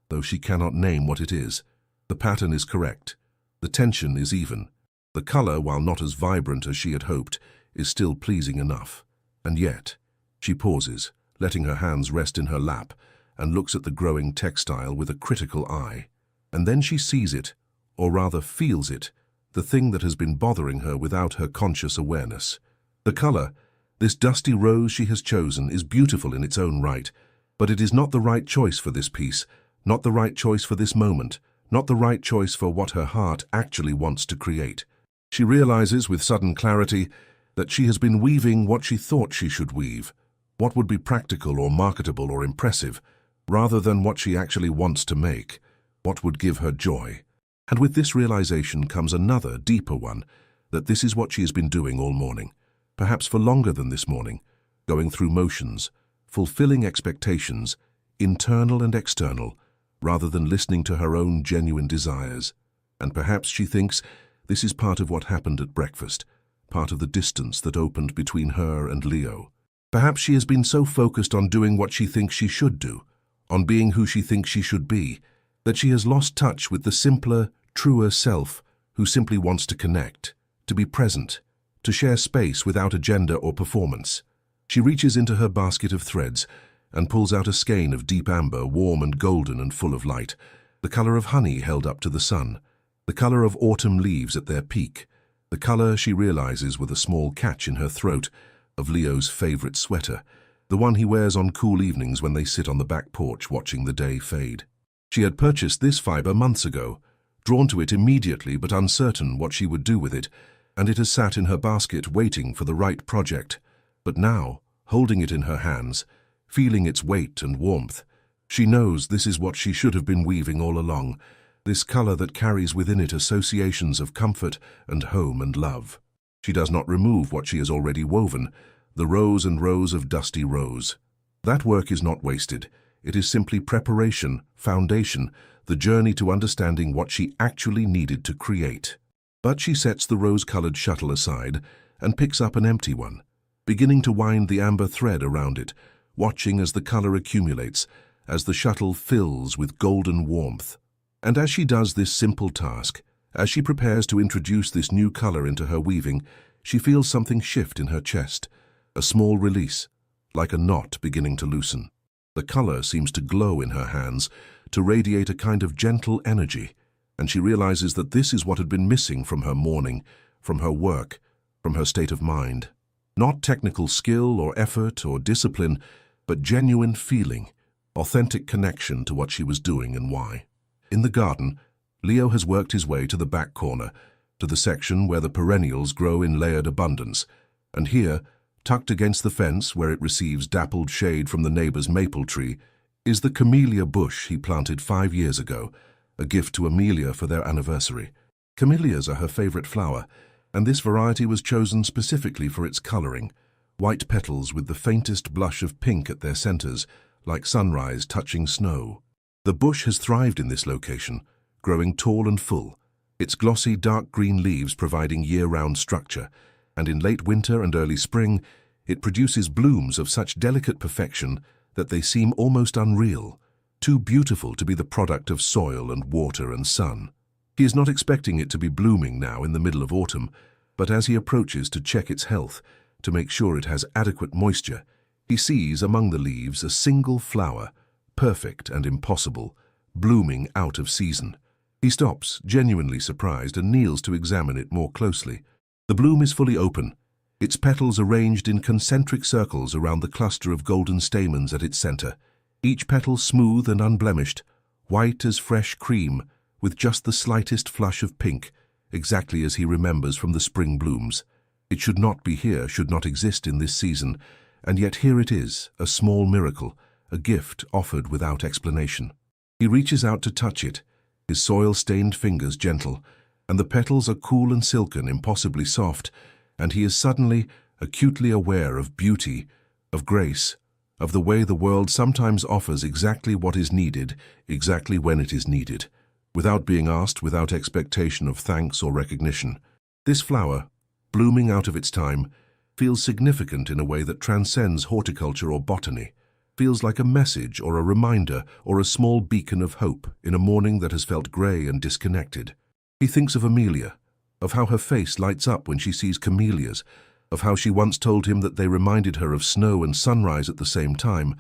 Speaker 1: though she cannot name what it is. The pattern is correct. The tension is even. The color, while not as vibrant as she had hoped, is still pleasing enough. And yet, she pauses, letting her hands rest in her lap, and looks at the growing textile with a critical eye. And then she sees it, or rather feels it, the thing that has been bothering her without her conscious awareness. The color, this dusty rose she has chosen, is beautiful in its own right, but it is not the right choice for this piece, not the right choice for this moment, not the right choice for what her heart actually wants to create. She realizes with sudden clarity that she has been weaving what she thought she should weave, what would be practical or marketable or impressive, rather than what she actually wants to make, what would give her joy. And with this realization comes another, deeper one, that this is what she has been doing all morning, perhaps for longer than this morning, going through motions, fulfilling expectations, internal and external, rather than listening to her own genuine desires. And perhaps she thinks this is part of what happened at breakfast, part of the distance that opened between her and Leo. Perhaps she has been so focused on doing what she thinks she should do, on being who she thinks she should be, that she has lost touch with the simpler, truer self who simply wants to connect, to be present, to share space without agenda or performance. She reaches into her basket of threads and pulls out a skein of deep amber, warm and golden and full of light, the color of honey held up to the sun, the color of autumn leaves at their peak, the color, she realizes with a small catch in her throat, of Leo's favorite sweater, the one he wears on cool evenings when they sit on the back porch watching the day fade. She had purchased this fiber months ago, drawn to it immediately but uncertain what she would do with it, and it has sat in her basket waiting for the right project. But now, holding it in her hands, feeling its weight and warmth, she knows this is what she should have been weaving all along, this color that carries within it associations of comfort and home and love. She does not remove what she has already woven, the rows and rows of dusty rose. That work is not wasted. It is simply preparation, foundation, the journey to understanding what she actually needed to create. But she sets the rose-colored shuttle aside and picks up an empty one, beginning to wind the amber thread around it, watching as the color accumulates, as the shuttle fills with golden warmth. And as she does this simple task, as she prepares to introduce this new color into her weaving, she feels something shift in her chest, a small release, like a knot beginning to loosen. The color seems to glow in her hands, to radiate a kind of gentle energy, and she realizes that this is what had been missing from her morning, from her work, from her state of mind. Not technical skill or effort or discipline, but genuine feeling, authentic connection to what she was doing and why. In the garden, Leo has worked his way to the back corner, to the section where the perennials grow in layered abundance, and here, tucked against the fence where it receives dappled shade from the neighbor's maple tree, is the camellia bush he planted 5 years ago, a gift to Amelia for their anniversary. Camellias are her favorite flower, and this variety was chosen specifically for its coloring, white petals with the faintest blush of pink at their centers, like sunrise touching snow. The bush has thrived in this location, growing tall and full, its glossy dark green leaves providing year-round structure, and in late winter and early spring, it produces blooms of such delicate perfection that they seem almost unreal, too beautiful to be the product of soil and water and sun. He is not expecting it to be blooming now in the middle of autumn, but as he approaches to check its health, to make sure it has adequate moisture, he sees among the leaves a single flower, perfect and impossible, blooming out of season. He stops, genuinely surprised, and kneels to examine it more closely. The bloom is fully open, its petals arranged in concentric circles around the cluster of golden stamens at its center, each petal smooth and unblemished, white as fresh cream, with just the slightest flush of pink, exactly as he remembers from the spring blooms. It should not be here, should not exist in this season, and yet here it is, a small miracle, a gift offered without explanation. He reaches out to touch it, his soil-stained fingers gentle, and the petals are cool and silken, impossibly soft, and he is suddenly, acutely aware of beauty, of grace, of the way the world sometimes offers exactly what is needed, exactly when it is needed, without being asked, without expectation of thanks or recognition. This flower, blooming out of its time, feels significant in a way that transcends horticulture or botany, feels like a message or a reminder or a small beacon of hope in a morning that has felt grey and disconnected. He thinks of Amelia, of how her face lights up when she sees camellias, of how she once told him that they reminded her of snow and sunrise at the same time,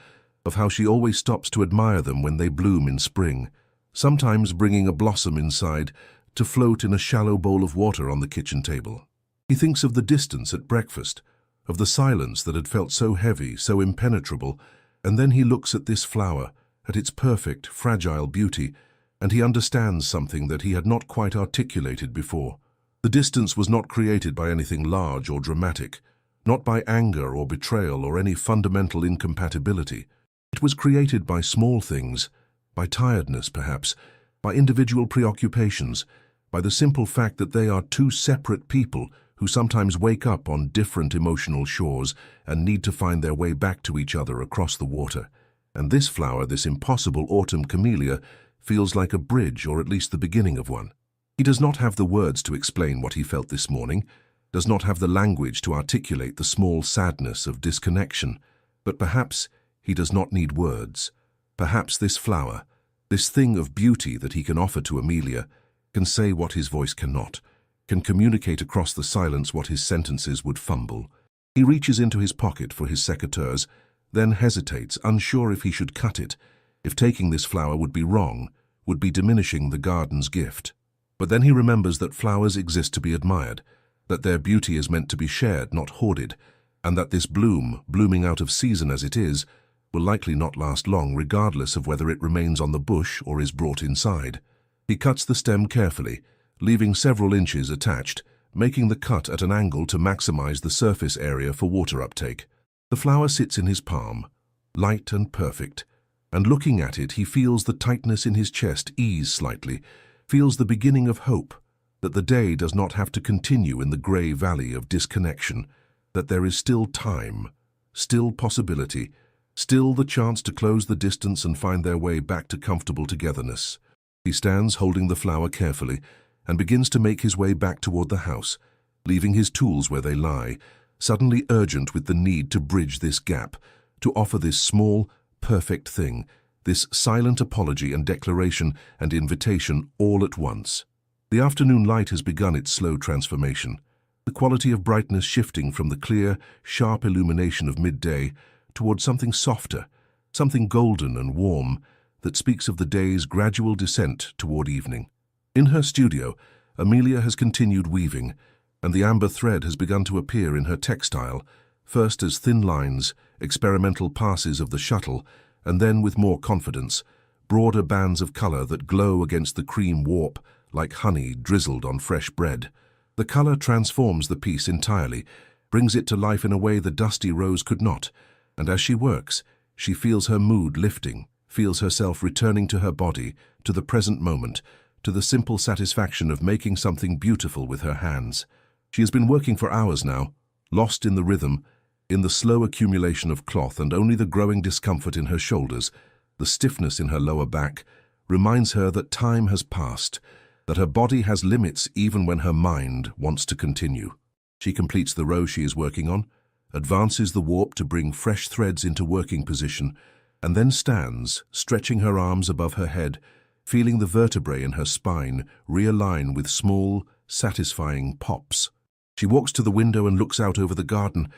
Speaker 1: of how she always stops to admire them when they bloom in spring, sometimes bringing a blossom inside to float in a shallow bowl of water on the kitchen table. He thinks of the distance at breakfast, of the silence that had felt so heavy, so impenetrable, and then he looks at this flower, at its perfect, fragile beauty, and he understands something that he had not quite articulated before. The distance was not created by anything large or dramatic, not by anger or betrayal or any fundamental incompatibility. It was created by small things, by tiredness perhaps, by individual preoccupations, by the simple fact that they are two separate people who sometimes wake up on different emotional shores and need to find their way back to each other across the water. And this flower, this impossible autumn camellia, feels like a bridge, or at least the beginning of one. He does not have the words to explain what he felt this morning, does not have the language to articulate the small sadness of disconnection, but perhaps he does not need words. Perhaps this flower, this thing of beauty that he can offer to Amelia, can say what his voice cannot, can communicate across the silence what his sentences would fumble. He reaches into his pocket for his secateurs, then hesitates, unsure if he should cut it, if taking this flower would be wrong, would be diminishing the garden's gift. But then he remembers that flowers exist to be admired, that their beauty is meant to be shared, not hoarded, and that this bloom, blooming out of season as it is, will likely not last long regardless of whether it remains on the bush or is brought inside. He cuts the stem carefully, leaving several inches attached, making the cut at an angle to maximize the surface area for water uptake. The flower sits in his palm, light and perfect, and looking at it he feels the tightness in his chest ease slightly, feels the beginning of hope, that the day does not have to continue in the grey valley of disconnection, that there is still time, still possibility, still the chance to close the distance and find their way back to comfortable togetherness. He stands holding the flower carefully and begins to make his way back toward the house, leaving his tools where they lie, suddenly urgent with the need to bridge this gap, to offer this small, perfect thing, this silent apology and declaration and invitation all at once. The afternoon light has begun its slow transformation, the quality of brightness shifting from the clear, sharp illumination of midday toward something softer, something golden and warm, that speaks of the day's gradual descent toward evening. In her studio, Amelia has continued weaving, and the amber thread has begun to appear in her textile, first as thin lines, experimental passes of the shuttle, and then, with more confidence, broader bands of color that glow against the cream warp like honey drizzled on fresh bread. The color transforms the piece entirely, brings it to life in a way the dusty rose could not, and as she works, she feels her mood lifting, feels herself returning to her body, to the present moment, to the simple satisfaction of making something beautiful with her hands. She has been working for hours now, lost in the rhythm, in the slow accumulation of cloth, and only the growing discomfort in her shoulders, the stiffness in her lower back, reminds her that time has passed, that her body has limits even when her mind wants to continue. She completes the row she is working on, advances the warp to bring fresh threads into working position, and then stands, stretching her arms above her head, feeling the vertebrae in her spine realign with small, satisfying pops. She walks to the window and looks out over the garden,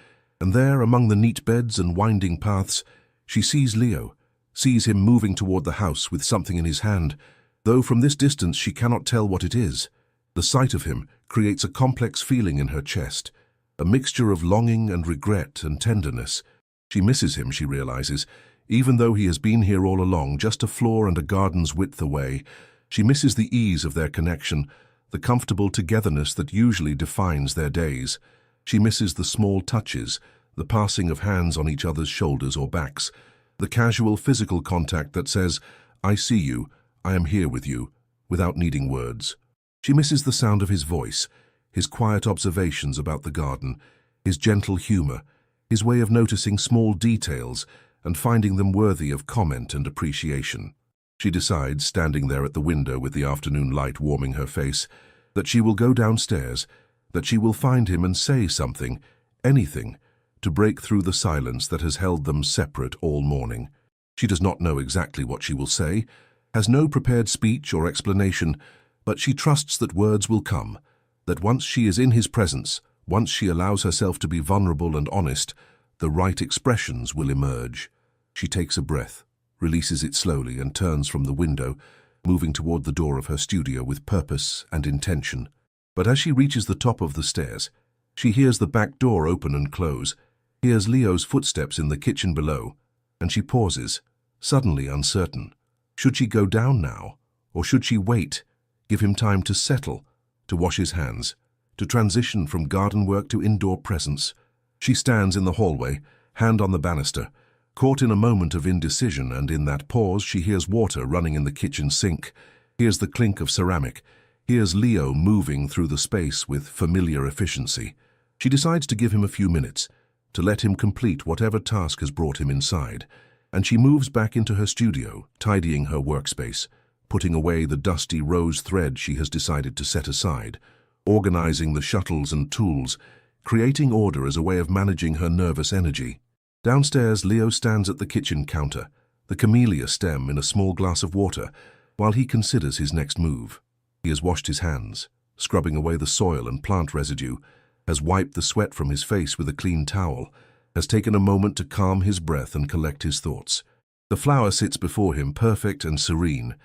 Speaker 1: and there, among the neat beds and winding paths, she sees Leo, sees him moving toward the house with something in his hand, though from this distance she cannot tell what it is. The sight of him creates a complex feeling in her chest, a mixture of longing and regret and tenderness. She misses him, she realizes, even though he has been here all along, just a floor and a garden's width away. She misses the ease of their connection, the comfortable togetherness that usually defines their days. She misses the small touches, the passing of hands on each other's shoulders or backs, the casual physical contact that says, "I see you, I am here with you," without needing words. She misses the sound of his voice, his quiet observations about the garden, his gentle humor, his way of noticing small details and finding them worthy of comment and appreciation. She decides, standing there at the window with the afternoon light warming her face, that she will go downstairs, that she will find him and say something, anything, to break through the silence that has held them separate all morning. She does not know exactly what she will say, has no prepared speech or explanation, but she trusts that words will come, that once she is in his presence, once she allows herself to be vulnerable and honest, the right expressions will emerge. She takes a breath, releases it slowly, and turns from the window, moving toward the door of her studio with purpose and intention. But as she reaches the top of the stairs, she hears the back door open and close, hears Leo's footsteps in the kitchen below, and she pauses, suddenly uncertain. Should she go down now, or should she wait, give him time to settle, to wash his hands, to transition from garden work to indoor presence? She stands in the hallway, hand on the banister, caught in a moment of indecision, and in that pause she hears water running in the kitchen sink, hears the clink of ceramic, hears Leo moving through the space with familiar efficiency. She decides to give him a few minutes, to let him complete whatever task has brought him inside, and she moves back into her studio, tidying her workspace, putting away the dusty rose thread she has decided to set aside, organizing the shuttles and tools, creating order as a way of managing her nervous energy. Downstairs, Leo stands at the kitchen counter, the camellia stem in a small glass of water, while he considers his next move. He has washed his hands, scrubbing away the soil and plant residue, has wiped the sweat from his face with a clean towel, has taken a moment to calm his breath and collect his thoughts. The flower sits before him, perfect and serene,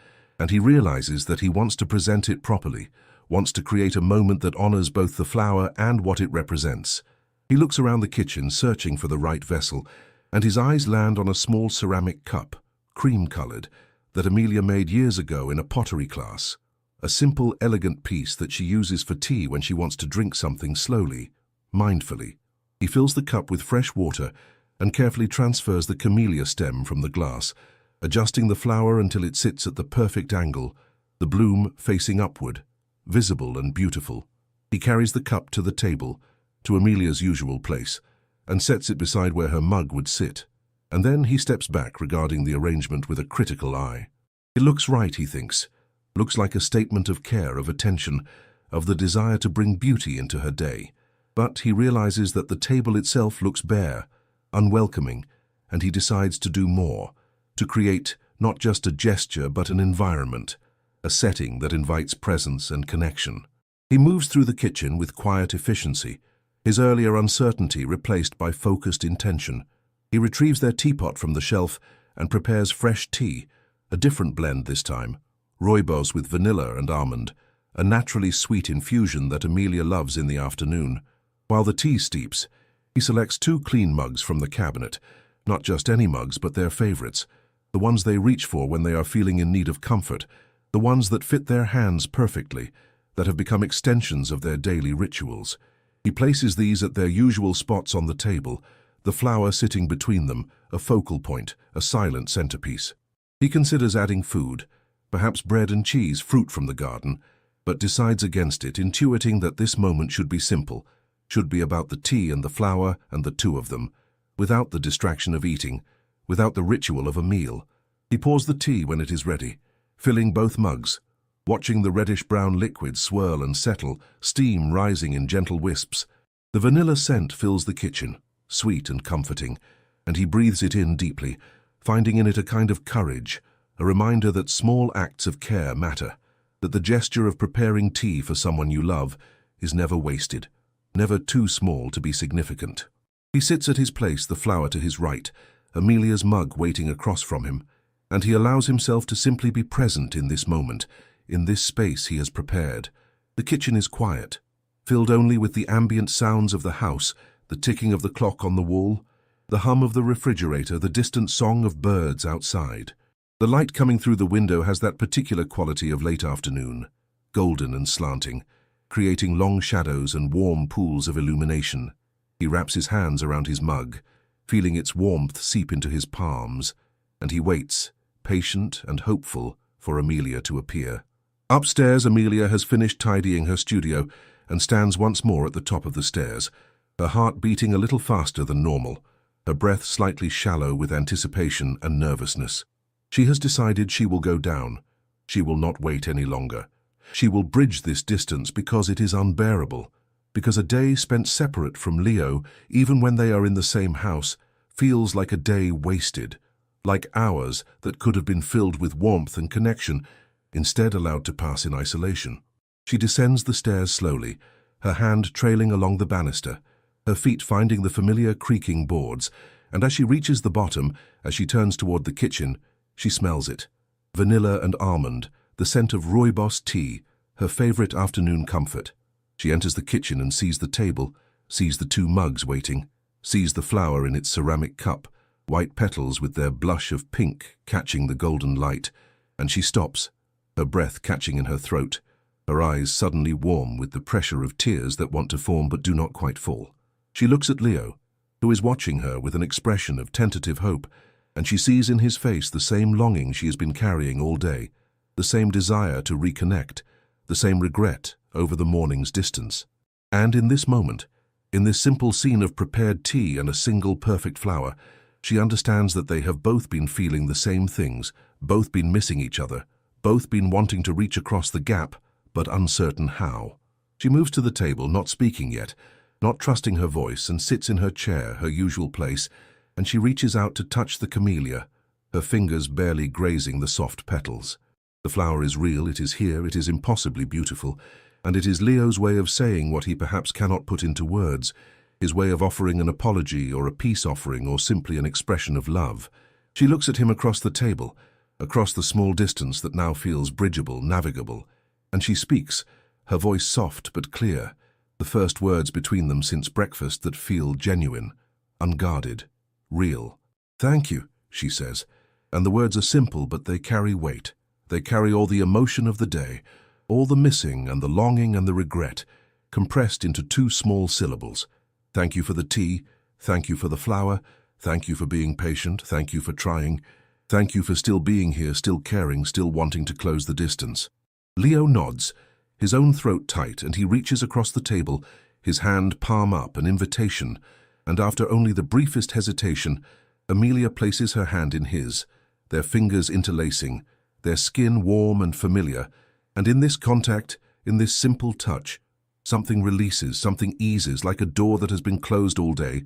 Speaker 1: and he realizes that he wants to present it properly, wants to create a moment that honors both the flower and what it represents. He looks around the kitchen, searching for the right vessel, and his eyes land on a small ceramic cup, cream-colored, that Amelia made years ago in a pottery class. A simple, elegant piece that she uses for tea when she wants to drink something slowly, mindfully. He fills the cup with fresh water and carefully transfers the camellia stem from the glass, adjusting the flower until it sits at the perfect angle, the bloom facing upward, visible and beautiful. He carries the cup to the table, to Amelia's usual place, and sets it beside where her mug would sit. And then he steps back, regarding the arrangement with a critical eye. It looks right, he thinks. Looks like a statement of care, of attention, of the desire to bring beauty into her day. But he realizes that the table itself looks bare, unwelcoming, and he decides to do more, to create not just a gesture but an environment, a setting that invites presence and connection. He moves through the kitchen with quiet efficiency, his earlier uncertainty replaced by focused intention. He retrieves their teapot from the shelf and prepares fresh tea, a different blend this time, rooibos with vanilla and almond, a naturally sweet infusion that Amelia loves in the afternoon. While the tea steeps, he selects 2 clean mugs from the cabinet, not just any mugs but their favorites, the ones they reach for when they are feeling in need of comfort, the ones that fit their hands perfectly, that have become extensions of their daily rituals. He places these at their usual spots on the table, the flower sitting between them, a focal point, a silent centerpiece. He considers adding food, perhaps bread and cheese, fruit from the garden, but decides against it, intuiting that this moment should be simple, should be about the tea and the flower and the 2 of them, without the distraction of eating, without the ritual of a meal. He pours the tea when it is ready, filling both mugs, watching the reddish-brown liquid swirl and settle, steam rising in gentle wisps. The vanilla scent fills the kitchen, sweet and comforting, and he breathes it in deeply, finding in it a kind of courage, a reminder that small acts of care matter, that the gesture of preparing tea for someone you love is never wasted, never too small to be significant. He sits at his place, the flower to his right, Amelia's mug waiting across from him, and he allows himself to simply be present in this moment, in this space he has prepared. The kitchen is quiet, filled only with the ambient sounds of the house, the ticking of the clock on the wall, the hum of the refrigerator, the distant song of birds outside. The light coming through the window has that particular quality of late afternoon, golden and slanting, creating long shadows and warm pools of illumination. He wraps his hands around his mug, feeling its warmth seep into his palms, and he waits, patient and hopeful, for Amelia to appear. Upstairs, Amelia has finished tidying her studio and stands once more at the top of the stairs, her heart beating a little faster than normal, her breath slightly shallow with anticipation and nervousness. She has decided she will go down. She will not wait any longer. She will bridge this distance because it is unbearable. because a day spent separate from Leo, even when they are in the same house, feels like a day wasted, like hours that could have been filled with warmth and connection, instead allowed to pass in isolation. She descends the stairs slowly, her hand trailing along the banister, her feet finding the familiar creaking boards, and as she reaches the bottom, as she turns toward the kitchen, she smells it. Vanilla and almond, the scent of rooibos tea, her favorite afternoon comfort. She enters the kitchen and sees the table, sees the 2 mugs waiting, sees the flower in its ceramic cup, white petals with their blush of pink catching the golden light, and she stops, her breath catching in her throat, her eyes suddenly warm with the pressure of tears that want to form but do not quite fall. She looks at Leo, who is watching her with an expression of tentative hope, and she sees in his face the same longing she has been carrying all day, the same desire to reconnect, the same regret over the morning's distance. And in this moment, in this simple scene of prepared tea and a single perfect flower, she understands that they have both been feeling the same things, both been missing each other, both been wanting to reach across the gap, but uncertain how. She moves to the table, not speaking yet, not trusting her voice, and sits in her chair, her usual place, and she reaches out to touch the camellia, her fingers barely grazing the soft petals. The flower is real, it is here, it is impossibly beautiful, and it is Leo's way of saying what he perhaps cannot put into words, his way of offering an apology or a peace offering or simply an expression of love. She looks at him across the table, across the small distance that now feels bridgeable, navigable, and she speaks, her voice soft but clear, the first words between them since breakfast that feel genuine, unguarded, real. "Thank you," she says, and the words are simple but they carry weight. They carry all the emotion of the day, all the missing and the longing and the regret, compressed into 2 small syllables. Thank you for the tea, thank you for the flower, thank you for being patient, thank you for trying, thank you for still being here, still caring, still wanting to close the distance. Leo nods, his own throat tight, and he reaches across the table, his hand palm up, an invitation, and after only the briefest hesitation, Amelia places her hand in his, their fingers interlacing, their skin warm and familiar, and in this contact, in this simple touch, something releases, something eases, like a door that has been closed all day,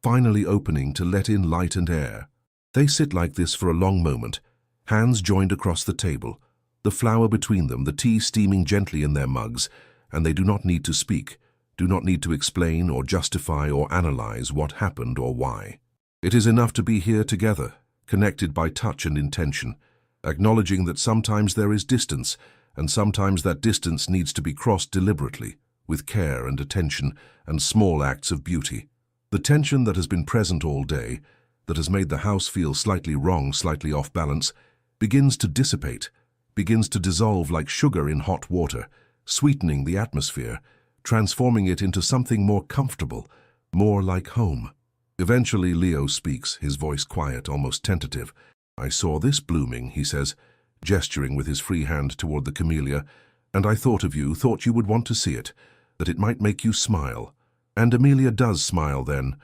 Speaker 1: finally opening to let in light and air. They sit like this for a long moment, hands joined across the table, the flower between them, the tea steaming gently in their mugs, and they do not need to speak, do not need to explain or justify or analyze what happened or why. It is enough to be here together, connected by touch and intention, acknowledging that sometimes there is distance, and sometimes that distance needs to be crossed deliberately, with care and attention and small acts of beauty. The tension that has been present all day, that has made the house feel slightly wrong, slightly off balance, begins to dissipate, begins to dissolve like sugar in hot water, sweetening the atmosphere, transforming it into something more comfortable, more like home. Eventually Leo speaks, his voice quiet, almost tentative. "I saw this blooming," he says, gesturing with his free hand toward the camellia, "and I thought of you, thought you would want to see it, that it might make you smile." And Amelia does smile then,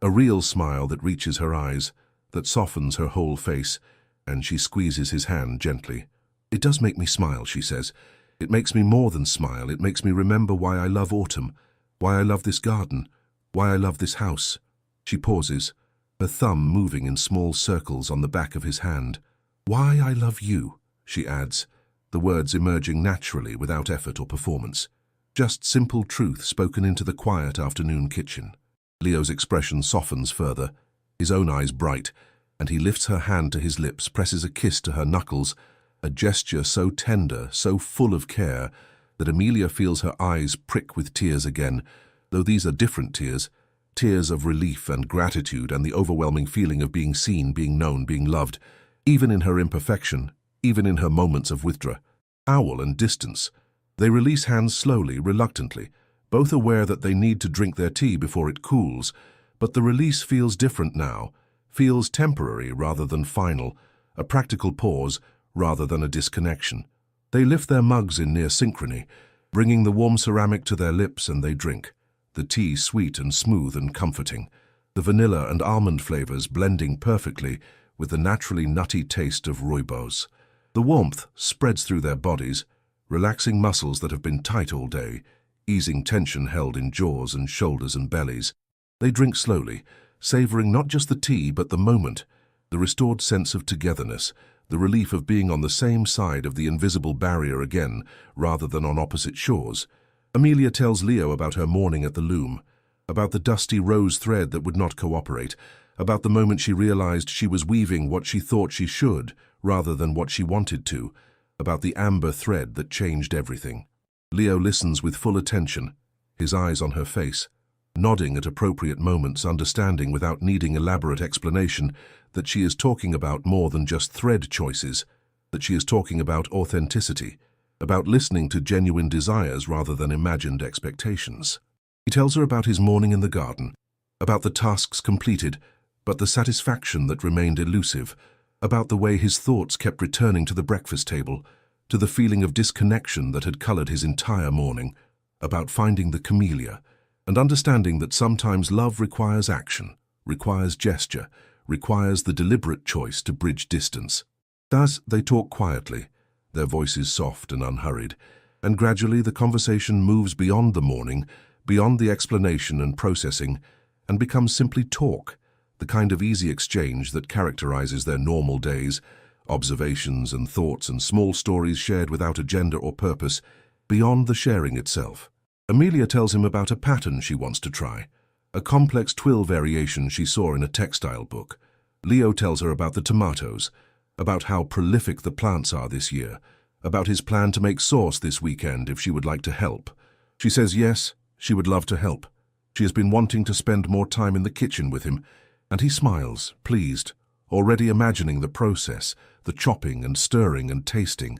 Speaker 1: a real smile that reaches her eyes, that softens her whole face, and she squeezes his hand gently. "It does make me smile," she says. "It makes me more than smile, it makes me remember why I love autumn, why I love this garden, why I love this house." She pauses, her thumb moving in small circles on the back of his hand. "Why I love you," she adds, the words emerging naturally without effort or performance. Just simple truth spoken into the quiet afternoon kitchen. Leo's expression softens further, his own eyes bright, and he lifts her hand to his lips, presses a kiss to her knuckles, a gesture so tender, so full of care, that Amelia feels her eyes prick with tears again, though these are different tears, tears of relief and gratitude and the overwhelming feeling of being seen, being known, being loved, even in her imperfection, even in her moments of withdrawal and distance. They release hands slowly, reluctantly, both aware that they need to drink their tea before it cools, but the release feels different now, feels temporary rather than final, a practical pause rather than a disconnection. They lift their mugs in near synchrony, bringing the warm ceramic to their lips, and they drink, the tea sweet and smooth and comforting, the vanilla and almond flavors blending perfectly with the naturally nutty taste of rooibos. The warmth spreads through their bodies, relaxing muscles that have been tight all day, easing tension held in jaws and shoulders and bellies. They drink slowly, savoring not just the tea but the moment, the restored sense of togetherness, the relief of being on the same side of the invisible barrier again, rather than on opposite shores. Amelia tells Leo about her morning at the loom, about the dusty rose thread that would not cooperate, about the moment she realized she was weaving what she thought she should, rather than what she wanted to, about the amber thread that changed everything. Leo listens with full attention, his eyes on her face, nodding at appropriate moments, understanding without needing elaborate explanation that she is talking about more than just thread choices, that she is talking about authenticity, about listening to genuine desires rather than imagined expectations. He tells her about his morning in the garden, about the tasks completed, but the satisfaction that remained elusive, about the way his thoughts kept returning to the breakfast table, to the feeling of disconnection that had colored his entire morning, about finding the camellia, and understanding that sometimes love requires action, requires gesture, requires the deliberate choice to bridge distance. Thus, they talk quietly, their voices soft and unhurried, and gradually the conversation moves beyond the morning, beyond the explanation and processing, and becomes simply talk, the kind of easy exchange that characterizes their normal days, observations and thoughts and small stories shared without agenda or purpose, beyond the sharing itself. Amelia tells him about a pattern she wants to try, a complex twill variation she saw in a textile book. Leo tells her about the tomatoes, about how prolific the plants are this year, about his plan to make sauce this weekend if she would like to help. She says yes, she would love to help. She has been wanting to spend more time in the kitchen with him, and he smiles, pleased, already imagining the process, the chopping and stirring and tasting,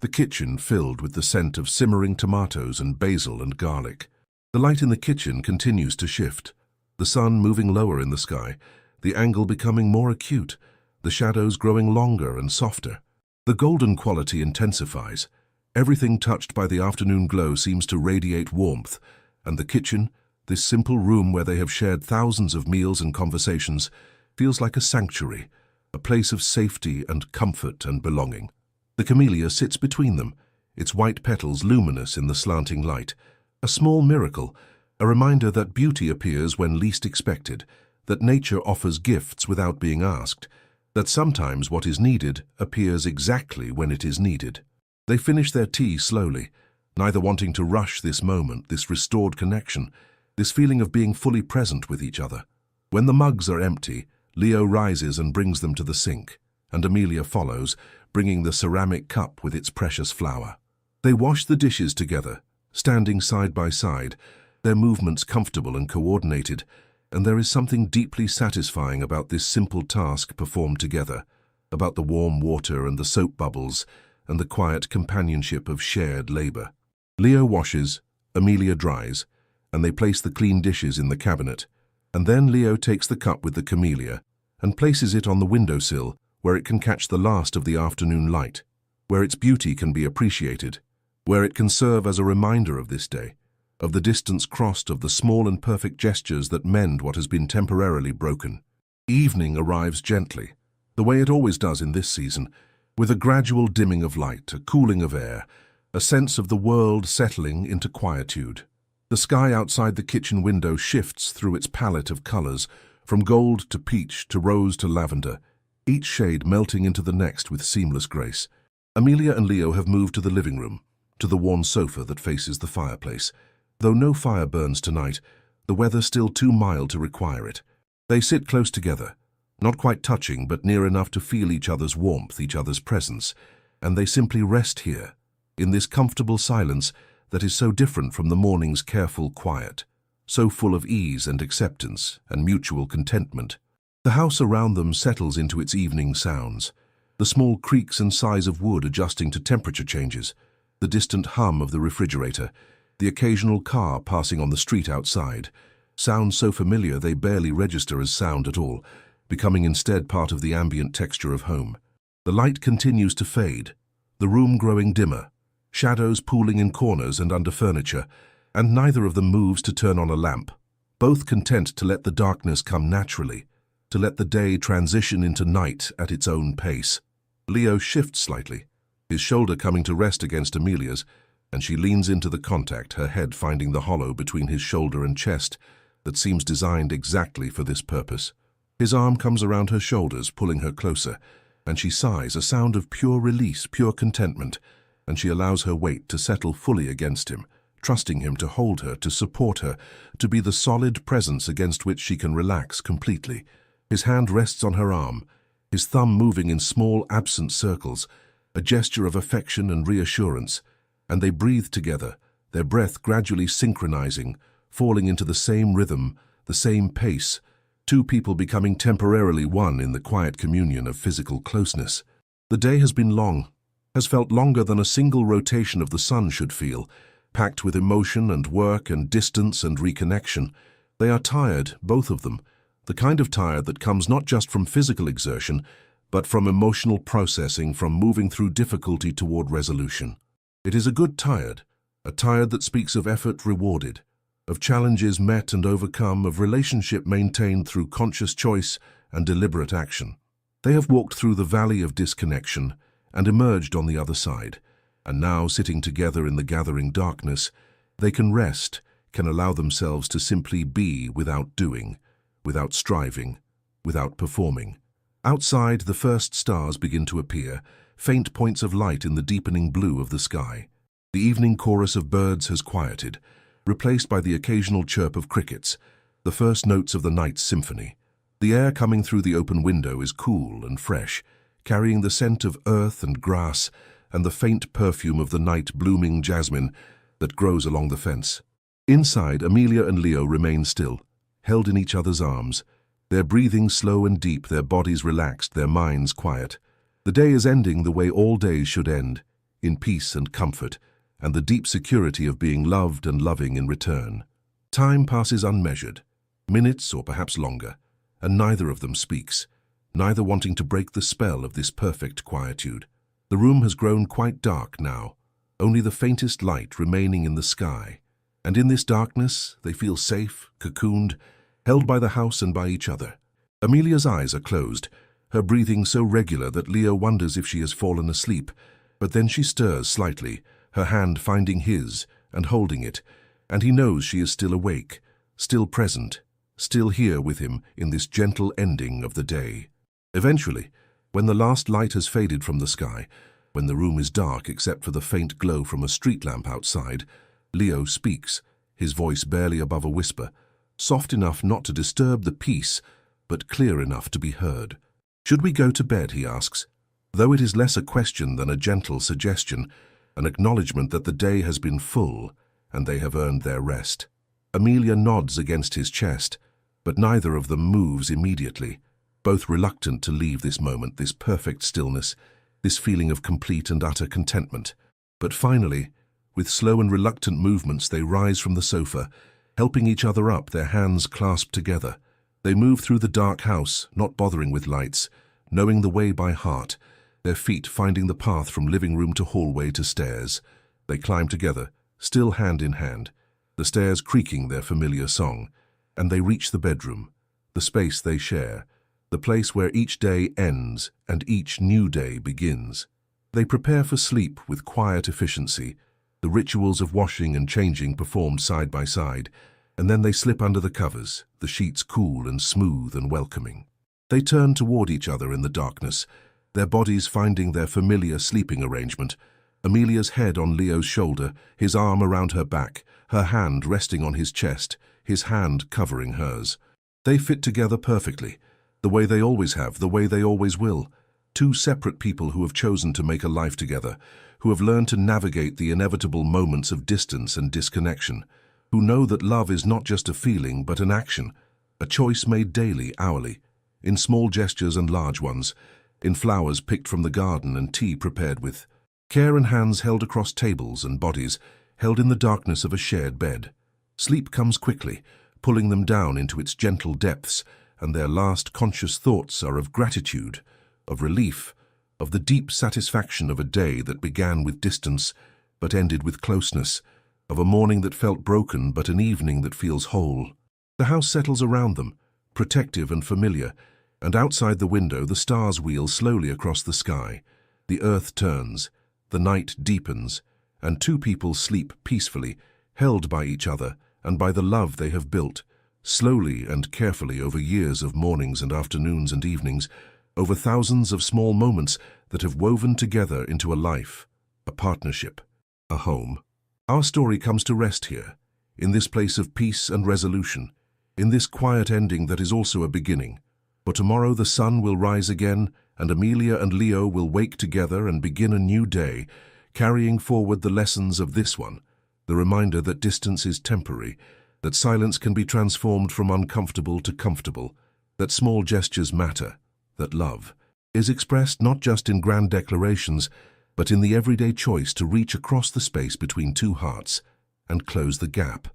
Speaker 1: the kitchen filled with the scent of simmering tomatoes and basil and garlic. The light in the kitchen continues to shift, the sun moving lower in the sky, the angle becoming more acute, the shadows growing longer and softer. The golden quality intensifies. Everything touched by the afternoon glow seems to radiate warmth, and the kitchen, this simple room where they have shared thousands of meals and conversations, feels like a sanctuary, a place of safety and comfort and belonging. The camellia sits between them, its white petals luminous in the slanting light, a small miracle, a reminder that beauty appears when least expected, that nature offers gifts without being asked, that sometimes what is needed appears exactly when it is needed. They finish their tea slowly, neither wanting to rush this moment, this restored connection, this feeling of being fully present with each other. When the mugs are empty, Leo rises and brings them to the sink, and Amelia follows, bringing the ceramic cup with its precious flower. They wash the dishes together, standing side by side, their movements comfortable and coordinated, and there is something deeply satisfying about this simple task performed together, about the warm water and the soap bubbles, and the quiet companionship of shared labor. Leo washes, Amelia dries, and they place the clean dishes in the cabinet, and then Leo takes the cup with the camellia and places it on the windowsill where it can catch the last of the afternoon light, where its beauty can be appreciated, where it can serve as a reminder of this day, of the distance crossed, of the small and perfect gestures that mend what has been temporarily broken. Evening arrives gently, the way it always does in this season, with a gradual dimming of light, a cooling of air, a sense of the world settling into quietude. The sky outside the kitchen window shifts through its palette of colors, from gold to peach to rose to lavender, each shade melting into the next with seamless grace. Amelia and Leo have moved to the living room, to the worn sofa that faces the fireplace. Though no fire burns tonight, the weather still too mild to require it. They sit close together, not quite touching but near enough to feel each other's warmth, each other's presence, and they simply rest here, in this comfortable silence that is so different from the morning's careful quiet, so full of ease and acceptance and mutual contentment. The house around them settles into its evening sounds, the small creaks and sighs of wood adjusting to temperature changes, the distant hum of the refrigerator, the occasional car passing on the street outside, sounds so familiar they barely register as sound at all, becoming instead part of the ambient texture of home. The light continues to fade, the room growing dimmer, shadows pooling in corners and under furniture, and neither of them moves to turn on a lamp, both content to let the darkness come naturally, to let the day transition into night at its own pace. Leo shifts slightly, his shoulder coming to rest against Amelia's, and she leans into the contact, her head finding the hollow between his shoulder and chest that seems designed exactly for this purpose. His arm comes around her shoulders, pulling her closer, and she sighs, a sound of pure release, pure contentment, and she allows her weight to settle fully against him, trusting him to hold her, to support her, to be the solid presence against which she can relax completely. His hand rests on her arm, his thumb moving in small, absent circles, a gesture of affection and reassurance, and they breathe together, their breath gradually synchronizing, falling into the same rhythm, the same pace, two people becoming temporarily one in the quiet communion of physical closeness. The day has been long, has felt longer than a single rotation of the sun should feel, packed with emotion and work and distance and reconnection. They are tired, both of them, the kind of tired that comes not just from physical exertion, but from emotional processing, from moving through difficulty toward resolution. It is a good tired, a tired that speaks of effort rewarded, of challenges met and overcome, of relationship maintained through conscious choice and deliberate action. They have walked through the valley of disconnection and emerged on the other side, and now, sitting together in the gathering darkness, they can rest, can allow themselves to simply be without doing, without striving, without performing. Outside, the first stars begin to appear, faint points of light in the deepening blue of the sky. The evening chorus of birds has quieted, replaced by the occasional chirp of crickets, the first notes of the night's symphony. The air coming through the open window is cool and fresh, carrying the scent of earth and grass and the faint perfume of the night-blooming jasmine that grows along the fence. Inside, Amelia and Leo remain still, held in each other's arms, their breathing slow and deep, their bodies relaxed, their minds quiet. The day is ending the way all days should end, in peace and comfort, and the deep security of being loved and loving in return. Time passes unmeasured, minutes or perhaps longer, and neither of them speaks, neither wanting to break the spell of this perfect quietude. The room has grown quite dark now, only the faintest light remaining in the sky, and in this darkness they feel safe, cocooned, held by the house and by each other. Amelia's eyes are closed, her breathing so regular that Leo wonders if she has fallen asleep, but then she stirs slightly, her hand finding his and holding it, and he knows she is still awake, still present, still here with him in this gentle ending of the day. Eventually, when the last light has faded from the sky, when the room is dark except for the faint glow from a street lamp outside, Leo speaks, his voice barely above a whisper, soft enough not to disturb the peace, but clear enough to be heard. "Should we go to bed?" he asks, though it is less a question than a gentle suggestion, an acknowledgement that the day has been full and they have earned their rest. Amelia nods against his chest, but neither of them moves immediately, both reluctant to leave this moment, this perfect stillness, this feeling of complete and utter contentment. But finally, with slow and reluctant movements, they rise from the sofa, helping each other up, their hands clasped together. They move through the dark house, not bothering with lights, knowing the way by heart, their feet finding the path from living room to hallway to stairs. They climb together, still hand in hand, the stairs creaking their familiar song, and they reach the bedroom, the space they share, the place where each day ends and each new day begins. They prepare for sleep with quiet efficiency, the rituals of washing and changing performed side by side, and then they slip under the covers, the sheets cool and smooth and welcoming. They turn toward each other in the darkness, their bodies finding their familiar sleeping arrangement, Amelia's head on Leo's shoulder, his arm around her back, her hand resting on his chest, his hand covering hers. They fit together perfectly, the way they always have, the way they always will. Two separate people who have chosen to make a life together, who have learned to navigate the inevitable moments of distance and disconnection, who know that love is not just a feeling but an action, a choice made daily, hourly, in small gestures and large ones, in flowers picked from the garden and tea prepared with care, and hands held across tables and bodies held in the darkness of a shared bed. Sleep comes quickly, pulling them down into its gentle depths, and their last conscious thoughts are of gratitude, of relief, of the deep satisfaction of a day that began with distance but ended with closeness, of a morning that felt broken but an evening that feels whole. The house settles around them, protective and familiar, and outside the window the stars wheel slowly across the sky. The earth turns, the night deepens, and two people sleep peacefully, held by each other and by the love they have built, slowly and carefully over years of mornings and afternoons and evenings, over thousands of small moments that have woven together into a life, a partnership, a home. Our story comes to rest here, in this place of peace and resolution, in this quiet ending that is also a beginning. For tomorrow the sun will rise again, and Amelia and Leo will wake together and begin a new day, carrying forward the lessons of this one, the reminder that distance is temporary, that silence can be transformed from uncomfortable to comfortable, that small gestures matter, that love is expressed not just in grand declarations, but in the everyday choice to reach across the space between two hearts and close the gap.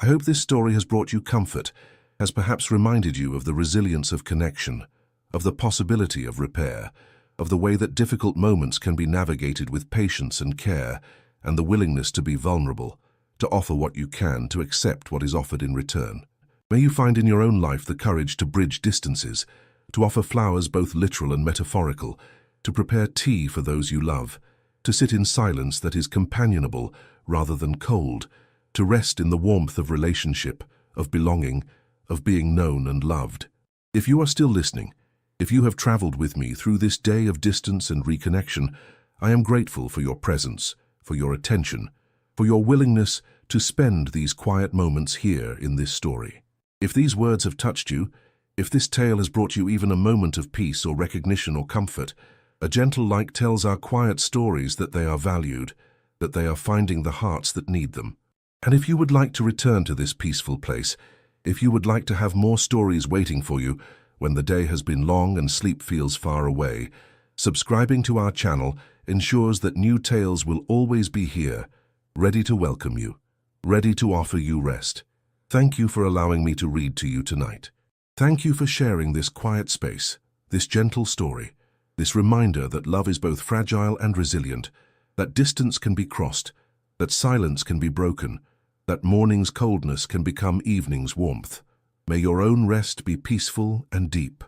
Speaker 1: I hope this story has brought you comfort, has perhaps reminded you of the resilience of connection, of the possibility of repair, of the way that difficult moments can be navigated with patience and care, and the willingness to be vulnerable, to offer what you can, to accept what is offered in return. May you find in your own life the courage to bridge distances, to offer flowers both literal and metaphorical, to prepare tea for those you love, to sit in silence that is companionable rather than cold, to rest in the warmth of relationship, of belonging, of being known and loved. If you are still listening, if you have traveled with me through this day of distance and reconnection, I am grateful for your presence, for your attention, for your willingness to spend these quiet moments here in this story. If these words have touched you, if this tale has brought you even a moment of peace or recognition or comfort, a gentle light tells our quiet stories that they are valued, that they are finding the hearts that need them. And if you would like to return to this peaceful place, if you would like to have more stories waiting for you when the day has been long and sleep feels far away, subscribing to our channel ensures that new tales will always be here, ready to welcome you, ready to offer you rest. Thank you for allowing me to read to you tonight. Thank you for sharing this quiet space, this gentle story, this reminder that love is both fragile and resilient, that distance can be crossed, that silence can be broken, that morning's coldness can become evening's warmth. May your own rest be peaceful and deep.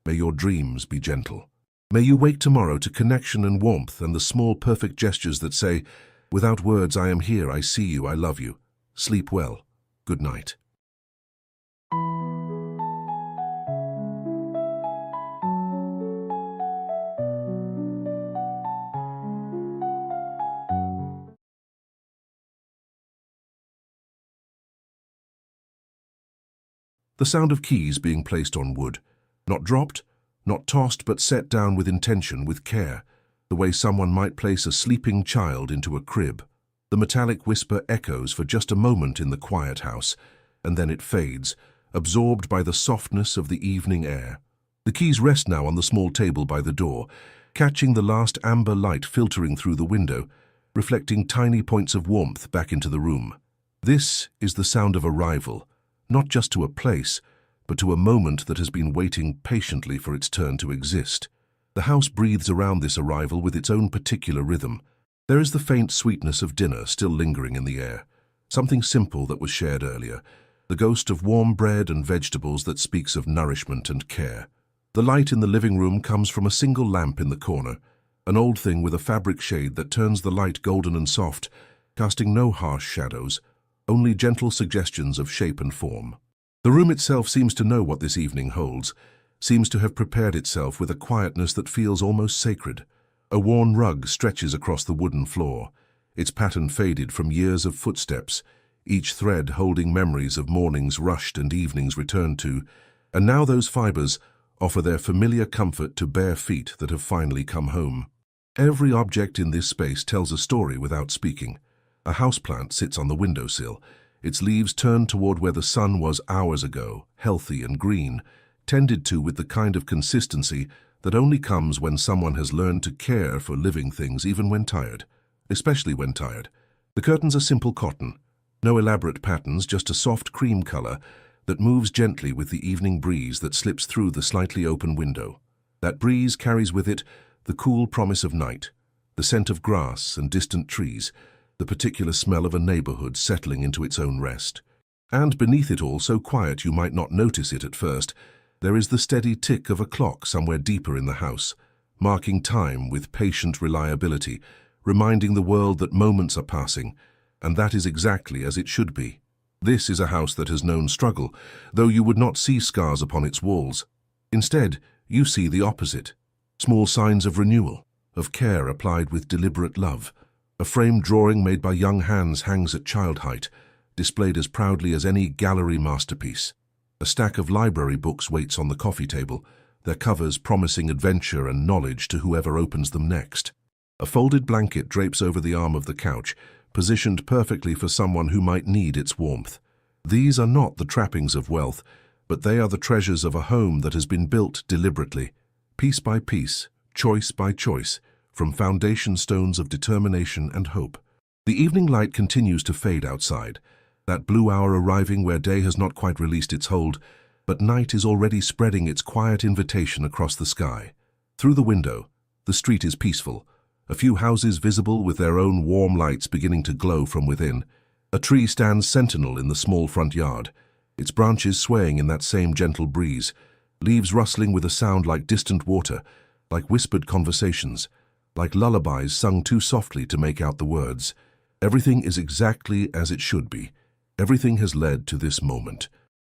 Speaker 1: May your dreams be gentle. May you wake tomorrow to connection and warmth and the small perfect gestures that say, "Without words, I am here, I see you, I love you." Sleep well. Good night. The sound of keys being placed on wood, not dropped, not tossed, but set down with intention, with care, the way someone might place a sleeping child into a crib. The metallic whisper echoes for just a moment in the quiet house, and then it fades, absorbed by the softness of the evening air. The keys rest now on the small table by the door, catching the last amber light filtering through the window, reflecting tiny points of warmth back into the room. This is the sound of arrival, not just to a place, but to a moment that has been waiting patiently for its turn to exist. The house breathes around this arrival with its own particular rhythm. There is the faint sweetness of dinner still lingering in the air, something simple that was shared earlier, the ghost of warm bread and vegetables that speaks of nourishment and care. The light in the living room comes from a single lamp in the corner, an old thing with a fabric shade that turns the light golden and soft, casting no harsh shadows, only gentle suggestions of shape and form. The room itself seems to know what this evening holds, seems to have prepared itself with a quietness that feels almost sacred. A worn rug stretches across the wooden floor, its pattern faded from years of footsteps, each thread holding memories of mornings rushed and evenings returned to, and now those fibers offer their familiar comfort to bare feet that have finally come home. Every object in this space tells a story without speaking. A houseplant sits on the windowsill, its leaves turned toward where the sun was hours ago, healthy and green, tended to with the kind of consistency that only comes when someone has learned to care for living things even when tired, especially when tired. The curtains are simple cotton, no elaborate patterns, just a soft cream color that moves gently with the evening breeze that slips through the slightly open window. That breeze carries with it the cool promise of night, the scent of grass and distant trees, the particular smell of a neighborhood settling into its own rest. And beneath it all, so quiet you might not notice it at first, there is the steady tick of a clock somewhere deeper in the house, marking time with patient reliability, reminding the world that moments are passing, and that is exactly as it should be. This is a house that has known struggle, though you would not see scars upon its walls. Instead, you see the opposite. Small signs of renewal, of care applied with deliberate love. A framed drawing made by young hands hangs at child height, displayed as proudly as any gallery masterpiece. A stack of library books waits on the coffee table, their covers promising adventure and knowledge to whoever opens them next. A folded blanket drapes over the arm of the couch, positioned perfectly for someone who might need its warmth. These are not the trappings of wealth, but they are the treasures of a home that has been built deliberately, piece by piece, choice by choice, from foundation stones of determination and hope. The evening light continues to fade outside, that blue hour arriving where day has not quite released its hold, but night is already spreading its quiet invitation across the sky. Through the window, the street is peaceful, a few houses visible with their own warm lights beginning to glow from within. A tree stands sentinel in the small front yard, its branches swaying in that same gentle breeze, leaves rustling with a sound like distant water, like whispered conversations, like lullabies sung too softly to make out the words. Everything is exactly as it should be. Everything has led to this moment.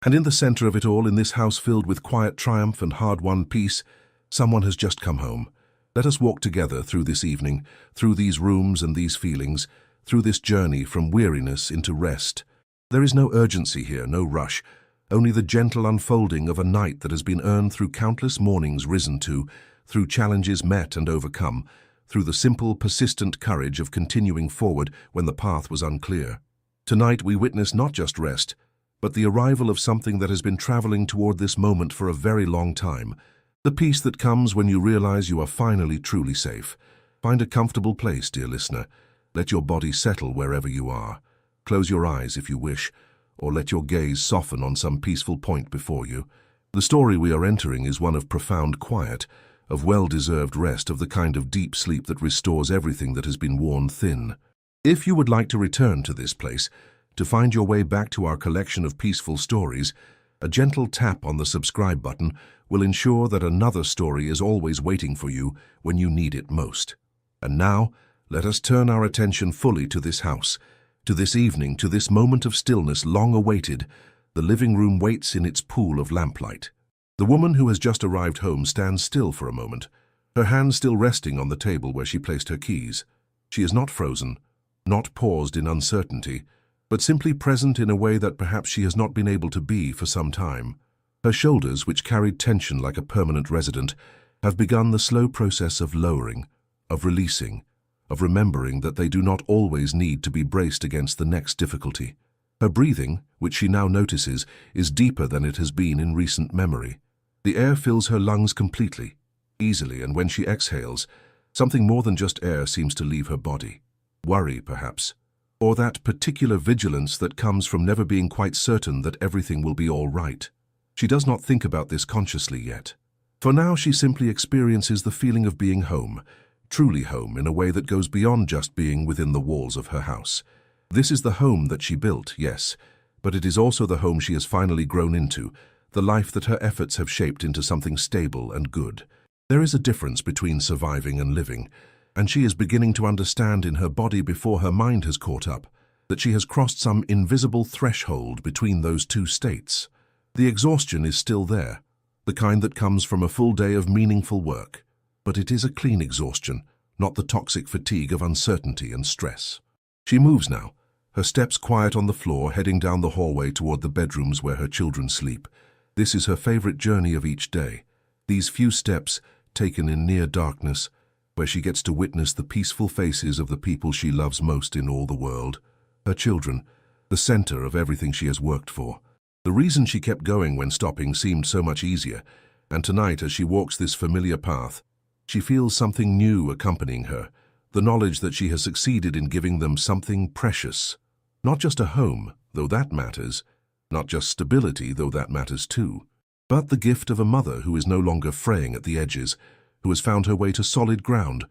Speaker 1: And in the center of it all, in this house filled with quiet triumph and hard-won peace, someone has just come home. Let us walk together through this evening, through these rooms and these feelings, through this journey from weariness into rest. There is no urgency here, no rush, only the gentle unfolding of a night that has been earned through countless mornings risen to, through challenges met and overcome, through the simple, persistent courage of continuing forward when the path was unclear. Tonight we witness not just rest, but the arrival of something that has been traveling toward this moment for a very long time. The peace that comes when you realize you are finally truly safe. Find a comfortable place, dear listener. Let your body settle wherever you are. Close your eyes if you wish, or let your gaze soften on some peaceful point before you. The story we are entering is one of profound quiet, of well-deserved rest, of the kind of deep sleep that restores everything that has been worn thin. If you would like to return to this place, to find your way back to our collection of peaceful stories, a gentle tap on the subscribe button will ensure that another story is always waiting for you when you need it most. And now, let us turn our attention fully to this house, to this evening, to this moment of stillness long awaited. The living room waits in its pool of lamplight. The woman who has just arrived home stands still for a moment, her hand still resting on the table where she placed her keys. She is not frozen, not paused in uncertainty, but simply present in a way that perhaps she has not been able to be for some time. Her shoulders, which carried tension like a permanent resident, have begun the slow process of lowering, of releasing, of remembering that they do not always need to be braced against the next difficulty. Her breathing, which she now notices, is deeper than it has been in recent memory. The air fills her lungs completely, easily, and when she exhales, something more than just air seems to leave her body. Worry, perhaps, or that particular vigilance that comes from never being quite certain that everything will be all right. She does not think about this consciously yet. For now, she simply experiences the feeling of being home, truly home, in a way that goes beyond just being within the walls of her house. This is the home that she built, yes, but it is also the home she has finally grown into, the life that her efforts have shaped into something stable and good. There is a difference between surviving and living, and she is beginning to understand in her body before her mind has caught up that she has crossed some invisible threshold between those two states. The exhaustion is still there, the kind that comes from a full day of meaningful work, but it is a clean exhaustion, not the toxic fatigue of uncertainty and stress. She moves now, her steps quiet on the floor, heading down the hallway toward the bedrooms where her children sleep. This is her favorite journey of each day, these few steps taken in near darkness, where she gets to witness the peaceful faces of the people she loves most in all the world, her children, the center of everything she has worked for. The reason she kept going when stopping seemed so much easier, and tonight, as she walks this familiar path, she feels something new accompanying her, the knowledge that she has succeeded in giving them something precious. Not just a home, though that matters, not just stability, though that matters too, but the gift of a mother who is no longer fraying at the edges, who has found her way to solid ground,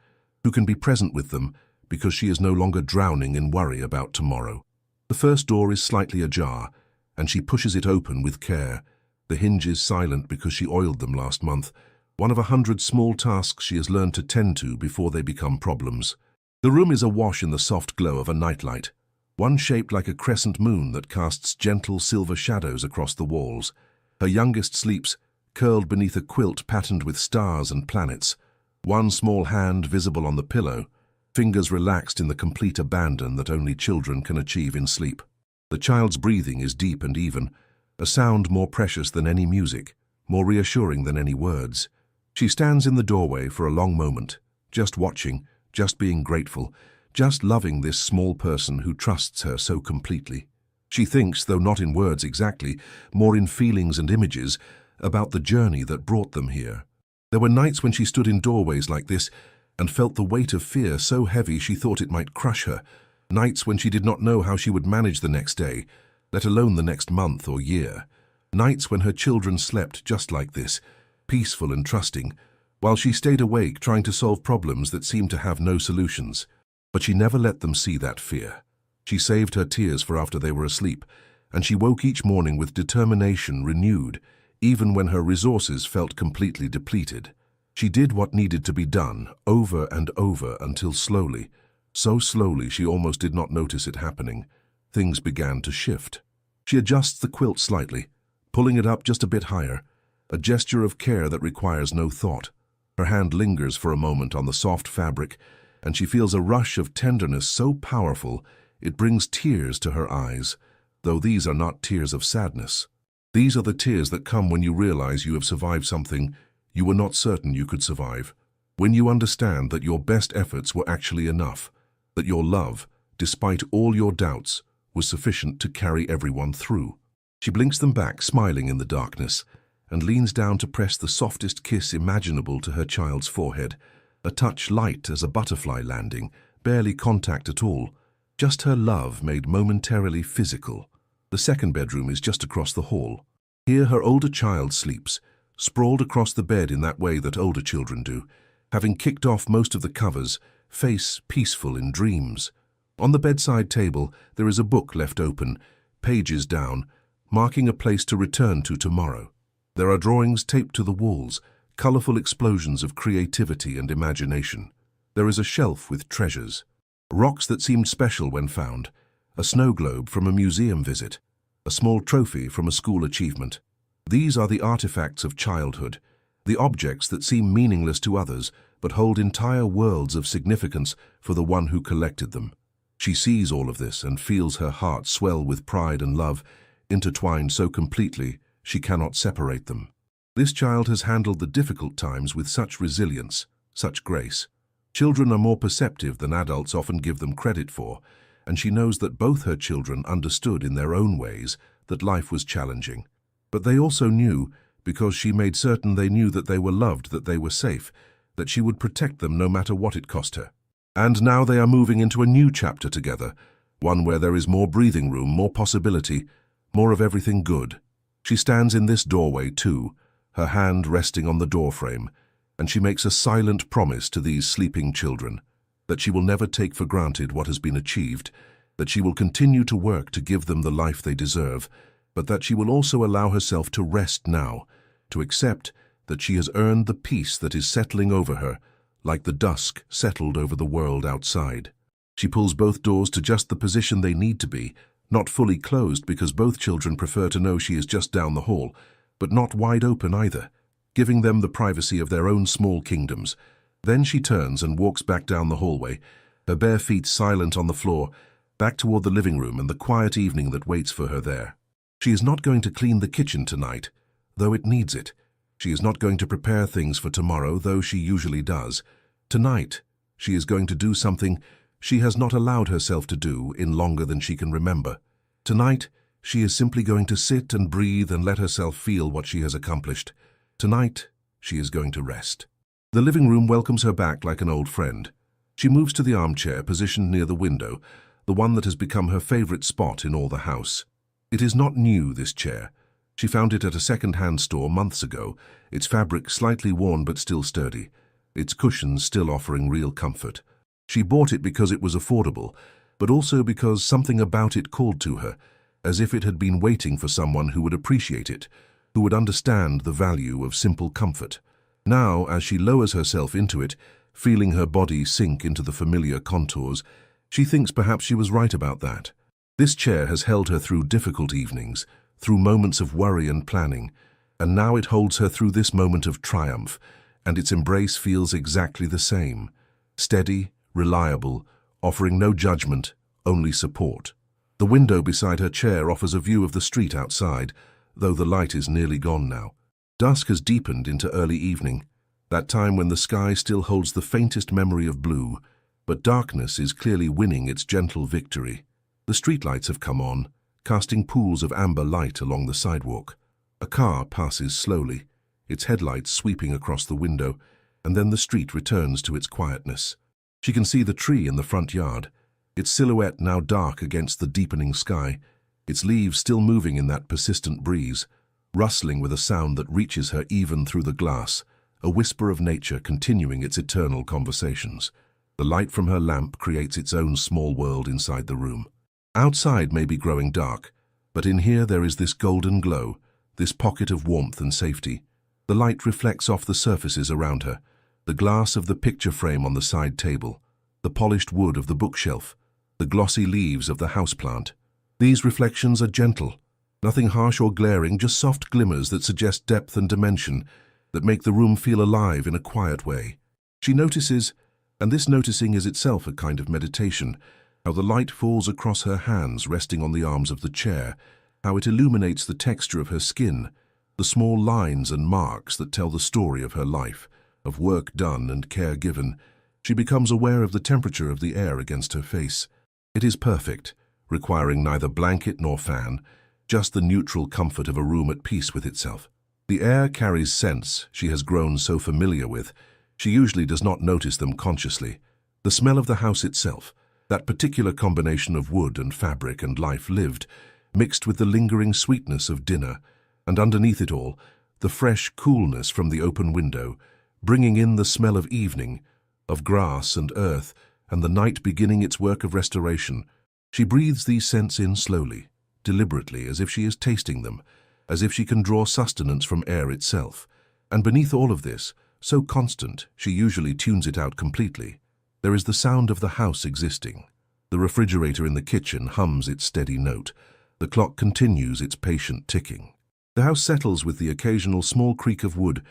Speaker 1: who can be present with them because she is no longer drowning in worry about tomorrow. The first door is slightly ajar, and she pushes it open with care. The hinge is silent because she oiled them last month, one of 100 small tasks she has learned to tend to before they become problems. The room is awash in the soft glow of a nightlight, one shaped like a crescent moon that casts gentle silver shadows across the walls. Her youngest sleeps, curled beneath a quilt patterned with stars and planets, one small hand visible on the pillow, fingers relaxed in the complete abandon that only children can achieve in sleep. The child's breathing is deep and even, a sound more precious than any music, more reassuring than any words. She stands in the doorway for a long moment, just watching, just being grateful, just loving this small person who trusts her so completely. She thinks, though not in words exactly, more in feelings and images, about the journey that brought them here. There were nights when she stood in doorways like this and felt the weight of fear so heavy she thought it might crush her. Nights when she did not know how she would manage the next day, let alone the next month or year. Nights when her children slept just like this, peaceful and trusting, while she stayed awake trying to solve problems that seemed to have no solutions. But she never let them see that fear. She saved her tears for after they were asleep, and she woke each morning with determination renewed, even when her resources felt completely depleted. She did what needed to be done, over and over, until slowly, so slowly she almost did not notice it happening, things began to shift. She adjusts the quilt slightly, pulling it up just a bit higher, a gesture of care that requires no thought. Her hand lingers for a moment on the soft fabric, and she feels a rush of tenderness so powerful it brings tears to her eyes, though these are not tears of sadness. These are the tears that come when you realize you have survived something you were not certain you could survive, when you understand that your best efforts were actually enough, that your love, despite all your doubts, was sufficient to carry everyone through. She blinks them back, smiling in the darkness, and leans down to press the softest kiss imaginable to her child's forehead, a touch light as a butterfly landing, barely contact at all, just her love made momentarily physical. The second bedroom is just across the hall. Here her older child sleeps, sprawled across the bed in that way that older children do, having kicked off most of the covers, face peaceful in dreams. On the bedside table there is a book left open, pages down, marking a place to return to tomorrow. There are drawings taped to the walls, colorful explosions of creativity and imagination. There is a shelf with treasures, rocks that seemed special when found, a snow globe from a museum visit, a small trophy from a school achievement. These are the artifacts of childhood, the objects that seem meaningless to others but hold entire worlds of significance for the one who collected them. She sees all of this and feels her heart swell with pride and love, intertwined so completely she cannot separate them. This child has handled the difficult times with such resilience, such grace. Children are more perceptive than adults often give them credit for, and she knows that both her children understood in their own ways that life was challenging. But they also knew, because she made certain they knew that they were loved, that they were safe, that she would protect them no matter what it cost her. And now they are moving into a new chapter together, one where there is more breathing room, more possibility, more of everything good. She stands in this doorway too, her hand resting on the doorframe, and she makes a silent promise to these sleeping children, that she will never take for granted what has been achieved, that she will continue to work to give them the life they deserve, but that she will also allow herself to rest now, to accept that she has earned the peace that is settling over her, like the dusk settled over the world outside. She pulls both doors to just the position they need to be, not fully closed because both children prefer to know she is just down the hall, but not wide open either, giving them the privacy of their own small kingdoms. Then she turns and walks back down the hallway, her bare feet silent on the floor, back toward the living room and the quiet evening that waits for her there. She is not going to clean the kitchen tonight, though it needs it. She is not going to prepare things for tomorrow, though she usually does. Tonight, she is going to do something she has not allowed herself to do in longer than she can remember. Tonight, she is simply going to sit and breathe and let herself feel what she has accomplished. Tonight, she is going to rest. The living room welcomes her back like an old friend. She moves to the armchair positioned near the window, the one that has become her favorite spot in all the house. It is not new, this chair. She found it at a second-hand store months ago, its fabric slightly worn but still sturdy, its cushions still offering real comfort. She bought it because it was affordable, but also because something about it called to her, as if it had been waiting for someone who would appreciate it, who would understand the value of simple comfort. Now, as she lowers herself into it, feeling her body sink into the familiar contours. She thinks perhaps she was right about that. This chair has held her through difficult evenings, through moments of worry and planning, and now it holds her through this moment of triumph, and its embrace feels exactly the same. Steady, reliable, offering no judgment, only support. The window beside her chair offers a view of the street outside, though the light is nearly gone now. Dusk has deepened into early evening, that time when the sky still holds the faintest memory of blue, but darkness is clearly winning its gentle victory. The streetlights have come on, casting pools of amber light along the sidewalk. A car passes slowly, its headlights sweeping across the window, and then the street returns to its quietness. She can see the tree in the front yard, its silhouette now dark against the deepening sky, its leaves still moving in that persistent breeze, rustling with a sound that reaches her even through the glass, a whisper of nature continuing its eternal conversations. The light from her lamp creates its own small world inside the room. Outside may be growing dark, but in here there is this golden glow, this pocket of warmth and safety. The light reflects off the surfaces around her, the glass of the picture frame on the side table, the polished wood of the bookshelf, the glossy leaves of the houseplant. These reflections are gentle, nothing harsh or glaring, just soft glimmers that suggest depth and dimension, that make the room feel alive in a quiet way. She notices, and this noticing is itself a kind of meditation, how the light falls across her hands resting on the arms of the chair, how it illuminates the texture of her skin, the small lines and marks that tell the story of her life, of work done and care given. She becomes aware of the temperature of the air against her face. It is perfect, requiring neither blanket nor fan, just the neutral comfort of a room at peace with itself. The air carries scents she has grown so familiar with. She usually does not notice them consciously. The smell of the house itself, that particular combination of wood and fabric and life lived, mixed with the lingering sweetness of dinner, and underneath it all, the fresh coolness from the open window, bringing in the smell of evening, of grass and earth, and the night beginning its work of restoration. She breathes these scents in slowly, deliberately, as if she is tasting them, as if she can draw sustenance from air itself. And beneath all of this, so constant, she usually tunes it out completely. There is the sound of the house existing. The refrigerator in the kitchen hums its steady note. The clock continues its patient ticking. The house settles with the occasional small creak of wood,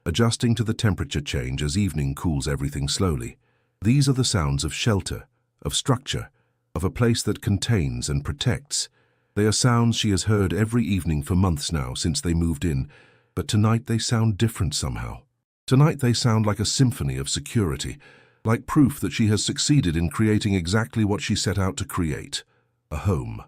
Speaker 1: adjusting to the temperature change as evening cools everything slowly. These are the sounds of shelter, of structure, of a place that contains and protects. They are sounds she has heard every evening for months now since they moved in, but tonight they sound different somehow. Tonight they sound like a symphony of security, like proof that she has succeeded in creating exactly what she set out to create, a home.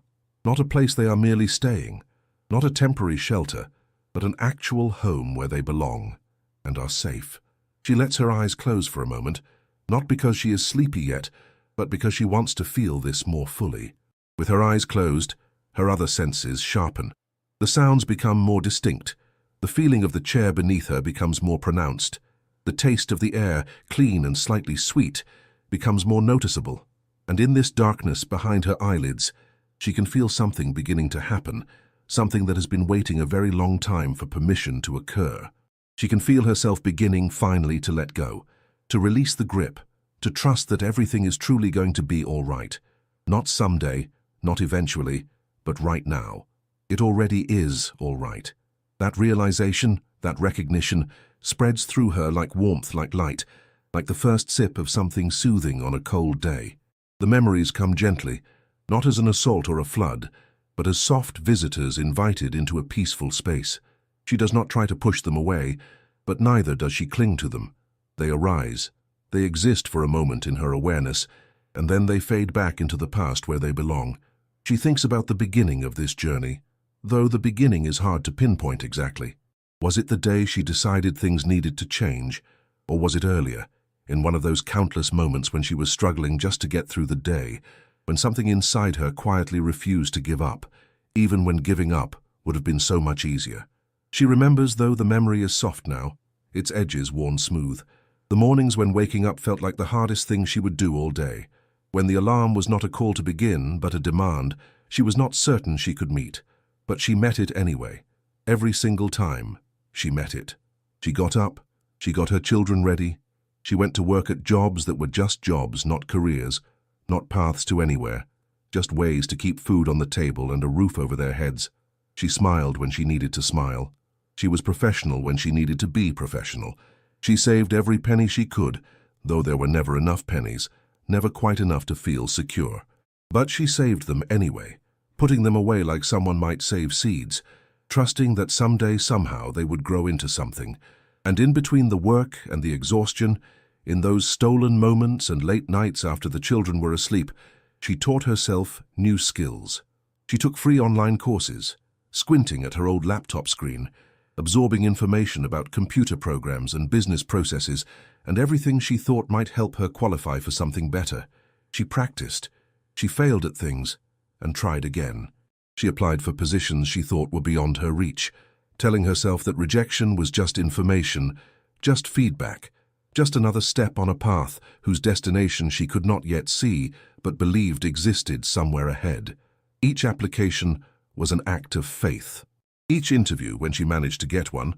Speaker 1: Not a place they are merely staying, not a temporary shelter, but an actual home where they belong and are safe. She lets her eyes close for a moment, not because she is sleepy yet, but because she wants to feel this more fully. With her eyes closed, her other senses sharpen. The sounds become more distinct. The feeling of the chair beneath her becomes more pronounced. The taste of the air, clean and slightly sweet, becomes more noticeable. And in this darkness behind her eyelids, she can feel something beginning to happen, something that has been waiting a very long time for permission to occur. She can feel herself beginning finally to let go, to release the grip, to trust that everything is truly going to be all right. Not someday, not eventually, but right now. It already is all right. That realization, that recognition, spreads through her like warmth, like light, like the first sip of something soothing on a cold day. The memories come gently, not as an assault or a flood, but as soft visitors invited into a peaceful space. She does not try to push them away, but neither does she cling to them. They arise. They exist for a moment in her awareness, and then they fade back into the past where they belong. She thinks about the beginning of this journey, though the beginning is hard to pinpoint exactly. Was it the day she decided things needed to change, or was it earlier, in one of those countless moments when she was struggling just to get through the day, when something inside her quietly refused to give up, even when giving up would have been so much easier? She remembers, though the memory is soft now, its edges worn smooth. The mornings when waking up felt like the hardest thing she would do all day. When the alarm was not a call to begin, but a demand, she was not certain she could meet. But she met it anyway. Every single time, she met it. She got up, she got her children ready, She went to work at jobs that were just jobs, not careers, not paths to anywhere, just ways to keep food on the table and a roof over their heads. She smiled when she needed to smile. She was professional when she needed to be professional. She saved every penny she could, though there were never enough pennies, never quite enough to feel secure. But she saved them anyway, putting them away like someone might save seeds, trusting that someday, somehow, they would grow into something. And in between the work and the exhaustion, in those stolen moments and late nights after the children were asleep, she taught herself new skills. She took free online courses, squinting at her old laptop screen, absorbing information about computer programs and business processes and everything she thought might help her qualify for something better. She practiced. She failed at things and tried again. She applied for positions she thought were beyond her reach, telling herself that rejection was just information, just feedback, just another step on a path whose destination she could not yet see but believed existed somewhere ahead. Each application was an act of faith. Each interview, when she managed to get one,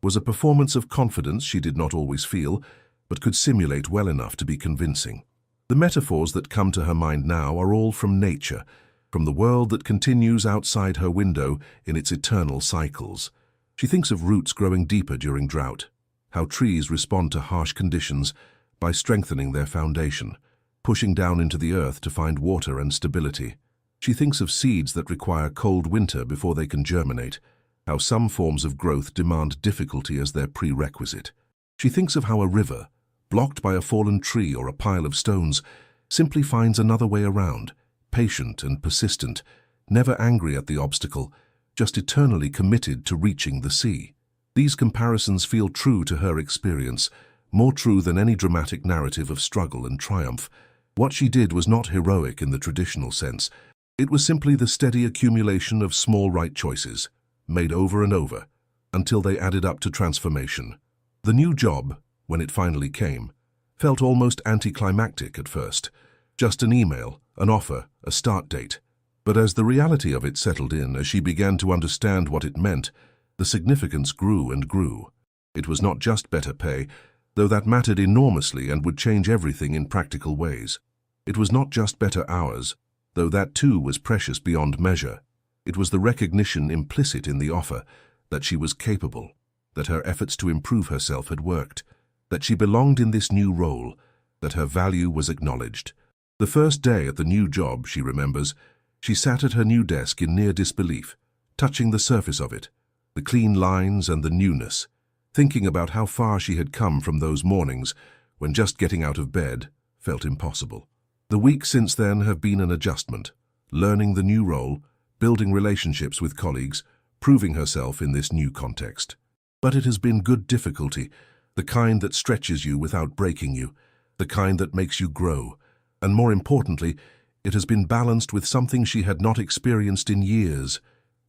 Speaker 1: was a performance of confidence she did not always feel, but could simulate well enough to be convincing. The metaphors that come to her mind now are all from nature, from the world that continues outside her window in its eternal cycles. She thinks of roots growing deeper during drought, how trees respond to harsh conditions by strengthening their foundation, pushing down into the earth to find water and stability. She thinks of seeds that require cold winter before they can germinate, how some forms of growth demand difficulty as their prerequisite. She thinks of how a river, blocked by a fallen tree or a pile of stones, simply finds another way around, patient and persistent, never angry at the obstacle, just eternally committed to reaching the sea. These comparisons feel true to her experience, more true than any dramatic narrative of struggle and triumph. What she did was not heroic in the traditional sense. It was simply the steady accumulation of small right choices, made over and over, until they added up to transformation. The new job, when it finally came, felt almost anticlimactic at first. Just an email, an offer, a start date. But as the reality of it settled in, as she began to understand what it meant, the significance grew and grew. It was not just better pay, though that mattered enormously and would change everything in practical ways. It was not just better hours, though that too was precious beyond measure. It was the recognition implicit in the offer that she was capable, that her efforts to improve herself had worked, that she belonged in this new role, that her value was acknowledged. The first day at the new job, she remembers, she sat at her new desk in near disbelief, touching the surface of it, the clean lines and the newness, thinking about how far she had come from those mornings when just getting out of bed felt impossible. The weeks since then have been an adjustment, learning the new role, building relationships with colleagues, proving herself in this new context. But it has been good difficulty, the kind that stretches you without breaking you, the kind that makes you grow, and more importantly, it has been balanced with something she had not experienced in years: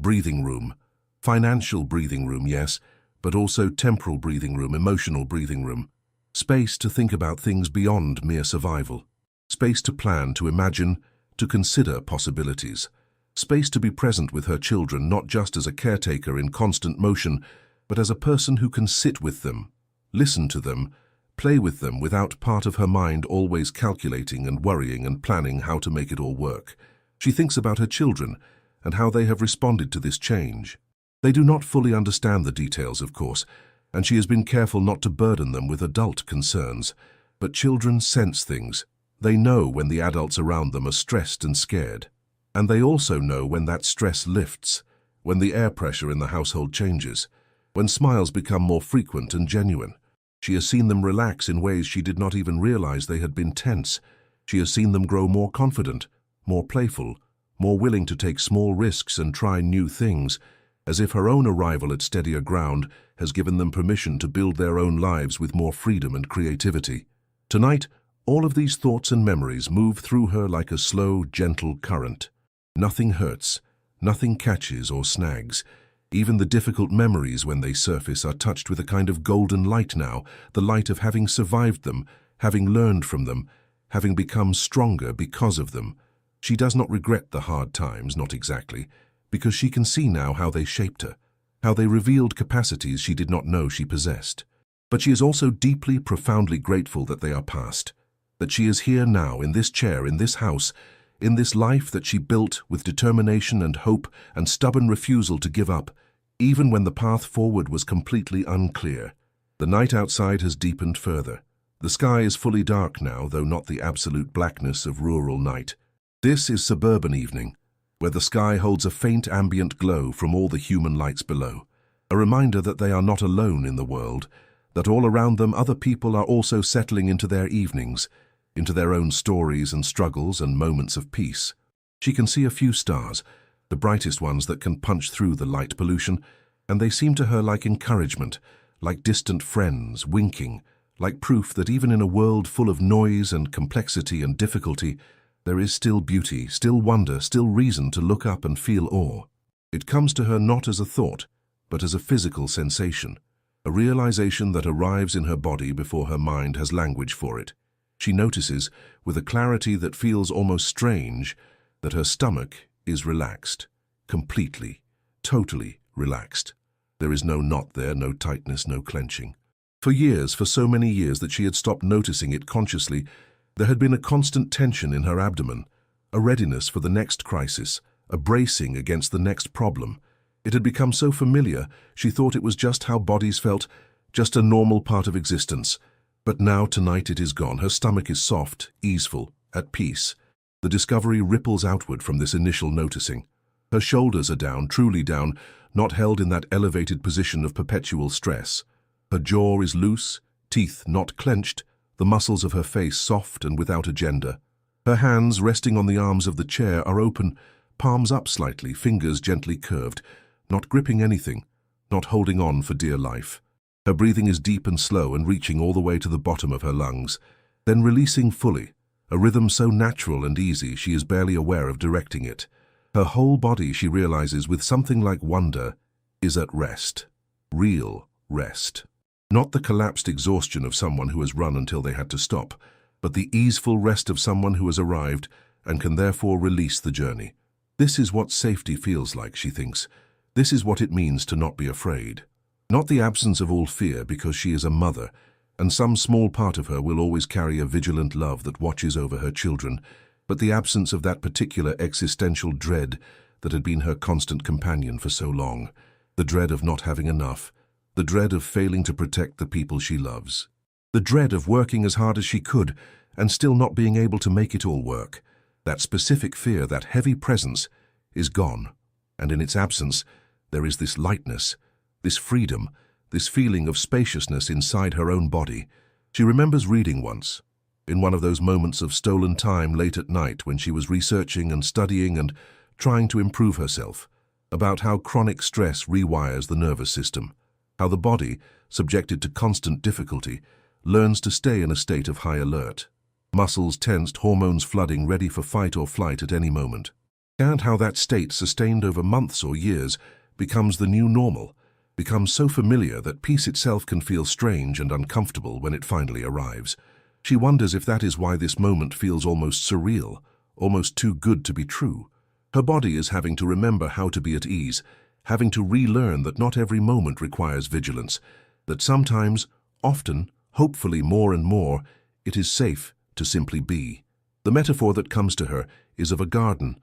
Speaker 1: breathing room. Financial breathing room, yes, but also temporal breathing room, emotional breathing room. Space to think about things beyond mere survival. Space to plan, to imagine, to consider possibilities. Space to be present with her children, not just as a caretaker in constant motion, but as a person who can sit with them, listen to them, play with them without part of her mind always calculating and worrying and planning how to make it all work. She thinks about her children and how they have responded to this change. They do not fully understand the details, of course, and she has been careful not to burden them with adult concerns. But children sense things. They know when the adults around them are stressed and scared. And they also know when that stress lifts, when the air pressure in the household changes, when smiles become more frequent and genuine. She has seen them relax in ways she did not even realize they had been tense. She has seen them grow more confident, more playful, more willing to take small risks and try new things, as if her own arrival at steadier ground has given them permission to build their own lives with more freedom and creativity. Tonight, all of these thoughts and memories move through her like a slow, gentle current. Nothing hurts, nothing catches or snags. Even the difficult memories, when they surface, are touched with a kind of golden light now, the light of having survived them, having learned from them, having become stronger because of them. She does not regret the hard times, not exactly, because she can see now how they shaped her, how they revealed capacities she did not know she possessed. But she is also deeply, profoundly grateful that they are past, that she is here now, in this chair, in this house, in this life that she built with determination and hope and stubborn refusal to give up, even when the path forward was completely unclear. The night outside has deepened further. The sky is fully dark now, though not the absolute blackness of rural night. This is suburban evening, where the sky holds a faint ambient glow from all the human lights below, a reminder that they are not alone in the world, that all around them other people are also settling into their evenings, into their own stories and struggles and moments of peace. She can see a few stars, the brightest ones that can punch through the light pollution, and they seem to her like encouragement, like distant friends winking, like proof that even in a world full of noise and complexity and difficulty, there is still beauty, still wonder, still reason to look up and feel awe. It comes to her not as a thought, but as a physical sensation, a realization that arrives in her body before her mind has language for it. She notices, with a clarity that feels almost strange, that her stomach is relaxed, completely, totally relaxed. There is no knot there, no tightness, no clenching. For years, for so many years that she had stopped noticing it consciously, there had been a constant tension in her abdomen, a readiness for the next crisis, a bracing against the next problem. It had become so familiar, she thought it was just how bodies felt, just a normal part of existence. But now, tonight, it is gone. Her stomach is soft, easeful, at peace. The discovery ripples outward from this initial noticing. Her shoulders are down, truly down, not held in that elevated position of perpetual stress. Her jaw is loose, teeth not clenched, the muscles of her face soft and without agenda. Her hands, resting on the arms of the chair, are open, palms up slightly, fingers gently curved, not gripping anything, not holding on for dear life. Her breathing is deep and slow and reaching all the way to the bottom of her lungs, then releasing fully, a rhythm so natural and easy she is barely aware of directing it. Her whole body, she realizes with something like wonder, is at rest. Real rest. Not the collapsed exhaustion of someone who has run until they had to stop, but the easeful rest of someone who has arrived and can therefore release the journey. This is what safety feels like, she thinks. This is what it means to not be afraid. Not the absence of all fear, because she is a mother, and some small part of her will always carry a vigilant love that watches over her children, but the absence of that particular existential dread that had been her constant companion for so long, the dread of not having enough, the dread of failing to protect the people she loves, the dread of working as hard as she could and still not being able to make it all work. That specific fear, that heavy presence, is gone, and in its absence there is this lightness, this freedom, this feeling of spaciousness inside her own body. She remembers reading once, in one of those moments of stolen time late at night when she was researching and studying and trying to improve herself, about how chronic stress rewires the nervous system, how the body, subjected to constant difficulty, learns to stay in a state of high alert. Muscles tensed, hormones flooding, ready for fight or flight at any moment. And how that state, sustained over months or years, becomes the new normal, becomes so familiar that peace itself can feel strange and uncomfortable when it finally arrives. She wonders if that is why this moment feels almost surreal, almost too good to be true. Her body is having to remember how to be at ease, having to relearn that not every moment requires vigilance, that sometimes, often, hopefully more and more, it is safe to simply be. The metaphor that comes to her is of a garden,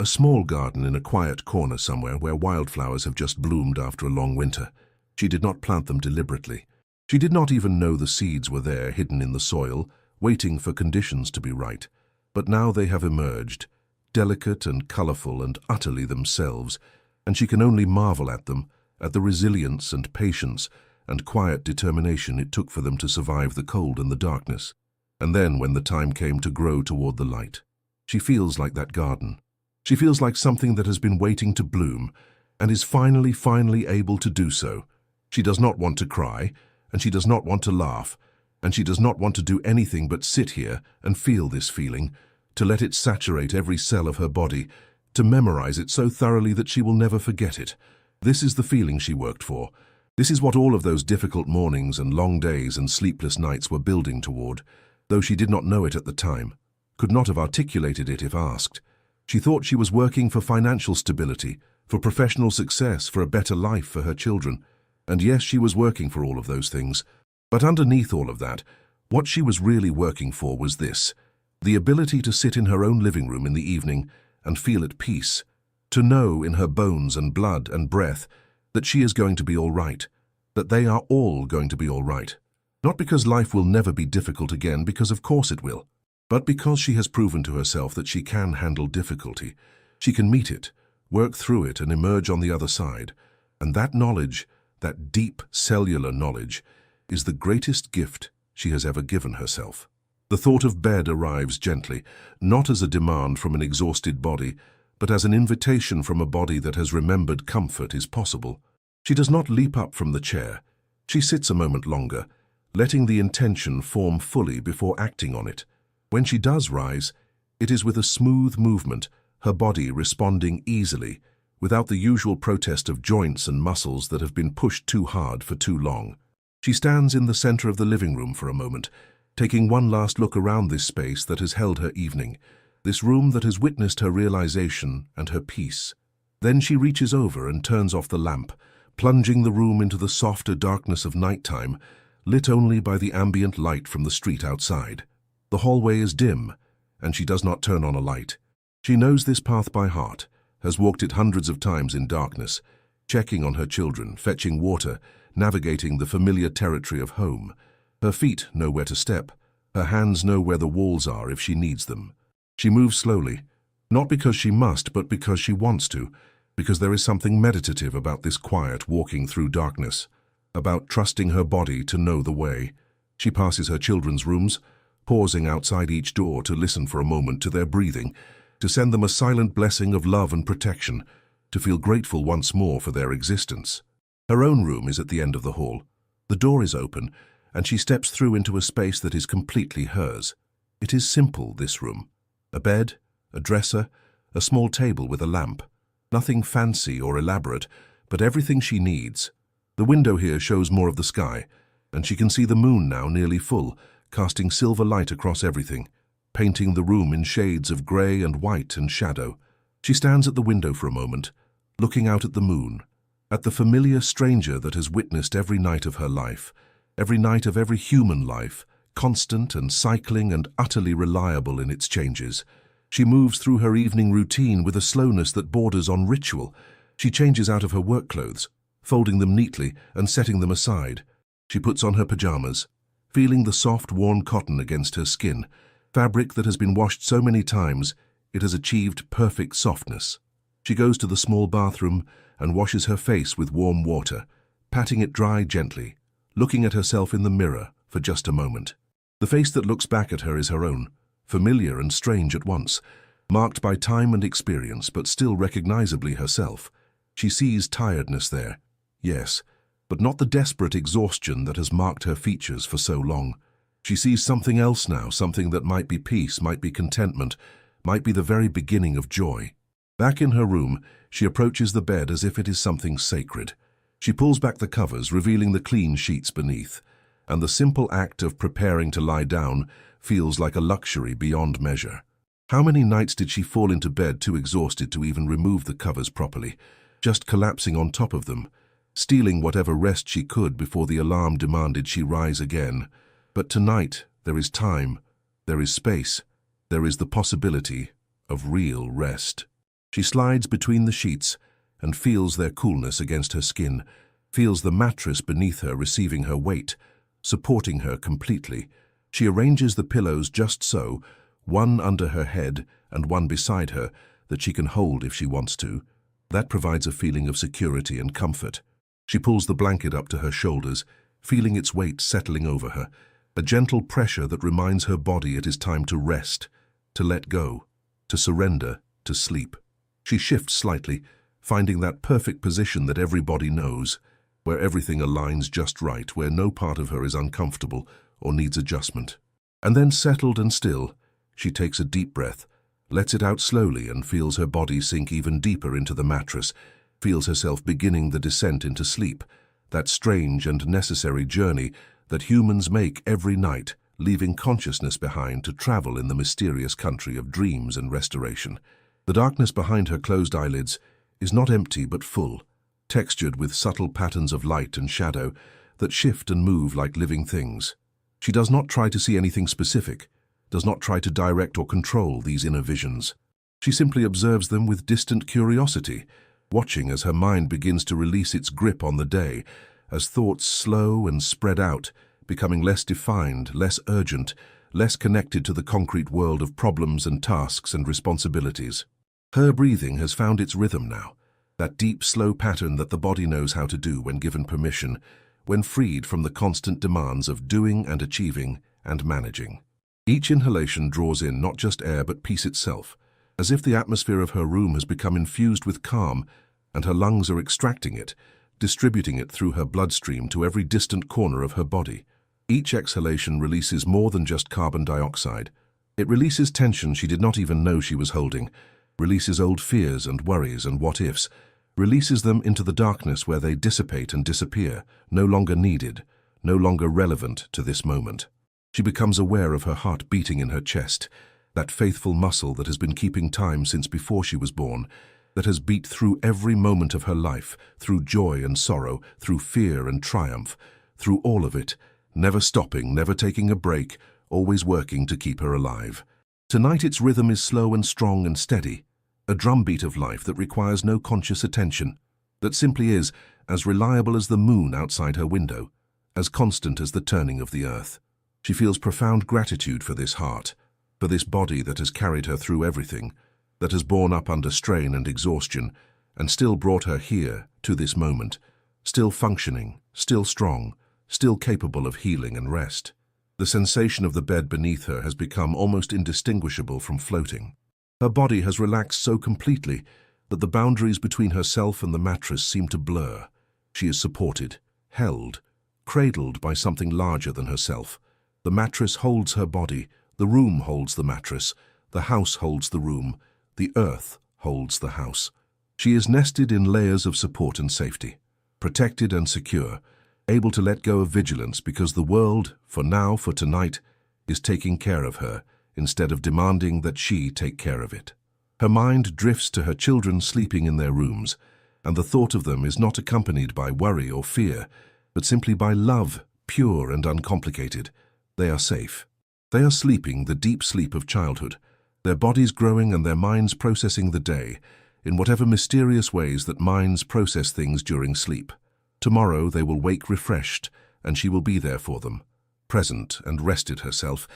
Speaker 1: a small garden in a quiet corner somewhere where wildflowers have just bloomed after a long winter. She did not plant them deliberately. She did not even know the seeds were there, hidden in the soil, waiting for conditions to be right. But now they have emerged, delicate and colorful and utterly themselves, and she can only marvel at them, at the resilience and patience and quiet determination it took for them to survive the cold and the darkness. And then, when the time came to grow toward the light, she feels like that garden. She feels like something that has been waiting to bloom and is finally able to do so. She does not want to cry, and she does not want to laugh, and she does not want to do anything but sit here and feel this feeling, to let it saturate every cell of her body, to memorize it so thoroughly that she will never forget it. This is the feeling she worked for. This is what all of those difficult mornings and long days and sleepless nights were building toward, though she did not know it at the time, could not have articulated it if asked. She thought she was working for financial stability, for professional success, for a better life for her children. And yes, she was working for all of those things. But underneath all of that, what she was really working for was this: the ability to sit in her own living room in the evening and feel at peace, to know in her bones and blood and breath that she is going to be all right, that they are all going to be all right. Not because life will never be difficult again, because of course it will, but because she has proven to herself that she can handle difficulty. She can meet it, work through it, and emerge on the other side. And that knowledge, that deep cellular knowledge, is the greatest gift she has ever given herself. The thought of bed arrives gently, not as a demand from an exhausted body, but as an invitation from a body that has remembered comfort is possible. She does not leap up from the chair. She sits a moment longer, letting the intention form fully before acting on it. When she does rise, it is with a smooth movement, her body responding easily, without the usual protest of joints and muscles that have been pushed too hard for too long. She stands in the center of the living room for a moment, taking one last look around this space that has held her evening, this room that has witnessed her realization and her peace. Then she reaches over and turns off the lamp, plunging the room into the softer darkness of nighttime, lit only by the ambient light from the street outside. The hallway is dim, and she does not turn on a light. She knows this path by heart, has walked it hundreds of times in darkness, checking on her children, fetching water, navigating the familiar territory of home. Her feet know where to step, her hands know where the walls are if she needs them. She moves slowly, not because she must, but because she wants to, because there is something meditative about this quiet walking through darkness, about trusting her body to know the way. She passes her children's rooms, pausing outside each door to listen for a moment to their breathing, to send them a silent blessing of love and protection, to feel grateful once more for their existence. Her own room is at the end of the hall. The door is open, and she steps through into a space that is completely hers. It is simple, this room. A bed, a dresser, a small table with a lamp. Nothing fancy or elaborate, but everything she needs. The window here shows more of the sky, and she can see the moon now nearly full, casting silver light across everything, painting the room in shades of grey and white and shadow. She stands at the window for a moment, looking out at the moon, at the familiar stranger that has witnessed every night of her life, every night of every human life, constant and cycling and utterly reliable in its changes. She moves through her evening routine with a slowness that borders on ritual. She changes out of her work clothes, folding them neatly and setting them aside. She puts on her pajamas, feeling the soft, worn cotton against her skin, fabric that has been washed so many times it has achieved perfect softness. She goes to the small bathroom and washes her face with warm water, patting it dry gently, looking at herself in the mirror for just a moment. The face that looks back at her is her own, familiar and strange at once, marked by time and experience, but still recognizably herself. She sees tiredness there, yes, but not the desperate exhaustion that has marked her features for so long. She sees something else now, something that might be peace, might be contentment, might be the very beginning of joy. Back in her room, she approaches the bed as if it is something sacred. She pulls back the covers, revealing the clean sheets beneath, and the simple act of preparing to lie down feels like a luxury beyond measure. How many nights did she fall into bed too exhausted to even remove the covers properly, just collapsing on top of them, stealing whatever rest she could before the alarm demanded she rise again. But tonight there is time, there is space, there is the possibility of real rest. She slides between the sheets and feels their coolness against her skin, feels the mattress beneath her receiving her weight, supporting her completely. She arranges the pillows just so, one under her head and one beside her, that she can hold if she wants to. That provides a feeling of security and comfort. She pulls the blanket up to her shoulders, feeling its weight settling over her, a gentle pressure that reminds her body it is time to rest, to let go, to surrender, to sleep. She shifts slightly, finding that perfect position that everybody knows, where everything aligns just right, where no part of her is uncomfortable or needs adjustment. And then, settled and still, she takes a deep breath, lets it out slowly, and feels her body sink even deeper into the mattress, feels herself beginning the descent into sleep, that strange and necessary journey that humans make every night, leaving consciousness behind to travel in the mysterious country of dreams and restoration. The darkness behind her closed eyelids is not empty but full, textured with subtle patterns of light and shadow that shift and move like living things. She does not try to see anything specific, does not try to direct or control these inner visions. She simply observes them with distant curiosity, watching as her mind begins to release its grip on the day, as thoughts slow and spread out, becoming less defined, less urgent, less connected to the concrete world of problems and tasks and responsibilities. Her breathing has found its rhythm now, that deep, slow pattern that the body knows how to do when given permission, when freed from the constant demands of doing and achieving and managing. Each inhalation draws in not just air but peace itself, as if the atmosphere of her room has become infused with calm and her lungs are extracting it, distributing it through her bloodstream to every distant corner of her body. Each exhalation releases more than just carbon dioxide. It releases tension she did not even know she was holding, releases old fears and worries and what-ifs, releases them into the darkness where they dissipate and disappear, no longer needed, no longer relevant to this moment. She becomes aware of her heart beating in her chest, that faithful muscle that has been keeping time since before she was born, that has beat through every moment of her life, through joy and sorrow, through fear and triumph, through all of it, never stopping, never taking a break, always working to keep her alive. Tonight its rhythm is slow and strong and steady, a drumbeat of life that requires no conscious attention, that simply is as reliable as the moon outside her window, as constant as the turning of the earth. She feels profound gratitude for this heart, for this body that has carried her through everything, that has borne up under strain and exhaustion, and still brought her here, to this moment, still functioning, still strong, still capable of healing and rest. The sensation of the bed beneath her has become almost indistinguishable from floating. Her body has relaxed so completely that the boundaries between herself and the mattress seem to blur. She is supported, held, cradled by something larger than herself. The mattress holds her body, the room holds the mattress, the house holds the room, the earth holds the house. She is nested in layers of support and safety, protected and secure, able to let go of vigilance because the world, for now, for tonight, is taking care of her, instead of demanding that she take care of it. Her mind drifts to her children sleeping in their rooms, and the thought of them is not accompanied by worry or fear, but simply by love, pure and uncomplicated. They are safe. They are sleeping the deep sleep of childhood, their bodies growing and their minds processing the day, in whatever mysterious ways that minds process things during sleep. Tomorrow they will wake refreshed, and she will be there for them, present and rested herself,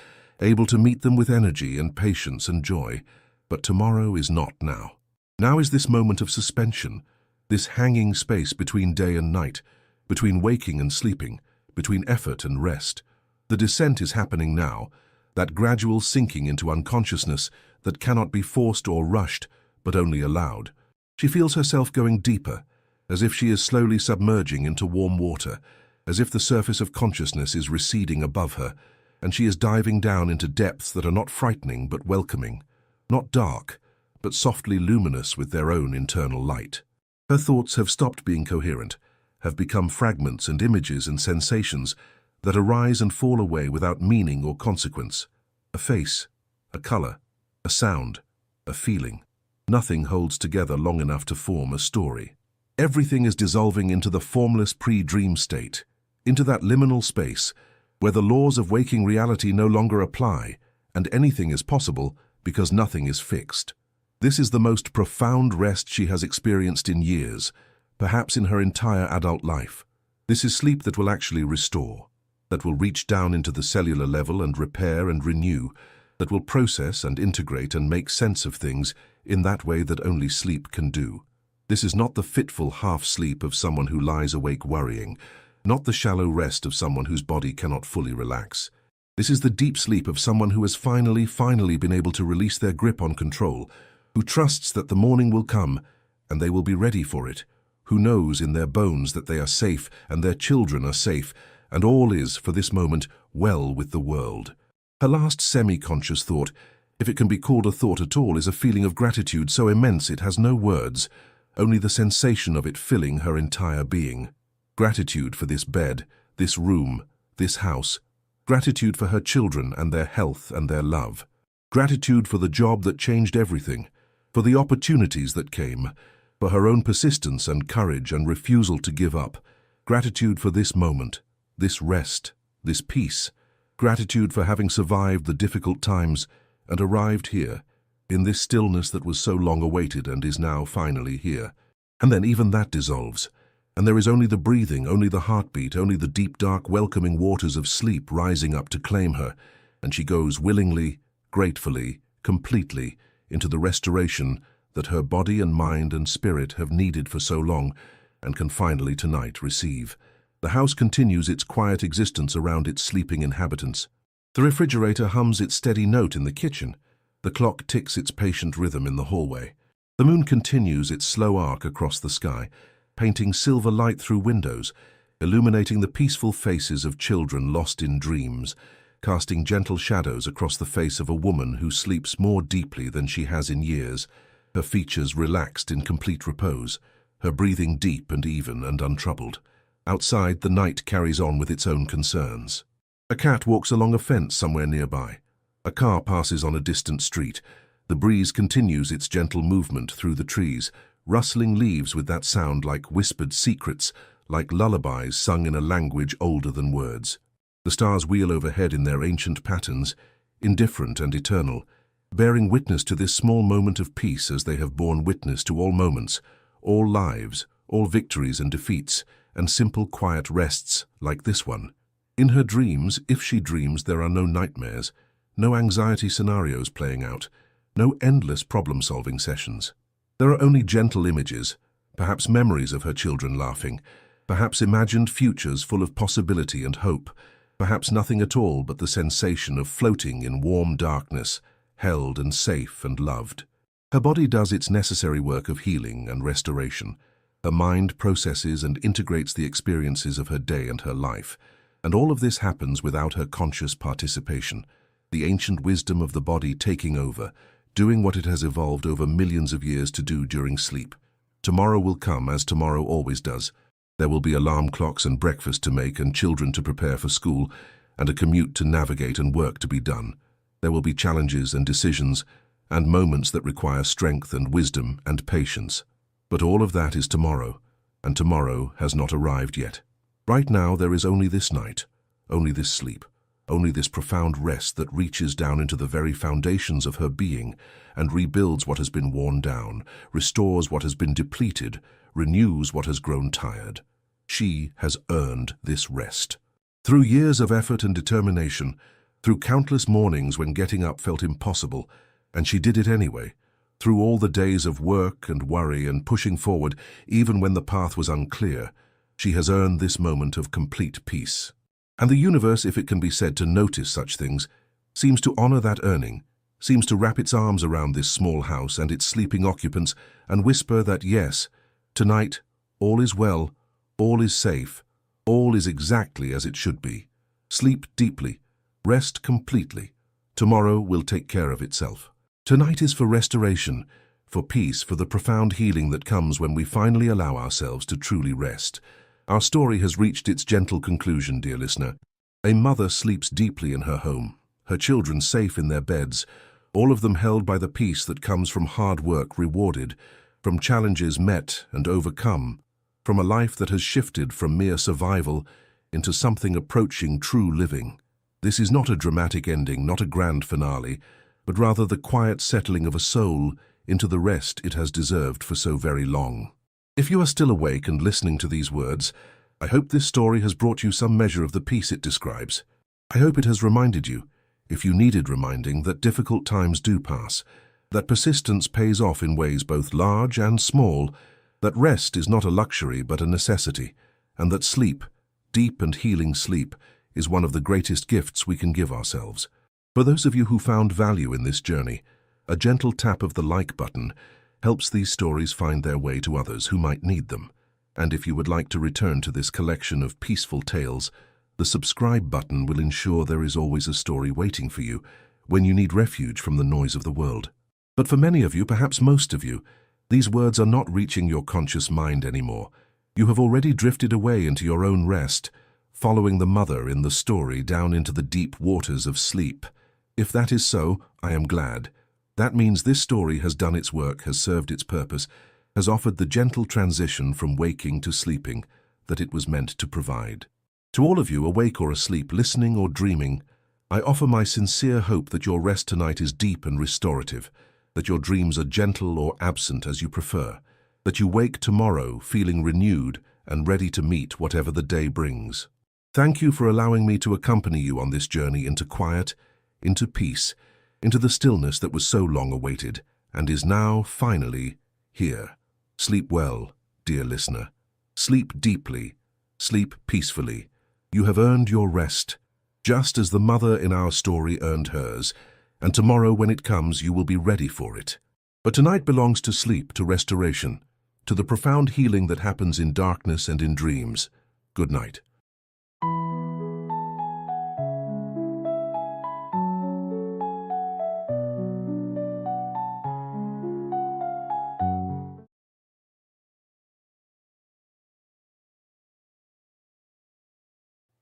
Speaker 1: able to meet them with energy and patience and joy. But tomorrow is not now. Now is this moment of suspension, this hanging space between day and night, between waking and sleeping, between effort and rest. The descent is happening now, that gradual sinking into unconsciousness that cannot be forced or rushed, but only allowed. She feels herself going deeper, as if she is slowly submerging into warm water, as if the surface of consciousness is receding above her, and she is diving down into depths that are not frightening but welcoming, not dark, but softly luminous with their own internal light. Her thoughts have stopped being coherent, have become fragments and images and sensations that arise and fall away without meaning or consequence. A face, a color, a sound, a feeling. Nothing holds together long enough to form a story. Everything is dissolving into the formless pre-dream state, into that liminal space where the laws of waking reality no longer apply, and anything is possible because nothing is fixed. This is the most profound rest she has experienced in years, perhaps in her entire adult life. This is sleep that will actually restore, that will reach down into the cellular level and repair and renew, that will process and integrate and make sense of things in that way that only sleep can do. This is not the fitful half-sleep of someone who lies awake worrying, not the shallow rest of someone whose body cannot fully relax. This is the deep sleep of someone who has finally been able to release their grip on control, who trusts that the morning will come and they will be ready for it, who knows in their bones that they are safe and their children are safe, and all is, for this moment, well with the world. Her last semi-conscious thought, if it can be called a thought at all, is a feeling of gratitude so immense it has no words, only the sensation of it filling her entire being. Gratitude for this bed, this room, this house. Gratitude for her children and their health and their love. Gratitude for the job that changed everything, for the opportunities that came, for her own persistence and courage and refusal to give up. Gratitude for this moment, this rest, this peace, gratitude for having survived the difficult times and arrived here, in this stillness that was so long awaited and is now finally here. And then even that dissolves, and there is only the breathing, only the heartbeat, only the deep, dark, welcoming waters of sleep rising up to claim her, and she goes willingly, gratefully, completely into the restoration that her body and mind and spirit have needed for so long and can finally tonight receive. The house continues its quiet existence around its sleeping inhabitants. The refrigerator hums its steady note in the kitchen. The clock ticks its patient rhythm in the hallway. The moon continues its slow arc across the sky, painting silver light through windows, illuminating the peaceful faces of children lost in dreams, casting gentle shadows across the face of a woman who sleeps more deeply than she has in years, her features relaxed in complete repose, her breathing deep and even and untroubled. Outside, the night carries on with its own concerns. A cat walks along a fence somewhere nearby. A car passes on a distant street. The breeze continues its gentle movement through the trees, rustling leaves with that sound like whispered secrets, like lullabies sung in a language older than words. The stars wheel overhead in their ancient patterns, indifferent and eternal, bearing witness to this small moment of peace as they have borne witness to all moments, all lives, all victories and defeats, and simple quiet rests like this one. In her dreams, if she dreams, there are no nightmares, no anxiety scenarios playing out, no endless problem-solving sessions. There are only gentle images, perhaps memories of her children laughing, perhaps imagined futures full of possibility and hope, perhaps nothing at all but the sensation of floating in warm darkness, held and safe and loved. Her body does its necessary work of healing and restoration. Her mind processes and integrates the experiences of her day and her life, and all of this happens without her conscious participation, the ancient wisdom of the body taking over, doing what it has evolved over millions of years to do during sleep. Tomorrow will come as tomorrow always does. There will be alarm clocks and breakfast to make and children to prepare for school and a commute to navigate and work to be done. There will be challenges and decisions and moments that require strength and wisdom and patience. But all of that is tomorrow, and tomorrow has not arrived yet. Right now there is only this night, only this sleep, only this profound rest that reaches down into the very foundations of her being and rebuilds what has been worn down, restores what has been depleted, renews what has grown tired. She has earned this rest. Through years of effort and determination, through countless mornings when getting up felt impossible, and she did it anyway, through all the days of work and worry and pushing forward, even when the path was unclear, she has earned this moment of complete peace. And the universe, if it can be said to notice such things, seems to honor that earning, seems to wrap its arms around this small house and its sleeping occupants and whisper that yes, tonight, all is well, all is safe, all is exactly as it should be. Sleep deeply, rest completely. Tomorrow will take care of itself. Tonight is for restoration, for peace, for the profound healing that comes when we finally allow ourselves to truly rest. Our story has reached its gentle conclusion, dear listener. A mother sleeps deeply in her home, her children safe in their beds, all of them held by the peace that comes from hard work rewarded, from challenges met and overcome, from a life that has shifted from mere survival into something approaching true living. This is not a dramatic ending, not a grand finale, but rather the quiet settling of a soul into the rest it has deserved for so very long. If you are still awake and listening to these words, I hope this story has brought you some measure of the peace it describes. I hope it has reminded you, if you needed reminding, that difficult times do pass, that persistence pays off in ways both large and small, that rest is not a luxury but a necessity, and that sleep, deep and healing sleep, is one of the greatest gifts we can give ourselves. For those of you who found value in this journey, a gentle tap of the like button helps these stories find their way to others who might need them. And if you would like to return to this collection of peaceful tales, the subscribe button will ensure there is always a story waiting for you when you need refuge from the noise of the world. But for many of you, perhaps most of you, these words are not reaching your conscious mind anymore. You have already drifted away into your own rest, following the mother in the story down into the deep waters of sleep. If that is so, I am glad. That means this story has done its work, has served its purpose, has offered the gentle transition from waking to sleeping that it was meant to provide. To all of you, awake or asleep, listening or dreaming, I offer my sincere hope that your rest tonight is deep and restorative, that your dreams are gentle or absent as you prefer, that you wake tomorrow feeling renewed and ready to meet whatever the day brings. Thank you for allowing me to accompany you on this journey into quiet, into peace, into the stillness that was so long awaited and is now finally here. Sleep well, dear listener. Sleep deeply. Sleep peacefully. You have earned your rest, just as the mother in our story earned hers, and tomorrow when it comes you will be ready for it. But tonight belongs to sleep, to restoration, to the profound healing that happens in darkness and in dreams. Good night.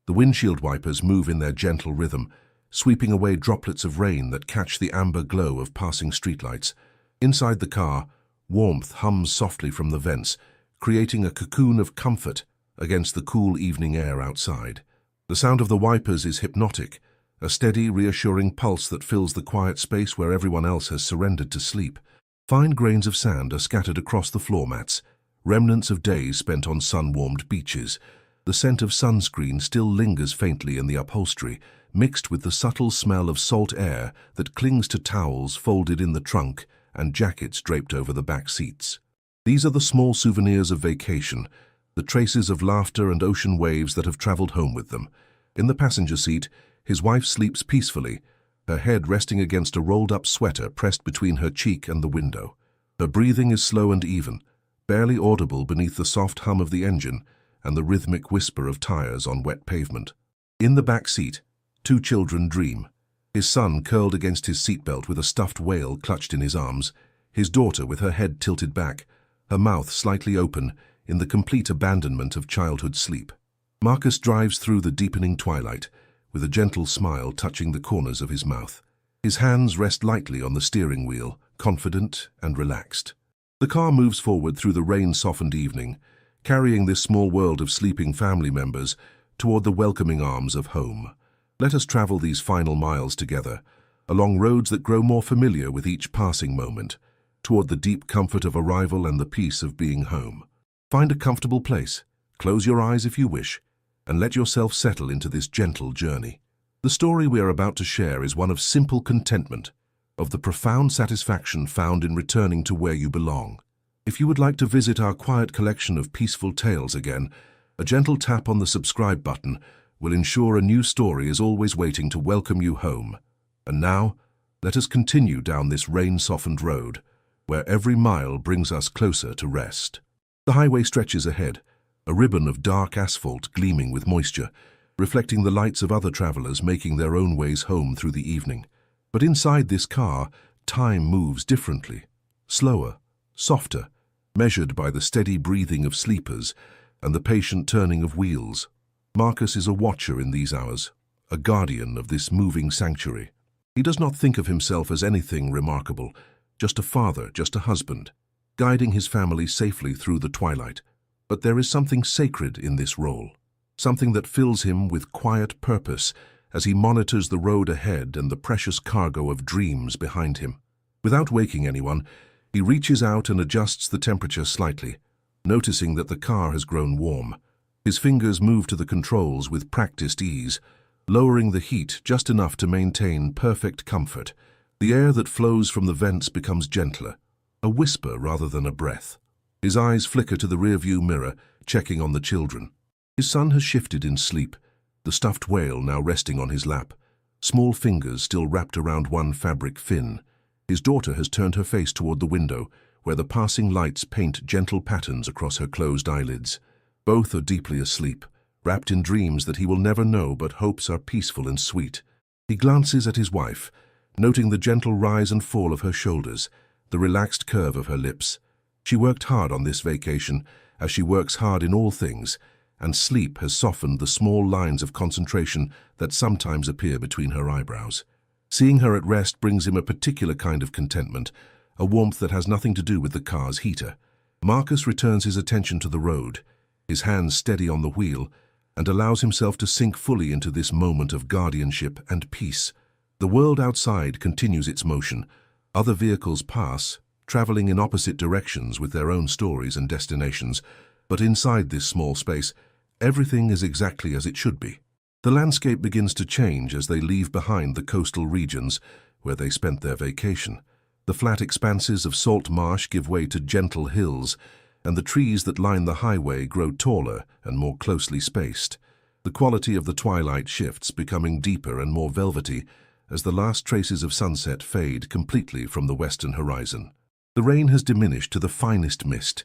Speaker 1: The windshield wipers move in their gentle rhythm, sweeping away droplets of rain that catch the amber glow of passing streetlights. Inside the car, warmth hums softly from the vents, creating a cocoon of comfort against the cool evening air outside. The sound of the wipers is hypnotic, a steady, reassuring pulse that fills the quiet space where everyone else has surrendered to sleep. Fine grains of sand are scattered across the floor mats, remnants of days spent on sun-warmed beaches. The scent of sunscreen still lingers faintly in the upholstery, mixed with the subtle smell of salt air that clings to towels folded in the trunk and jackets draped over the back seats. These are the small souvenirs of vacation, the traces of laughter and ocean waves that have traveled home with them. In the passenger seat, his wife sleeps peacefully, her head resting against a rolled-up sweater pressed between her cheek and the window. Her breathing is slow and even, barely audible beneath the soft hum of the engine and the rhythmic whisper of tires on wet pavement. In the back seat, two children dream. His son curled against his seatbelt with a stuffed whale clutched in his arms, his daughter with her head tilted back, her mouth slightly open in the complete abandonment of childhood sleep. Marcus drives through the deepening twilight, with a gentle smile touching the corners of his mouth. His hands rest lightly on the steering wheel, confident and relaxed. The car moves forward through the rain-softened evening, carrying this small world of sleeping family members toward the welcoming arms of home. Let us travel these final miles together, along roads that grow more familiar with each passing moment, toward the deep comfort of arrival and the peace of being home. Find a comfortable place, close your eyes if you wish, and let yourself settle into this gentle journey. The story we are about to share is one of simple contentment, of the profound satisfaction found in returning to where you belong. If you would like to visit our quiet collection of peaceful tales again, a gentle tap on the subscribe button will ensure a new story is always waiting to welcome you home. And now, let us continue down this rain-softened road, where every mile brings us closer to rest. The highway stretches ahead, a ribbon of dark asphalt gleaming with moisture, reflecting the lights of other travelers making their own ways home through the evening. But inside this car, time moves differently, slower, softer, measured by the steady breathing of sleepers and the patient turning of wheels. Marcus is a watcher in these hours, a guardian of this moving sanctuary. He does not think of himself as anything remarkable, just a father, just a husband, guiding his family safely through the twilight. But there is something sacred in this role, something that fills him with quiet purpose as he monitors the road ahead and the precious cargo of dreams behind him. Without waking anyone, he reaches out and adjusts the temperature slightly, noticing that the car has grown warm. His fingers move to the controls with practiced ease, lowering the heat just enough to maintain perfect comfort. The air that flows from the vents becomes gentler, a whisper rather than a breath. His eyes flicker to the rearview mirror, checking on the children. His son has shifted in sleep, the stuffed whale now resting on his lap, small fingers still wrapped around one fabric fin. His daughter has turned her face toward the window, where the passing lights paint gentle patterns across her closed eyelids. Both are deeply asleep, wrapped in dreams that he will never know but hopes are peaceful and sweet. He glances at his wife, noting the gentle rise and fall of her shoulders, the relaxed curve of her lips. She worked hard on this vacation, as she works hard in all things, and sleep has softened the small lines of concentration that sometimes appear between her eyebrows. Seeing her at rest brings him a particular kind of contentment, a warmth that has nothing to do with the car's heater. Marcus returns his attention to the road, his hands steady on the wheel, and allows himself to sink fully into this moment of guardianship and peace. The world outside continues its motion. Other vehicles pass, traveling in opposite directions with their own stories and destinations, but inside this small space, everything is exactly as it should be. The landscape begins to change as they leave behind the coastal regions where they spent their vacation. The flat expanses of salt marsh give way to gentle hills, and the trees that line the highway grow taller and more closely spaced. The quality of the twilight shifts, becoming deeper and more velvety as the last traces of sunset fade completely from the western horizon. The rain has diminished to the finest mist,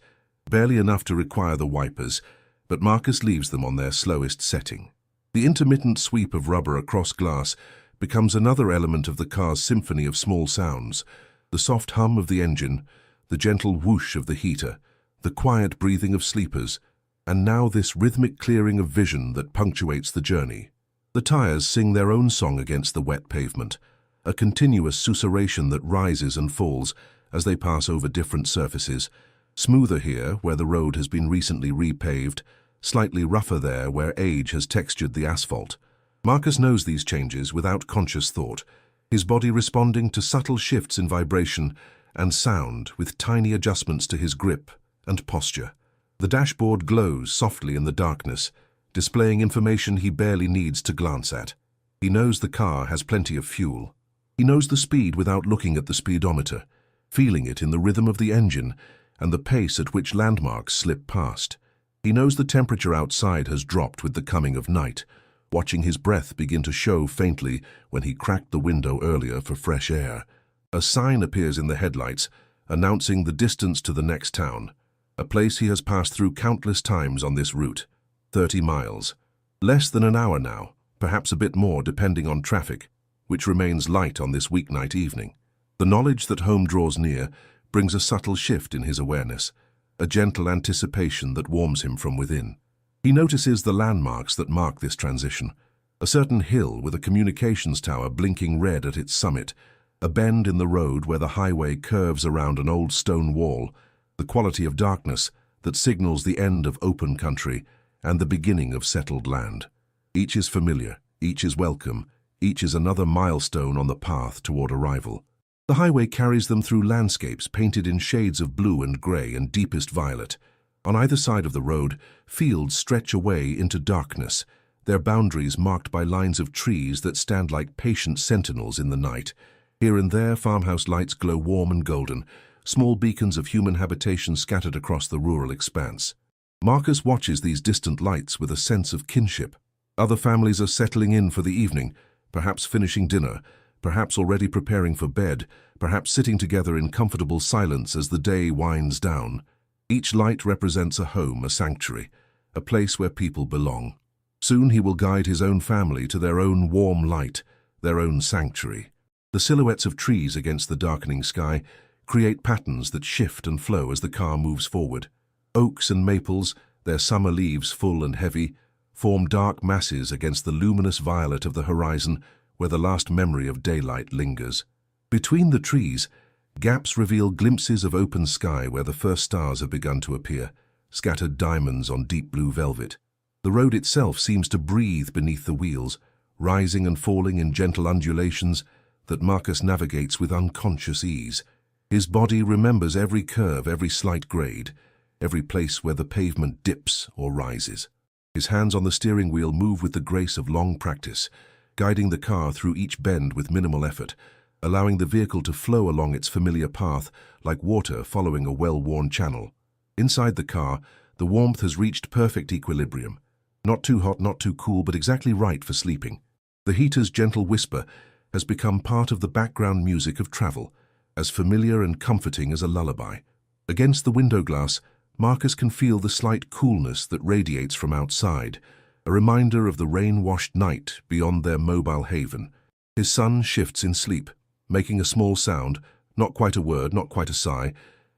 Speaker 1: barely enough to require the wipers, but Marcus leaves them on their slowest setting. The intermittent sweep of rubber across glass becomes another element of the car's symphony of small sounds. The soft hum of the engine, the gentle whoosh of the heater, the quiet breathing of sleepers, and now this rhythmic clearing of vision that punctuates the journey. The tires sing their own song against the wet pavement, a continuous susurration that rises and falls as they pass over different surfaces, smoother here where the road has been recently repaved, slightly rougher there where age has textured the asphalt. Marcus knows these changes without conscious thought, his body responding to subtle shifts in vibration and sound with tiny adjustments to his grip and posture. The dashboard glows softly in the darkness, displaying information he barely needs to glance at. He knows the car has plenty of fuel. He knows the speed without looking at the speedometer, feeling it in the rhythm of the engine and the pace at which landmarks slip past. He knows the temperature outside has dropped with the coming of night, watching his breath begin to show faintly when he cracked the window earlier for fresh air. A sign appears in the headlights, announcing the distance to the next town, a place he has passed through countless times on this route. 30 miles. Less than an hour now, perhaps a bit more depending on traffic, which remains light on this weeknight evening. The knowledge that home draws near brings a subtle shift in his awareness, a gentle anticipation that warms him from within. He notices the landmarks that mark this transition, a certain hill with a communications tower blinking red at its summit, a bend in the road where the highway curves around an old stone wall, the quality of darkness that signals the end of open country and the beginning of settled land. Each is familiar, each is welcome, each is another milestone on the path toward arrival. The highway carries them through landscapes painted in shades of blue and grey and deepest violet. On either side of the road, fields stretch away into darkness, their boundaries marked by lines of trees that stand like patient sentinels in the night. Here and there, farmhouse lights glow warm and golden, small beacons of human habitation scattered across the rural expanse. Marcus watches these distant lights with a sense of kinship. Other families are settling in for the evening, perhaps finishing dinner, perhaps already preparing for bed, perhaps sitting together in comfortable silence as the day winds down. Each light represents a home, a sanctuary, a place where people belong. Soon he will guide his own family to their own warm light, their own sanctuary. The silhouettes of trees against the darkening sky create patterns that shift and flow as the car moves forward. Oaks and maples, their summer leaves full and heavy, form dark masses against the luminous violet of the horizon where the last memory of daylight lingers. Between the trees, gaps reveal glimpses of open sky where the first stars have begun to appear, scattered diamonds on deep blue velvet. The road itself seems to breathe beneath the wheels, rising and falling in gentle undulations that Marcus navigates with unconscious ease. His body remembers every curve, every slight grade, every place where the pavement dips or rises. His hands on the steering wheel move with the grace of long practice, guiding the car through each bend with minimal effort, allowing the vehicle to flow along its familiar path like water following a well-worn channel. Inside the car, the warmth has reached perfect equilibrium. Not too hot, not too cool, but exactly right for sleeping. The heater's gentle whisper has become part of the background music of travel, as familiar and comforting as a lullaby. Against the window glass, Marcus can feel the slight coolness that radiates from outside, a reminder of the rain-washed night beyond their mobile haven. His son shifts in sleep, making a small sound, not quite a word, not quite a sigh,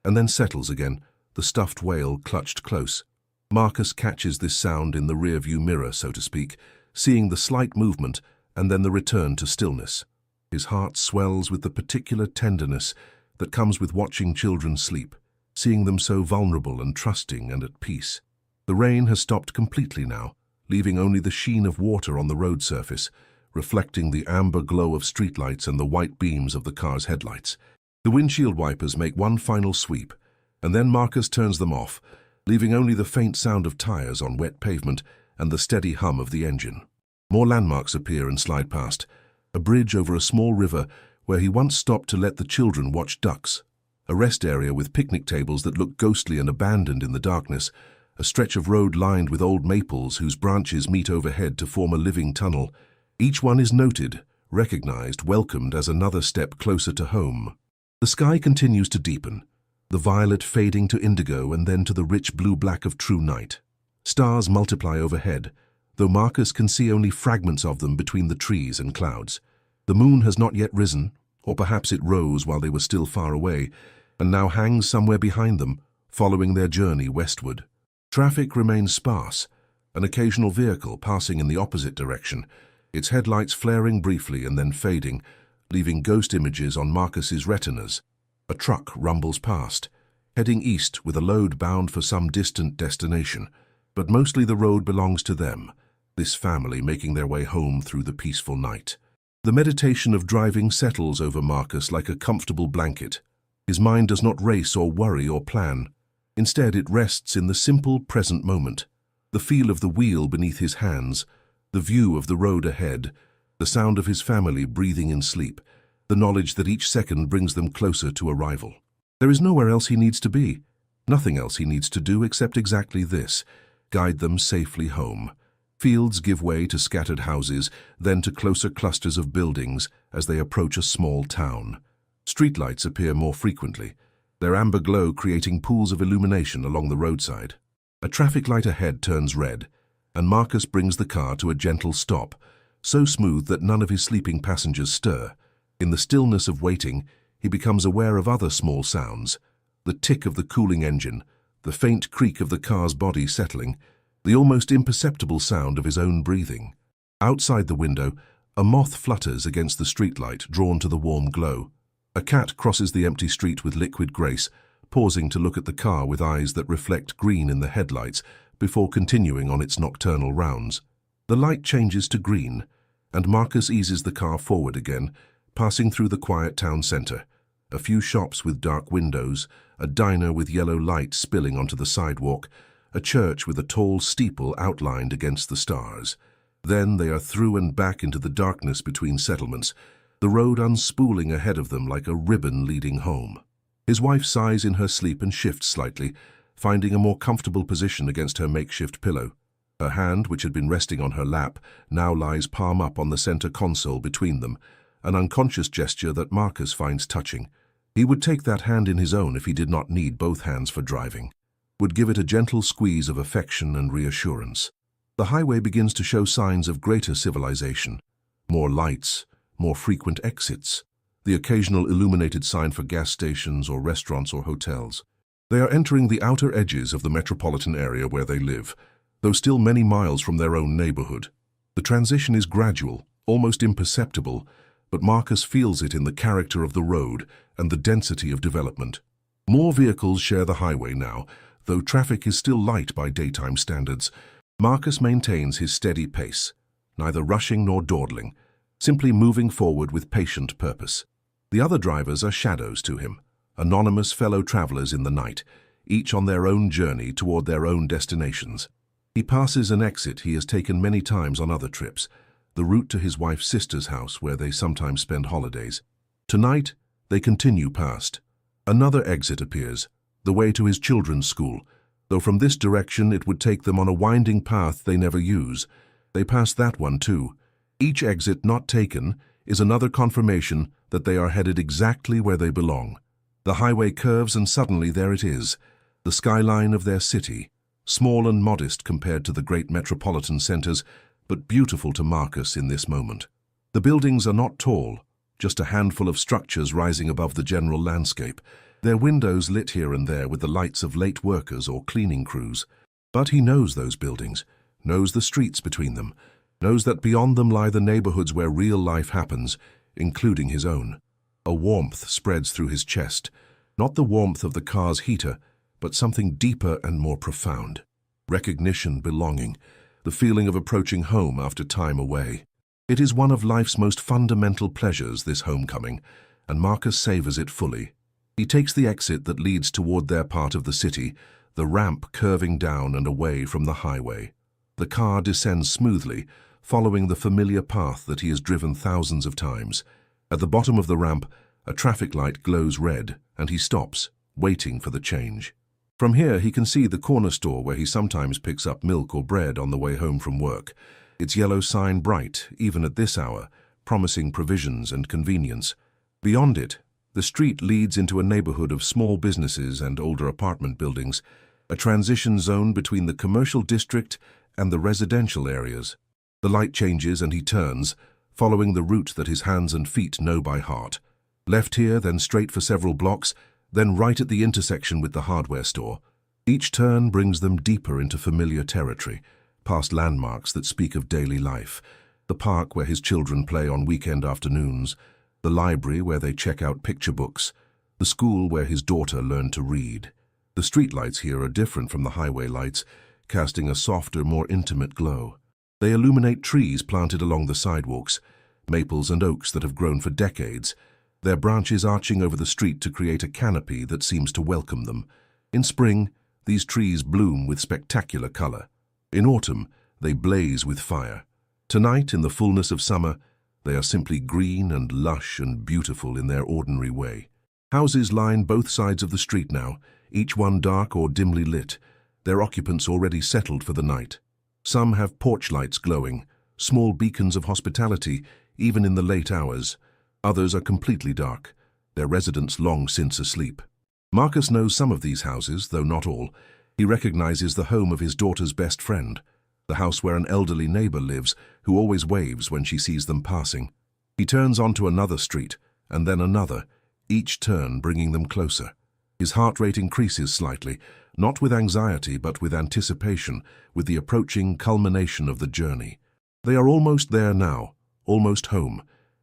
Speaker 1: and then settles again, the stuffed whale clutched close. Marcus catches this sound in the rear-view mirror, so to speak, seeing the slight movement and then the return to stillness. His heart swells with the particular tenderness that comes with watching children sleep, seeing them so vulnerable and trusting and at peace. The rain has stopped completely now, leaving only the sheen of water on the road surface, reflecting the amber glow of streetlights and the white beams of the car's headlights. The windshield wipers make one final sweep, and then Marcus turns them off, leaving only the faint sound of tires on wet pavement and the steady hum of the engine. More landmarks appear and slide past. A bridge over a small river where he once stopped to let the children watch ducks. A rest area with picnic tables that look ghostly and abandoned in the darkness. A stretch of road lined with old maples whose branches meet overhead to form a living tunnel. Each one is noted, recognized, welcomed as another step closer to home. The sky continues to deepen, the violet fading to indigo and then to the rich blue-black of true night. Stars multiply overhead, though Marcus can see only fragments of them between the trees and clouds. The moon has not yet risen, or perhaps it rose while they were still far away, and now hangs somewhere behind them, following their journey westward. Traffic remains sparse, an occasional vehicle passing in the opposite direction, its headlights flaring briefly and then fading, leaving ghost images on Marcus's retinas. A truck rumbles past, heading east with a load bound for some distant destination, but mostly the road belongs to them, this family making their way home through the peaceful night. The meditation of driving settles over Marcus like a comfortable blanket. His mind does not race or worry or plan. Instead, it rests in the simple present moment. The feel of the wheel beneath his hands, the view of the road ahead, the sound of his family breathing in sleep, the knowledge that each second brings them closer to arrival. There is nowhere else he needs to be, nothing else he needs to do except exactly this, guide them safely home. Fields give way to scattered houses, then to closer clusters of buildings as they approach a small town. Streetlights appear more frequently, their amber glow creating pools of illumination along the roadside. A traffic light ahead turns red, and Marcus brings the car to a gentle stop, so smooth that none of his sleeping passengers stir. In the stillness of waiting, he becomes aware of other small sounds, the tick of the cooling engine, the faint creak of the car's body settling, the almost imperceptible sound of his own breathing. Outside the window, a moth flutters against the streetlight, drawn to the warm glow. A cat crosses the empty street with liquid grace, pausing to look at the car with eyes that reflect green in the headlights before continuing on its nocturnal rounds. The light changes to green, and Marcus eases the car forward again, passing through the quiet town center. A few shops with dark windows, a diner with yellow light spilling onto the sidewalk, a church with a tall steeple outlined against the stars. Then they are through and back into the darkness between settlements, the road unspooling ahead of them like a ribbon leading home. His wife sighs in her sleep and shifts slightly, finding a more comfortable position against her makeshift pillow. Her hand, which had been resting on her lap, now lies palm up on the center console between them, an unconscious gesture that Marcus finds touching. He would take that hand in his own if he did not need both hands for driving, would give it a gentle squeeze of affection and reassurance. The highway begins to show signs of greater civilization. More lights, more frequent exits, the occasional illuminated sign for gas stations or restaurants or hotels. They are entering the outer edges of the metropolitan area where they live, though still many miles from their own neighborhood. The transition is gradual, almost imperceptible, but Marcus feels it in the character of the road and the density of development. More vehicles share the highway now, though traffic is still light by daytime standards. Marcus maintains his steady pace, neither rushing nor dawdling, simply moving forward with patient purpose. The other drivers are shadows to him, anonymous fellow travelers in the night, each on their own journey toward their own destinations. He passes an exit he has taken many times on other trips, the route to his wife's sister's house where they sometimes spend holidays. Tonight, they continue past. Another exit appears, the way to his children's school, though from this direction it would take them on a winding path they never use. They pass that one too. Each exit not taken is another confirmation that they are headed exactly where they belong. The highway curves and suddenly there it is, the skyline of their city, small and modest compared to the great metropolitan centers, but beautiful to Marcus in this moment. The buildings are not tall, just a handful of structures rising above the general landscape, their windows lit here and there with the lights of late workers or cleaning crews. But he knows those buildings, knows the streets between them, knows that beyond them lie the neighborhoods where real life happens, including his own. A warmth spreads through his chest, not the warmth of the car's heater, but something deeper and more profound. Recognition, belonging, the feeling of approaching home after time away. It is one of life's most fundamental pleasures, this homecoming, and Marcus savors it fully. He takes the exit that leads toward their part of the city, the ramp curving down and away from the highway. The car descends smoothly, following the familiar path that he has driven thousands of times. At the bottom of the ramp, a traffic light glows red, and he stops, waiting for the change. From here, he can see the corner store where he sometimes picks up milk or bread on the way home from work, its yellow sign bright, even at this hour, promising provisions and convenience. Beyond it, the street leads into a neighborhood of small businesses and older apartment buildings, a transition zone between the commercial district and the residential areas. The light changes and he turns, following the route that his hands and feet know by heart. Left here, then straight for several blocks, then right at the intersection with the hardware store. Each turn brings them deeper into familiar territory, past landmarks that speak of daily life. The park where his children play on weekend afternoons, the library where they check out picture books, the school where his daughter learned to read. The streetlights here are different from the highway lights, casting a softer, more intimate glow. They illuminate trees planted along the sidewalks, maples and oaks that have grown for decades, their branches arching over the street to create a canopy that seems to welcome them. In spring, these trees bloom with spectacular color. In autumn, they blaze with fire. Tonight, in the fullness of summer, they are simply green and lush and beautiful in their ordinary way. Houses line both sides of the street now, each one dark or dimly lit, their occupants already settled for the night. Some have porch lights glowing, small beacons of hospitality, even in the late hours. Others are completely dark, their residents long since asleep. Marcus knows some of these houses, though not all. He recognizes the home of his daughter's best friend, the house where an elderly neighbor lives who always waves when she sees them passing. He turns onto another street, and then another, each turn bringing them closer. His heart rate increases slightly, not with anxiety but with anticipation, with the approaching culmination of the journey. They are almost there now, almost home.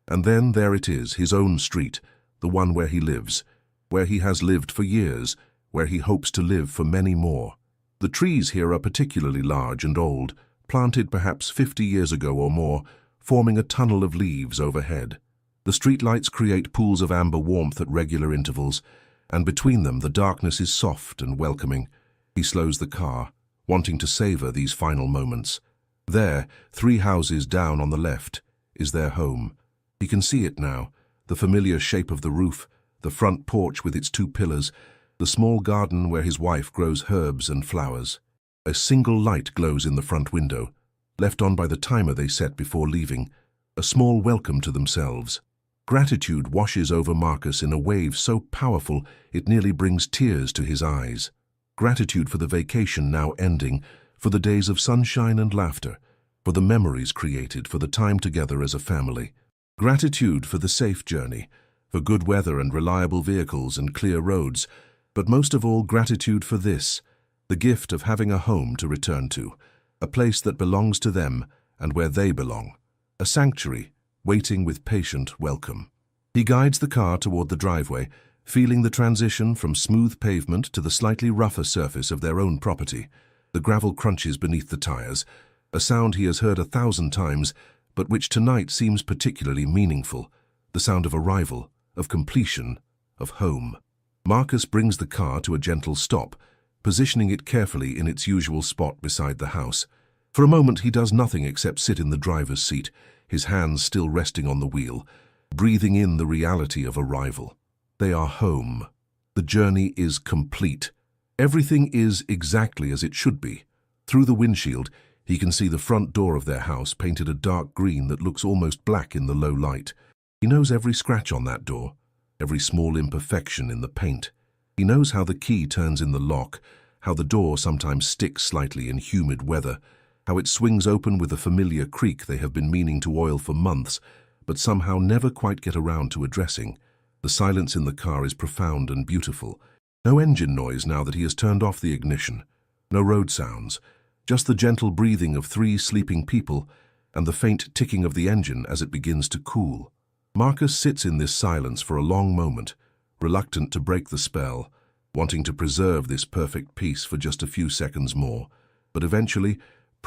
Speaker 1: And then there it is, his own street, the one where he lives, where he has lived for years, where he hopes to live for many more. The trees here are particularly large and old, planted perhaps 50 years ago or more, forming a tunnel of leaves overhead. The streetlights create pools of amber warmth at regular intervals, and between them the darkness is soft and welcoming. He slows the car, wanting to savor these final moments. There, 3 houses down on the left, is their home. He can see it now, the familiar shape of the roof, the front porch with its 2 pillars, the small garden where his wife grows herbs and flowers. A single light glows in the front window, left on by the timer they set before leaving, a small welcome to themselves. Gratitude washes over Marcus in a wave so powerful it nearly brings tears to his eyes. Gratitude for the vacation now ending, for the days of sunshine and laughter, for the memories created, for the time together as a family. Gratitude for the safe journey, for good weather and reliable vehicles and clear roads, but most of all gratitude for this, the gift of having a home to return to, a place that belongs to them and where they belong, a sanctuary waiting with patient welcome. He guides the car toward the driveway, feeling the transition from smooth pavement to the slightly rougher surface of their own property. The gravel crunches beneath the tires, a sound he has heard 1,000 times, but which tonight seems particularly meaningful, the sound of arrival, of completion, of home. Marcus brings the car to a gentle stop, positioning it carefully in its usual spot beside the house. For a moment he does nothing except sit in the driver's seat, his hands still resting on the wheel, breathing in the reality of arrival. They are home. The journey is complete. Everything is exactly as it should be. Through the windshield, he can see the front door of their house painted a dark green that looks almost black in the low light. He knows every scratch on that door, every small imperfection in the paint. He knows how the key turns in the lock, how the door sometimes sticks slightly in humid weather, how it swings open with a familiar creak they have been meaning to oil for months, but somehow never quite get around to addressing. The silence in the car is profound and beautiful. No engine noise now that he has turned off the ignition. No road sounds. Just the gentle breathing of 3 sleeping people and the faint ticking of the engine as it begins to cool. Marcus sits in this silence for a long moment, reluctant to break the spell, wanting to preserve this perfect peace for just a few seconds more. But eventually,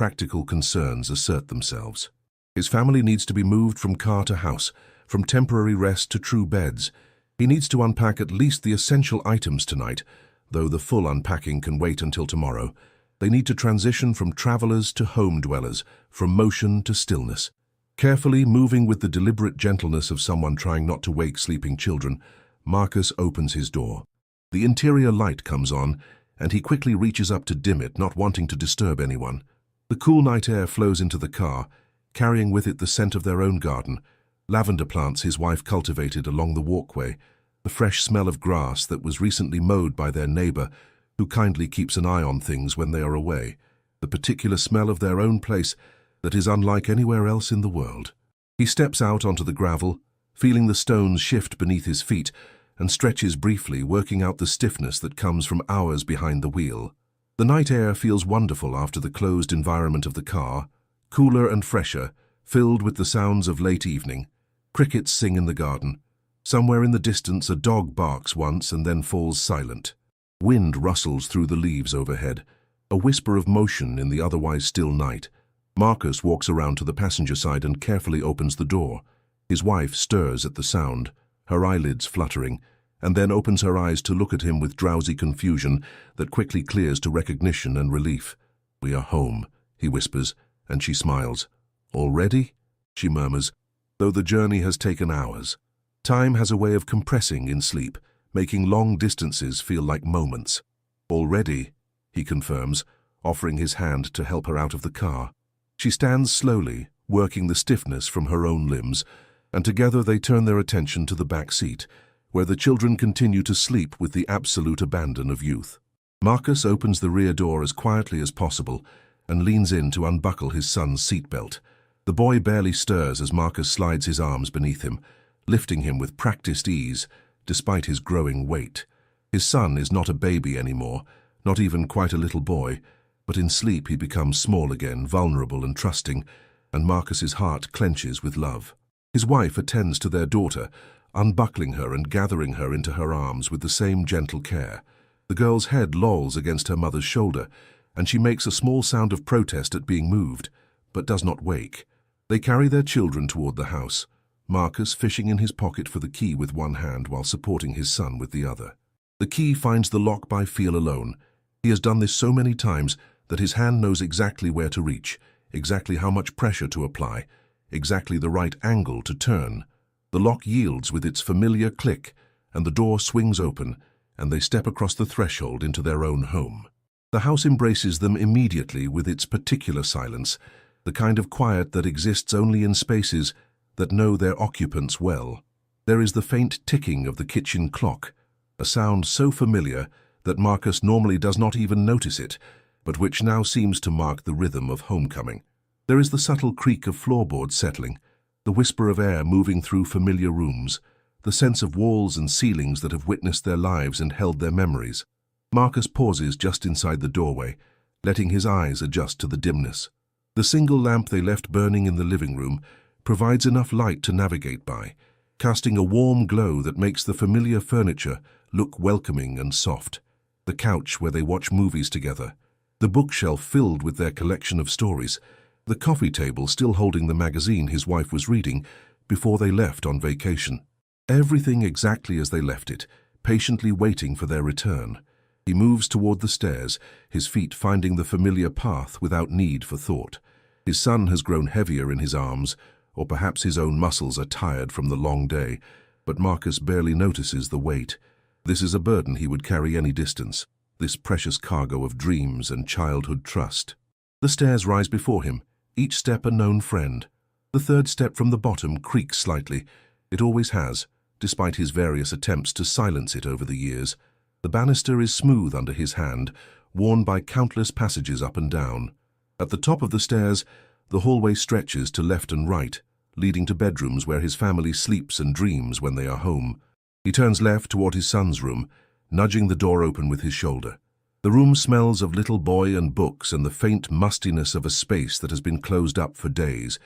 Speaker 1: practical concerns assert themselves. His family needs to be moved from car to house, from temporary rest to true beds. He needs to unpack at least the essential items tonight, though the full unpacking can wait until tomorrow. They need to transition from travelers to home dwellers, from motion to stillness. Carefully moving with the deliberate gentleness of someone trying not to wake sleeping children, Marcus opens his door. The interior light comes on, and he quickly reaches up to dim it, not wanting to disturb anyone. The cool night air flows into the car, carrying with it the scent of their own garden, lavender plants his wife cultivated along the walkway, the fresh smell of grass that was recently mowed by their neighbor, who kindly keeps an eye on things when they are away, the particular smell of their own place that is unlike anywhere else in the world. He steps out onto the gravel, feeling the stones shift beneath his feet, and stretches briefly, working out the stiffness that comes from hours behind the wheel. The night air feels wonderful after the closed environment of the car, cooler and fresher, filled with the sounds of late evening. Crickets sing in the garden. Somewhere in the distance a dog barks once and then falls silent. Wind rustles through the leaves overhead, a whisper of motion in the otherwise still night. Marcus walks around to the passenger side and carefully opens the door. His wife stirs at the sound, her eyelids fluttering, and then opens her eyes to look at him with drowsy confusion that quickly clears to recognition and relief. "We are home," he whispers, and she smiles. "Already?" she murmurs, though the journey has taken hours. Time has a way of compressing in sleep, making long distances feel like moments. "Already," he confirms, offering his hand to help her out of the car. She stands slowly, working the stiffness from her own limbs, and together they turn their attention to the back seat, where the children continue to sleep with the absolute abandon of youth. Marcus opens the rear door as quietly as possible and leans in to unbuckle his son's seatbelt. The boy barely stirs as Marcus slides his arms beneath him, lifting him with practiced ease, despite his growing weight. His son is not a baby anymore, not even quite a little boy, but in sleep he becomes small again, vulnerable and trusting, and Marcus's heart clenches with love. His wife attends to their daughter, unbuckling her and gathering her into her arms with the same gentle care. The girl's head lolls against her mother's shoulder, and she makes a small sound of protest at being moved, but does not wake. They carry their children toward the house, Marcus fishing in his pocket for the key with one hand while supporting his son with the other. The key finds the lock by feel alone. He has done this so many times that his hand knows exactly where to reach, exactly how much pressure to apply, exactly the right angle to turn. The lock yields with its familiar click, and the door swings open, and they step across the threshold into their own home. The house embraces them immediately with its particular silence, the kind of quiet that exists only in spaces that know their occupants well. There is the faint ticking of the kitchen clock, a sound so familiar that Marcus normally does not even notice it, but which now seems to mark the rhythm of homecoming. There is the subtle creak of floorboards settling, the whisper of air moving through familiar rooms, the sense of walls and ceilings that have witnessed their lives and held their memories. Marcus pauses just inside the doorway, letting his eyes adjust to the dimness. The single lamp they left burning in the living room provides enough light to navigate by, casting a warm glow that makes the familiar furniture look welcoming and soft. The couch where they watch movies together, the bookshelf filled with their collection of stories, the coffee table still holding the magazine his wife was reading before they left on vacation. Everything exactly as they left it, patiently waiting for their return. He moves toward the stairs, his feet finding the familiar path without need for thought. His son has grown heavier in his arms, or perhaps his own muscles are tired from the long day, but Marcus barely notices the weight. This is a burden he would carry any distance, this precious cargo of dreams and childhood trust. The stairs rise before him, each step a known friend. The third step from the bottom creaks slightly. It always has, despite his various attempts to silence it over the years. The banister is smooth under his hand, worn by countless passages up and down. At the top of the stairs, the hallway stretches to left and right, leading to bedrooms where his family sleeps and dreams when they are home. He turns left toward his son's room, nudging the door open with his shoulder. The room smells of little boy and books and the faint mustiness of a space that has been closed up for days.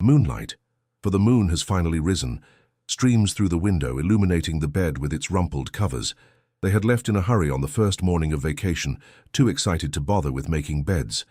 Speaker 1: Moonlight, for the moon has finally risen, streams through the window, illuminating the bed with its rumpled covers. They had left in a hurry on the first morning of vacation, too excited to bother with making beds.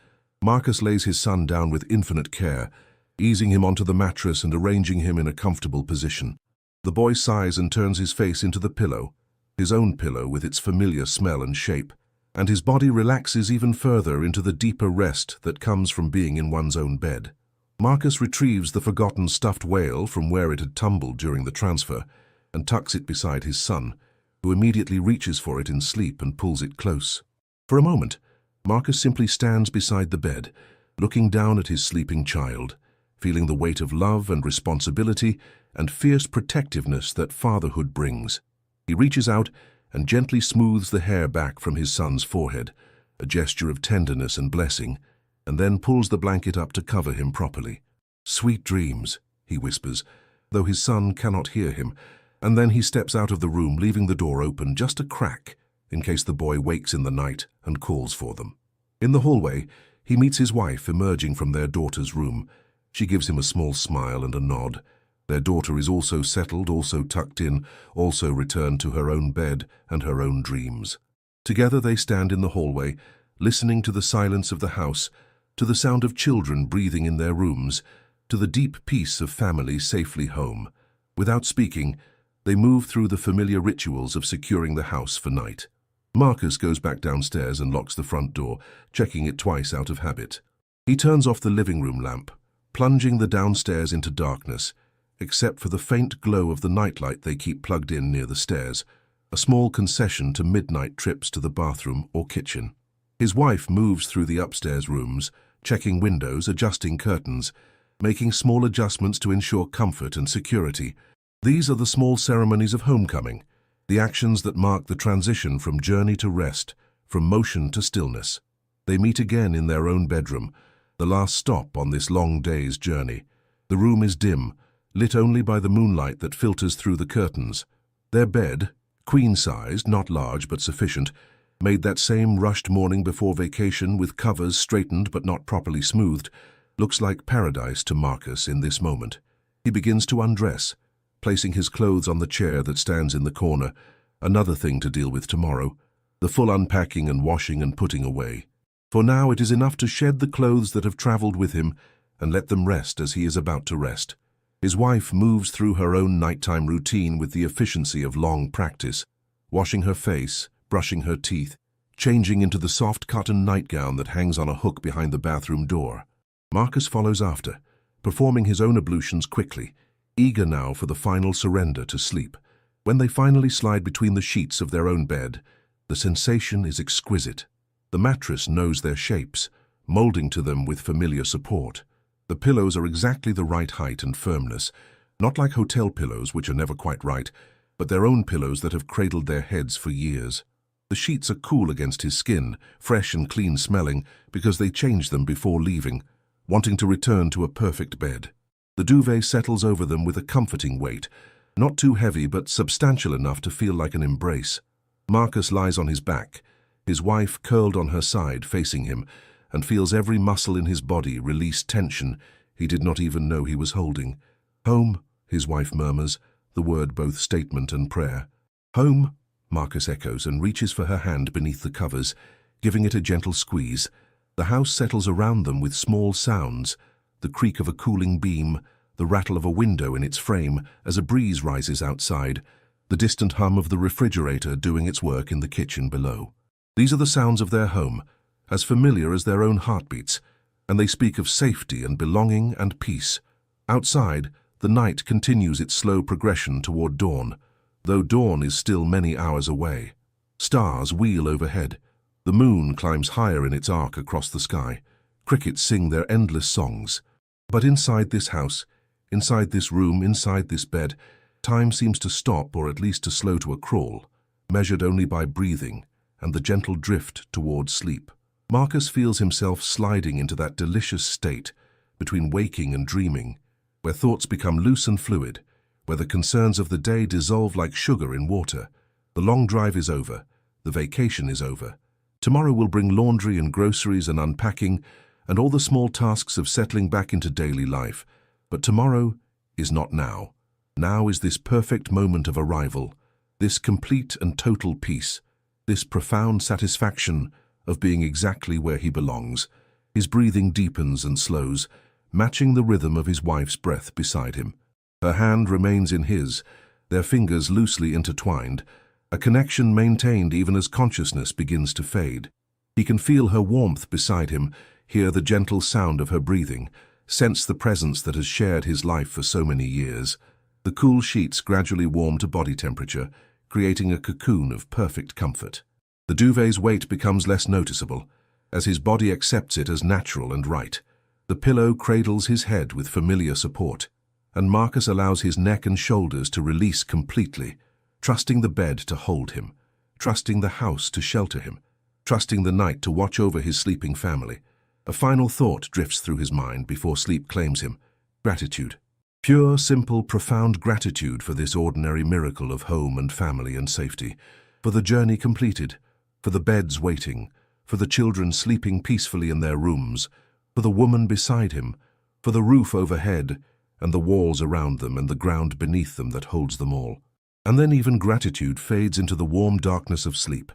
Speaker 1: Marcus lays his son down with infinite care, easing him onto the mattress and arranging him in a comfortable position. The boy sighs and turns his face into the pillow, his own pillow with its familiar smell and shape, and his body relaxes even further into the deeper rest that comes from being in one's own bed. Marcus retrieves the forgotten stuffed whale from where it had tumbled during the transfer and tucks it beside his son, who immediately reaches for it in sleep and pulls it close. For a moment, Marcus simply stands beside the bed, looking down at his sleeping child, feeling the weight of love and responsibility and fierce protectiveness that fatherhood brings. He reaches out and gently smooths the hair back from his son's forehead, a gesture of tenderness and blessing, and then pulls the blanket up to cover him properly. "Sweet dreams," he whispers, though his son cannot hear him, and then he steps out of the room, leaving the door open just a crack in case the boy wakes in the night and calls for them. In the hallway, he meets his wife emerging from their daughter's room. She gives him a small smile and a nod. Their daughter is also settled, also tucked in, also returned to her own bed and her own dreams. Together they stand in the hallway, listening to the silence of the house, to the sound of children breathing in their rooms, to the deep peace of family safely home. Without speaking, they move through the familiar rituals of securing the house for night. Marcus goes back downstairs and locks the front door, checking it twice out of habit. He turns off the living room lamp, plunging the downstairs into darkness, except for the faint glow of the nightlight they keep plugged in near the stairs, a small concession to midnight trips to the bathroom or kitchen. His wife moves through the upstairs rooms, checking windows, adjusting curtains, making small adjustments to ensure comfort and security. These are the small ceremonies of homecoming, the actions that mark the transition from journey to rest, from motion to stillness. They meet again in their own bedroom, the last stop on this long day's journey. The room is dim, lit only by the moonlight that filters through the curtains. Their bed, queen-sized, not large but sufficient, made that same rushed morning before vacation with covers straightened but not properly smoothed, looks like paradise to Marcus in this moment. He begins to undress, placing his clothes on the chair that stands in the corner, another thing to deal with tomorrow, the full unpacking and washing and putting away. For now it is enough to shed the clothes that have traveled with him and let them rest as he is about to rest. His wife moves through her own nighttime routine with the efficiency of long practice, washing her face, brushing her teeth, changing into the soft cotton nightgown that hangs on a hook behind the bathroom door. Marcus follows after, performing his own ablutions quickly, eager now for the final surrender to sleep. When they finally slide between the sheets of their own bed, the sensation is exquisite. The mattress knows their shapes, molding to them with familiar support. The pillows are exactly the right height and firmness, not like hotel pillows which are never quite right, but their own pillows that have cradled their heads for years. The sheets are cool against his skin, fresh and clean smelling, because they changed them before leaving, wanting to return to a perfect bed. The duvet settles over them with a comforting weight, not too heavy but substantial enough to feel like an embrace. Marcus lies on his back, his wife curled on her side facing him, and feels every muscle in his body release tension he did not even know he was holding. "Home," his wife murmurs, the word both statement and prayer. "Home," Marcus echoes and reaches for her hand beneath the covers, giving it a gentle squeeze. The house settles around them with small sounds, the creak of a cooling beam, the rattle of a window in its frame as a breeze rises outside, the distant hum of the refrigerator doing its work in the kitchen below. These are the sounds of their home, as familiar as their own heartbeats, and they speak of safety and belonging and peace. Outside, the night continues its slow progression toward dawn, though dawn is still many hours away. Stars wheel overhead. The moon climbs higher in its arc across the sky. Crickets sing their endless songs. But inside this house, inside this room, inside this bed, time seems to stop, or at least to slow to a crawl, measured only by breathing and the gentle drift towards sleep. Marcus feels himself sliding into that delicious state between waking and dreaming, where thoughts become loose and fluid, where the concerns of the day dissolve like sugar in water. The long drive is over. The vacation is over. Tomorrow will bring laundry and groceries and unpacking and all the small tasks of settling back into daily life. But tomorrow is not now. Now is this perfect moment of arrival, this complete and total peace, this profound satisfaction of being exactly where he belongs. His breathing deepens and slows, matching the rhythm of his wife's breath beside him. Her hand remains in his, their fingers loosely intertwined, a connection maintained even as consciousness begins to fade. He can feel her warmth beside him, hear the gentle sound of her breathing, sense the presence that has shared his life for so many years. The cool sheets gradually warm to body temperature, creating a cocoon of perfect comfort. The duvet's weight becomes less noticeable, as his body accepts it as natural and right. The pillow cradles his head with familiar support, and Marcus allows his neck and shoulders to release completely, trusting the bed to hold him, trusting the house to shelter him, trusting the night to watch over his sleeping family. A final thought drifts through his mind before sleep claims him: gratitude. Pure, simple, profound gratitude for this ordinary miracle of home and family and safety, for the journey completed, for the beds waiting, for the children sleeping peacefully in their rooms, for the woman beside him, for the roof overhead, and the walls around them and the ground beneath them that holds them all. And then even gratitude fades into the warm darkness of sleep,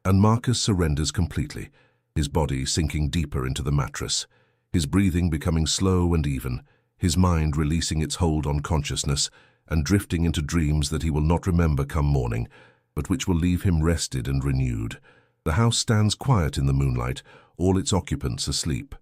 Speaker 1: and Marcus surrenders completely, his body sinking deeper into the mattress, his breathing becoming slow and even, his mind releasing its hold on consciousness and drifting into dreams that he will not remember come morning, but which will leave him rested and renewed. The house stands quiet in the moonlight, all its occupants asleep.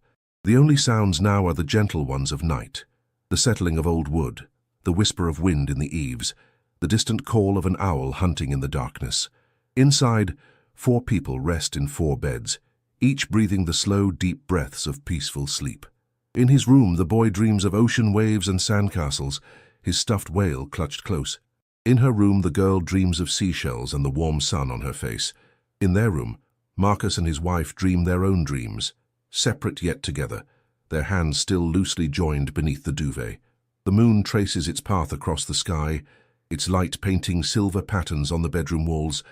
Speaker 1: The only sounds now are the gentle ones of night, the settling of old wood, the whisper of wind in the eaves, the distant call of an owl hunting in the darkness. Inside, 4 people rest in 4 beds, each breathing the slow, deep breaths of peaceful sleep. In his room, the boy dreams of ocean waves and sandcastles, his stuffed whale clutched close. In her room, the girl dreams of seashells and the warm sun on her face. In their room, Marcus and his wife dream their own dreams, separate yet together, their hands still loosely joined beneath the duvet. The moon traces its path across the sky, its light painting silver patterns on the bedroom walls,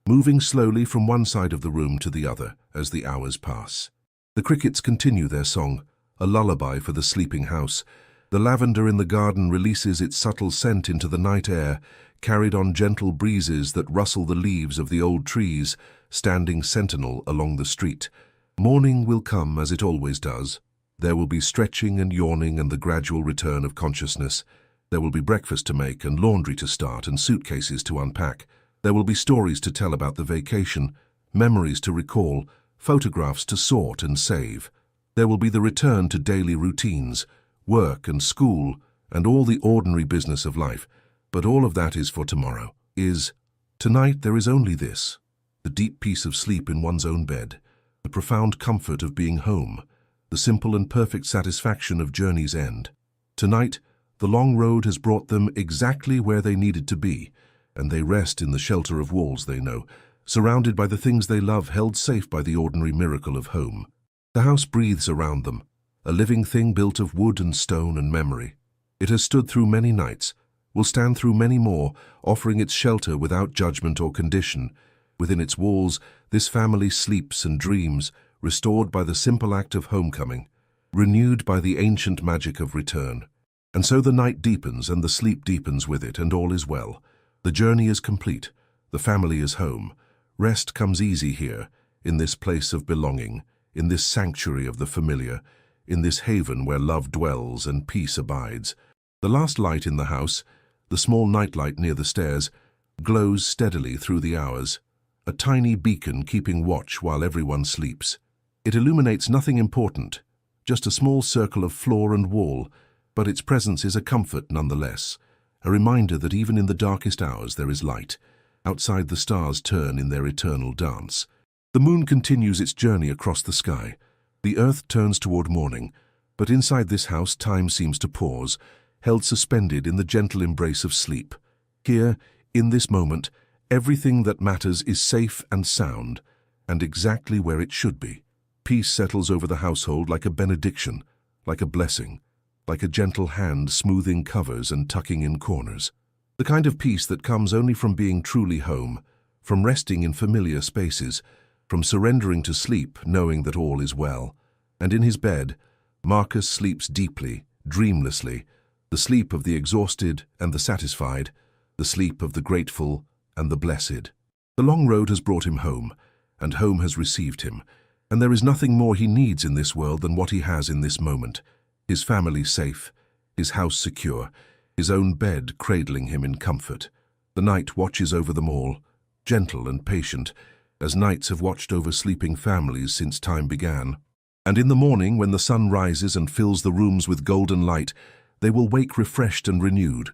Speaker 1: moving slowly from one side of the room to the other as the hours pass. The crickets continue their song, a lullaby for the sleeping house. The lavender in the garden releases its subtle scent into the night air, carried on gentle breezes that rustle the leaves of the old trees, standing sentinel along the street. Morning will come as it always does. There will be stretching and yawning and the gradual return of consciousness. There will be breakfast to make and laundry to start and suitcases to unpack. There will be stories to tell about the vacation, memories to recall, photographs to sort and save. There will be the return to daily routines, work and school, and all the ordinary business of life. But all of that is for tomorrow. Tonight there is only this: the deep peace of sleep in one's own bed, the profound comfort of being home, the simple and perfect satisfaction of journey's end. Tonight, the long road has brought them exactly where they needed to be, and they rest in the shelter of walls they know, surrounded by the things they love, held safe by the ordinary miracle of home. The house breathes around them, a living thing built of wood and stone and memory. It has stood through many nights, will stand through many more, offering its shelter without judgment or condition. Within its walls, this family sleeps and dreams, restored by the simple act of homecoming, renewed by the ancient magic of return. And so the night deepens and the sleep deepens with it, and all is well. The journey is complete. The family is home. Rest comes easy here, in this place of belonging, in this sanctuary of the familiar, in this haven where love dwells and peace abides. The last light in the house, the small nightlight near the stairs, glows steadily through the hours, a tiny beacon keeping watch while everyone sleeps. It illuminates nothing important, just a small circle of floor and wall, but its presence is a comfort nonetheless, a reminder that even in the darkest hours there is light. Outside, the stars turn in their eternal dance. The moon continues its journey across the sky. The earth turns toward morning, but inside this house time seems to pause, held suspended in the gentle embrace of sleep. Here, in this moment, everything that matters is safe and sound, and exactly where it should be. Peace settles over the household like a benediction, like a blessing, like a gentle hand smoothing covers and tucking in corners. The kind of peace that comes only from being truly home, from resting in familiar spaces, from surrendering to sleep, knowing that all is well. And in his bed, Marcus sleeps deeply, dreamlessly, the sleep of the exhausted and the satisfied, the sleep of the grateful and the blessed. The long road has brought him home, and home has received him, And there is nothing more he needs in this world than what he has in this moment. His family safe, his house secure, his own bed cradling him in comfort. The night watches over them all, gentle and patient, as nights have watched over sleeping families since time began. And in the morning, when the sun rises and fills the rooms with golden light, they will wake refreshed and renewed,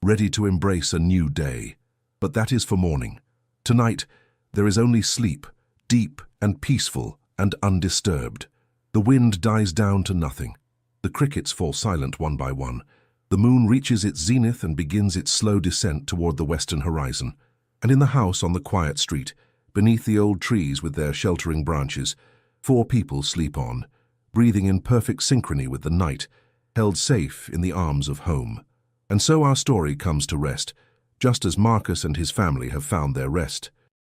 Speaker 1: ready to embrace a new day. But that is for morning. Tonight, there is only sleep, deep and peaceful and undisturbed. The wind dies down to nothing. The crickets fall silent one by one. The moon reaches its zenith and begins its slow descent toward the western horizon. And in the house on the quiet street, beneath the old trees with their sheltering branches, 4 people sleep on, breathing in perfect synchrony with the night, held safe in the arms of home. And so our story comes to rest, just as Marcus and his family have found their rest.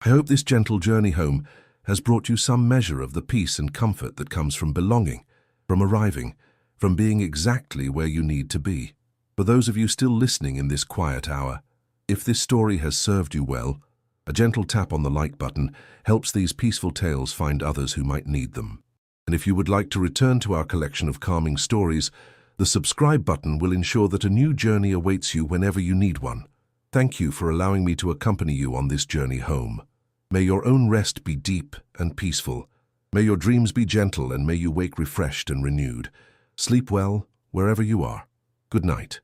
Speaker 1: I hope this gentle journey home has brought you some measure of the peace and comfort that comes from belonging, from arriving, from being exactly where you need to be. For those of you still listening in this quiet hour, if this story has served you well, a gentle tap on the like button helps these peaceful tales find others who might need them. And if you would like to return to our collection of calming stories, the subscribe button will ensure that a new journey awaits you whenever you need one. Thank you for allowing me to accompany you on this journey home. May your own rest be deep and peaceful. May your dreams be gentle, and may you wake refreshed and renewed. Sleep well wherever you are. Good night.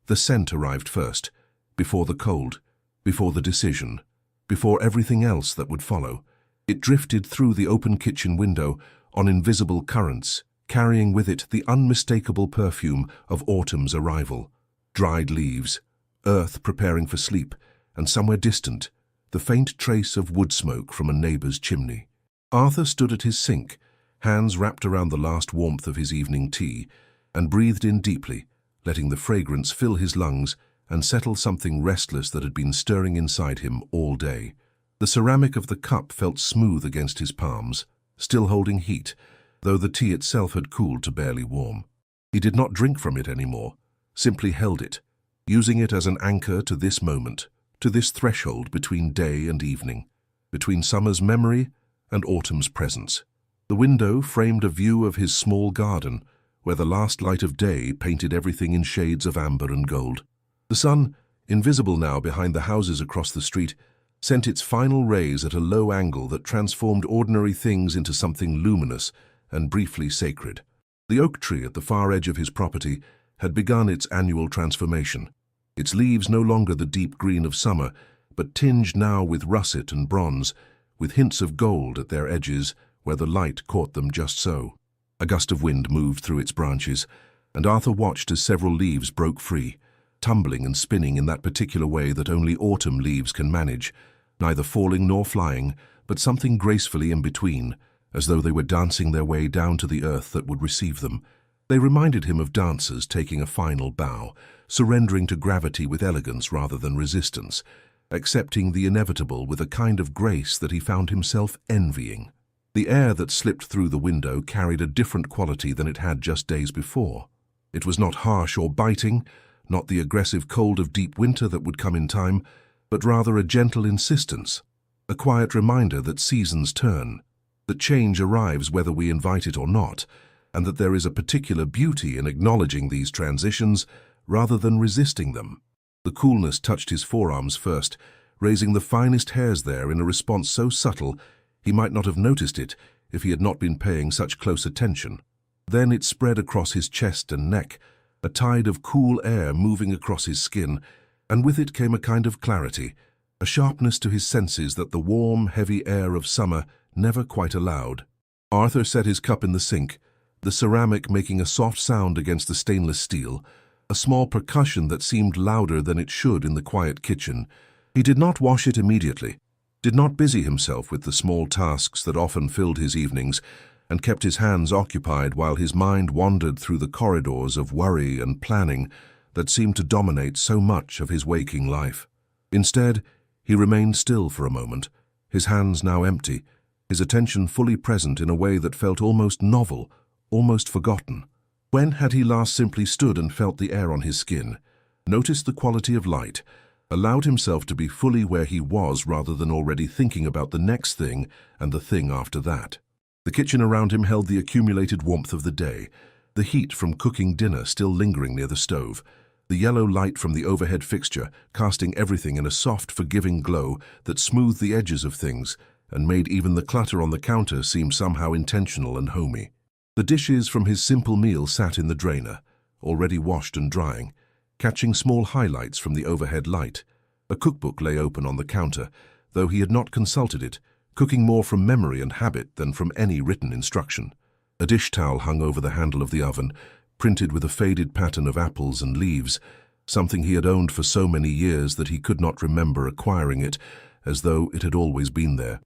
Speaker 1: The scent arrived first, before the cold, before the decision, before everything else that would follow. It drifted through the open kitchen window on invisible currents, carrying with it the unmistakable perfume of autumn's arrival. Dried leaves, earth preparing for sleep, and somewhere distant, the faint trace of wood smoke from a neighbor's chimney. Arthur stood at his sink, hands wrapped around the last warmth of his evening tea, and breathed in deeply, letting the fragrance fill his lungs and settle something restless that had been stirring inside him all day. The ceramic of the cup felt smooth against his palms, still holding heat, though the tea itself had cooled to barely warm. He did not drink from it anymore, simply held it, using it as an anchor to this moment, to this threshold between day and evening, between summer's memory and autumn's presence. The window framed a view of his small garden, where the last light of day painted everything in shades of amber and gold. The sun, invisible now behind the houses across the street, sent its final rays at a low angle that transformed ordinary things into something luminous and briefly sacred. The oak tree at the far edge of his property had begun its annual transformation, its leaves no longer the deep green of summer, but tinged now with russet and bronze, with hints of gold at their edges where the light caught them just so. A gust of wind moved through its branches, and Arthur watched as several leaves broke free, tumbling and spinning in that particular way that only autumn leaves can manage, neither falling nor flying, but something gracefully in between, as though they were dancing their way down to the earth that would receive them. They reminded him of dancers taking a final bow, surrendering to gravity with elegance rather than resistance, accepting the inevitable with a kind of grace that he found himself envying. The air that slipped through the window carried a different quality than it had just days before. It was not harsh or biting, not the aggressive cold of deep winter that would come in time, but rather a gentle insistence, a quiet reminder that seasons turn, that change arrives whether we invite it or not, and that there is a particular beauty in acknowledging these transitions rather than resisting them. The coolness touched his forearms first, raising the finest hairs there in a response so subtle he might not have noticed it if he had not been paying such close attention. Then it spread across his chest and neck, a tide of cool air moving across his skin, and with it came a kind of clarity, a sharpness to his senses that the warm, heavy air of summer never quite allowed. Arthur set his cup in the sink, the ceramic making a soft sound against the stainless steel, a small percussion that seemed louder than it should in the quiet kitchen. He did not wash it immediately, did not busy himself with the small tasks that often filled his evenings, and kept his hands occupied while his mind wandered through the corridors of worry and planning that seemed to dominate so much of his waking life. Instead, he remained still for a moment, his hands now empty, his attention fully present in a way that felt almost novel, almost forgotten. When had he last simply stood and felt the air on his skin, noticed the quality of light, allowed himself to be fully where he was rather than already thinking about the next thing and the thing after that? The kitchen around him held the accumulated warmth of the day, the heat from cooking dinner still lingering near the stove, the yellow light from the overhead fixture casting everything in a soft, forgiving glow that smoothed the edges of things and made even the clutter on the counter seem somehow intentional and homey. The dishes from his simple meal sat in the drainer, already washed and drying, catching small highlights from the overhead light. A cookbook lay open on the counter, though he had not consulted it, cooking more from memory and habit than from any written instruction. A dish towel hung over the handle of the oven, printed with a faded pattern of apples and leaves, something he had owned for so many years that he could not remember acquiring it, as though it had always been there.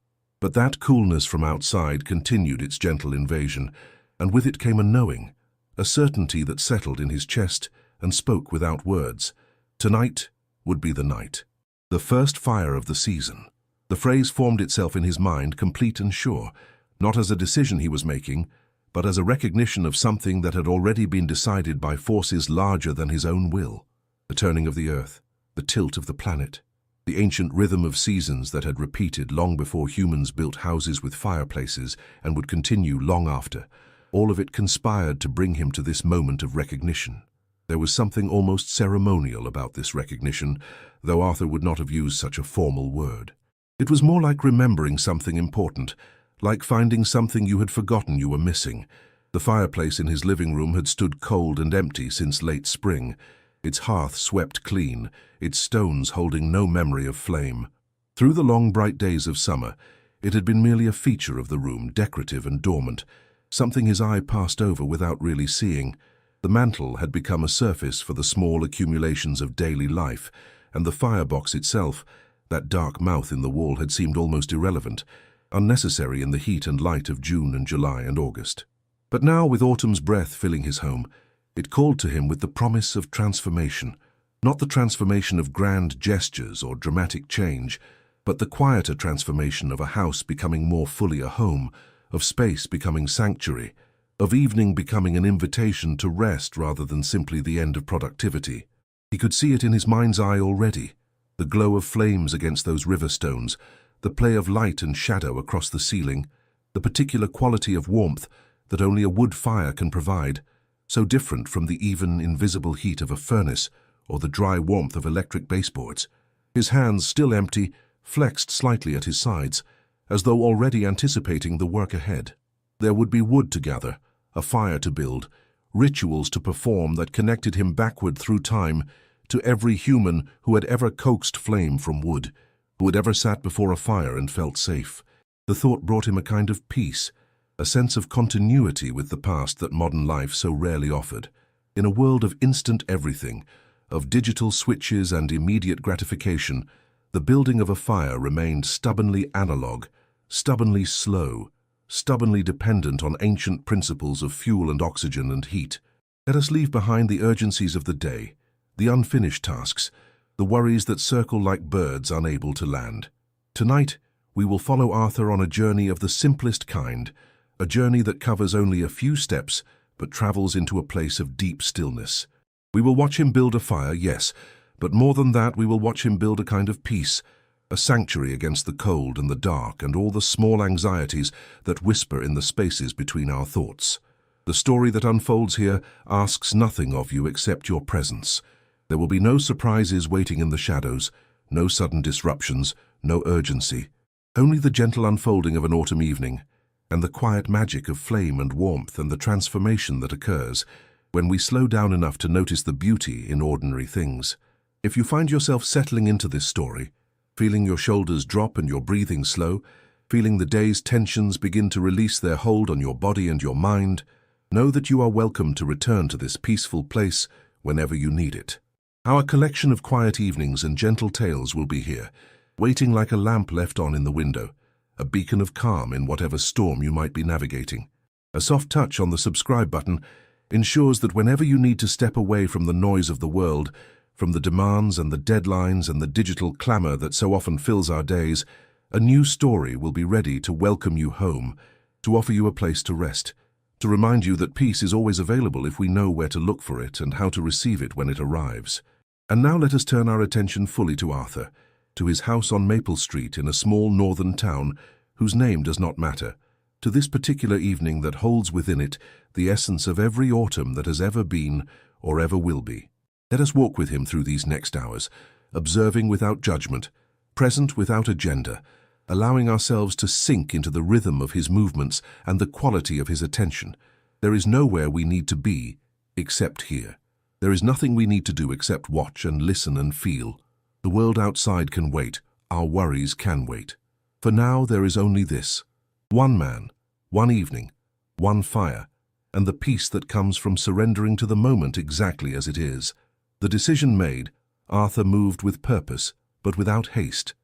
Speaker 1: But that coolness from outside continued its gentle invasion, and with it came a knowing, a certainty that settled in his chest and spoke without words. Tonight would be the night. The first fire of the season. The phrase formed itself in his mind, complete and sure, not as a decision he was making, but as a recognition of something that had already been decided by forces larger than his own will. The turning of the earth, the tilt of the planet, the ancient rhythm of seasons that had repeated long before humans built houses with fireplaces and would continue long after. All of it conspired to bring him to this moment of recognition. There was something almost ceremonial about this recognition, though Arthur would not have used such a formal word. It was more like remembering something important, like finding something you had forgotten you were missing. The fireplace in his living room had stood cold and empty since late spring, its hearth swept clean, its stones holding no memory of flame. Through the long bright days of summer, it had been merely a feature of the room, decorative and dormant, something his eye passed over without really seeing. The mantel had become a surface for the small accumulations of daily life, and the firebox itself, that dark mouth in the wall, had seemed almost irrelevant, unnecessary in the heat and light of June and July and August. But now, with autumn's breath filling his home, it called to him with the promise of transformation, not the transformation of grand gestures or dramatic change, but the quieter transformation of a house becoming more fully a home, of space becoming sanctuary, of evening becoming an invitation to rest rather than simply the end of productivity. He could see it in his mind's eye already, the glow of flames against those river stones, the play of light and shadow across the ceiling, the particular quality of warmth that only a wood fire can provide, so different from the even, invisible heat of a furnace or the dry warmth of electric baseboards. His hands, still empty, flexed slightly at his sides, as though already anticipating the work ahead. There would be wood to gather, a fire to build, rituals to perform that connected him backward through time to every human who had ever coaxed flame from wood, who had ever sat before a fire and felt safe. The thought brought him a kind of peace, a sense of continuity with the past that modern life so rarely offered. In a world of instant everything, of digital switches and immediate gratification, the building of a fire remained stubbornly analog, stubbornly slow, stubbornly dependent on ancient principles of fuel and oxygen and heat. Let us leave behind the urgencies of the day, the unfinished tasks, the worries that circle like birds unable to land. Tonight, we will follow Arthur on a journey of the simplest kind, a journey that covers only a few steps but travels into a place of deep stillness. We will watch him build a fire, yes, but more than that, we will watch him build a kind of peace, a sanctuary against the cold and the dark and all the small anxieties that whisper in the spaces between our thoughts. The story that unfolds here asks nothing of you except your presence. There will be no surprises waiting in the shadows, no sudden disruptions, no urgency, only the gentle unfolding of an autumn evening, and the quiet magic of flame and warmth and the transformation that occurs when we slow down enough to notice the beauty in ordinary things. If you find yourself settling into this story, feeling your shoulders drop and your breathing slow, feeling the day's tensions begin to release their hold on your body and your mind, know that you are welcome to return to this peaceful place whenever you need it. Our collection of quiet evenings and gentle tales will be here, waiting like a lamp left on in the window, a beacon of calm in whatever storm you might be navigating. A soft touch on the subscribe button ensures that whenever you need to step away from the noise of the world, from the demands and the deadlines and the digital clamor that so often fills our days, A new story will be ready to welcome you home, to offer you a place to rest, to remind you that peace is always available if we know where to look for it and how to receive it when it arrives. And now let us turn our attention fully to Arthur, to his house on Maple Street in a small northern town whose name does not matter, to this particular evening that holds within it the essence of every autumn that has ever been or ever will be. Let us walk with him through these next hours, observing without judgment, present without agenda, allowing ourselves to sink into the rhythm of his movements and the quality of his attention. There is nowhere we need to be except here. There is nothing we need to do except watch and listen and feel. The world outside can wait. Our worries can wait. For now there is only this. One man, one evening, one fire, and the peace that comes from surrendering to the moment exactly as it is. The decision made, Arthur moved with purpose, but without haste.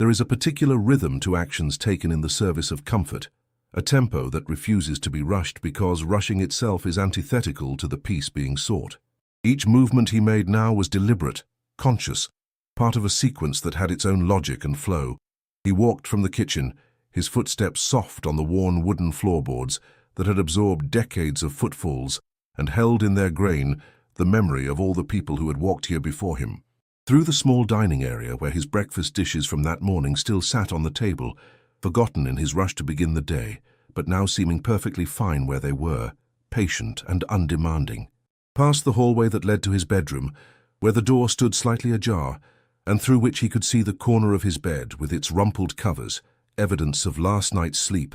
Speaker 1: There is a particular rhythm to actions taken in the service of comfort, a tempo that refuses to be rushed because rushing itself is antithetical to the peace being sought. Each movement he made now was deliberate, conscious, part of a sequence that had its own logic and flow. He walked from the kitchen, his footsteps soft on the worn wooden floorboards that had absorbed decades of footfalls and held in their grain the memory of all the people who had walked here before him. Through the small dining area where his breakfast dishes from that morning still sat on the table, forgotten in his rush to begin the day, but now seeming perfectly fine where they were, patient and undemanding. Past the hallway that led to his bedroom, where the door stood slightly ajar, and through which he could see the corner of his bed with its rumpled covers, evidence of last night's sleep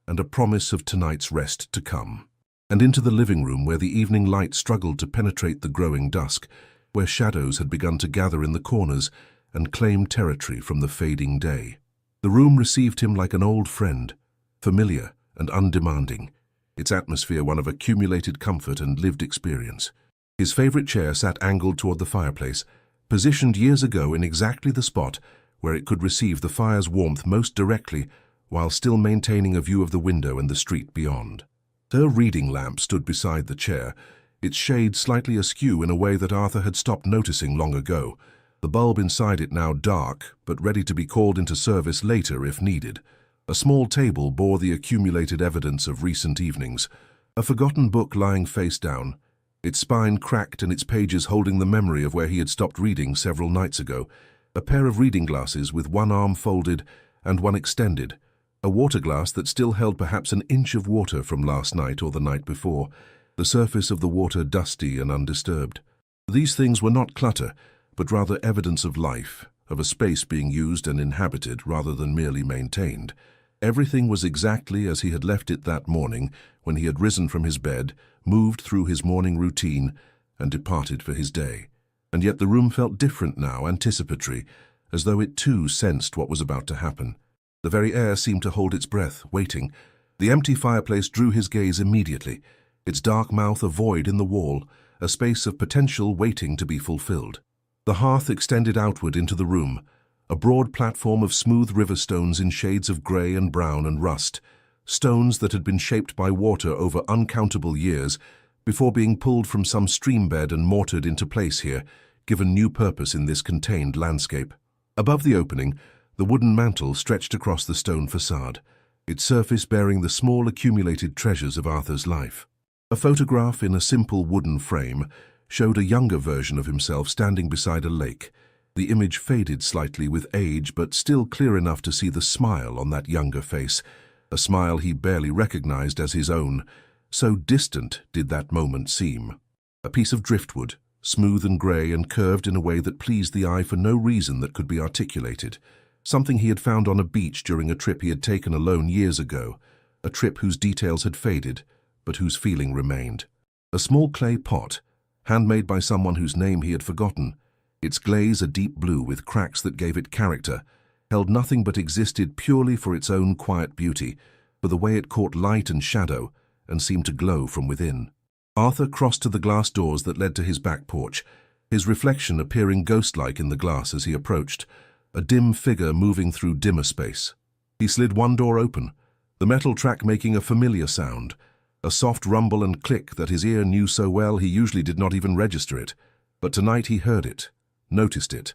Speaker 1: and a promise of tonight's rest to come. And into the living room where the evening light struggled to penetrate the growing dusk, where shadows had begun to gather in the corners and claim territory from the fading day. The room received him like an old friend, familiar and undemanding, its atmosphere one of accumulated comfort and lived experience. His favorite chair sat angled toward the fireplace, positioned years ago in exactly the spot where it could receive the fire's warmth most directly while still maintaining a view of the window and the street beyond. Her reading lamp stood beside the chair, its shade slightly askew in a way that Arthur had stopped noticing long ago, the bulb inside it now dark, but ready to be called into service later if needed. A small table bore the accumulated evidence of recent evenings, a forgotten book lying face down, its spine cracked and its pages holding the memory of where he had stopped reading several nights ago, a pair of reading glasses with one arm folded and one extended, a water glass that still held perhaps an inch of water from last night or the night before, the surface of the water dusty and undisturbed. These things were not clutter, but rather evidence of life, of a space being used and inhabited rather than merely maintained. Everything was exactly as he had left it that morning when he had risen from his bed, moved through his morning routine, and departed for his day. And yet the room felt different now, anticipatory, as though it too sensed what was about to happen. The very air seemed to hold its breath, waiting. The empty fireplace drew his gaze immediately, its dark mouth a void in the wall, a space of potential waiting to be fulfilled. The hearth extended outward into the room, a broad platform of smooth river stones in shades of grey and brown and rust, stones that had been shaped by water over uncountable years before being pulled from some stream bed and mortared into place here, given new purpose in this contained landscape. Above the opening, the wooden mantel stretched across the stone facade, its surface bearing the small accumulated treasures of Arthur's life. A photograph in a simple wooden frame showed a younger version of himself standing beside a lake. The image faded slightly with age, but still clear enough to see the smile on that younger face, a smile he barely recognized as his own. So distant did that moment seem. A piece of driftwood, smooth and grey and curved in a way that pleased the eye for no reason that could be articulated. Something he had found on a beach during a trip he had taken alone years ago, a trip whose details had faded, but whose feeling remained. A small clay pot, handmade by someone whose name he had forgotten, its glaze a deep blue with cracks that gave it character, held nothing but existed purely for its own quiet beauty, for the way it caught light and shadow and seemed to glow from within. Arthur crossed to the glass doors that led to his back porch, his reflection appearing ghost-like in the glass as he approached, a dim figure moving through dimmer space. He slid one door open, the metal track making a familiar sound, a soft rumble and click that his ear knew so well he usually did not even register it. But tonight he heard it, noticed it,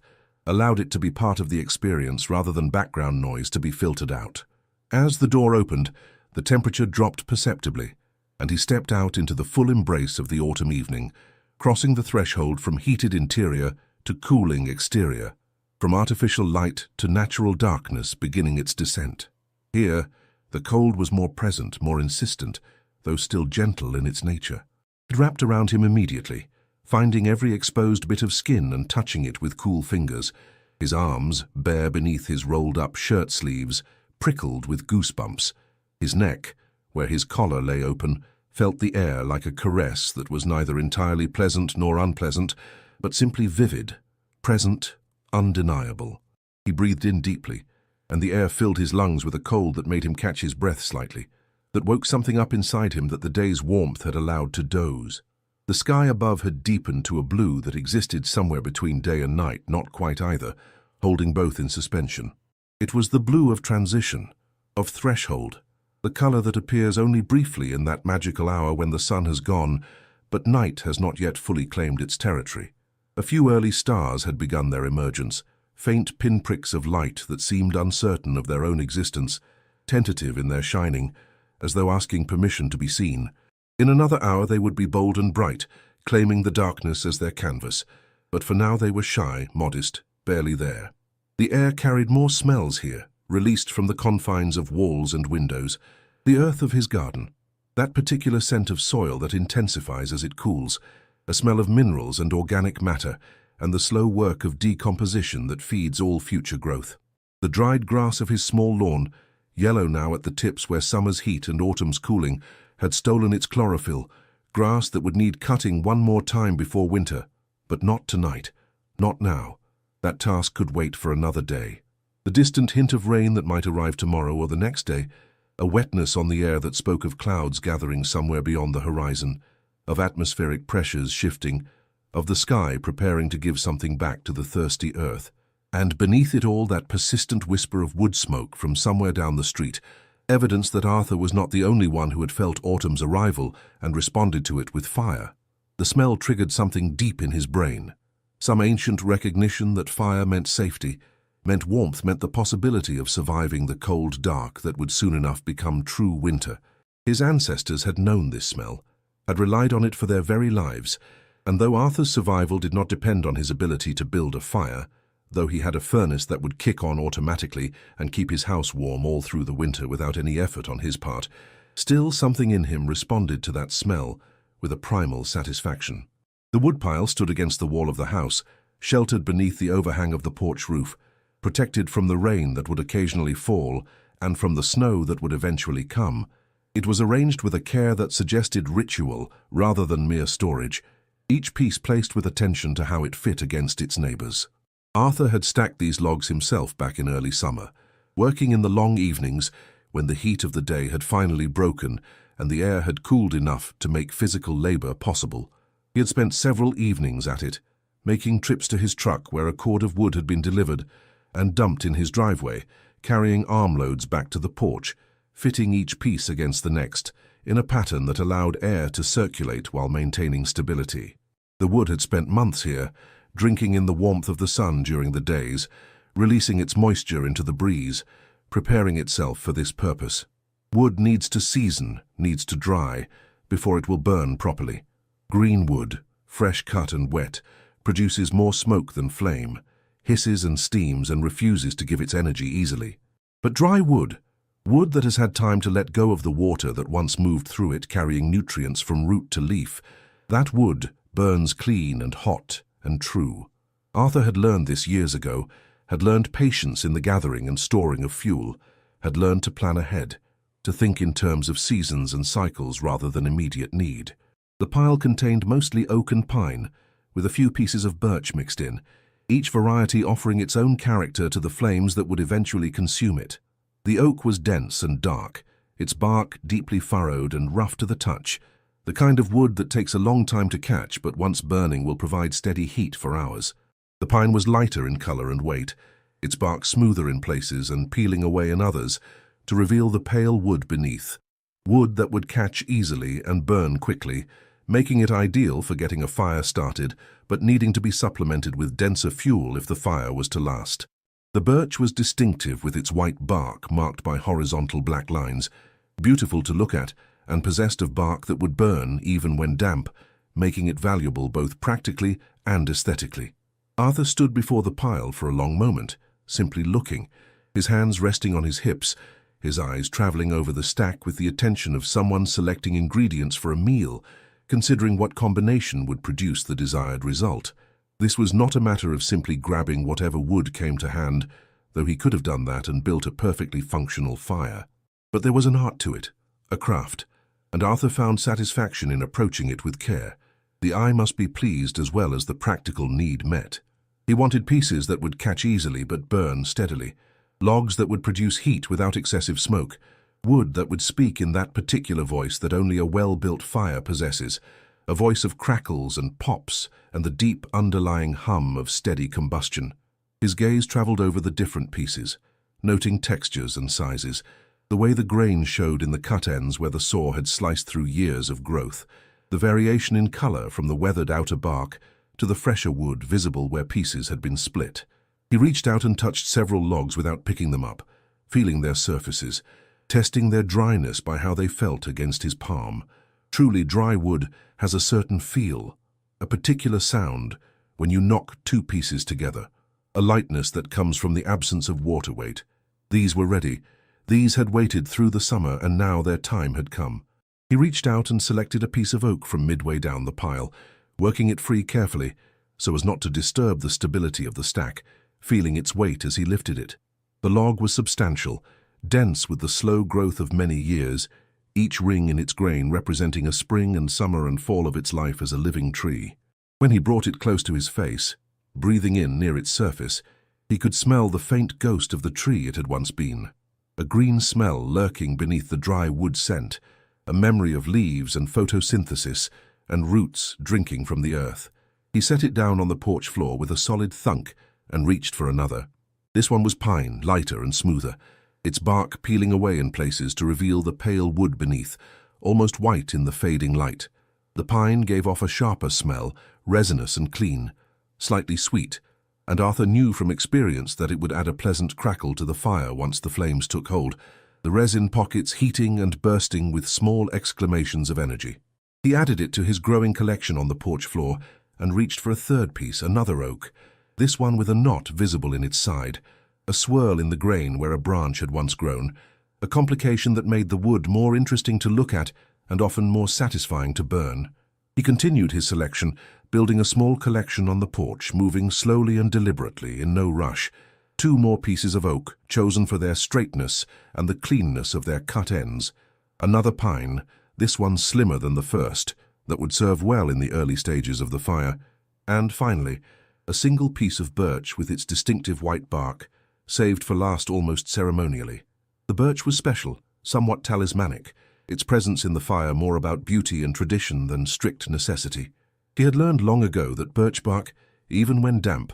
Speaker 1: allowed it to be part of the experience rather than background noise to be filtered out. As the door opened, the temperature dropped perceptibly, and he stepped out into the full embrace of the autumn evening, crossing the threshold from heated interior to cooling exterior, from artificial light to natural darkness beginning its descent. Here, the cold was more present, more insistent, though still gentle in its nature. It wrapped around him immediately, finding every exposed bit of skin and touching it with cool fingers. His arms, bare beneath his rolled-up shirt sleeves, prickled with goosebumps. His neck, where his collar lay open, felt the air like a caress that was neither entirely pleasant nor unpleasant, but simply vivid, present, undeniable. He breathed in deeply, and the air filled his lungs with a cold that made him catch his breath slightly, that woke something up inside him that the day's warmth had allowed to doze. The sky above had deepened to a blue that existed somewhere between day and night, not quite either, holding both in suspension. It was the blue of transition, of threshold, the color that appears only briefly in that magical hour when the sun has gone, but night has not yet fully claimed its territory. A few early stars had begun their emergence, faint pinpricks of light that seemed uncertain of their own existence, tentative in their shining, as though asking permission to be seen. In another hour they would be bold and bright, claiming the darkness as their canvas, but for now they were shy, modest, barely there. The air carried more smells here, released from the confines of walls and windows. The earth of his garden, that particular scent of soil that intensifies as it cools, a smell of minerals and organic matter, and the slow work of decomposition that feeds all future growth. The dried grass of his small lawn, yellow now at the tips where summer's heat and autumn's cooling had stolen its chlorophyll, grass that would need cutting one more time before winter, but not tonight, not now. That task could wait for another day. The distant hint of rain that might arrive tomorrow or the next day, a wetness on the air that spoke of clouds gathering somewhere beyond the horizon, of atmospheric pressures shifting, of the sky preparing to give something back to the thirsty earth. And beneath it all that persistent whisper of wood smoke from somewhere down the street, evidence that Arthur was not the only one who had felt autumn's arrival and responded to it with fire. The smell triggered something deep in his brain, some ancient recognition that fire meant safety, meant warmth, meant the possibility of surviving the cold dark that would soon enough become true winter. His ancestors had known this smell, had relied on it for their very lives, and though Arthur's survival did not depend on his ability to build a fire, though he had a furnace that would kick on automatically and keep his house warm all through the winter without any effort on his part, still something in him responded to that smell with a primal satisfaction. The woodpile stood against the wall of the house, sheltered beneath the overhang of the porch roof, protected from the rain that would occasionally fall and from the snow that would eventually come. It was arranged with a care that suggested ritual rather than mere storage, each piece placed with attention to how it fit against its neighbors. Arthur had stacked these logs himself back in early summer, working in the long evenings when the heat of the day had finally broken and the air had cooled enough to make physical labor possible. He had spent several evenings at it, making trips to his truck where a cord of wood had been delivered and dumped in his driveway, carrying armloads back to the porch, fitting each piece against the next, in a pattern that allowed air to circulate while maintaining stability. The wood had spent months here, drinking in the warmth of the sun during the days, releasing its moisture into the breeze, preparing itself for this purpose. Wood needs to season, needs to dry, before it will burn properly. Green wood, fresh cut and wet, produces more smoke than flame, hisses and steams and refuses to give its energy easily. But dry wood, wood that has had time to let go of the water that once moved through it carrying nutrients from root to leaf, that wood burns clean and hot and true. Arthur had learned this years ago, had learned patience in the gathering and storing of fuel, had learned to plan ahead, to think in terms of seasons and cycles rather than immediate need. The pile contained mostly oak and pine, with a few pieces of birch mixed in, each variety offering its own character to the flames that would eventually consume it. The oak was dense and dark, its bark deeply furrowed and rough to the touch, the kind of wood that takes a long time to catch but once burning will provide steady heat for hours. The pine was lighter in color and weight, its bark smoother in places and peeling away in others to reveal the pale wood beneath. Wood that would catch easily and burn quickly, making it ideal for getting a fire started, but needing to be supplemented with denser fuel if the fire was to last. The birch was distinctive with its white bark marked by horizontal black lines, beautiful to look at, and possessed of bark that would burn even when damp, making it valuable both practically and aesthetically. Arthur stood before the pile for a long moment, simply looking, his hands resting on his hips, his eyes traveling over the stack with the attention of someone selecting ingredients for a meal, considering what combination would produce the desired result. This was not a matter of simply grabbing whatever wood came to hand, though he could have done that and built a perfectly functional fire. But there was an art to it, a craft, and Arthur found satisfaction in approaching it with care. The eye must be pleased as well as the practical need met. He wanted pieces that would catch easily but burn steadily, logs that would produce heat without excessive smoke, wood that would speak in that particular voice that only a well-built fire possesses, a voice of crackles and pops and the deep underlying hum of steady combustion. His gaze traveled over the different pieces, noting textures and sizes, the way the grain showed in the cut ends where the saw had sliced through years of growth, the variation in color from the weathered outer bark to the fresher wood visible where pieces had been split. He reached out and touched several logs without picking them up, feeling their surfaces, testing their dryness by how they felt against his palm. Truly dry wood has a certain feel, a particular sound when you knock two pieces together, a lightness that comes from the absence of water weight. These were ready. These had waited through the summer and now their time had come. He reached out and selected a piece of oak from midway down the pile, working it free carefully so as not to disturb the stability of the stack, feeling its weight as he lifted it. The log was substantial, dense with the slow growth of many years, each ring in its grain representing a spring and summer and fall of its life as a living tree. When he brought it close to his face, breathing in near its surface, he could smell the faint ghost of the tree it had once been, a green smell lurking beneath the dry wood scent, a memory of leaves and photosynthesis and roots drinking from the earth. He set it down on the porch floor with a solid thunk and reached for another. This one was pine, lighter and smoother, its bark peeling away in places to reveal the pale wood beneath, almost white in the fading light. The pine gave off a sharper smell, resinous and clean, slightly sweet, and Arthur knew from experience that it would add a pleasant crackle to the fire once the flames took hold, the resin pockets heating and bursting with small exclamations of energy. He added it to his growing collection on the porch floor and reached for a third piece, another oak, this one with a knot visible in its side, a swirl in the grain where a branch had once grown, a complication that made the wood more interesting to look at and often more satisfying to burn. He continued his selection, building a small collection on the porch, moving slowly and deliberately, in no rush. 2 more pieces of oak, chosen for their straightness and the cleanness of their cut ends. Another pine, this one slimmer than the first, that would serve well in the early stages of the fire. And finally, a single piece of birch with its distinctive white bark, saved for last almost ceremonially. The birch was special, somewhat talismanic, its presence in the fire more about beauty and tradition than strict necessity. He had learned long ago that birch bark, even when damp,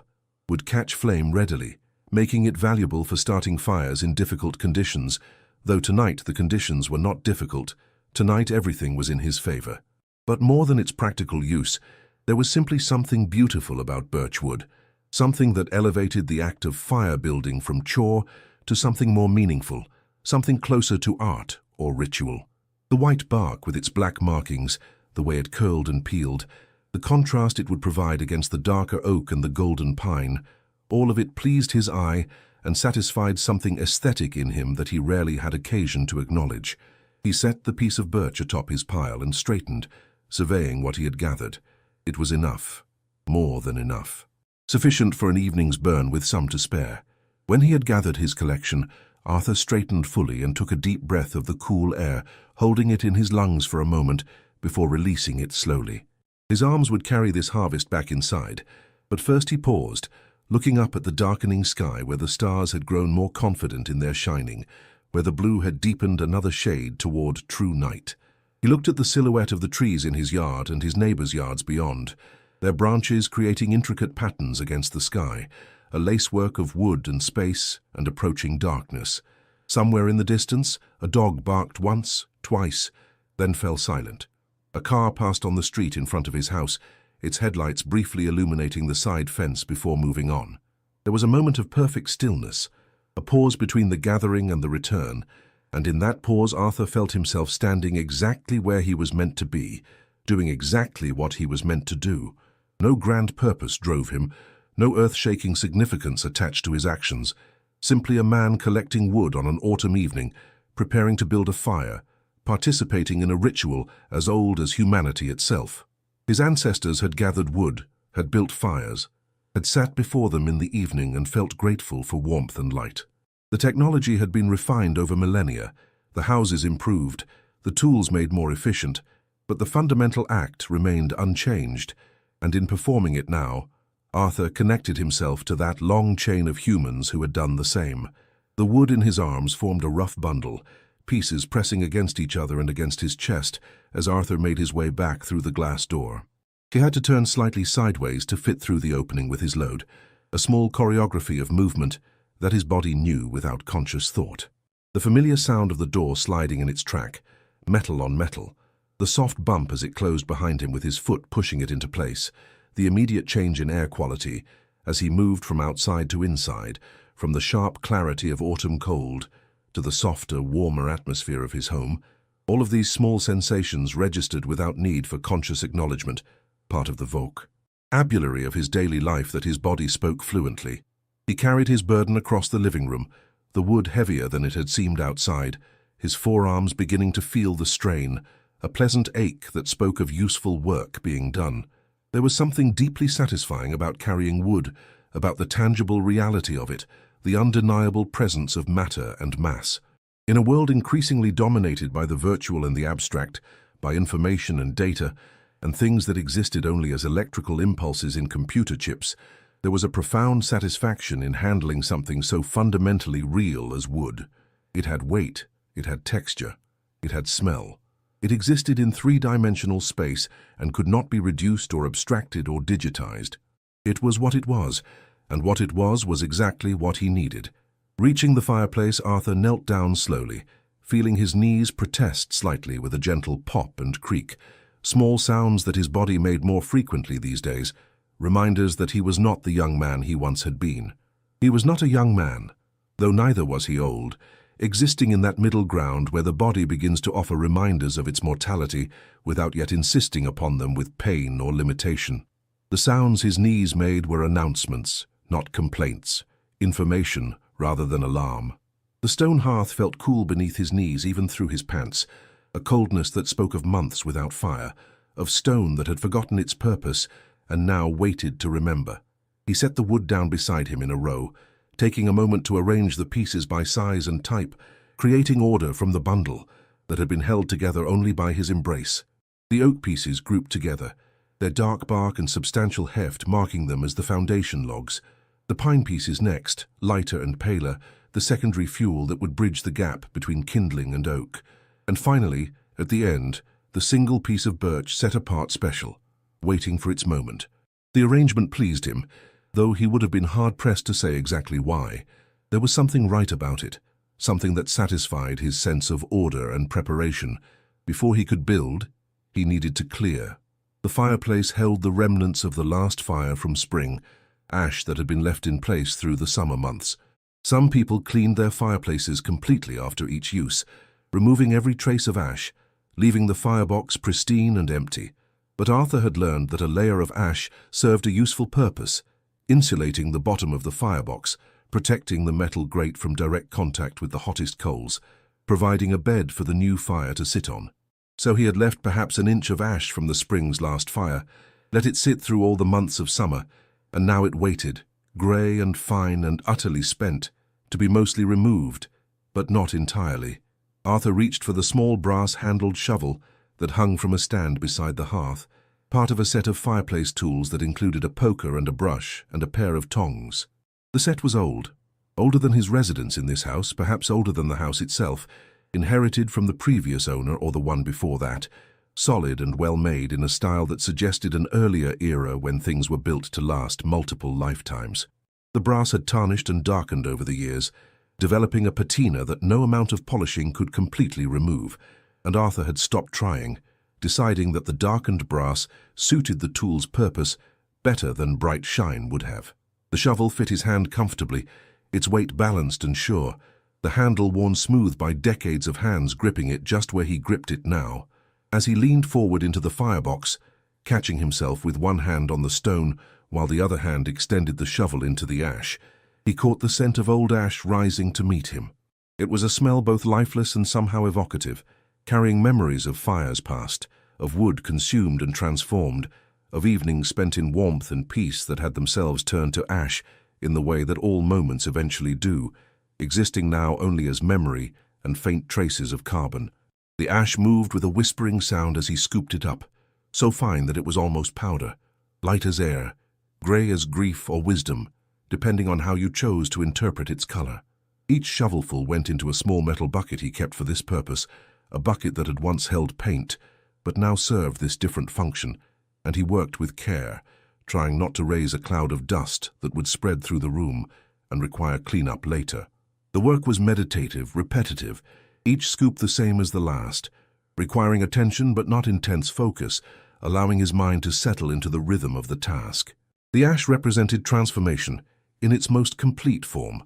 Speaker 1: would catch flame readily, making it valuable for starting fires in difficult conditions, though tonight the conditions were not difficult. Tonight everything was in his favor. But more than its practical use, there was simply something beautiful about birchwood, something that elevated the act of fire building from chore to something more meaningful, something closer to art or ritual. The white bark with its black markings, the way it curled and peeled, the contrast it would provide against the darker oak and the golden pine, all of it pleased his eye and satisfied something aesthetic in him that he rarely had occasion to acknowledge. He set the piece of birch atop his pile and straightened, surveying what he had gathered. It was enough, more than enough. Sufficient for an evening's burn with some to spare. When he had gathered his collection, Arthur straightened fully and took a deep breath of the cool air, holding it in his lungs for a moment before releasing it slowly. His arms would carry this harvest back inside, but first he paused, looking up at the darkening sky where the stars had grown more confident in their shining, where the blue had deepened another shade toward true night. He looked at the silhouette of the trees in his yard and his neighbors' yards beyond, their branches creating intricate patterns against the sky, a lacework of wood and space and approaching darkness. Somewhere in the distance, a dog barked once, twice, then fell silent. A car passed on the street in front of his house, its headlights briefly illuminating the side fence before moving on. There was a moment of perfect stillness, a pause between the gathering and the return, and in that pause Arthur felt himself standing exactly where he was meant to be, doing exactly what he was meant to do. No grand purpose drove him, no earth-shaking significance attached to his actions, simply a man collecting wood on an autumn evening, preparing to build a fire, participating in a ritual as old as humanity itself. His ancestors had gathered wood, had built fires, had sat before them in the evening and felt grateful for warmth and light. The technology had been refined over millennia, the houses improved, the tools made more efficient, but the fundamental act remained unchanged, and in performing it now, Arthur connected himself to that long chain of humans who had done the same. The wood in his arms formed a rough bundle, pieces pressing against each other and against his chest as Arthur made his way back through the glass door. He had to turn slightly sideways to fit through the opening with his load, a small choreography of movement that his body knew without conscious thought. The familiar sound of the door sliding in its track, metal on metal, the soft bump as it closed behind him with his foot pushing it into place, the immediate change in air quality as he moved from outside to inside, from the sharp clarity of autumn cold to the softer, warmer atmosphere of his home, all of these small sensations registered without need for conscious acknowledgement, part of the vocabulary of his daily life that his body spoke fluently. He carried his burden across the living room, the wood heavier than it had seemed outside, his forearms beginning to feel the strain, a pleasant ache that spoke of useful work being done. There was something deeply satisfying about carrying wood, about the tangible reality of it, the undeniable presence of matter and mass. In a world increasingly dominated by the virtual and the abstract, by information and data, and things that existed only as electrical impulses in computer chips, there was a profound satisfaction in handling something so fundamentally real as wood. It had weight, it had texture, it had smell. It existed in three-dimensional space and could not be reduced or abstracted or digitized. It was what it was, and what it was exactly what he needed. Reaching the fireplace, Arthur knelt down slowly, feeling his knees protest slightly with a gentle pop and creak, small sounds that his body made more frequently these days, reminders that he was not the young man he once had been. He was not a young man, though neither was he old, existing in that middle ground where the body begins to offer reminders of its mortality without yet insisting upon them with pain or limitation. The sounds his knees made were announcements, not complaints, information rather than alarm. The stone hearth felt cool beneath his knees even through his pants, a coldness that spoke of months without fire, of stone that had forgotten its purpose and now waited to remember. He set the wood down beside him in a row, taking a moment to arrange the pieces by size and type, creating order from the bundle that had been held together only by his embrace. The oak pieces grouped together, their dark bark and substantial heft marking them as the foundation logs. The pine pieces next, lighter and paler, the secondary fuel that would bridge the gap between kindling and oak. And finally, at the end, the single piece of birch set apart special, waiting for its moment. The arrangement pleased him, though he would have been hard-pressed to say exactly why. There was something right about it, something that satisfied his sense of order and preparation. Before he could build, he needed to clear. The fireplace held the remnants of the last fire from spring, ash that had been left in place through the summer months. Some people cleaned their fireplaces completely after each use, removing every trace of ash, leaving the firebox pristine and empty. But Arthur had learned that a layer of ash served a useful purpose, insulating the bottom of the firebox, protecting the metal grate from direct contact with the hottest coals, providing a bed for the new fire to sit on. So he had left perhaps an inch of ash from the spring's last fire, let it sit through all the months of summer, and now it waited, grey and fine and utterly spent, to be mostly removed, but not entirely. Arthur reached for the small brass-handled shovel that hung from a stand beside the hearth, part of a set of fireplace tools that included a poker and a brush and a pair of tongs. The set was old, older than his residence in this house, perhaps older than the house itself, inherited from the previous owner or the one before that, solid and well-made in a style that suggested an earlier era when things were built to last multiple lifetimes. The brass had tarnished and darkened over the years, developing a patina that no amount of polishing could completely remove, and Arthur had stopped trying, deciding that the darkened brass suited the tool's purpose better than bright shine would have. The shovel fit his hand comfortably, its weight balanced and sure, the handle worn smooth by decades of hands gripping it just where he gripped it now. As he leaned forward into the firebox, catching himself with one hand on the stone while the other hand extended the shovel into the ash, he caught the scent of old ash rising to meet him. It was a smell both lifeless and somehow evocative, carrying memories of fires past, of wood consumed and transformed, of evenings spent in warmth and peace that had themselves turned to ash in the way that all moments eventually do, existing now only as memory and faint traces of carbon. The ash moved with a whispering sound as he scooped it up, so fine that it was almost powder, light as air, grey as grief or wisdom, depending on how you chose to interpret its color. Each shovelful went into a small metal bucket he kept for this purpose, a bucket that had once held paint, but now served this different function, and he worked with care, trying not to raise a cloud of dust that would spread through the room and require cleanup later. The work was meditative, repetitive, each scoop the same as the last, requiring attention but not intense focus, allowing his mind to settle into the rhythm of the task. The ash represented transformation in its most complete form,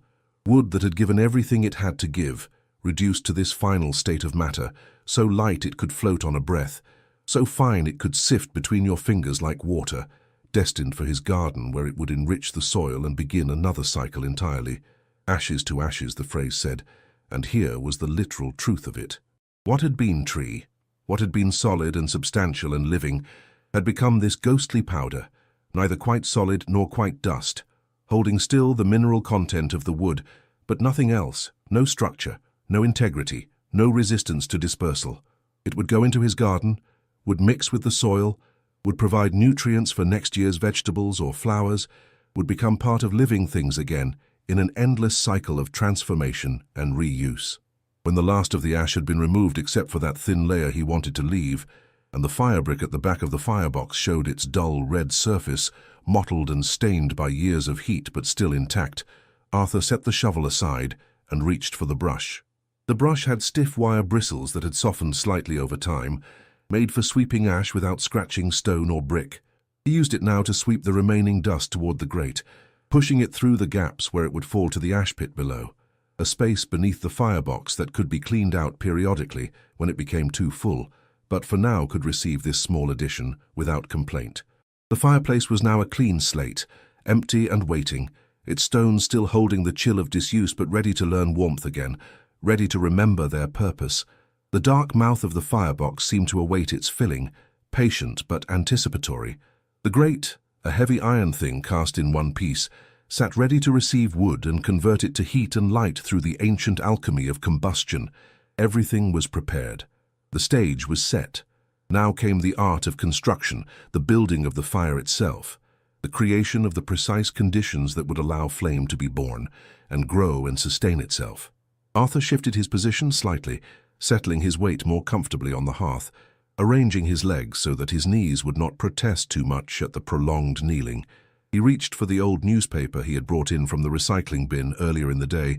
Speaker 1: wood that had given everything it had to give, reduced to this final state of matter, so light it could float on a breath, so fine it could sift between your fingers like water, destined for his garden where it would enrich the soil and begin another cycle entirely. Ashes to ashes, the phrase said, and here was the literal truth of it. What had been tree, what had been solid and substantial and living, had become this ghostly powder, neither quite solid nor quite dust, holding still the mineral content of the wood, but nothing else, no structure, no integrity, no resistance to dispersal. It would go into his garden, would mix with the soil, would provide nutrients for next year's vegetables or flowers, would become part of living things again, in an endless cycle of transformation and reuse. When the last of the ash had been removed except for that thin layer he wanted to leave, and the fire brick at the back of the firebox showed its dull red surface, mottled and stained by years of heat but still intact, Arthur set the shovel aside and reached for the brush. The brush had stiff wire bristles that had softened slightly over time, made for sweeping ash without scratching stone or brick. He used it now to sweep the remaining dust toward the grate, pushing it through the gaps where it would fall to the ash pit below, a space beneath the firebox that could be cleaned out periodically when it became too full, but for now could receive this small addition without complaint. The fireplace was now a clean slate, empty and waiting, its stones still holding the chill of disuse but ready to learn warmth again, ready to remember their purpose. The dark mouth of the firebox seemed to await its filling, patient but anticipatory. The grate, a heavy iron thing cast in one piece, sat ready to receive wood and convert it to heat and light through the ancient alchemy of combustion. Everything was prepared. The stage was set. Now came the art of construction, the building of the fire itself, the creation of the precise conditions that would allow flame to be born and grow and sustain itself. Arthur shifted his position slightly, settling his weight more comfortably on the hearth, arranging his legs so that his knees would not protest too much at the prolonged kneeling. He reached for the old newspaper he had brought in from the recycling bin earlier in the day,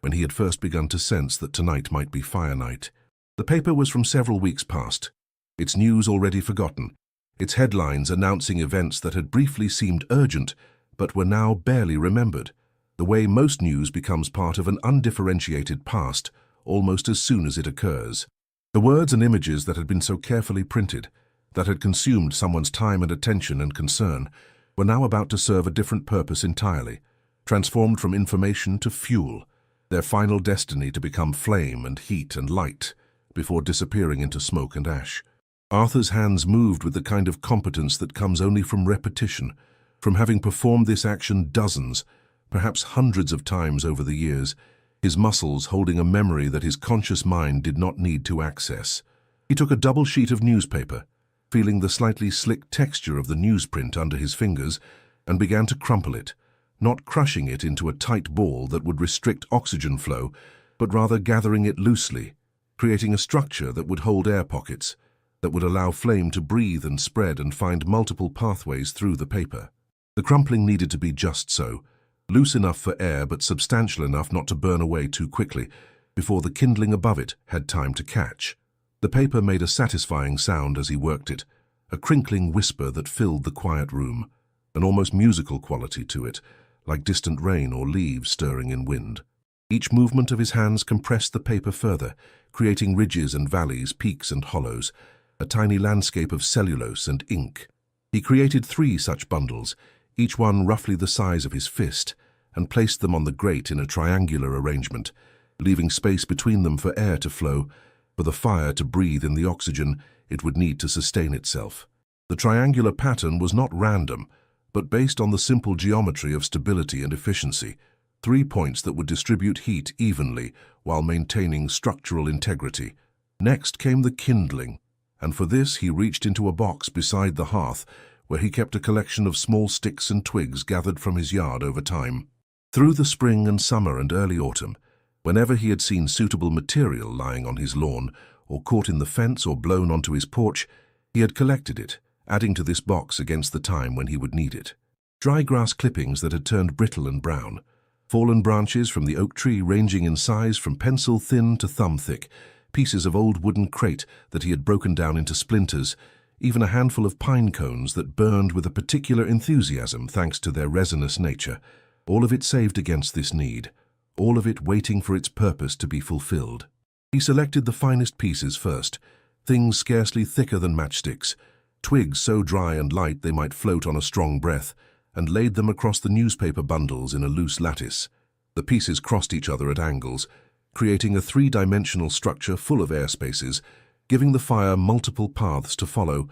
Speaker 1: when he had first begun to sense that tonight might be fire night. The paper was from several weeks past, its news already forgotten, its headlines announcing events that had briefly seemed urgent but were now barely remembered, the way most news becomes part of an undifferentiated past almost as soon as it occurs. The words and images that had been so carefully printed, that had consumed someone's time and attention and concern, were now about to serve a different purpose entirely, transformed from information to fuel, their final destiny to become flame and heat and light, before disappearing into smoke and ash. Arthur's hands moved with the kind of competence that comes only from repetition, from having performed this action dozens, perhaps hundreds of times over the years, his muscles holding a memory that his conscious mind did not need to access. He took a double sheet of newspaper, feeling the slightly slick texture of the newsprint under his fingers, and began to crumple it, not crushing it into a tight ball that would restrict oxygen flow, but rather gathering it loosely, creating a structure that would hold air pockets, that would allow flame to breathe and spread and find multiple pathways through the paper. The crumpling needed to be just so, loose enough for air but substantial enough not to burn away too quickly, before the kindling above it had time to catch. The paper made a satisfying sound as he worked it, a crinkling whisper that filled the quiet room, an almost musical quality to it, like distant rain or leaves stirring in wind. Each movement of his hands compressed the paper further, creating ridges and valleys, peaks and hollows, a tiny landscape of cellulose and ink. He created 3 such bundles, each one roughly the size of his fist, and placed them on the grate in a triangular arrangement, leaving space between them for air to flow, for the fire to breathe in the oxygen it would need to sustain itself. The triangular pattern was not random, but based on the simple geometry of stability and efficiency, 3 points that would distribute heat evenly while maintaining structural integrity. Next came the kindling, and for this he reached into a box beside the hearth where he kept a collection of small sticks and twigs gathered from his yard over time. Through the spring and summer and early autumn, whenever he had seen suitable material lying on his lawn, or caught in the fence or blown onto his porch, he had collected it, adding to this box against the time when he would need it. Dry grass clippings that had turned brittle and brown, fallen branches from the oak tree ranging in size from pencil-thin to thumb-thick, pieces of old wooden crate that he had broken down into splinters, even a handful of pine cones that burned with a particular enthusiasm thanks to their resinous nature, all of it saved against this need, all of it waiting for its purpose to be fulfilled. He selected the finest pieces first, things scarcely thicker than matchsticks, twigs so dry and light they might float on a strong breath, and laid them across the newspaper bundles in a loose lattice. The pieces crossed each other at angles, creating a 3-dimensional structure full of air spaces, giving the fire multiple paths to follow,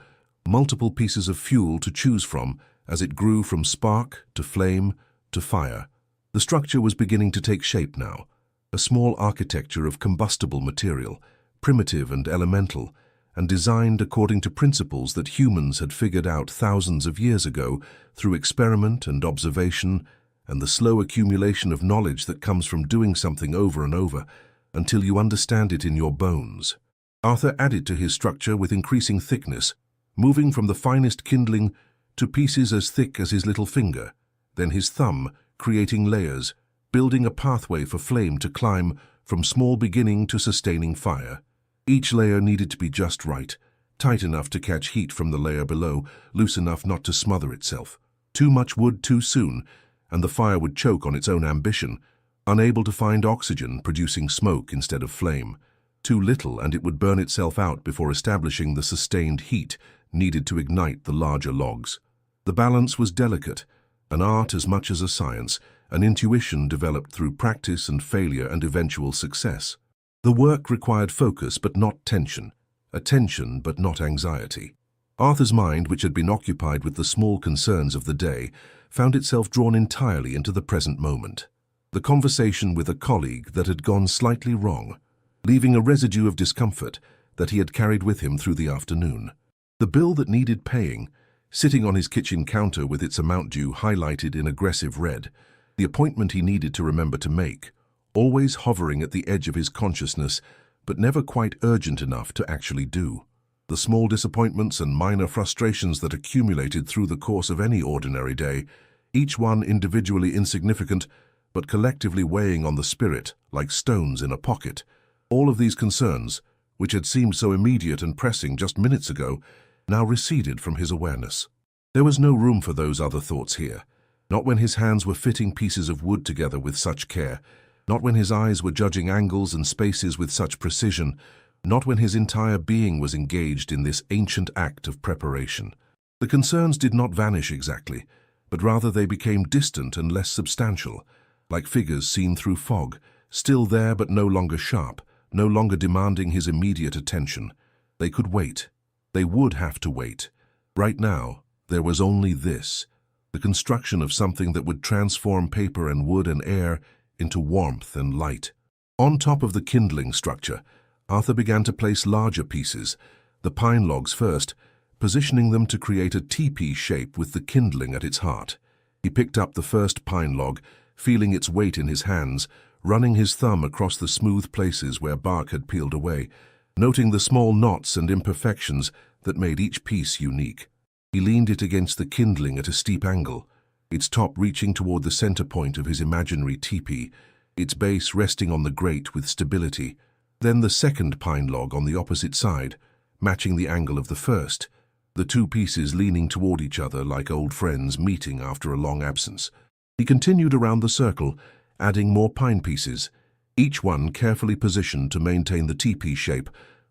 Speaker 1: multiple pieces of fuel to choose from as it grew from spark to flame to fire. The structure was beginning to take shape now, a small architecture of combustible material, primitive and elemental, and designed according to principles that humans had figured out thousands of years ago through experiment and observation and the slow accumulation of knowledge that comes from doing something over and over until you understand it in your bones. Arthur added to his structure with increasing thickness, moving from the finest kindling to pieces as thick as his little finger, then his thumb, creating layers, building a pathway for flame to climb from small beginning to sustaining fire. Each layer needed to be just right, tight enough to catch heat from the layer below, loose enough not to smother itself. Too much wood too soon, and the fire would choke on its own ambition, unable to find oxygen, producing smoke instead of flame. Too little, and it would burn itself out before establishing the sustained heat needed to ignite the larger logs. The balance was delicate, an art as much as a science, an intuition developed through practice and failure and eventual success. The work required focus but not tension, attention but not anxiety. Arthur's mind, which had been occupied with the small concerns of the day, found itself drawn entirely into the present moment. The conversation with a colleague that had gone slightly wrong, leaving a residue of discomfort that he had carried with him through the afternoon. The bill that needed paying, sitting on his kitchen counter with its amount due highlighted in aggressive red, the appointment he needed to remember to make, always hovering at the edge of his consciousness, but never quite urgent enough to actually do. The small disappointments and minor frustrations that accumulated through the course of any ordinary day, each one individually insignificant, but collectively weighing on the spirit like stones in a pocket. All of these concerns, which had seemed so immediate and pressing just minutes ago, now receded from his awareness. There was no room for those other thoughts here, not when his hands were fitting pieces of wood together with such care, not when his eyes were judging angles and spaces with such precision, not when his entire being was engaged in this ancient act of preparation. The concerns did not vanish exactly, but rather they became distant and less substantial, like figures seen through fog, still there but no longer sharp, no longer demanding his immediate attention. They could wait. They would have to wait. Right now, there was only this, the construction of something that would transform paper and wood and air into warmth and light. On top of the kindling structure, Arthur began to place larger pieces, the pine logs first, positioning them to create a teepee shape with the kindling at its heart. He picked up the first pine log, feeling its weight in his hands, running his thumb across the smooth places where bark had peeled away, noting the small knots and imperfections that made each piece unique. He leaned it against the kindling at a steep angle, its top reaching toward the center point of his imaginary teepee, its base resting on the grate with stability. Then the second pine log on the opposite side, matching the angle of the first, the two pieces leaning toward each other like old friends meeting after a long absence. He continued around the circle, adding more pine pieces, each one carefully positioned to maintain the teepee shape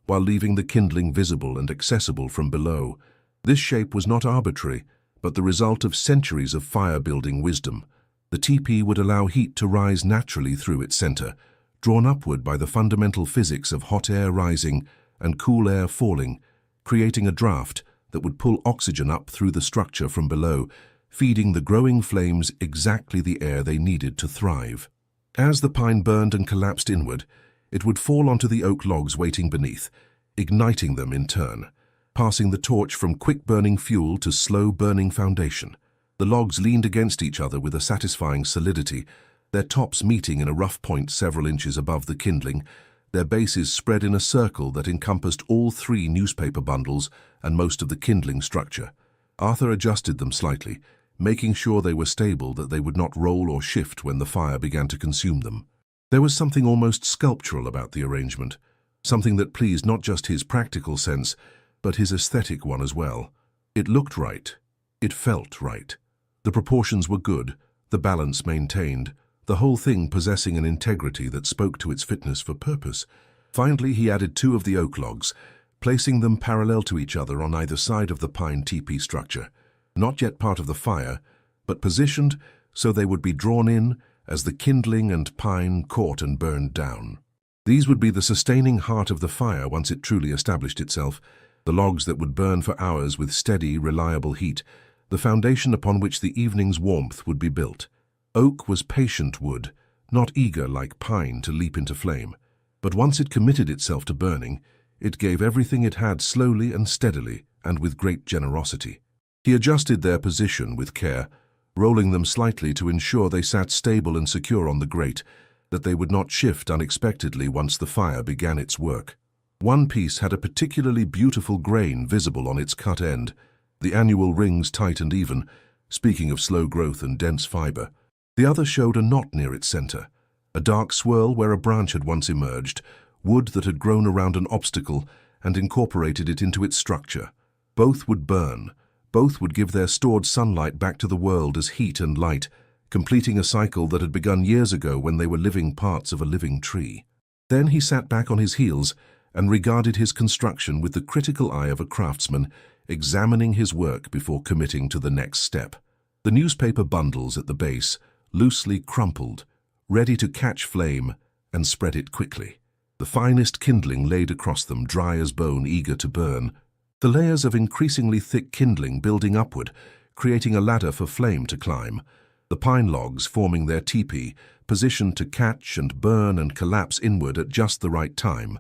Speaker 1: while leaving the kindling visible and accessible from below. This shape was not arbitrary, but the result of centuries of fire-building wisdom. The teepee would allow heat to rise naturally through its center, drawn upward by the fundamental physics of hot air rising and cool air falling, creating a draft that would pull oxygen up through the structure from below, feeding the growing flames exactly the air they needed to thrive. As the pine burned and collapsed inward, it would fall onto the oak logs waiting beneath, igniting them in turn, passing the torch from quick-burning fuel to slow-burning foundation. The logs leaned against each other with a satisfying solidity, their tops meeting in a rough point several inches above the kindling, their bases spread in a circle that encompassed all three newspaper bundles and most of the kindling structure. Arthur adjusted them slightly, making sure they were stable, that they would not roll or shift when the fire began to consume them. There was something almost sculptural about the arrangement, something that pleased not just his practical sense, but his aesthetic one as well. It looked right. It felt right. The proportions were good, the balance maintained, the whole thing possessing an integrity that spoke to its fitness for purpose. Finally, he added two of the oak logs, placing them parallel to each other on either side of the pine teepee structure, not yet part of the fire, but positioned so they would be drawn in as the kindling and pine caught and burned down. These would be the sustaining heart of the fire once it truly established itself, the logs that would burn for hours with steady, reliable heat, the foundation upon which the evening's warmth would be built. Oak was patient wood, not eager like pine to leap into flame, but once it committed itself to burning, it gave everything it had slowly and steadily and with great generosity. He adjusted their position with care, rolling them slightly to ensure they sat stable and secure on the grate, that they would not shift unexpectedly once the fire began its work. One piece had a particularly beautiful grain visible on its cut end, the annual rings tight and even, speaking of slow growth and dense fiber. The other showed a knot near its center, a dark swirl where a branch had once emerged, wood that had grown around an obstacle and incorporated it into its structure. Both would burn. Both would give their stored sunlight back to the world as heat and light, completing a cycle that had begun years ago when they were living parts of a living tree. Then he sat back on his heels and regarded his construction with the critical eye of a craftsman, examining his work before committing to the next step. The newspaper bundles at the base, loosely crumpled, ready to catch flame and spread it quickly. The finest kindling laid across them, dry as bone, eager to burn. The layers of increasingly thick kindling building upward, creating a ladder for flame to climb. The pine logs forming their teepee, positioned to catch and burn and collapse inward at just the right time.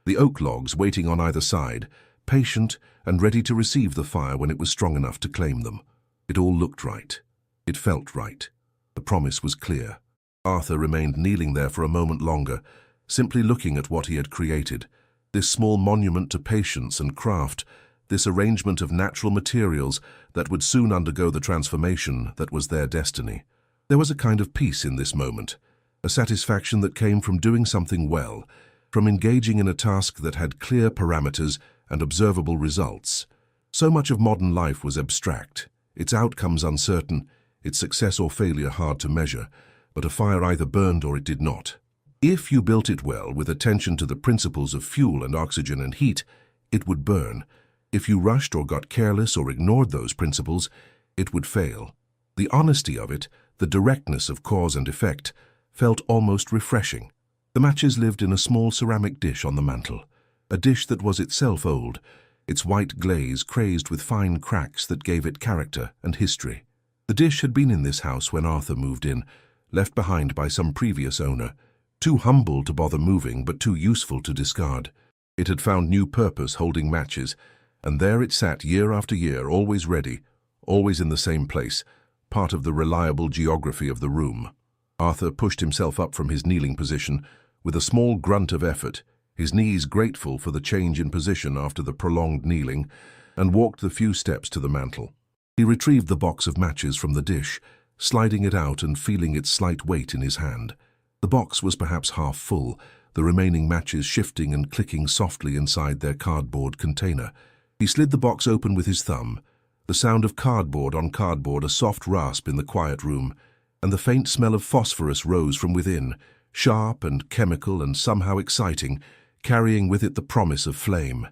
Speaker 1: The oak logs waiting on either side, patient and ready to receive the fire when it was strong enough to claim them. It all looked right. It felt right. The promise was clear. Arthur remained kneeling there for a moment longer, simply looking at what he had created. This small monument to patience and craft, this arrangement of natural materials that would soon undergo the transformation that was their destiny. There was a kind of peace in this moment, a satisfaction that came from doing something well, from engaging in a task that had clear parameters and observable results. So much of modern life was abstract, its outcomes uncertain, its success or failure hard to measure, but a fire either burned or it did not. If you built it well with attention to the principles of fuel and oxygen and heat, it would burn. If you rushed or got careless or ignored those principles, it would fail. The honesty of it, the directness of cause and effect, felt almost refreshing. The matches lived in a small ceramic dish on the mantel, a dish that was itself old, its white glaze crazed with fine cracks that gave it character and history. The dish had been in this house when Arthur moved in, left behind by some previous owner, too humble to bother moving but too useful to discard. It had found new purpose holding matches, and there it sat year after year, always ready, always in the same place, part of the reliable geography of the room. Arthur pushed himself up from his kneeling position with a small grunt of effort, his knees grateful for the change in position after the prolonged kneeling, and walked the few steps to the mantel. He retrieved the box of matches from the dish, sliding it out and feeling its slight weight in his hand. The box was perhaps half full, the remaining matches shifting and clicking softly inside their cardboard container. He slid the box open with his thumb, the sound of cardboard on cardboard, a soft rasp in the quiet room, and the faint smell of phosphorus rose from within, sharp and chemical and somehow exciting, carrying with it the promise of flame.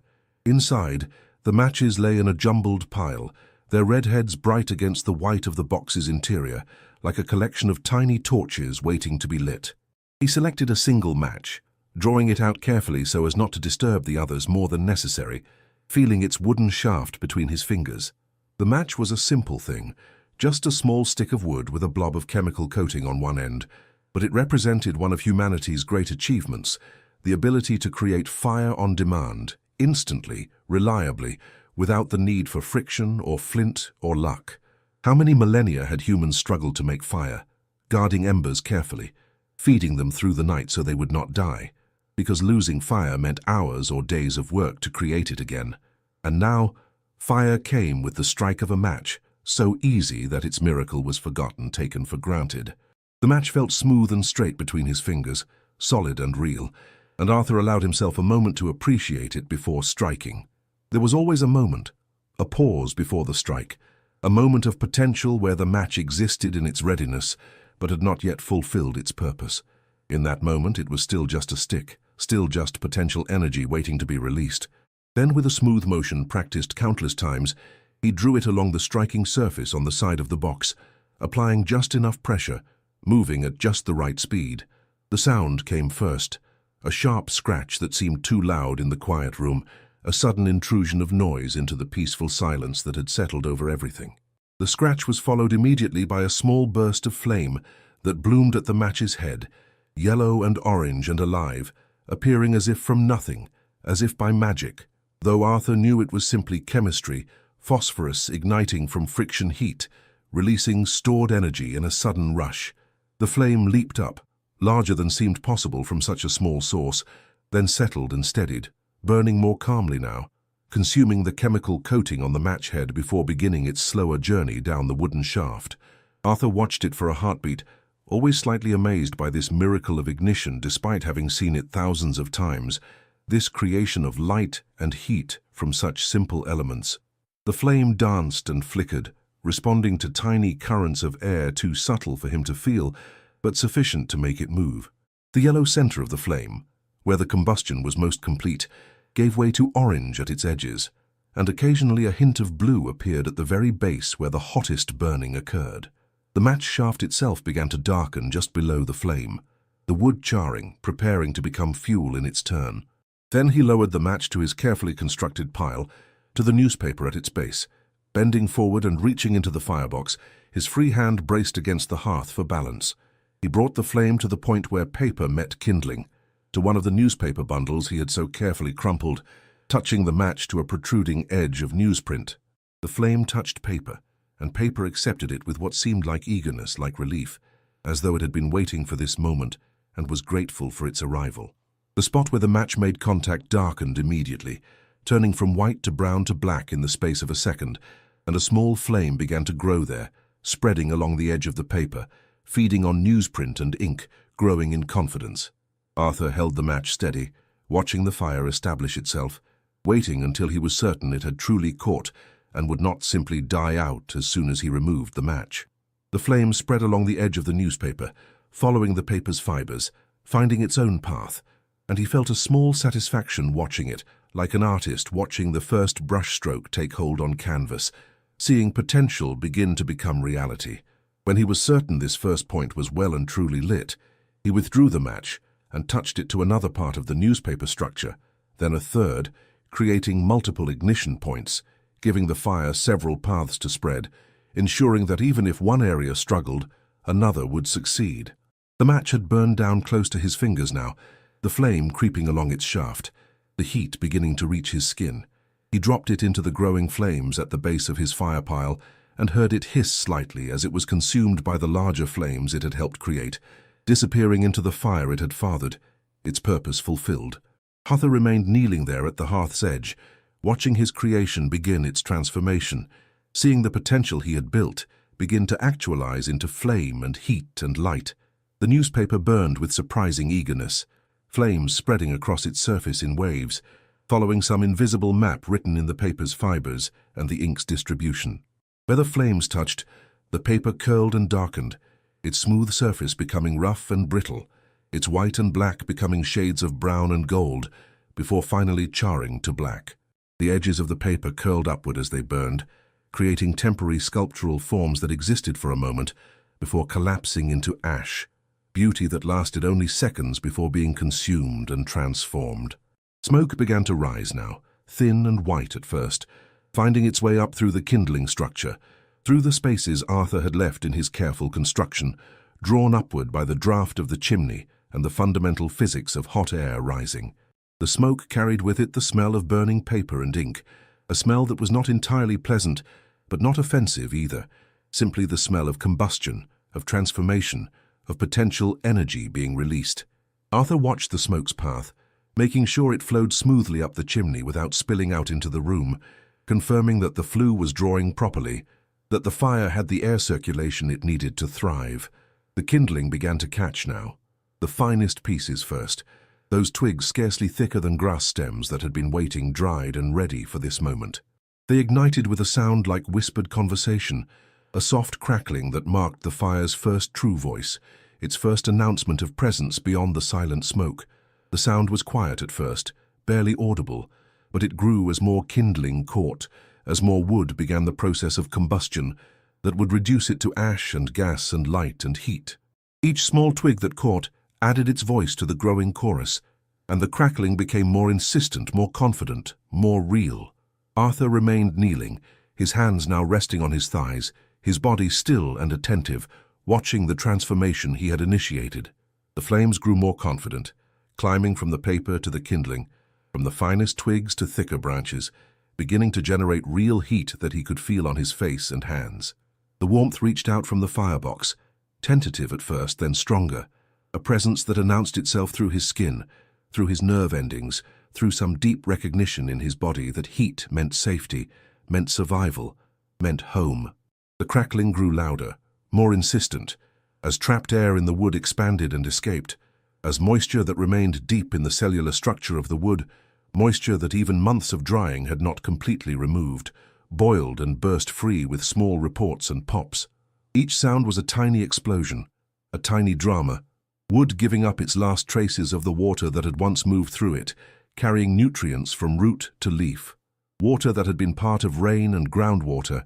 Speaker 1: Inside, the matches lay in a jumbled pile, their red heads bright against the white of the box's interior, like a collection of tiny torches waiting to be lit. He selected a single match, drawing it out carefully so as not to disturb the others more than necessary, feeling its wooden shaft between his fingers. The match was a simple thing, just a small stick of wood with a blob of chemical coating on one end, but it represented one of humanity's great achievements, the ability to create fire on demand, instantly, reliably, without the need for friction or flint or luck. How many millennia had humans struggled to make fire, guarding embers carefully, feeding them through the night so they would not die, because losing fire meant hours or days of work to create it again. And now, fire came with the strike of a match, so easy that its miracle was forgotten, taken for granted. The match felt smooth and straight between his fingers, solid and real, and Arthur allowed himself a moment to appreciate it before striking. There was always a moment, a pause before the strike, a moment of potential where the match existed in its readiness, but had not yet fulfilled its purpose. In that moment, it was still just a stick, still just potential energy waiting to be released. Then, with a smooth motion practiced countless times, he drew it along the striking surface on the side of the box, applying just enough pressure, moving at just the right speed. The sound came first, a sharp scratch that seemed too loud in the quiet room, a sudden intrusion of noise into the peaceful silence that had settled over everything. The scratch was followed immediately by a small burst of flame that bloomed at the match's head, yellow and orange and alive, appearing as if from nothing, as if by magic. Though Arthur knew it was simply chemistry, phosphorus igniting from friction heat, releasing stored energy in a sudden rush. The flame leaped up, larger than seemed possible from such a small source, then settled and steadied, burning more calmly now, consuming the chemical coating on the match head before beginning its slower journey down the wooden shaft. Arthur watched it for a heartbeat, always slightly amazed by this miracle of ignition despite having seen it thousands of times, this creation of light and heat from such simple elements. The flame danced and flickered, responding to tiny currents of air too subtle for him to feel, but sufficient to make it move. The yellow center of the flame, where the combustion was most complete, gave way to orange at its edges, and occasionally a hint of blue appeared at the very base where the hottest burning occurred. The match shaft itself began to darken just below the flame, the wood charring, preparing to become fuel in its turn. Then he lowered the match to his carefully constructed pile, to the newspaper at its base. Bending forward and reaching into the firebox, his free hand braced against the hearth for balance. He brought the flame to the point where paper met kindling, to one of the newspaper bundles he had so carefully crumpled, touching the match to a protruding edge of newsprint. The flame touched paper, and paper accepted it with what seemed like eagerness, like relief, as though it had been waiting for this moment and was grateful for its arrival. The spot where the match made contact darkened immediately, turning from white to brown to black in the space of a second, and a small flame began to grow there, spreading along the edge of the paper, feeding on newsprint and ink, growing in confidence. Arthur held the match steady, watching the fire establish itself, waiting until he was certain it had truly caught and would not simply die out as soon as he removed the match. The flame spread along the edge of the newspaper, following the paper's fibers, finding its own path, and he felt a small satisfaction watching it, like an artist watching the first brushstroke take hold on canvas, seeing potential begin to become reality. When he was certain this first point was well and truly lit, he withdrew the match and touched it to another part of the newspaper structure, then a third, creating multiple ignition points, giving the fire several paths to spread, ensuring that even if one area struggled, another would succeed. The match had burned down close to his fingers now, the flame creeping along its shaft, the heat beginning to reach his skin. He dropped it into the growing flames at the base of his fire pile and heard it hiss slightly as it was consumed by the larger flames it had helped create, disappearing into the fire it had fathered, its purpose fulfilled. Arthur remained kneeling there at the hearth's edge, watching his creation begin its transformation, seeing the potential he had built begin to actualize into flame and heat and light. The newspaper burned with surprising eagerness, flames spreading across its surface in waves, following some invisible map written in the paper's fibers and the ink's distribution. Where the flames touched, the paper curled and darkened, its smooth surface becoming rough and brittle, its white and black becoming shades of brown and gold, before finally charring to black. The edges of the paper curled upward as they burned, creating temporary sculptural forms that existed for a moment before collapsing into ash, beauty that lasted only seconds before being consumed and transformed. Smoke began to rise now, thin and white at first, finding its way up through the kindling structure, through the spaces Arthur had left in his careful construction, drawn upward by the draft of the chimney and the fundamental physics of hot air rising. The smoke carried with it the smell of burning paper and ink, a smell that was not entirely pleasant, but not offensive either, simply the smell of combustion, of transformation, of potential energy being released. Arthur watched the smoke's path, making sure it flowed smoothly up the chimney without spilling out into the room, confirming that the flue was drawing properly, that the fire had the air circulation it needed to thrive. The kindling began to catch now. The finest pieces first, those twigs scarcely thicker than grass stems that had been waiting dried and ready for this moment. They ignited with a sound like whispered conversation, a soft crackling that marked the fire's first true voice, its first announcement of presence beyond the silent smoke. The sound was quiet at first, barely audible, but it grew as more kindling caught, as more wood began the process of combustion that would reduce it to ash and gas and light and heat. Each small twig that caught added its voice to the growing chorus, and the crackling became more insistent, more confident, more real. Arthur remained kneeling, his hands now resting on his thighs, his body still and attentive, watching the transformation he had initiated. The flames grew more confident, climbing from the paper to the kindling, from the finest twigs to thicker branches, beginning to generate real heat that he could feel on his face and hands. The warmth reached out from the firebox, tentative at first, then stronger, a presence that announced itself through his skin, through his nerve endings, through some deep recognition in his body that heat meant safety, meant survival, meant home. The crackling grew louder, more insistent, as trapped air in the wood expanded and escaped, as moisture that remained deep in the cellular structure of the wood, moisture that even months of drying had not completely removed, boiled and burst free with small reports and pops. Each sound was a tiny explosion, a tiny drama, wood giving up its last traces of the water that had once moved through it, carrying nutrients from root to leaf, water that had been part of rain and groundwater,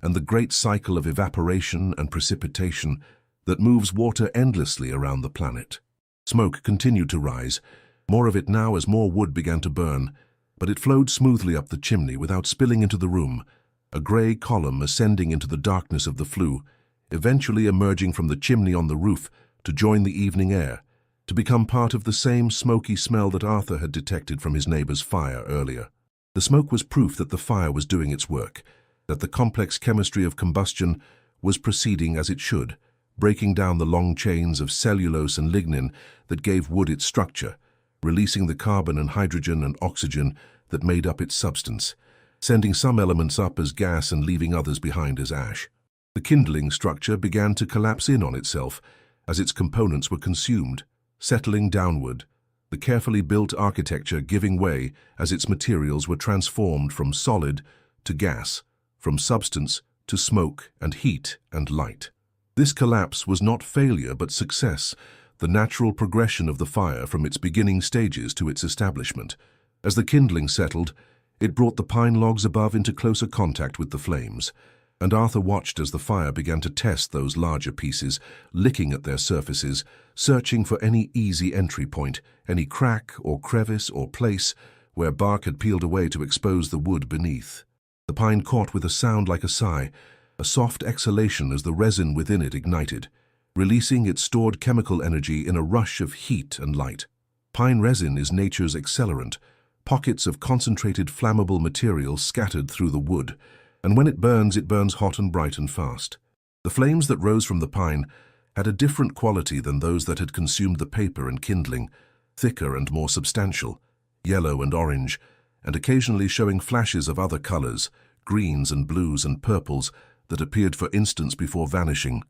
Speaker 1: and the great cycle of evaporation and precipitation that moves water endlessly around the planet. Smoke continued to rise, more of it now as more wood began to burn, but it flowed smoothly up the chimney without spilling into the room, a grey column ascending into the darkness of the flue, eventually emerging from the chimney on the roof to join the evening air, to become part of the same smoky smell that Arthur had detected from his neighbor's fire earlier. The smoke was proof that the fire was doing its work, that the complex chemistry of combustion was proceeding as it should, breaking down the long chains of cellulose and lignin that gave wood its structure, releasing the carbon and hydrogen and oxygen that made up its substance, sending some elements up as gas and leaving others behind as ash. The kindling structure began to collapse in on itself as its components were consumed, settling downward, the carefully built architecture giving way as its materials were transformed from solid to gas, from substance to smoke and heat and light. This collapse was not failure but success, the natural progression of the fire from its beginning stages to its establishment. As the kindling settled, it brought the pine logs above into closer contact with the flames, and Arthur watched as the fire began to test those larger pieces, licking at their surfaces, searching for any easy entry point, any crack or crevice or place where bark had peeled away to expose the wood beneath. The pine caught with a sound like a sigh, a soft exhalation as the resin within it ignited, releasing its stored chemical energy in a rush of heat and light. Pine resin is nature's accelerant, pockets of concentrated flammable material scattered through the wood, and when it burns hot and bright and fast. The flames that rose from the pine had a different quality than those that had consumed the paper and kindling, thicker and more substantial, yellow and orange, and occasionally showing flashes of other colors, greens and blues and purples that appeared for instants before vanishing,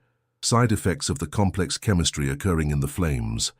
Speaker 1: side effects of the complex chemistry occurring in the flames.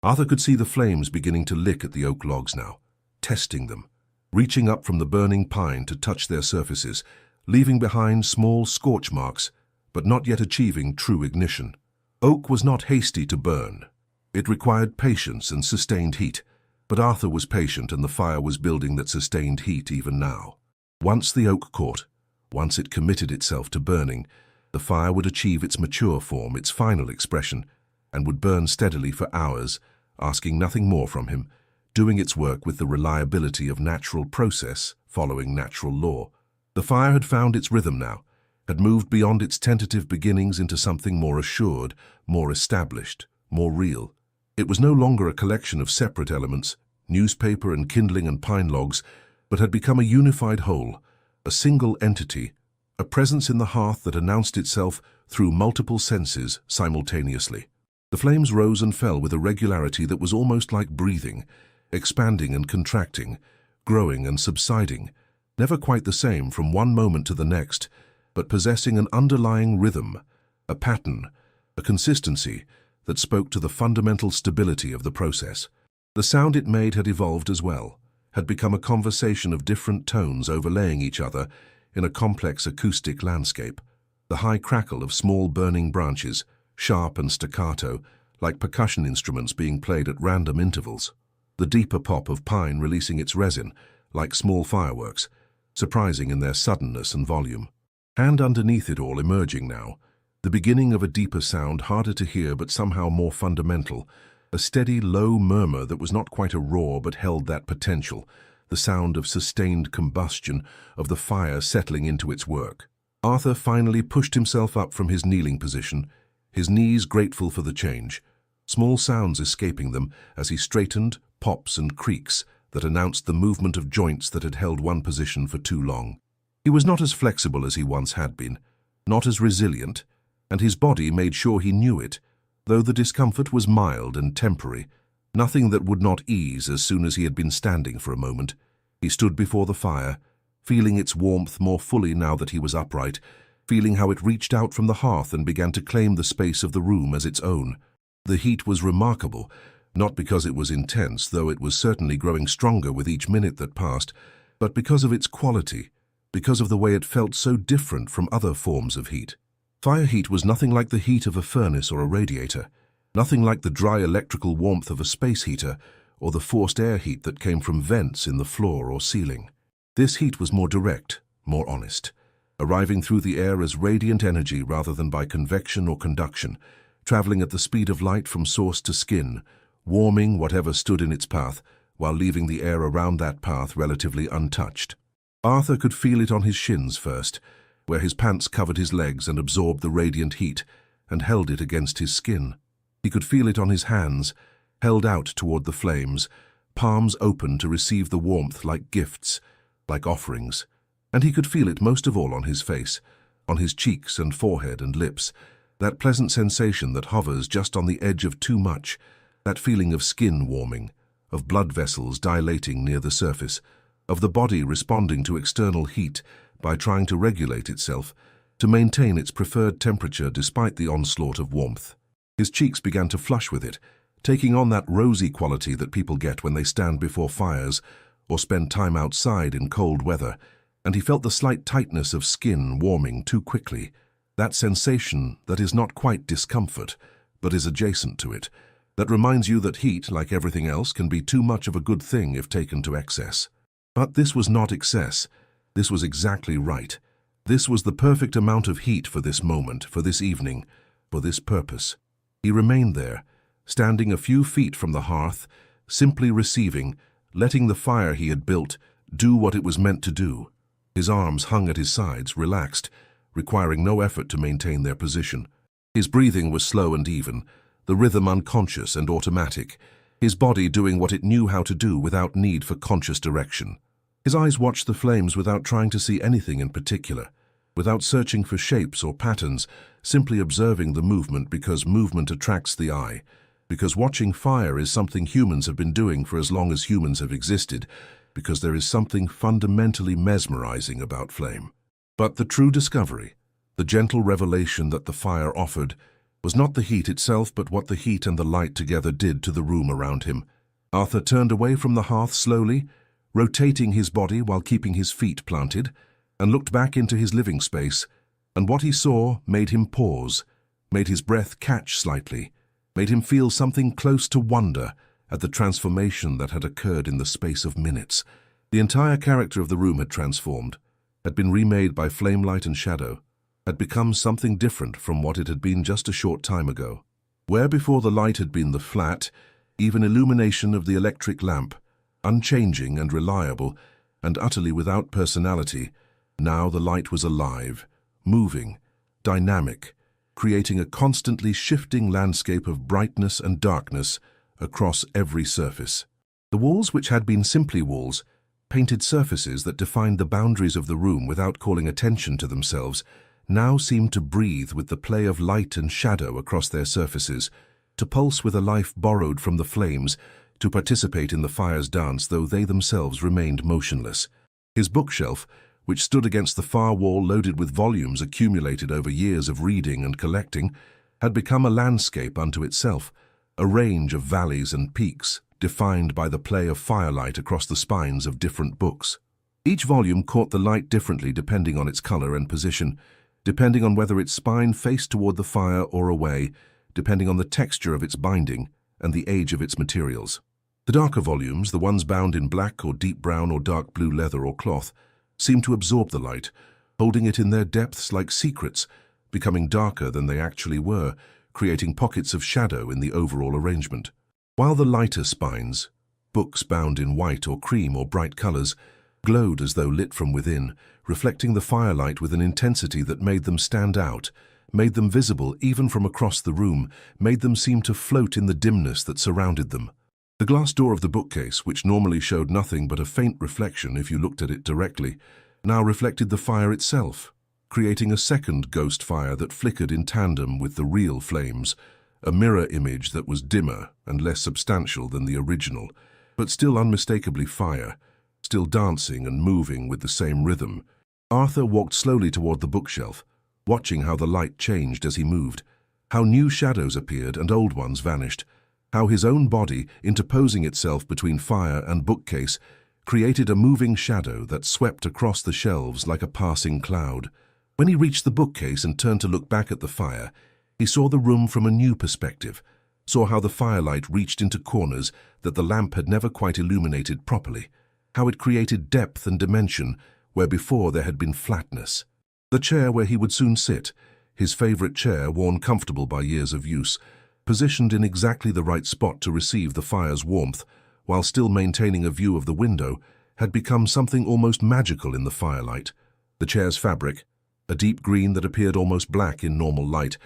Speaker 1: Arthur could see the flames beginning to lick at the oak logs now, testing them, reaching up from the burning pine to touch their surfaces, leaving behind small scorch marks, but not yet achieving true ignition. Oak was not hasty to burn. It required patience and sustained heat, but Arthur was patient and the fire was building that sustained heat even now. Once the oak caught, once it committed itself to burning, the fire would achieve its mature form, its final expression, and would burn steadily for hours, asking nothing more from him, doing its work with the reliability of natural process, following natural law. The fire had found its rhythm now, had moved beyond its tentative beginnings into something more assured, more established, more real. It was no longer a collection of separate elements, newspaper and kindling and pine logs, but had become a unified whole, a single entity, a presence in the hearth that announced itself through multiple senses simultaneously. The flames rose and fell with a regularity that was almost like breathing, expanding and contracting, growing and subsiding, never quite the same from one moment to the next, but possessing an underlying rhythm, a pattern, a consistency that spoke to the fundamental stability of the process. The sound it made had evolved as well, had become a conversation of different tones overlaying each other in a complex acoustic landscape. The high crackle of small burning branches, sharp and staccato, like percussion instruments being played at random intervals. The deeper pop of pine releasing its resin, like small fireworks, surprising in their suddenness and volume. And underneath it all emerging now, the beginning of a deeper sound, harder to hear but somehow more fundamental, a steady, low murmur that was not quite a roar but held that potential, the sound of sustained combustion, of the fire settling into its work. Arthur finally pushed himself up from his kneeling position, his knees grateful for the change, small sounds escaping them as he straightened, pops and creaks that announced the movement of joints that had held one position for too long. He was not as flexible as he once had been, not as resilient, and his body made sure he knew it, though the discomfort was mild and temporary, nothing that would not ease as soon as he had been standing for a moment. He stood before the fire, feeling its warmth more fully now that he was upright, feeling how it reached out from the hearth and began to claim the space of the room as its own. The heat was remarkable, not because it was intense, though it was certainly growing stronger with each minute that passed, but because of its quality, because of the way it felt so different from other forms of heat. Fire heat was nothing like the heat of a furnace or a radiator, nothing like the dry electrical warmth of a space heater or the forced air heat that came from vents in the floor or ceiling. This heat was more direct, more honest, arriving through the air as radiant energy rather than by convection or conduction, traveling at the speed of light from source to skin, warming whatever stood in its path, while leaving the air around that path relatively untouched. Arthur could feel it on his shins first, where his pants covered his legs and absorbed the radiant heat, and held it against his skin. He could feel it on his hands, held out toward the flames, palms open to receive the warmth like gifts, like offerings. And he could feel it most of all on his face, on his cheeks and forehead and lips, that pleasant sensation that hovers just on the edge of too much, that feeling of skin warming, of blood vessels dilating near the surface, of the body responding to external heat by trying to regulate itself, to maintain its preferred temperature despite the onslaught of warmth. His cheeks began to flush with it, taking on that rosy quality that people get when they stand before fires or spend time outside in cold weather, and he felt the slight tightness of skin warming too quickly, that sensation that is not quite discomfort, but is adjacent to it, that reminds you that heat, like everything else, can be too much of a good thing if taken to excess. But this was not excess. This was exactly right. This was the perfect amount of heat for this moment, for this evening, for this purpose. He remained there, standing a few feet from the hearth, simply receiving, letting the fire he had built do what it was meant to do. His arms hung at his sides, relaxed, requiring no effort to maintain their position. His breathing was slow and even, the rhythm unconscious and automatic, his body doing what it knew how to do without need for conscious direction. His eyes watched the flames without trying to see anything in particular, without searching for shapes or patterns, simply observing the movement because movement attracts the eye, because watching fire is something humans have been doing for as long as humans have existed, because there is something fundamentally mesmerizing about flame. But the true discovery, the gentle revelation that the fire offered, was not the heat itself, but what the heat and the light together did to the room around him. Arthur turned away from the hearth slowly, rotating his body while keeping his feet planted, and looked back into his living space, and what he saw made him pause, made his breath catch slightly, made him feel something close to wonder at the transformation that had occurred in the space of minutes. The entire character of the room had transformed, had been remade by flame, light and shadow, had become something different from what it had been just a short time ago. Where before the light had been the flat, even illumination of the electric lamp, unchanging and reliable, and utterly without personality, now the light was alive, moving, dynamic, creating a constantly shifting landscape of brightness and darkness across every surface. The walls, which had been simply walls, painted surfaces that defined the boundaries of the room without calling attention to themselves, now seemed to breathe with the play of light and shadow across their surfaces, to pulse with a life borrowed from the flames, to participate in the fire's dance though they themselves remained motionless. His bookshelf, which stood against the far wall loaded with volumes accumulated over years of reading and collecting, had become a landscape unto itself, a range of valleys and peaks, defined by the play of firelight across the spines of different books. Each volume caught the light differently depending on its color and position, depending on whether its spine faced toward the fire or away, depending on the texture of its binding and the age of its materials. The darker volumes, the ones bound in black or deep brown or dark blue leather or cloth, seemed to absorb the light, holding it in their depths like secrets, becoming darker than they actually were, creating pockets of shadow in the overall arrangement. While the lighter spines, books bound in white or cream or bright colors, glowed as though lit from within, reflecting the firelight with an intensity that made them stand out, made them visible even from across the room, made them seem to float in the dimness that surrounded them. The glass door of the bookcase, which normally showed nothing but a faint reflection if you looked at it directly, now reflected the fire itself, creating a second ghost fire that flickered in tandem with the real flames, a mirror image that was dimmer and less substantial than the original, but still unmistakably fire, still dancing and moving with the same rhythm. Arthur walked slowly toward the bookshelf, watching how the light changed as he moved, how new shadows appeared and old ones vanished, how his own body, interposing itself between fire and bookcase, created a moving shadow that swept across the shelves like a passing cloud. When he reached the bookcase and turned to look back at the fire, he saw the room from a new perspective, saw how the firelight reached into corners that the lamp had never quite illuminated properly, how it created depth and dimension where before there had been flatness. The chair where he would soon sit, his favorite chair worn comfortable by years of use, positioned in exactly the right spot to receive the fire's warmth, while still maintaining a view of the window, had become something almost magical in the firelight. The chair's fabric, a deep green that appeared almost black in normal light,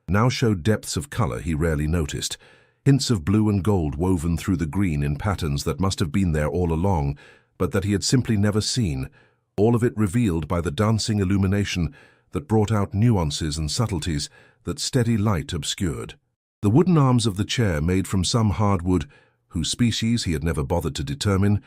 Speaker 1: now showed depths of color he rarely noticed, hints of blue and gold woven through the green in patterns that must have been there all along, but that he had simply never seen, all of it revealed by the dancing illumination that brought out nuances and subtleties that steady light obscured. The wooden arms of the chair, made from some hardwood, whose species he had never bothered to determine,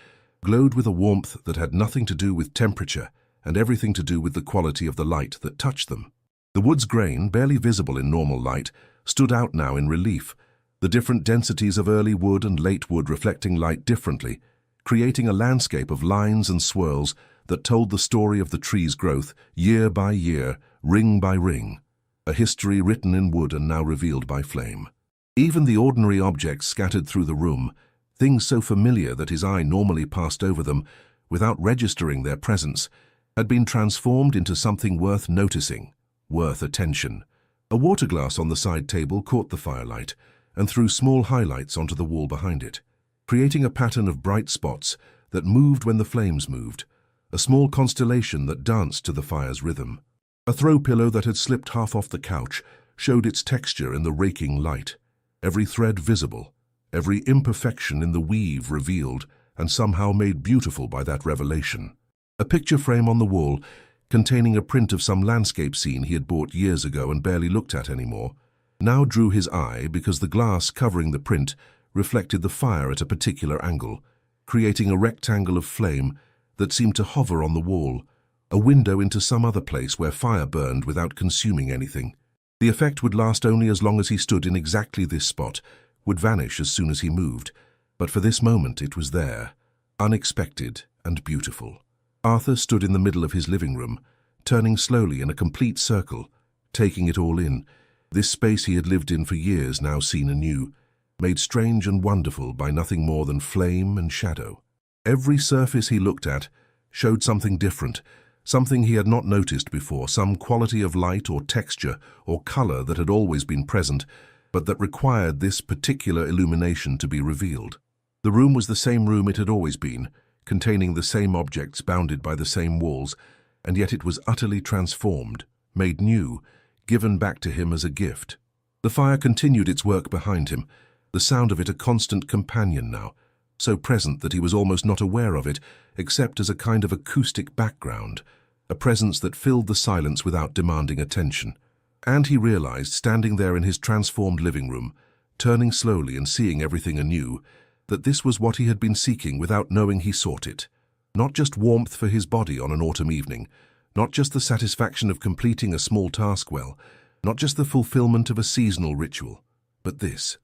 Speaker 1: glowed with a warmth that had nothing to do with temperature and everything to do with the quality of the light that touched them. The wood's grain, barely visible in normal light, stood out now in relief, the different densities of early wood and late wood reflecting light differently, creating a landscape of lines and swirls that told the story of the tree's growth, year by year, ring by ring, a history written in wood and now revealed by flame. Even the ordinary objects scattered through the room, things so familiar that his eye normally passed over them without registering their presence, had been transformed into something worth noticing, worth attention. A water glass on the side table caught the firelight and threw small highlights onto the wall behind it, creating a pattern of bright spots that moved when the flames moved, a small constellation that danced to the fire's rhythm. A throw pillow that had slipped half off the couch showed its texture in the raking light, every thread visible, every imperfection in the weave revealed and somehow made beautiful by that revelation. A picture frame on the wall, containing a print of some landscape scene he had bought years ago and barely looked at anymore, now drew his eye because the glass covering the print reflected the fire at a particular angle, creating a rectangle of flame that seemed to hover on the wall, a window into some other place where fire burned without consuming anything. The effect would last only as long as he stood in exactly this spot, would vanish as soon as he moved. But for this moment it was there, unexpected and beautiful. Arthur stood in the middle of his living room, turning slowly in a complete circle, taking it all in. This space he had lived in for years now seen anew, made strange and wonderful by nothing more than flame and shadow. Every surface he looked at showed something different, something he had not noticed before, some quality of light or texture or color that had always been present, but that required this particular illumination to be revealed. The room was the same room it had always been, containing the same objects bounded by the same walls, and yet it was utterly transformed, made new, given back to him as a gift. The fire continued its work behind him, the sound of it a constant companion now, so present that he was almost not aware of it, except as a kind of acoustic background, a presence that filled the silence without demanding attention. And he realized, standing there in his transformed living room, turning slowly and seeing everything anew, that this was what he had been seeking without knowing he sought it. Not just warmth for his body on an autumn evening, not just the satisfaction of completing a small task well, not just the fulfillment of a seasonal ritual, but this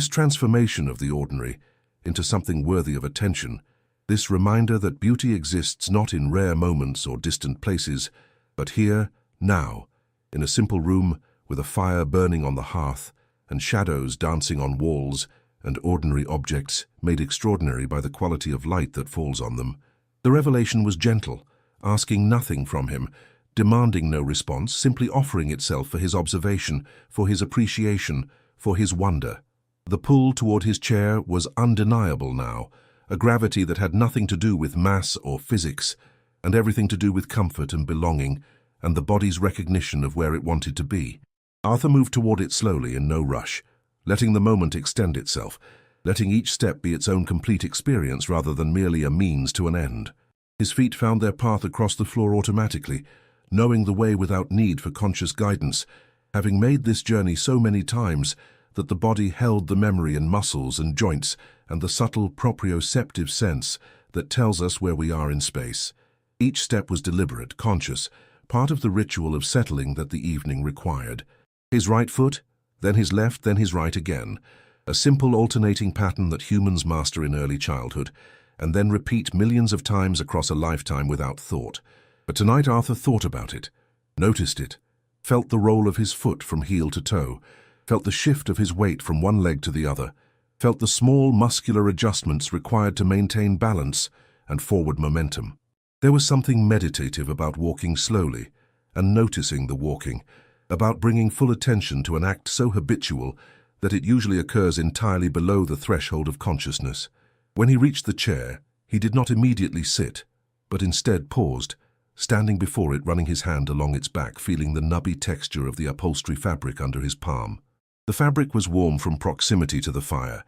Speaker 1: transformation of the ordinary into something worthy of attention, this reminder that beauty exists not in rare moments or distant places, but here, now, in a simple room with a fire burning on the hearth and shadows dancing on walls and ordinary objects made extraordinary by the quality of light that falls on them. The revelation was gentle, asking nothing from him, demanding no response, simply offering itself for his observation, for his appreciation, for his wonder. The pull toward his chair was undeniable now, a gravity that had nothing to do with mass or physics, and everything to do with comfort and belonging, and the body's recognition of where it wanted to be. Arthur moved toward it slowly in no rush, letting the moment extend itself, letting each step be its own complete experience rather than merely a means to an end. His feet found their path across the floor automatically, knowing the way without need for conscious guidance, having made this journey so many times that the body held the memory in muscles and joints and the subtle proprioceptive sense that tells us where we are in space. Each step was deliberate, conscious, part of the ritual of settling that the evening required. His right foot, then his left, then his right again, a simple alternating pattern that humans master in early childhood, and then repeat millions of times across a lifetime without thought. But tonight Arthur thought about it, noticed it, felt the roll of his foot from heel to toe, felt the shift of his weight from one leg to the other, felt the small muscular adjustments required to maintain balance and forward momentum. There was something meditative about walking slowly and noticing the walking, about bringing full attention to an act so habitual that it usually occurs entirely below the threshold of consciousness. When he reached the chair, he did not immediately sit, but instead paused, standing before it, running his hand along its back, feeling the nubby texture of the upholstery fabric under his palm. The fabric was warm from proximity to the fire,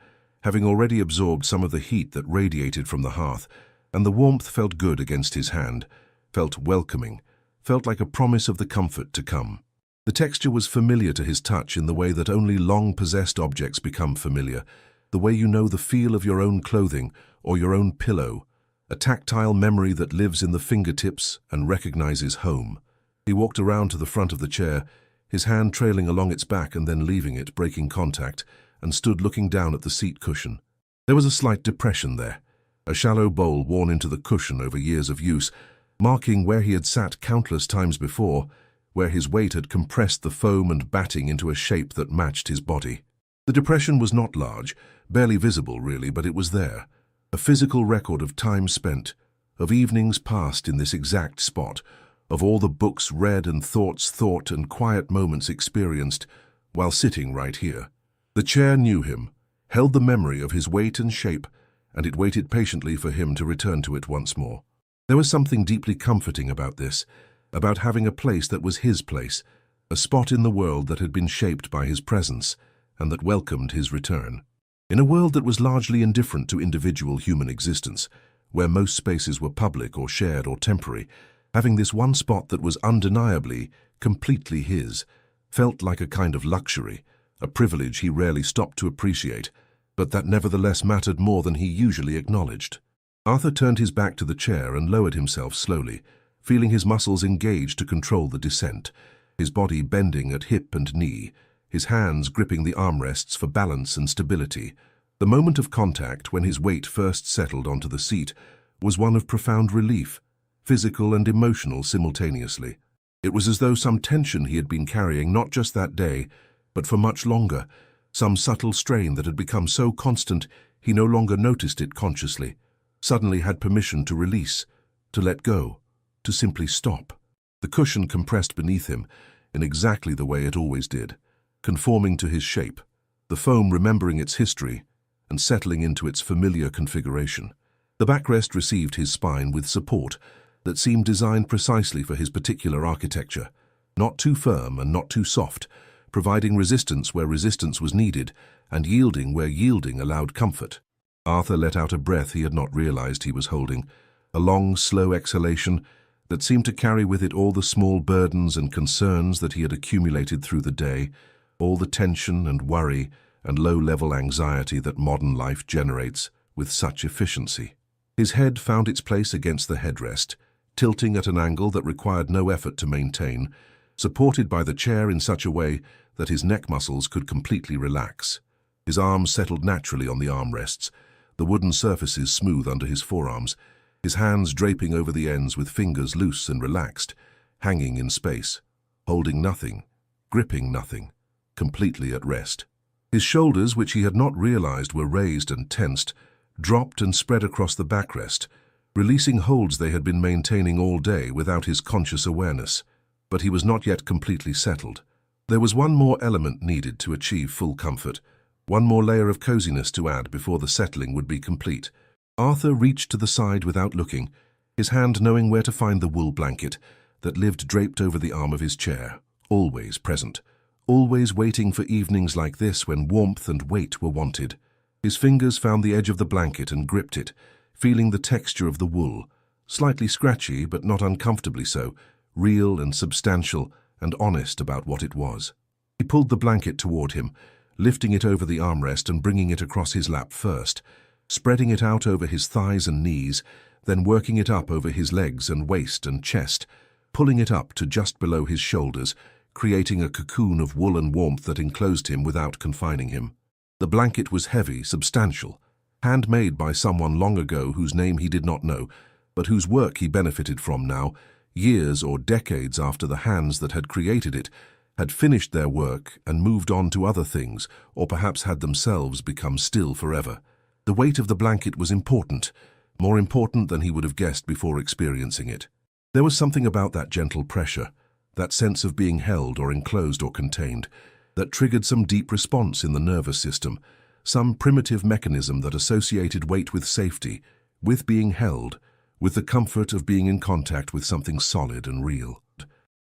Speaker 1: having already absorbed some of the heat that radiated from the hearth, and the warmth felt good against his hand, felt welcoming, felt like a promise of the comfort to come. The texture was familiar to his touch in the way that only long-possessed objects become familiar, the way you know the feel of your own clothing or your own pillow, a tactile memory that lives in the fingertips and recognizes home. He walked around to the front of the chair, his hand trailing along its back and then leaving it, breaking contact, and stood looking down at the seat cushion. There was a slight depression there, a shallow bowl worn into the cushion over years of use, marking where he had sat countless times before, where his weight had compressed the foam and batting into a shape that matched his body. The depression was not large, barely visible really, but it was there, a physical record of time spent, of evenings passed in this exact spot, of all the books read and thoughts thought and quiet moments experienced while sitting right here. The chair knew him, held the memory of his weight and shape, and it waited patiently for him to return to it once more. There was something deeply comforting about this, about having a place that was his place, a spot in the world that had been shaped by his presence and that welcomed his return. In a world that was largely indifferent to individual human existence, where most spaces were public or shared or temporary, having this one spot that was undeniably, completely his, felt like a kind of luxury, a privilege he rarely stopped to appreciate, but that nevertheless mattered more than he usually acknowledged. Arthur turned his back to the chair and lowered himself slowly, feeling his muscles engaged to control the descent, his body bending at hip and knee, his hands gripping the armrests for balance and stability. The moment of contact, when his weight first settled onto the seat, was one of profound relief, physical and emotional simultaneously. It was as though some tension he had been carrying not just that day, but for much longer, some subtle strain that had become so constant he no longer noticed it consciously, suddenly had permission to release, to let go, to simply stop. The cushion compressed beneath him in exactly the way it always did, conforming to his shape, the foam remembering its history and settling into its familiar configuration. The backrest received his spine with support that seemed designed precisely for his particular architecture, not too firm and not too soft, providing resistance where resistance was needed and yielding where yielding allowed comfort. Arthur let out a breath he had not realized he was holding, a long, slow exhalation that seemed to carry with it all the small burdens and concerns that he had accumulated through the day, all the tension and worry and low-level anxiety that modern life generates with such efficiency. His head found its place against the headrest, tilting at an angle that required no effort to maintain, supported by the chair in such a way that his neck muscles could completely relax. His arms settled naturally on the armrests, the wooden surfaces smooth under his forearms, his hands draping over the ends with fingers loose and relaxed, hanging in space, holding nothing, gripping nothing, completely at rest. His shoulders, which he had not realized were raised and tensed, dropped and spread across the backrest, releasing holds they had been maintaining all day without his conscious awareness. But he was not yet completely settled. There was one more element needed to achieve full comfort, one more layer of coziness to add before the settling would be complete. Arthur reached to the side without looking, his hand knowing where to find the wool blanket that lived draped over the arm of his chair, always present, always waiting for evenings like this when warmth and weight were wanted. His fingers found the edge of the blanket and gripped it, feeling the texture of the wool, slightly scratchy but not uncomfortably so, real and substantial and honest about what it was. He pulled the blanket toward him, lifting it over the armrest and bringing it across his lap first, spreading it out over his thighs and knees, then working it up over his legs and waist and chest, pulling it up to just below his shoulders, creating a cocoon of wool and warmth that enclosed him without confining him. The blanket was heavy, substantial, handmade by someone long ago whose name he did not know, but whose work he benefited from now, years or decades after the hands that had created it had finished their work and moved on to other things, or perhaps had themselves become still forever. The weight of the blanket was important, more important than he would have guessed before experiencing it. There was something about that gentle pressure, that sense of being held or enclosed or contained, that triggered some deep response in the nervous system, some primitive mechanism that associated weight with safety, with being held, with the comfort of being in contact with something solid and real.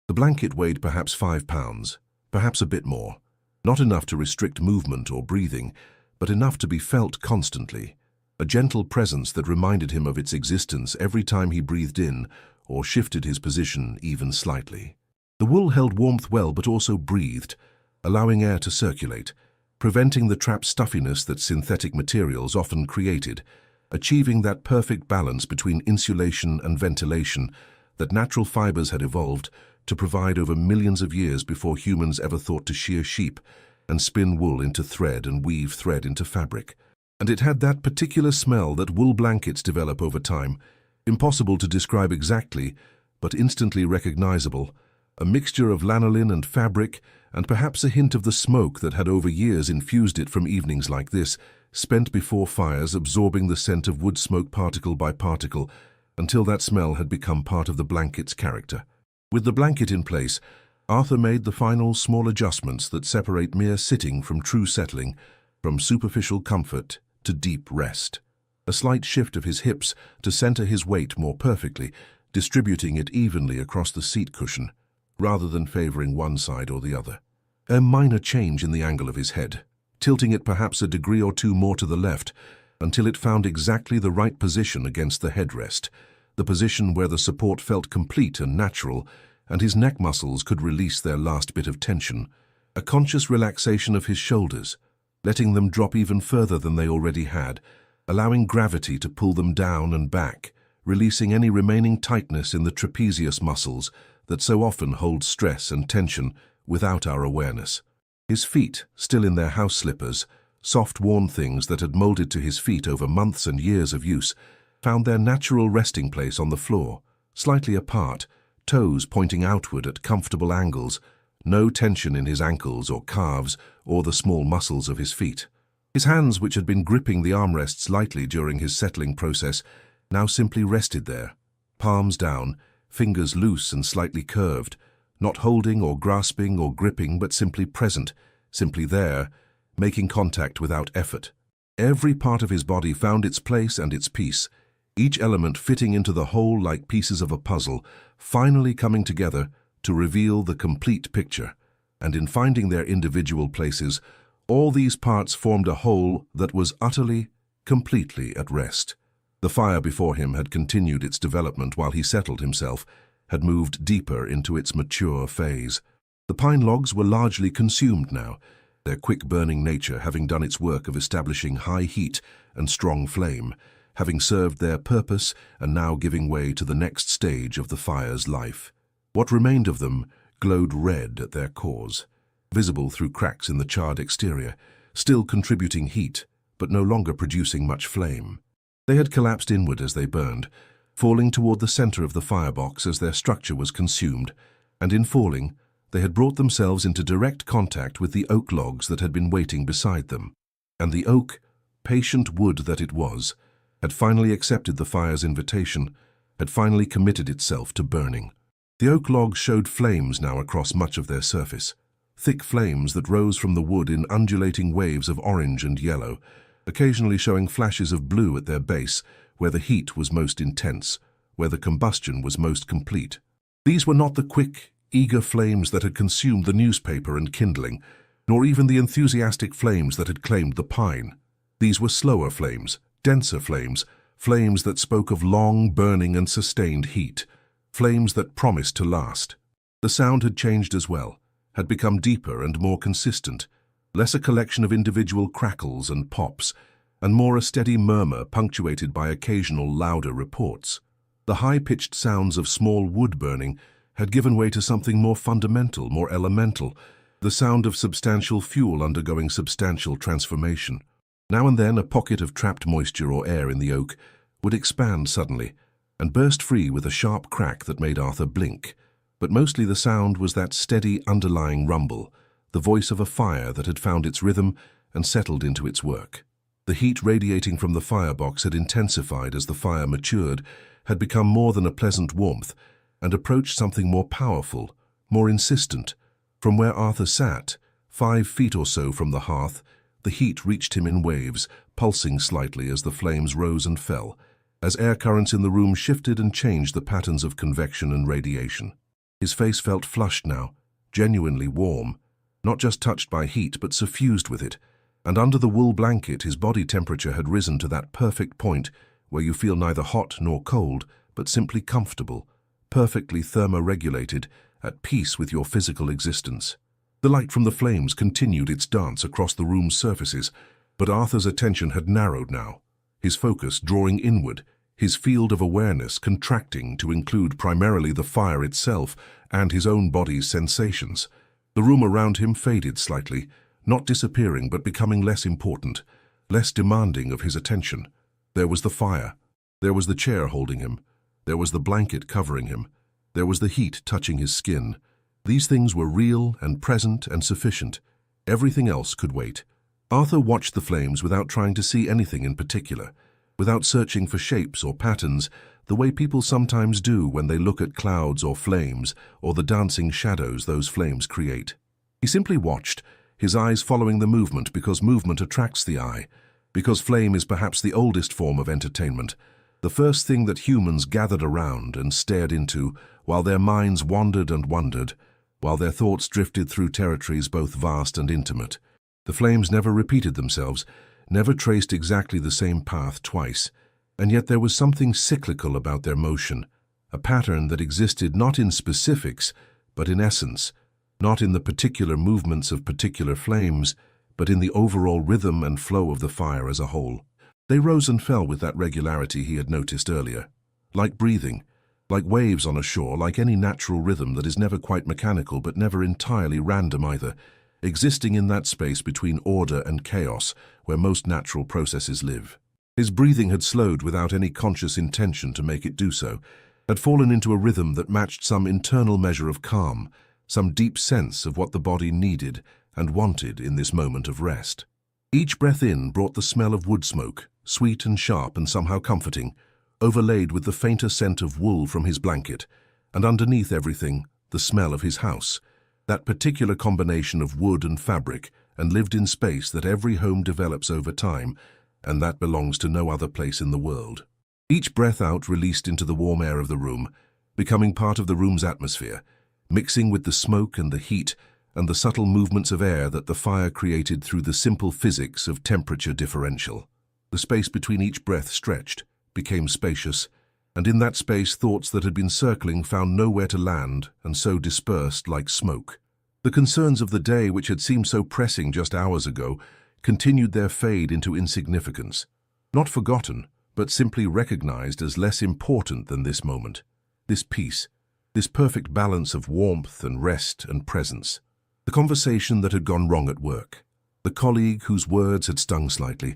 Speaker 1: The blanket weighed perhaps 5 pounds, perhaps a bit more, not enough to restrict movement or breathing, but enough to be felt constantly, a gentle presence that reminded him of its existence every time he breathed in or shifted his position even slightly. The wool held warmth well but also breathed, allowing air to circulate, preventing the trapped stuffiness that synthetic materials often created, achieving that perfect balance between insulation and ventilation that natural fibers had evolved to provide over millions of years before humans ever thought to shear sheep and spin wool into thread and weave thread into fabric. And it had that particular smell that wool blankets develop over time, impossible to describe exactly, but instantly recognizable, a mixture of lanolin and fabric, and perhaps a hint of the smoke that had over years infused it from evenings like this, spent before fires, absorbing the scent of wood smoke particle by particle, until that smell had become part of the blanket's character. With the blanket in place, Arthur made the final small adjustments that separate mere sitting from true settling, from superficial comfort to deep rest. A slight shift of his hips to center his weight more perfectly, distributing it evenly across the seat cushion, rather than favoring one side or the other. A minor change in the angle of his head, tilting it perhaps a degree or two more to the left, until it found exactly the right position against the headrest, the position where the support felt complete and natural, and his neck muscles could release their last bit of tension, a conscious relaxation of his shoulders, letting them drop even further than they already had, allowing gravity to pull them down and back, releasing any remaining tightness in the trapezius muscles that so often holds stress and tension without our awareness. His feet, still in their house slippers, soft worn things that had molded to his feet over months and years of use, found their natural resting place on the floor, slightly apart, toes pointing outward at comfortable angles, no tension in his ankles or calves or the small muscles of his feet. His hands, which had been gripping the armrests lightly during his settling process, now simply rested there, palms down, fingers loose and slightly curved, not holding or grasping or gripping, but simply present, simply there, making contact without effort. Every part of his body found its place and its piece, each element fitting into the whole like pieces of a puzzle, finally coming together to reveal the complete picture. And in finding their individual places, all these parts formed a whole that was utterly, completely at rest. The fire before him had continued its development while he settled himself, had moved deeper into its mature phase. The pine logs were largely consumed now, their quick-burning nature having done its work of establishing high heat and strong flame, having served their purpose and now giving way to the next stage of the fire's life. What remained of them glowed red at their cores, visible through cracks in the charred exterior, still contributing heat, but no longer producing much flame. They had collapsed inward as they burned, falling toward the center of the firebox as their structure was consumed, and in falling, they had brought themselves into direct contact with the oak logs that had been waiting beside them. And the oak, patient wood that it was, had finally accepted the fire's invitation, had finally committed itself to burning. The oak logs showed flames now across much of their surface, thick flames that rose from the wood in undulating waves of orange and yellow, occasionally showing flashes of blue at their base, where the heat was most intense, where the combustion was most complete. These were not the quick, eager flames that had consumed the newspaper and kindling, nor even the enthusiastic flames that had claimed the pine. These were slower flames, denser flames, flames that spoke of long, burning and sustained heat, flames that promised to last. The sound had changed as well, had become deeper and more consistent, less a collection of individual crackles and pops, and more a steady murmur punctuated by occasional louder reports. The high-pitched sounds of small wood burning had given way to something more fundamental, more elemental, the sound of substantial fuel undergoing substantial transformation. Now and then a pocket of trapped moisture or air in the oak would expand suddenly and burst free with a sharp crack that made Arthur blink, but mostly the sound was that steady underlying rumble, the voice of a fire that had found its rhythm and settled into its work. The heat radiating from the firebox had intensified as the fire matured, had become more than a pleasant warmth, and approached something more powerful, more insistent. From where Arthur sat, 5 feet or so from the hearth, the heat reached him in waves, pulsing slightly as the flames rose and fell, as air currents in the room shifted and changed the patterns of convection and radiation. His face felt flushed now, genuinely warm, not just touched by heat but suffused with it, and under the wool blanket his body temperature had risen to that perfect point where you feel neither hot nor cold, but simply comfortable, perfectly thermoregulated, at peace with your physical existence. The light from the flames continued its dance across the room's surfaces, but Arthur's attention had narrowed now, his focus drawing inward, his field of awareness contracting to include primarily the fire itself and his own body's sensations. The room around him faded slightly, not disappearing but becoming less important, less demanding of his attention. There was the fire. There was the chair holding him. There was the blanket covering him. There was the heat touching his skin. These things were real and present and sufficient. Everything else could wait. Arthur watched the flames without trying to see anything in particular, without searching for shapes or patterns, the way people sometimes do when they look at clouds or flames or the dancing shadows those flames create. He simply watched, his eyes following the movement because movement attracts the eye, because flame is perhaps the oldest form of entertainment, the first thing that humans gathered around and stared into while their minds wandered and wondered, while their thoughts drifted through territories both vast and intimate. The flames never repeated themselves, never traced exactly the same path twice, and yet there was something cyclical about their motion, a pattern that existed not in specifics, but in essence, not in the particular movements of particular flames, but in the overall rhythm and flow of the fire as a whole. They rose and fell with that regularity he had noticed earlier, like breathing, Like waves on a shore, like any natural rhythm that is never quite mechanical but never entirely random either, existing in that space between order and chaos where most natural processes live. His breathing had slowed without any conscious intention to make it do so, had fallen into a rhythm that matched some internal measure of calm, some deep sense of what the body needed and wanted in this moment of rest. Each breath in brought the smell of wood smoke, sweet and sharp and somehow comforting, overlaid with the fainter scent of wool from his blanket, and underneath everything, the smell of his house, that particular combination of wood and fabric and lived-in space that every home develops over time, and that belongs to no other place in the world. Each breath out released into the warm air of the room, becoming part of the room's atmosphere, mixing with the smoke and the heat and the subtle movements of air that the fire created through the simple physics of temperature differential. The space between each breath stretched, became spacious, and in that space thoughts that had been circling found nowhere to land and so dispersed like smoke. The concerns of the day, which had seemed so pressing just hours ago, continued their fade into insignificance, not forgotten, but simply recognized as less important than this moment, this peace, this perfect balance of warmth and rest and presence. The conversation that had gone wrong at work, the colleague whose words had stung slightly,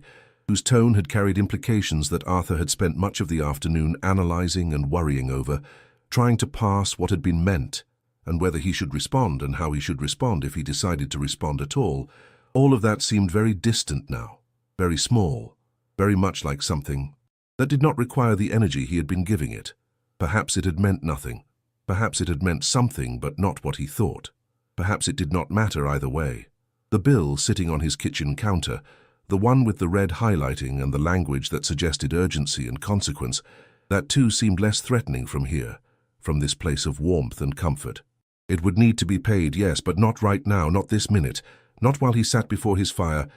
Speaker 1: whose tone had carried implications that Arthur had spent much of the afternoon analyzing and worrying over, trying to parse what had been meant, and whether he should respond and how he should respond if he decided to respond at all of that seemed very distant now, very small, very much like something that did not require the energy he had been giving it. Perhaps it had meant nothing. Perhaps it had meant something but not what he thought. Perhaps it did not matter either way. The bill sitting on his kitchen counter, the one with the red highlighting and the language that suggested urgency and consequence, that too seemed less threatening from here, from this place of warmth and comfort. It would need to be paid, yes, but not right now, not this minute, not while he sat before his fire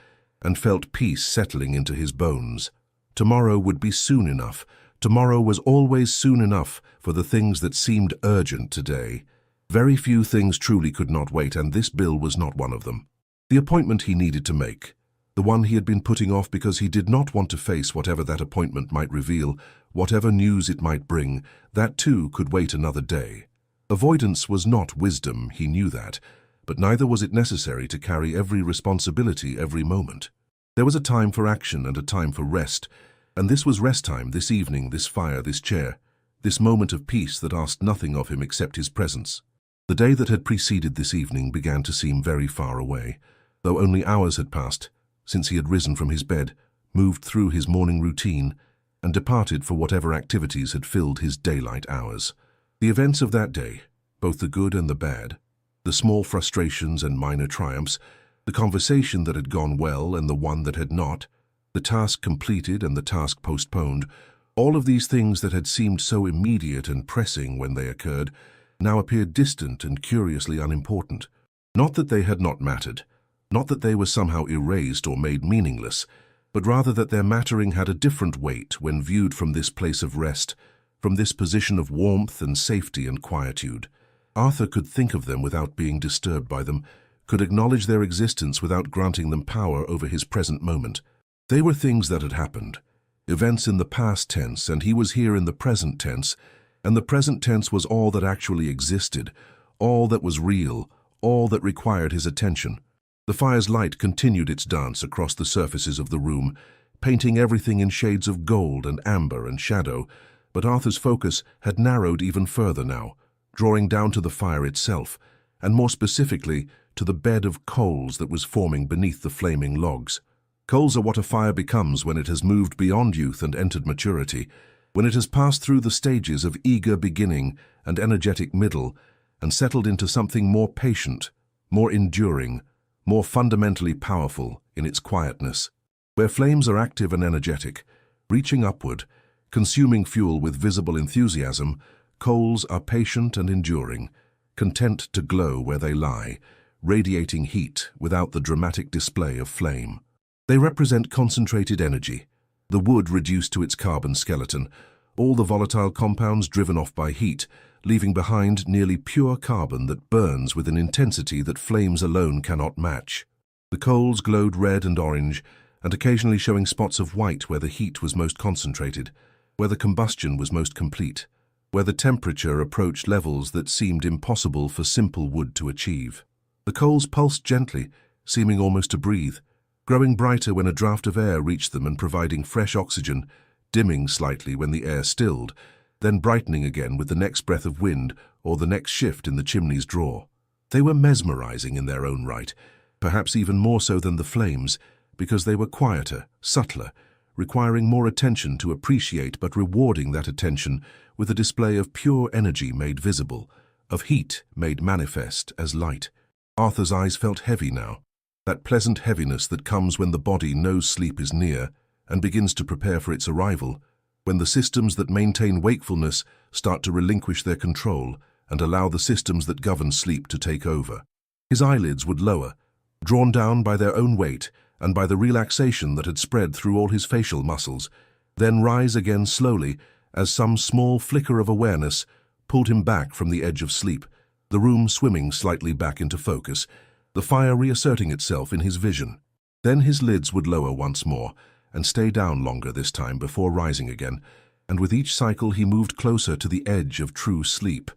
Speaker 1: and felt peace settling into his bones. Tomorrow would be soon enough. Tomorrow was always soon enough for the things that seemed urgent today. Very few things truly could not wait, and this bill was not one of them. The appointment he needed to make, the one he had been putting off because he did not want to face whatever that appointment might reveal, whatever news it might bring, that too could wait another day. Avoidance was not wisdom, he knew that, but neither was it necessary to carry every responsibility every moment. There was a time for action and a time for rest, and this was rest time, this evening, this fire, this chair, this moment of peace that asked nothing of him except his presence. The day that had preceded this evening began to seem very far away, though only hours had passed since he had risen from his bed, moved through his morning routine, and departed for whatever activities had filled his daylight hours. The events of that day, both the good and the bad, the small frustrations and minor triumphs, the conversation that had gone well and the one that had not, the task completed and the task postponed, all of these things that had seemed so immediate and pressing when they occurred, now appeared distant and curiously unimportant. Not that they had not mattered, not that they were somehow erased or made meaningless, but rather that their mattering had a different weight when viewed from this place of rest, from this position of warmth and safety and quietude. Arthur could think of them without being disturbed by them, could acknowledge their existence without granting them power over his present moment. They were things that had happened, events in the past tense, and he was here in the present tense, and the present tense was all that actually existed, all that was real, all that required his attention. The fire's light continued its dance across the surfaces of the room, painting everything in shades of gold and amber and shadow, but Arthur's focus had narrowed even further now, drawing down to the fire itself, and more specifically to the bed of coals that was forming beneath the flaming logs. Coals are what a fire becomes when it has moved beyond youth and entered maturity, when it has passed through the stages of eager beginning and energetic middle, and settled into something more patient, more enduring, more fundamentally powerful in its quietness. Where flames are active and energetic, reaching upward, consuming fuel with visible enthusiasm, coals are patient and enduring, content to glow where they lie, radiating heat without the dramatic display of flame. They represent concentrated energy, the wood reduced to its carbon skeleton, all the volatile compounds driven off by heat, leaving behind nearly pure carbon that burns with an intensity that flames alone cannot match. The coals glowed red and orange, and occasionally showing spots of white where the heat was most concentrated, where the combustion was most complete. where the temperature approached levels that seemed impossible for simple wood to achieve. The coals pulsed gently, seeming almost to breathe, growing brighter when a draught of air reached them and providing fresh oxygen, dimming slightly when the air stilled, then brightening again with the next breath of wind or the next shift in the chimney's draw. They were mesmerizing in their own right, perhaps even more so than the flames, because they were quieter, subtler, requiring more attention to appreciate but rewarding that attention with a display of pure energy made visible, of heat made manifest as light. Arthur's eyes felt heavy now, that pleasant heaviness that comes when the body knows sleep is near and begins to prepare for its arrival, when the systems that maintain wakefulness start to relinquish their control and allow the systems that govern sleep to take over. His eyelids would lower, drawn down by their own weight and by the relaxation that had spread through all his facial muscles, then rise again slowly as some small flicker of awareness pulled him back from the edge of sleep, the room swimming slightly back into focus, the fire reasserting itself in his vision. Then his lids would lower once more and stay down longer this time before rising again, and with each cycle he moved closer to the edge of true sleep,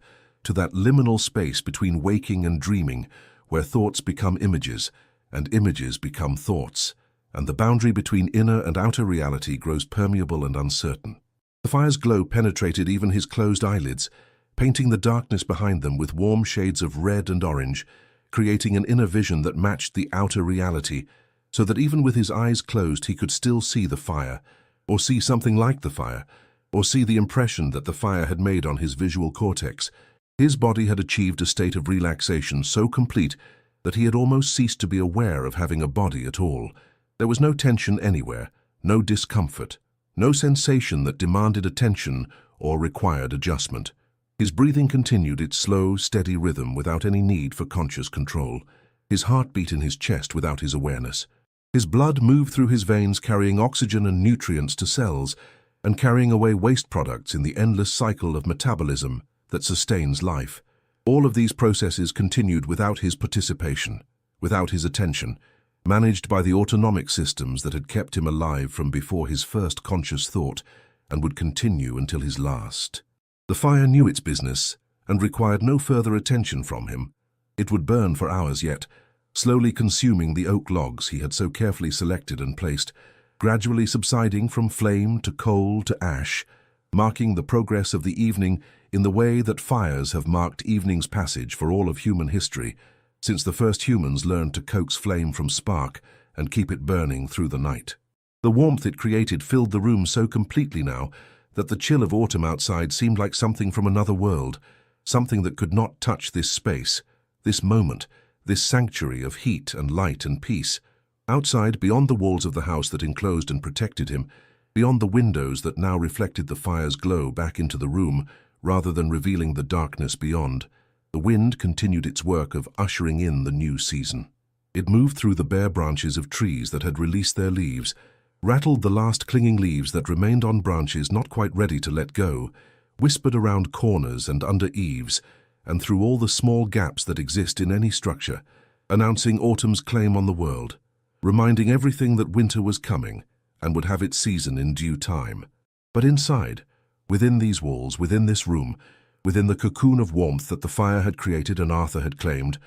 Speaker 1: to that liminal space between waking and dreaming, where thoughts become images, and images become thoughts, and the boundary between inner and outer reality grows permeable and uncertain. The fire's glow penetrated even his closed eyelids, painting the darkness behind them with warm shades of red and orange, creating an inner vision that matched the outer reality, so that even with his eyes closed he could still see the fire, or see something like the fire, or see the impression that the fire had made on his visual cortex. His body had achieved a state of relaxation so complete that he had almost ceased to be aware of having a body at all. There was no tension anywhere, no discomfort, no sensation that demanded attention or required adjustment. His breathing continued its slow, steady rhythm without any need for conscious control. His heart beat in his chest without his awareness. His blood moved through his veins carrying oxygen and nutrients to cells and carrying away waste products in the endless cycle of metabolism that sustains life. All of these processes continued without his participation, without his attention, managed by the autonomic systems that had kept him alive from before his first conscious thought and would continue until his last. The fire knew its business and required no further attention from him. It would burn for hours yet, slowly consuming the oak logs he had so carefully selected and placed, gradually subsiding from flame to coal to ash, marking the progress of the evening in the way that fires have marked evening's passage for all of human history, since the first humans learned to coax flame from spark and keep it burning through the night. The warmth it created filled the room so completely now that the chill of autumn outside seemed like something from another world, something that could not touch this space, this moment, this sanctuary of heat and light and peace. Outside, beyond the walls of the house that enclosed and protected him, beyond the windows that now reflected the fire's glow back into the room rather than revealing the darkness beyond, the wind continued its work of ushering in the new season. It moved through the bare branches of trees that had released their leaves, rattled the last clinging leaves that remained on branches not quite ready to let go, whispered around corners and under eaves, and through all the small gaps that exist in any structure, announcing autumn's claim on the world, reminding everything that winter was coming and would have its season in due time. But inside, within these walls, within this room, within the cocoon of warmth that the fire had created and Arthur had claimed,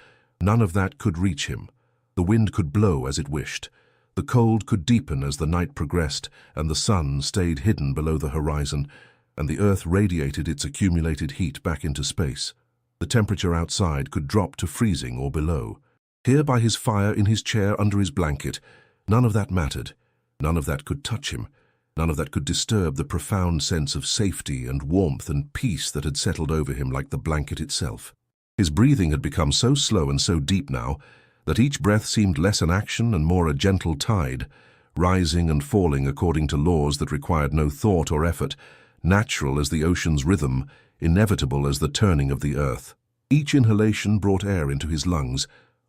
Speaker 1: none of that could reach him. The wind could blow as it wished. The cold could deepen as the night progressed and the sun stayed hidden below the horizon, and the earth radiated its accumulated heat back into space. The temperature outside could drop to freezing or below. Here by his fire, in his chair, under his blanket, none of that mattered. None of that could touch him. None of that could disturb the profound sense of safety and warmth and peace that had settled over him like the blanket itself. His breathing had become so slow and so deep now that each breath seemed less an action and more a gentle tide, rising and falling according to laws that required no thought or effort, natural as the ocean's rhythm, inevitable as the turning of the earth. Each inhalation brought air into his lungs,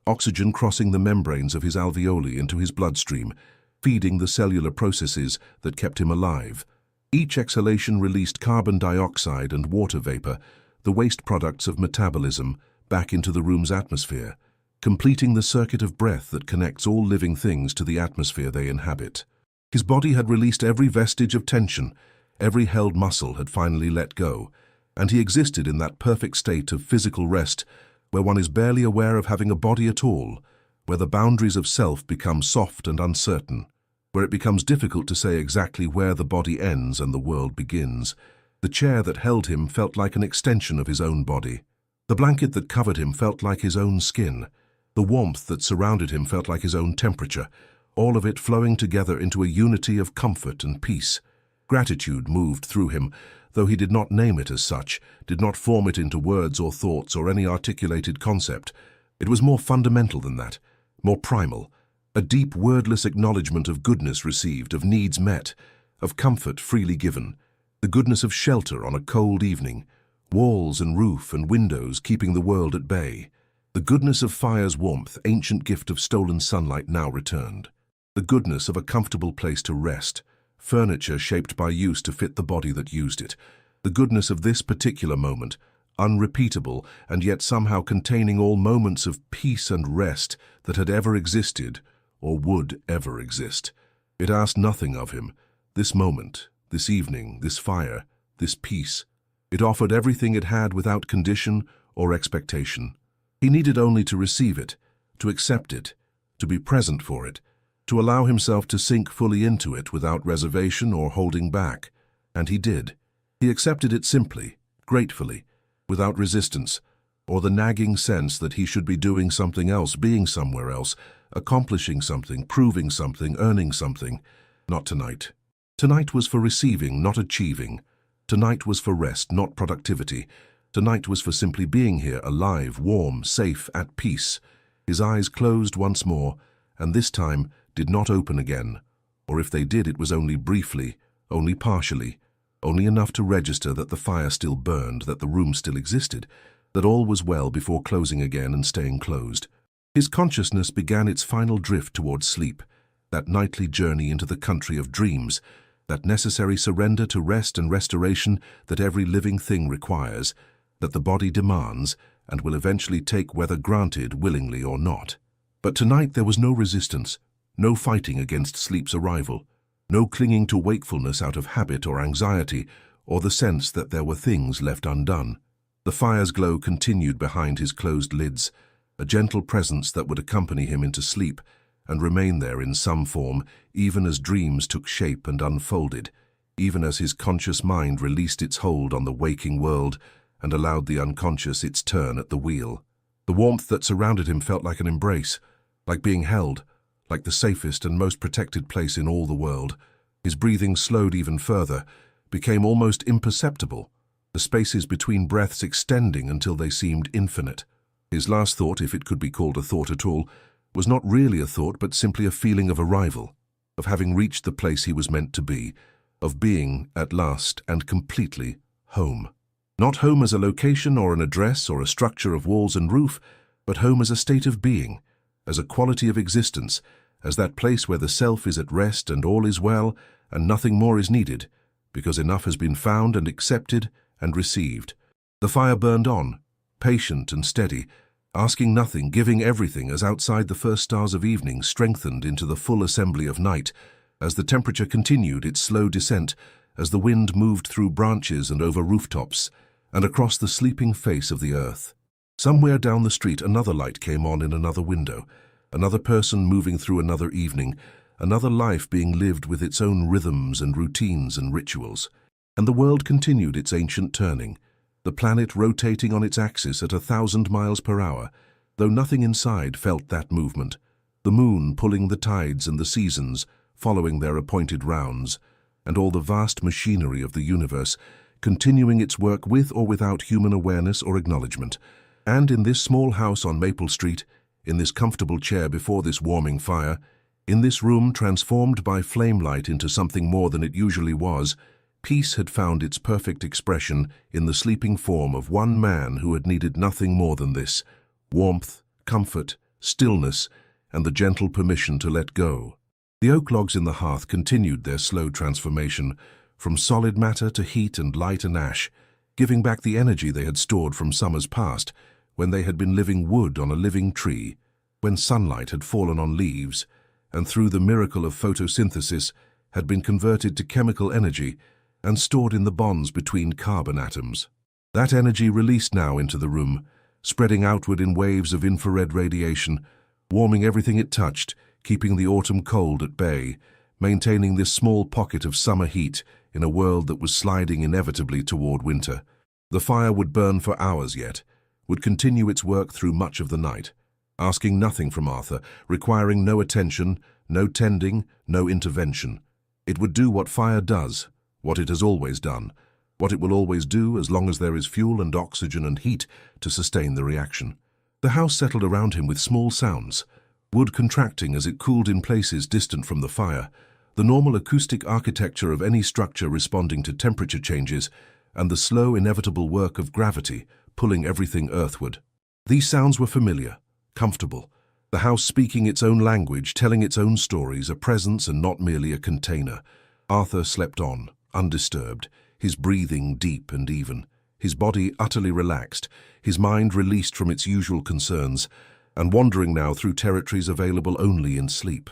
Speaker 1: oxygen crossing the membranes of his alveoli into his bloodstream, feeding the cellular processes that kept him alive. Each exhalation released carbon dioxide and water vapor, the waste products of metabolism, back into the room's atmosphere, completing the circuit of breath that connects all living things to the atmosphere they inhabit. His body had released every vestige of tension, every held muscle had finally let go, And he existed in that perfect state of physical rest where one is barely aware of having a body at all, where the boundaries of self become soft and uncertain, where it becomes difficult to say exactly where the body ends and the world begins. The chair that held him felt like an extension of his own body. The blanket that covered him felt like his own skin. The warmth that surrounded him felt like his own temperature, all of it flowing together into a unity of comfort and peace. Gratitude moved through him, though he did not name it as such, did not form it into words or thoughts or any articulated concept. It was more fundamental than that, more primal, a deep wordless acknowledgement of goodness received, of needs met, of comfort freely given, the goodness of shelter on a cold evening, walls and roof and windows keeping the world at bay. The goodness of fire's warmth, ancient gift of stolen sunlight now returned. The goodness of a comfortable place to rest, furniture shaped by use to fit the body that used it. The goodness of this particular moment, unrepeatable and yet somehow containing all moments of peace and rest that had ever existed or would ever exist. It asked nothing of him, this moment, this evening, this fire, this peace. It offered everything it had without condition or expectation. He needed only to receive it, to accept it, to be present for it, to allow himself to sink fully into it without reservation or holding back. And he did. He accepted it simply, gratefully, without resistance, or the nagging sense that he should be doing something else, being somewhere else, accomplishing something, proving something, earning something. Not tonight. Tonight was for receiving, not achieving. Tonight was for rest, not productivity. Tonight was for simply being here, alive, warm, safe, at peace. His eyes closed once more, and this time did not open again. Or if they did, it was only briefly, only partially, only enough to register that the fire still burned, that the room still existed, that all was well before closing again and staying closed. His consciousness began its final drift towards sleep, that nightly journey into the country of dreams, that necessary surrender to rest and restoration that every living thing requires, that the body demands and will eventually take whether granted willingly or not. But tonight there was no resistance, no fighting against sleep's arrival, no clinging to wakefulness out of habit or anxiety, or the sense that there were things left undone. The fire's glow continued behind his closed lids, a gentle presence that would accompany him into sleep and remain there in some form even as dreams took shape and unfolded, even as his conscious mind released its hold on the waking world and allowed the unconscious its turn at the wheel. The warmth that surrounded him felt like an embrace, like being held, like the safest and most protected place in all the world. His breathing slowed even further, became almost imperceptible, the spaces between breaths extending until they seemed infinite. His last thought, if it could be called a thought at all, was not really a thought but simply a feeling of arrival, of having reached the place he was meant to be, of being, at last and completely, home. Not home as a location or an address or a structure of walls and roof, but home as a state of being, as a quality of existence, as that place where the self is at rest and all is well and nothing more is needed, because enough has been found and accepted and received. The fire burned on, patient and steady, asking nothing, giving everything as outside the first stars of evening strengthened into the full assembly of night, as the temperature continued its slow descent, as the wind moved through branches and over rooftops, and across the sleeping face of the earth. Somewhere down the street another light came on in another window, another person moving through another evening, another life being lived with its own rhythms and routines and rituals. And the world continued its ancient turning, the planet rotating on its axis at 1,000 miles per hour, though nothing inside felt that movement, the moon pulling the tides and the seasons, following their appointed rounds, and all the vast machinery of the universe, continuing its work with or without human awareness or acknowledgement. And in this small house on Maple Street, in this comfortable chair before this warming fire, in this room transformed by flame light into something more than it usually was, peace had found its perfect expression in the sleeping form of one man who had needed nothing more than this: warmth, comfort, stillness, and the gentle permission to let go. The oak logs in the hearth continued their slow transformation, from solid matter to heat and light and ash, giving back the energy they had stored from summers past, when they had been living wood on a living tree, when sunlight had fallen on leaves, and through the miracle of photosynthesis had been converted to chemical energy and stored in the bonds between carbon atoms. That energy released now into the room, spreading outward in waves of infrared radiation, warming everything it touched, keeping the autumn cold at bay, maintaining this small pocket of summer heat in a world that was sliding inevitably toward winter. The fire would burn for hours yet, would continue its work through much of the night, asking nothing from Arthur, requiring no attention, no tending, no intervention. It would do what fire does, what it has always done, what it will always do as long as there is fuel and oxygen and heat to sustain the reaction. The house settled around him with small sounds, wood contracting as it cooled in places distant from the fire, the normal acoustic architecture of any structure responding to temperature changes, and the slow, inevitable work of gravity pulling everything earthward. These sounds were familiar, comfortable, the house speaking its own language, telling its own stories, a presence and not merely a container. Arthur slept on, undisturbed, his breathing deep and even, his body utterly relaxed, his mind released from its usual concerns, and wandering now through territories available only in sleep.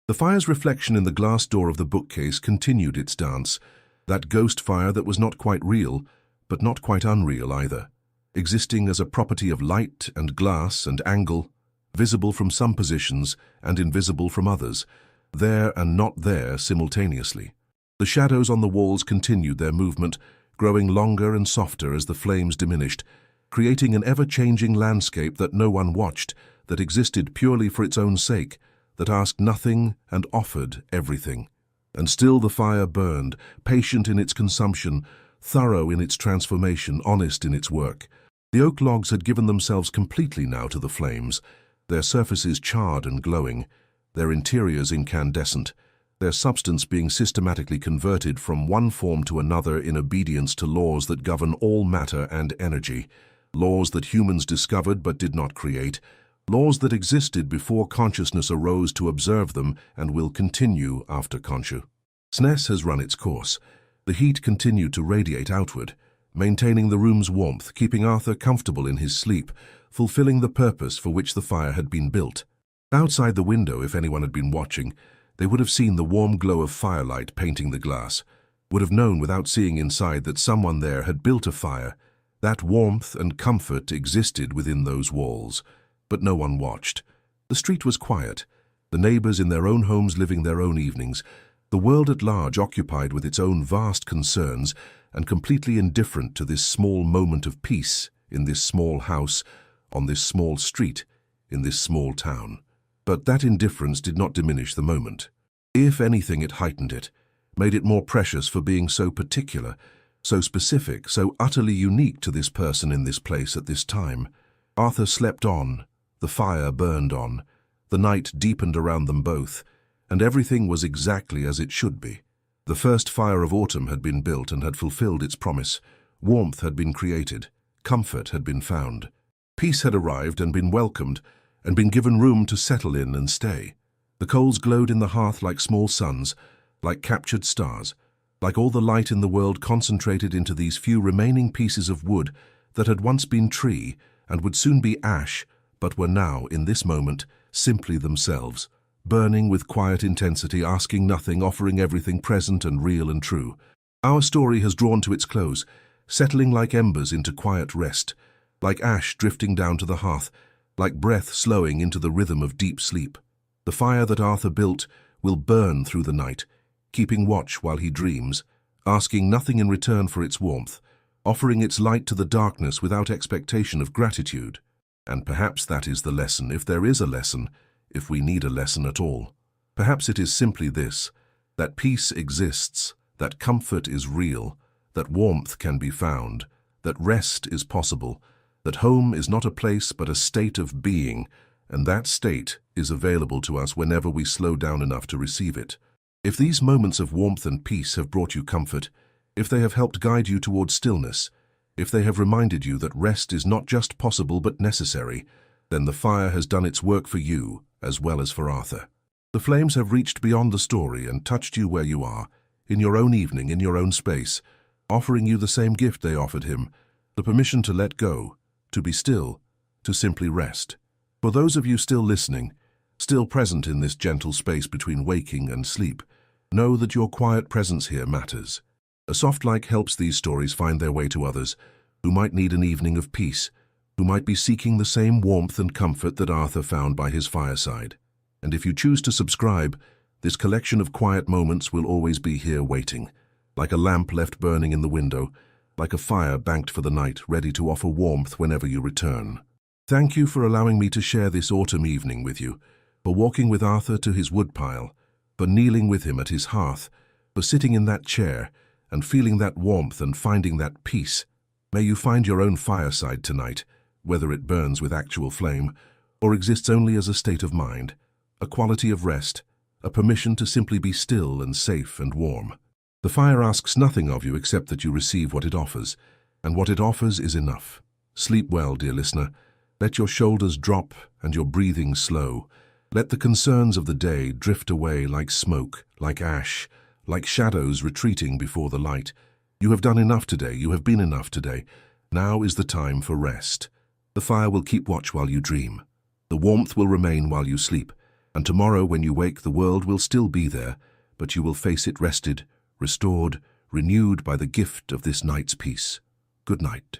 Speaker 1: The fire's reflection in the glass door of the bookcase continued its dance, that ghost fire that was not quite real, but not quite unreal either, existing as a property of light and glass and angle, visible from some positions and invisible from others, there and not there simultaneously. The shadows on the walls continued their movement, growing longer and softer as the flames diminished, creating an ever-changing landscape that no one watched, that existed purely for its own sake, that asked nothing and offered everything. And still the fire burned, patient in its consumption, thorough in its transformation, honest in its work. The oak logs had given themselves completely now to the flames, their surfaces charred and glowing, their interiors incandescent, their substance being systematically converted from one form to another in obedience to laws that govern all matter and energy, laws that humans discovered but did not create, laws that existed before consciousness arose to observe them and will continue after consciousness has run its course. The heat continued to radiate outward, maintaining the room's warmth, keeping Arthur comfortable in his sleep, fulfilling the purpose for which the fire had been built. Outside the window, if anyone had been watching, they would have seen the warm glow of firelight painting the glass, would have known without seeing inside that someone there had built a fire. That warmth and comfort existed within those walls, but no one watched. The street was quiet, the neighbors in their own homes living their own evenings, the world at large occupied with its own vast concerns and completely indifferent to this small moment of peace in this small house, on this small street, in this small town. But that indifference did not diminish the moment. If anything, it heightened it, made it more precious for being so particular, so specific, so utterly unique to this person in this place at this time. Arthur slept on, the fire burned on, the night deepened around them both, and everything was exactly as it should be. The first fire of autumn had been built and had fulfilled its promise. Warmth had been created, comfort had been found. Peace had arrived and been welcomed, and been given room to settle in and stay. The coals glowed in the hearth like small suns, like captured stars, like all the light in the world concentrated into these few remaining pieces of wood that had once been tree and would soon be ash, but were now, in this moment, simply themselves, burning with quiet intensity, asking nothing, offering everything present and real and true. Our story has drawn to its close, settling like embers into quiet rest, like ash drifting down to the hearth, like breath slowing into the rhythm of deep sleep. The fire that Arthur built will burn through the night, keeping watch while he dreams, asking nothing in return for its warmth, offering its light to the darkness without expectation of gratitude. And perhaps that is the lesson, if there is a lesson, if we need a lesson at all. Perhaps it is simply this, that peace exists, that comfort is real, that warmth can be found, that rest is possible, that home is not a place but a state of being, and that state is available to us whenever we slow down enough to receive it. If these moments of warmth and peace have brought you comfort, if they have helped guide you towards stillness, if they have reminded you that rest is not just possible but necessary, then the fire has done its work for you as well as for Arthur. The flames have reached beyond the story and touched you where you are, in your own evening, in your own space, offering you the same gift they offered him, the permission to let go, to be still, to simply rest. For those of you still listening, still present in this gentle space between waking and sleep, know that your quiet presence here matters. A soft light helps these stories find their way to others, who might need an evening of peace, who might be seeking the same warmth and comfort that Arthur found by his fireside. And if you choose to subscribe, this collection of quiet moments will always be here waiting, like a lamp left burning in the window, like a fire banked for the night, ready to offer warmth whenever you return. Thank you for allowing me to share this autumn evening with you, for walking with Arthur to his woodpile, for kneeling with him at his hearth, for sitting in that chair and feeling that warmth and finding that peace. May you find your own fireside tonight, whether it burns with actual flame or exists only as a state of mind, a quality of rest, a permission to simply be still and safe and warm. The fire asks nothing of you except that you receive what it offers, and what it offers is enough. Sleep well, dear listener. Let your shoulders drop and your breathing slow. Let the concerns of the day drift away like smoke, like ash, like shadows retreating before the light. You have done enough today. You have been enough today. Now is the time for rest. The fire will keep watch while you dream. The warmth will remain while you sleep. And tomorrow when you wake, the world will still be there, but you will face it rested, restored, renewed by the gift of this night's peace. Good night.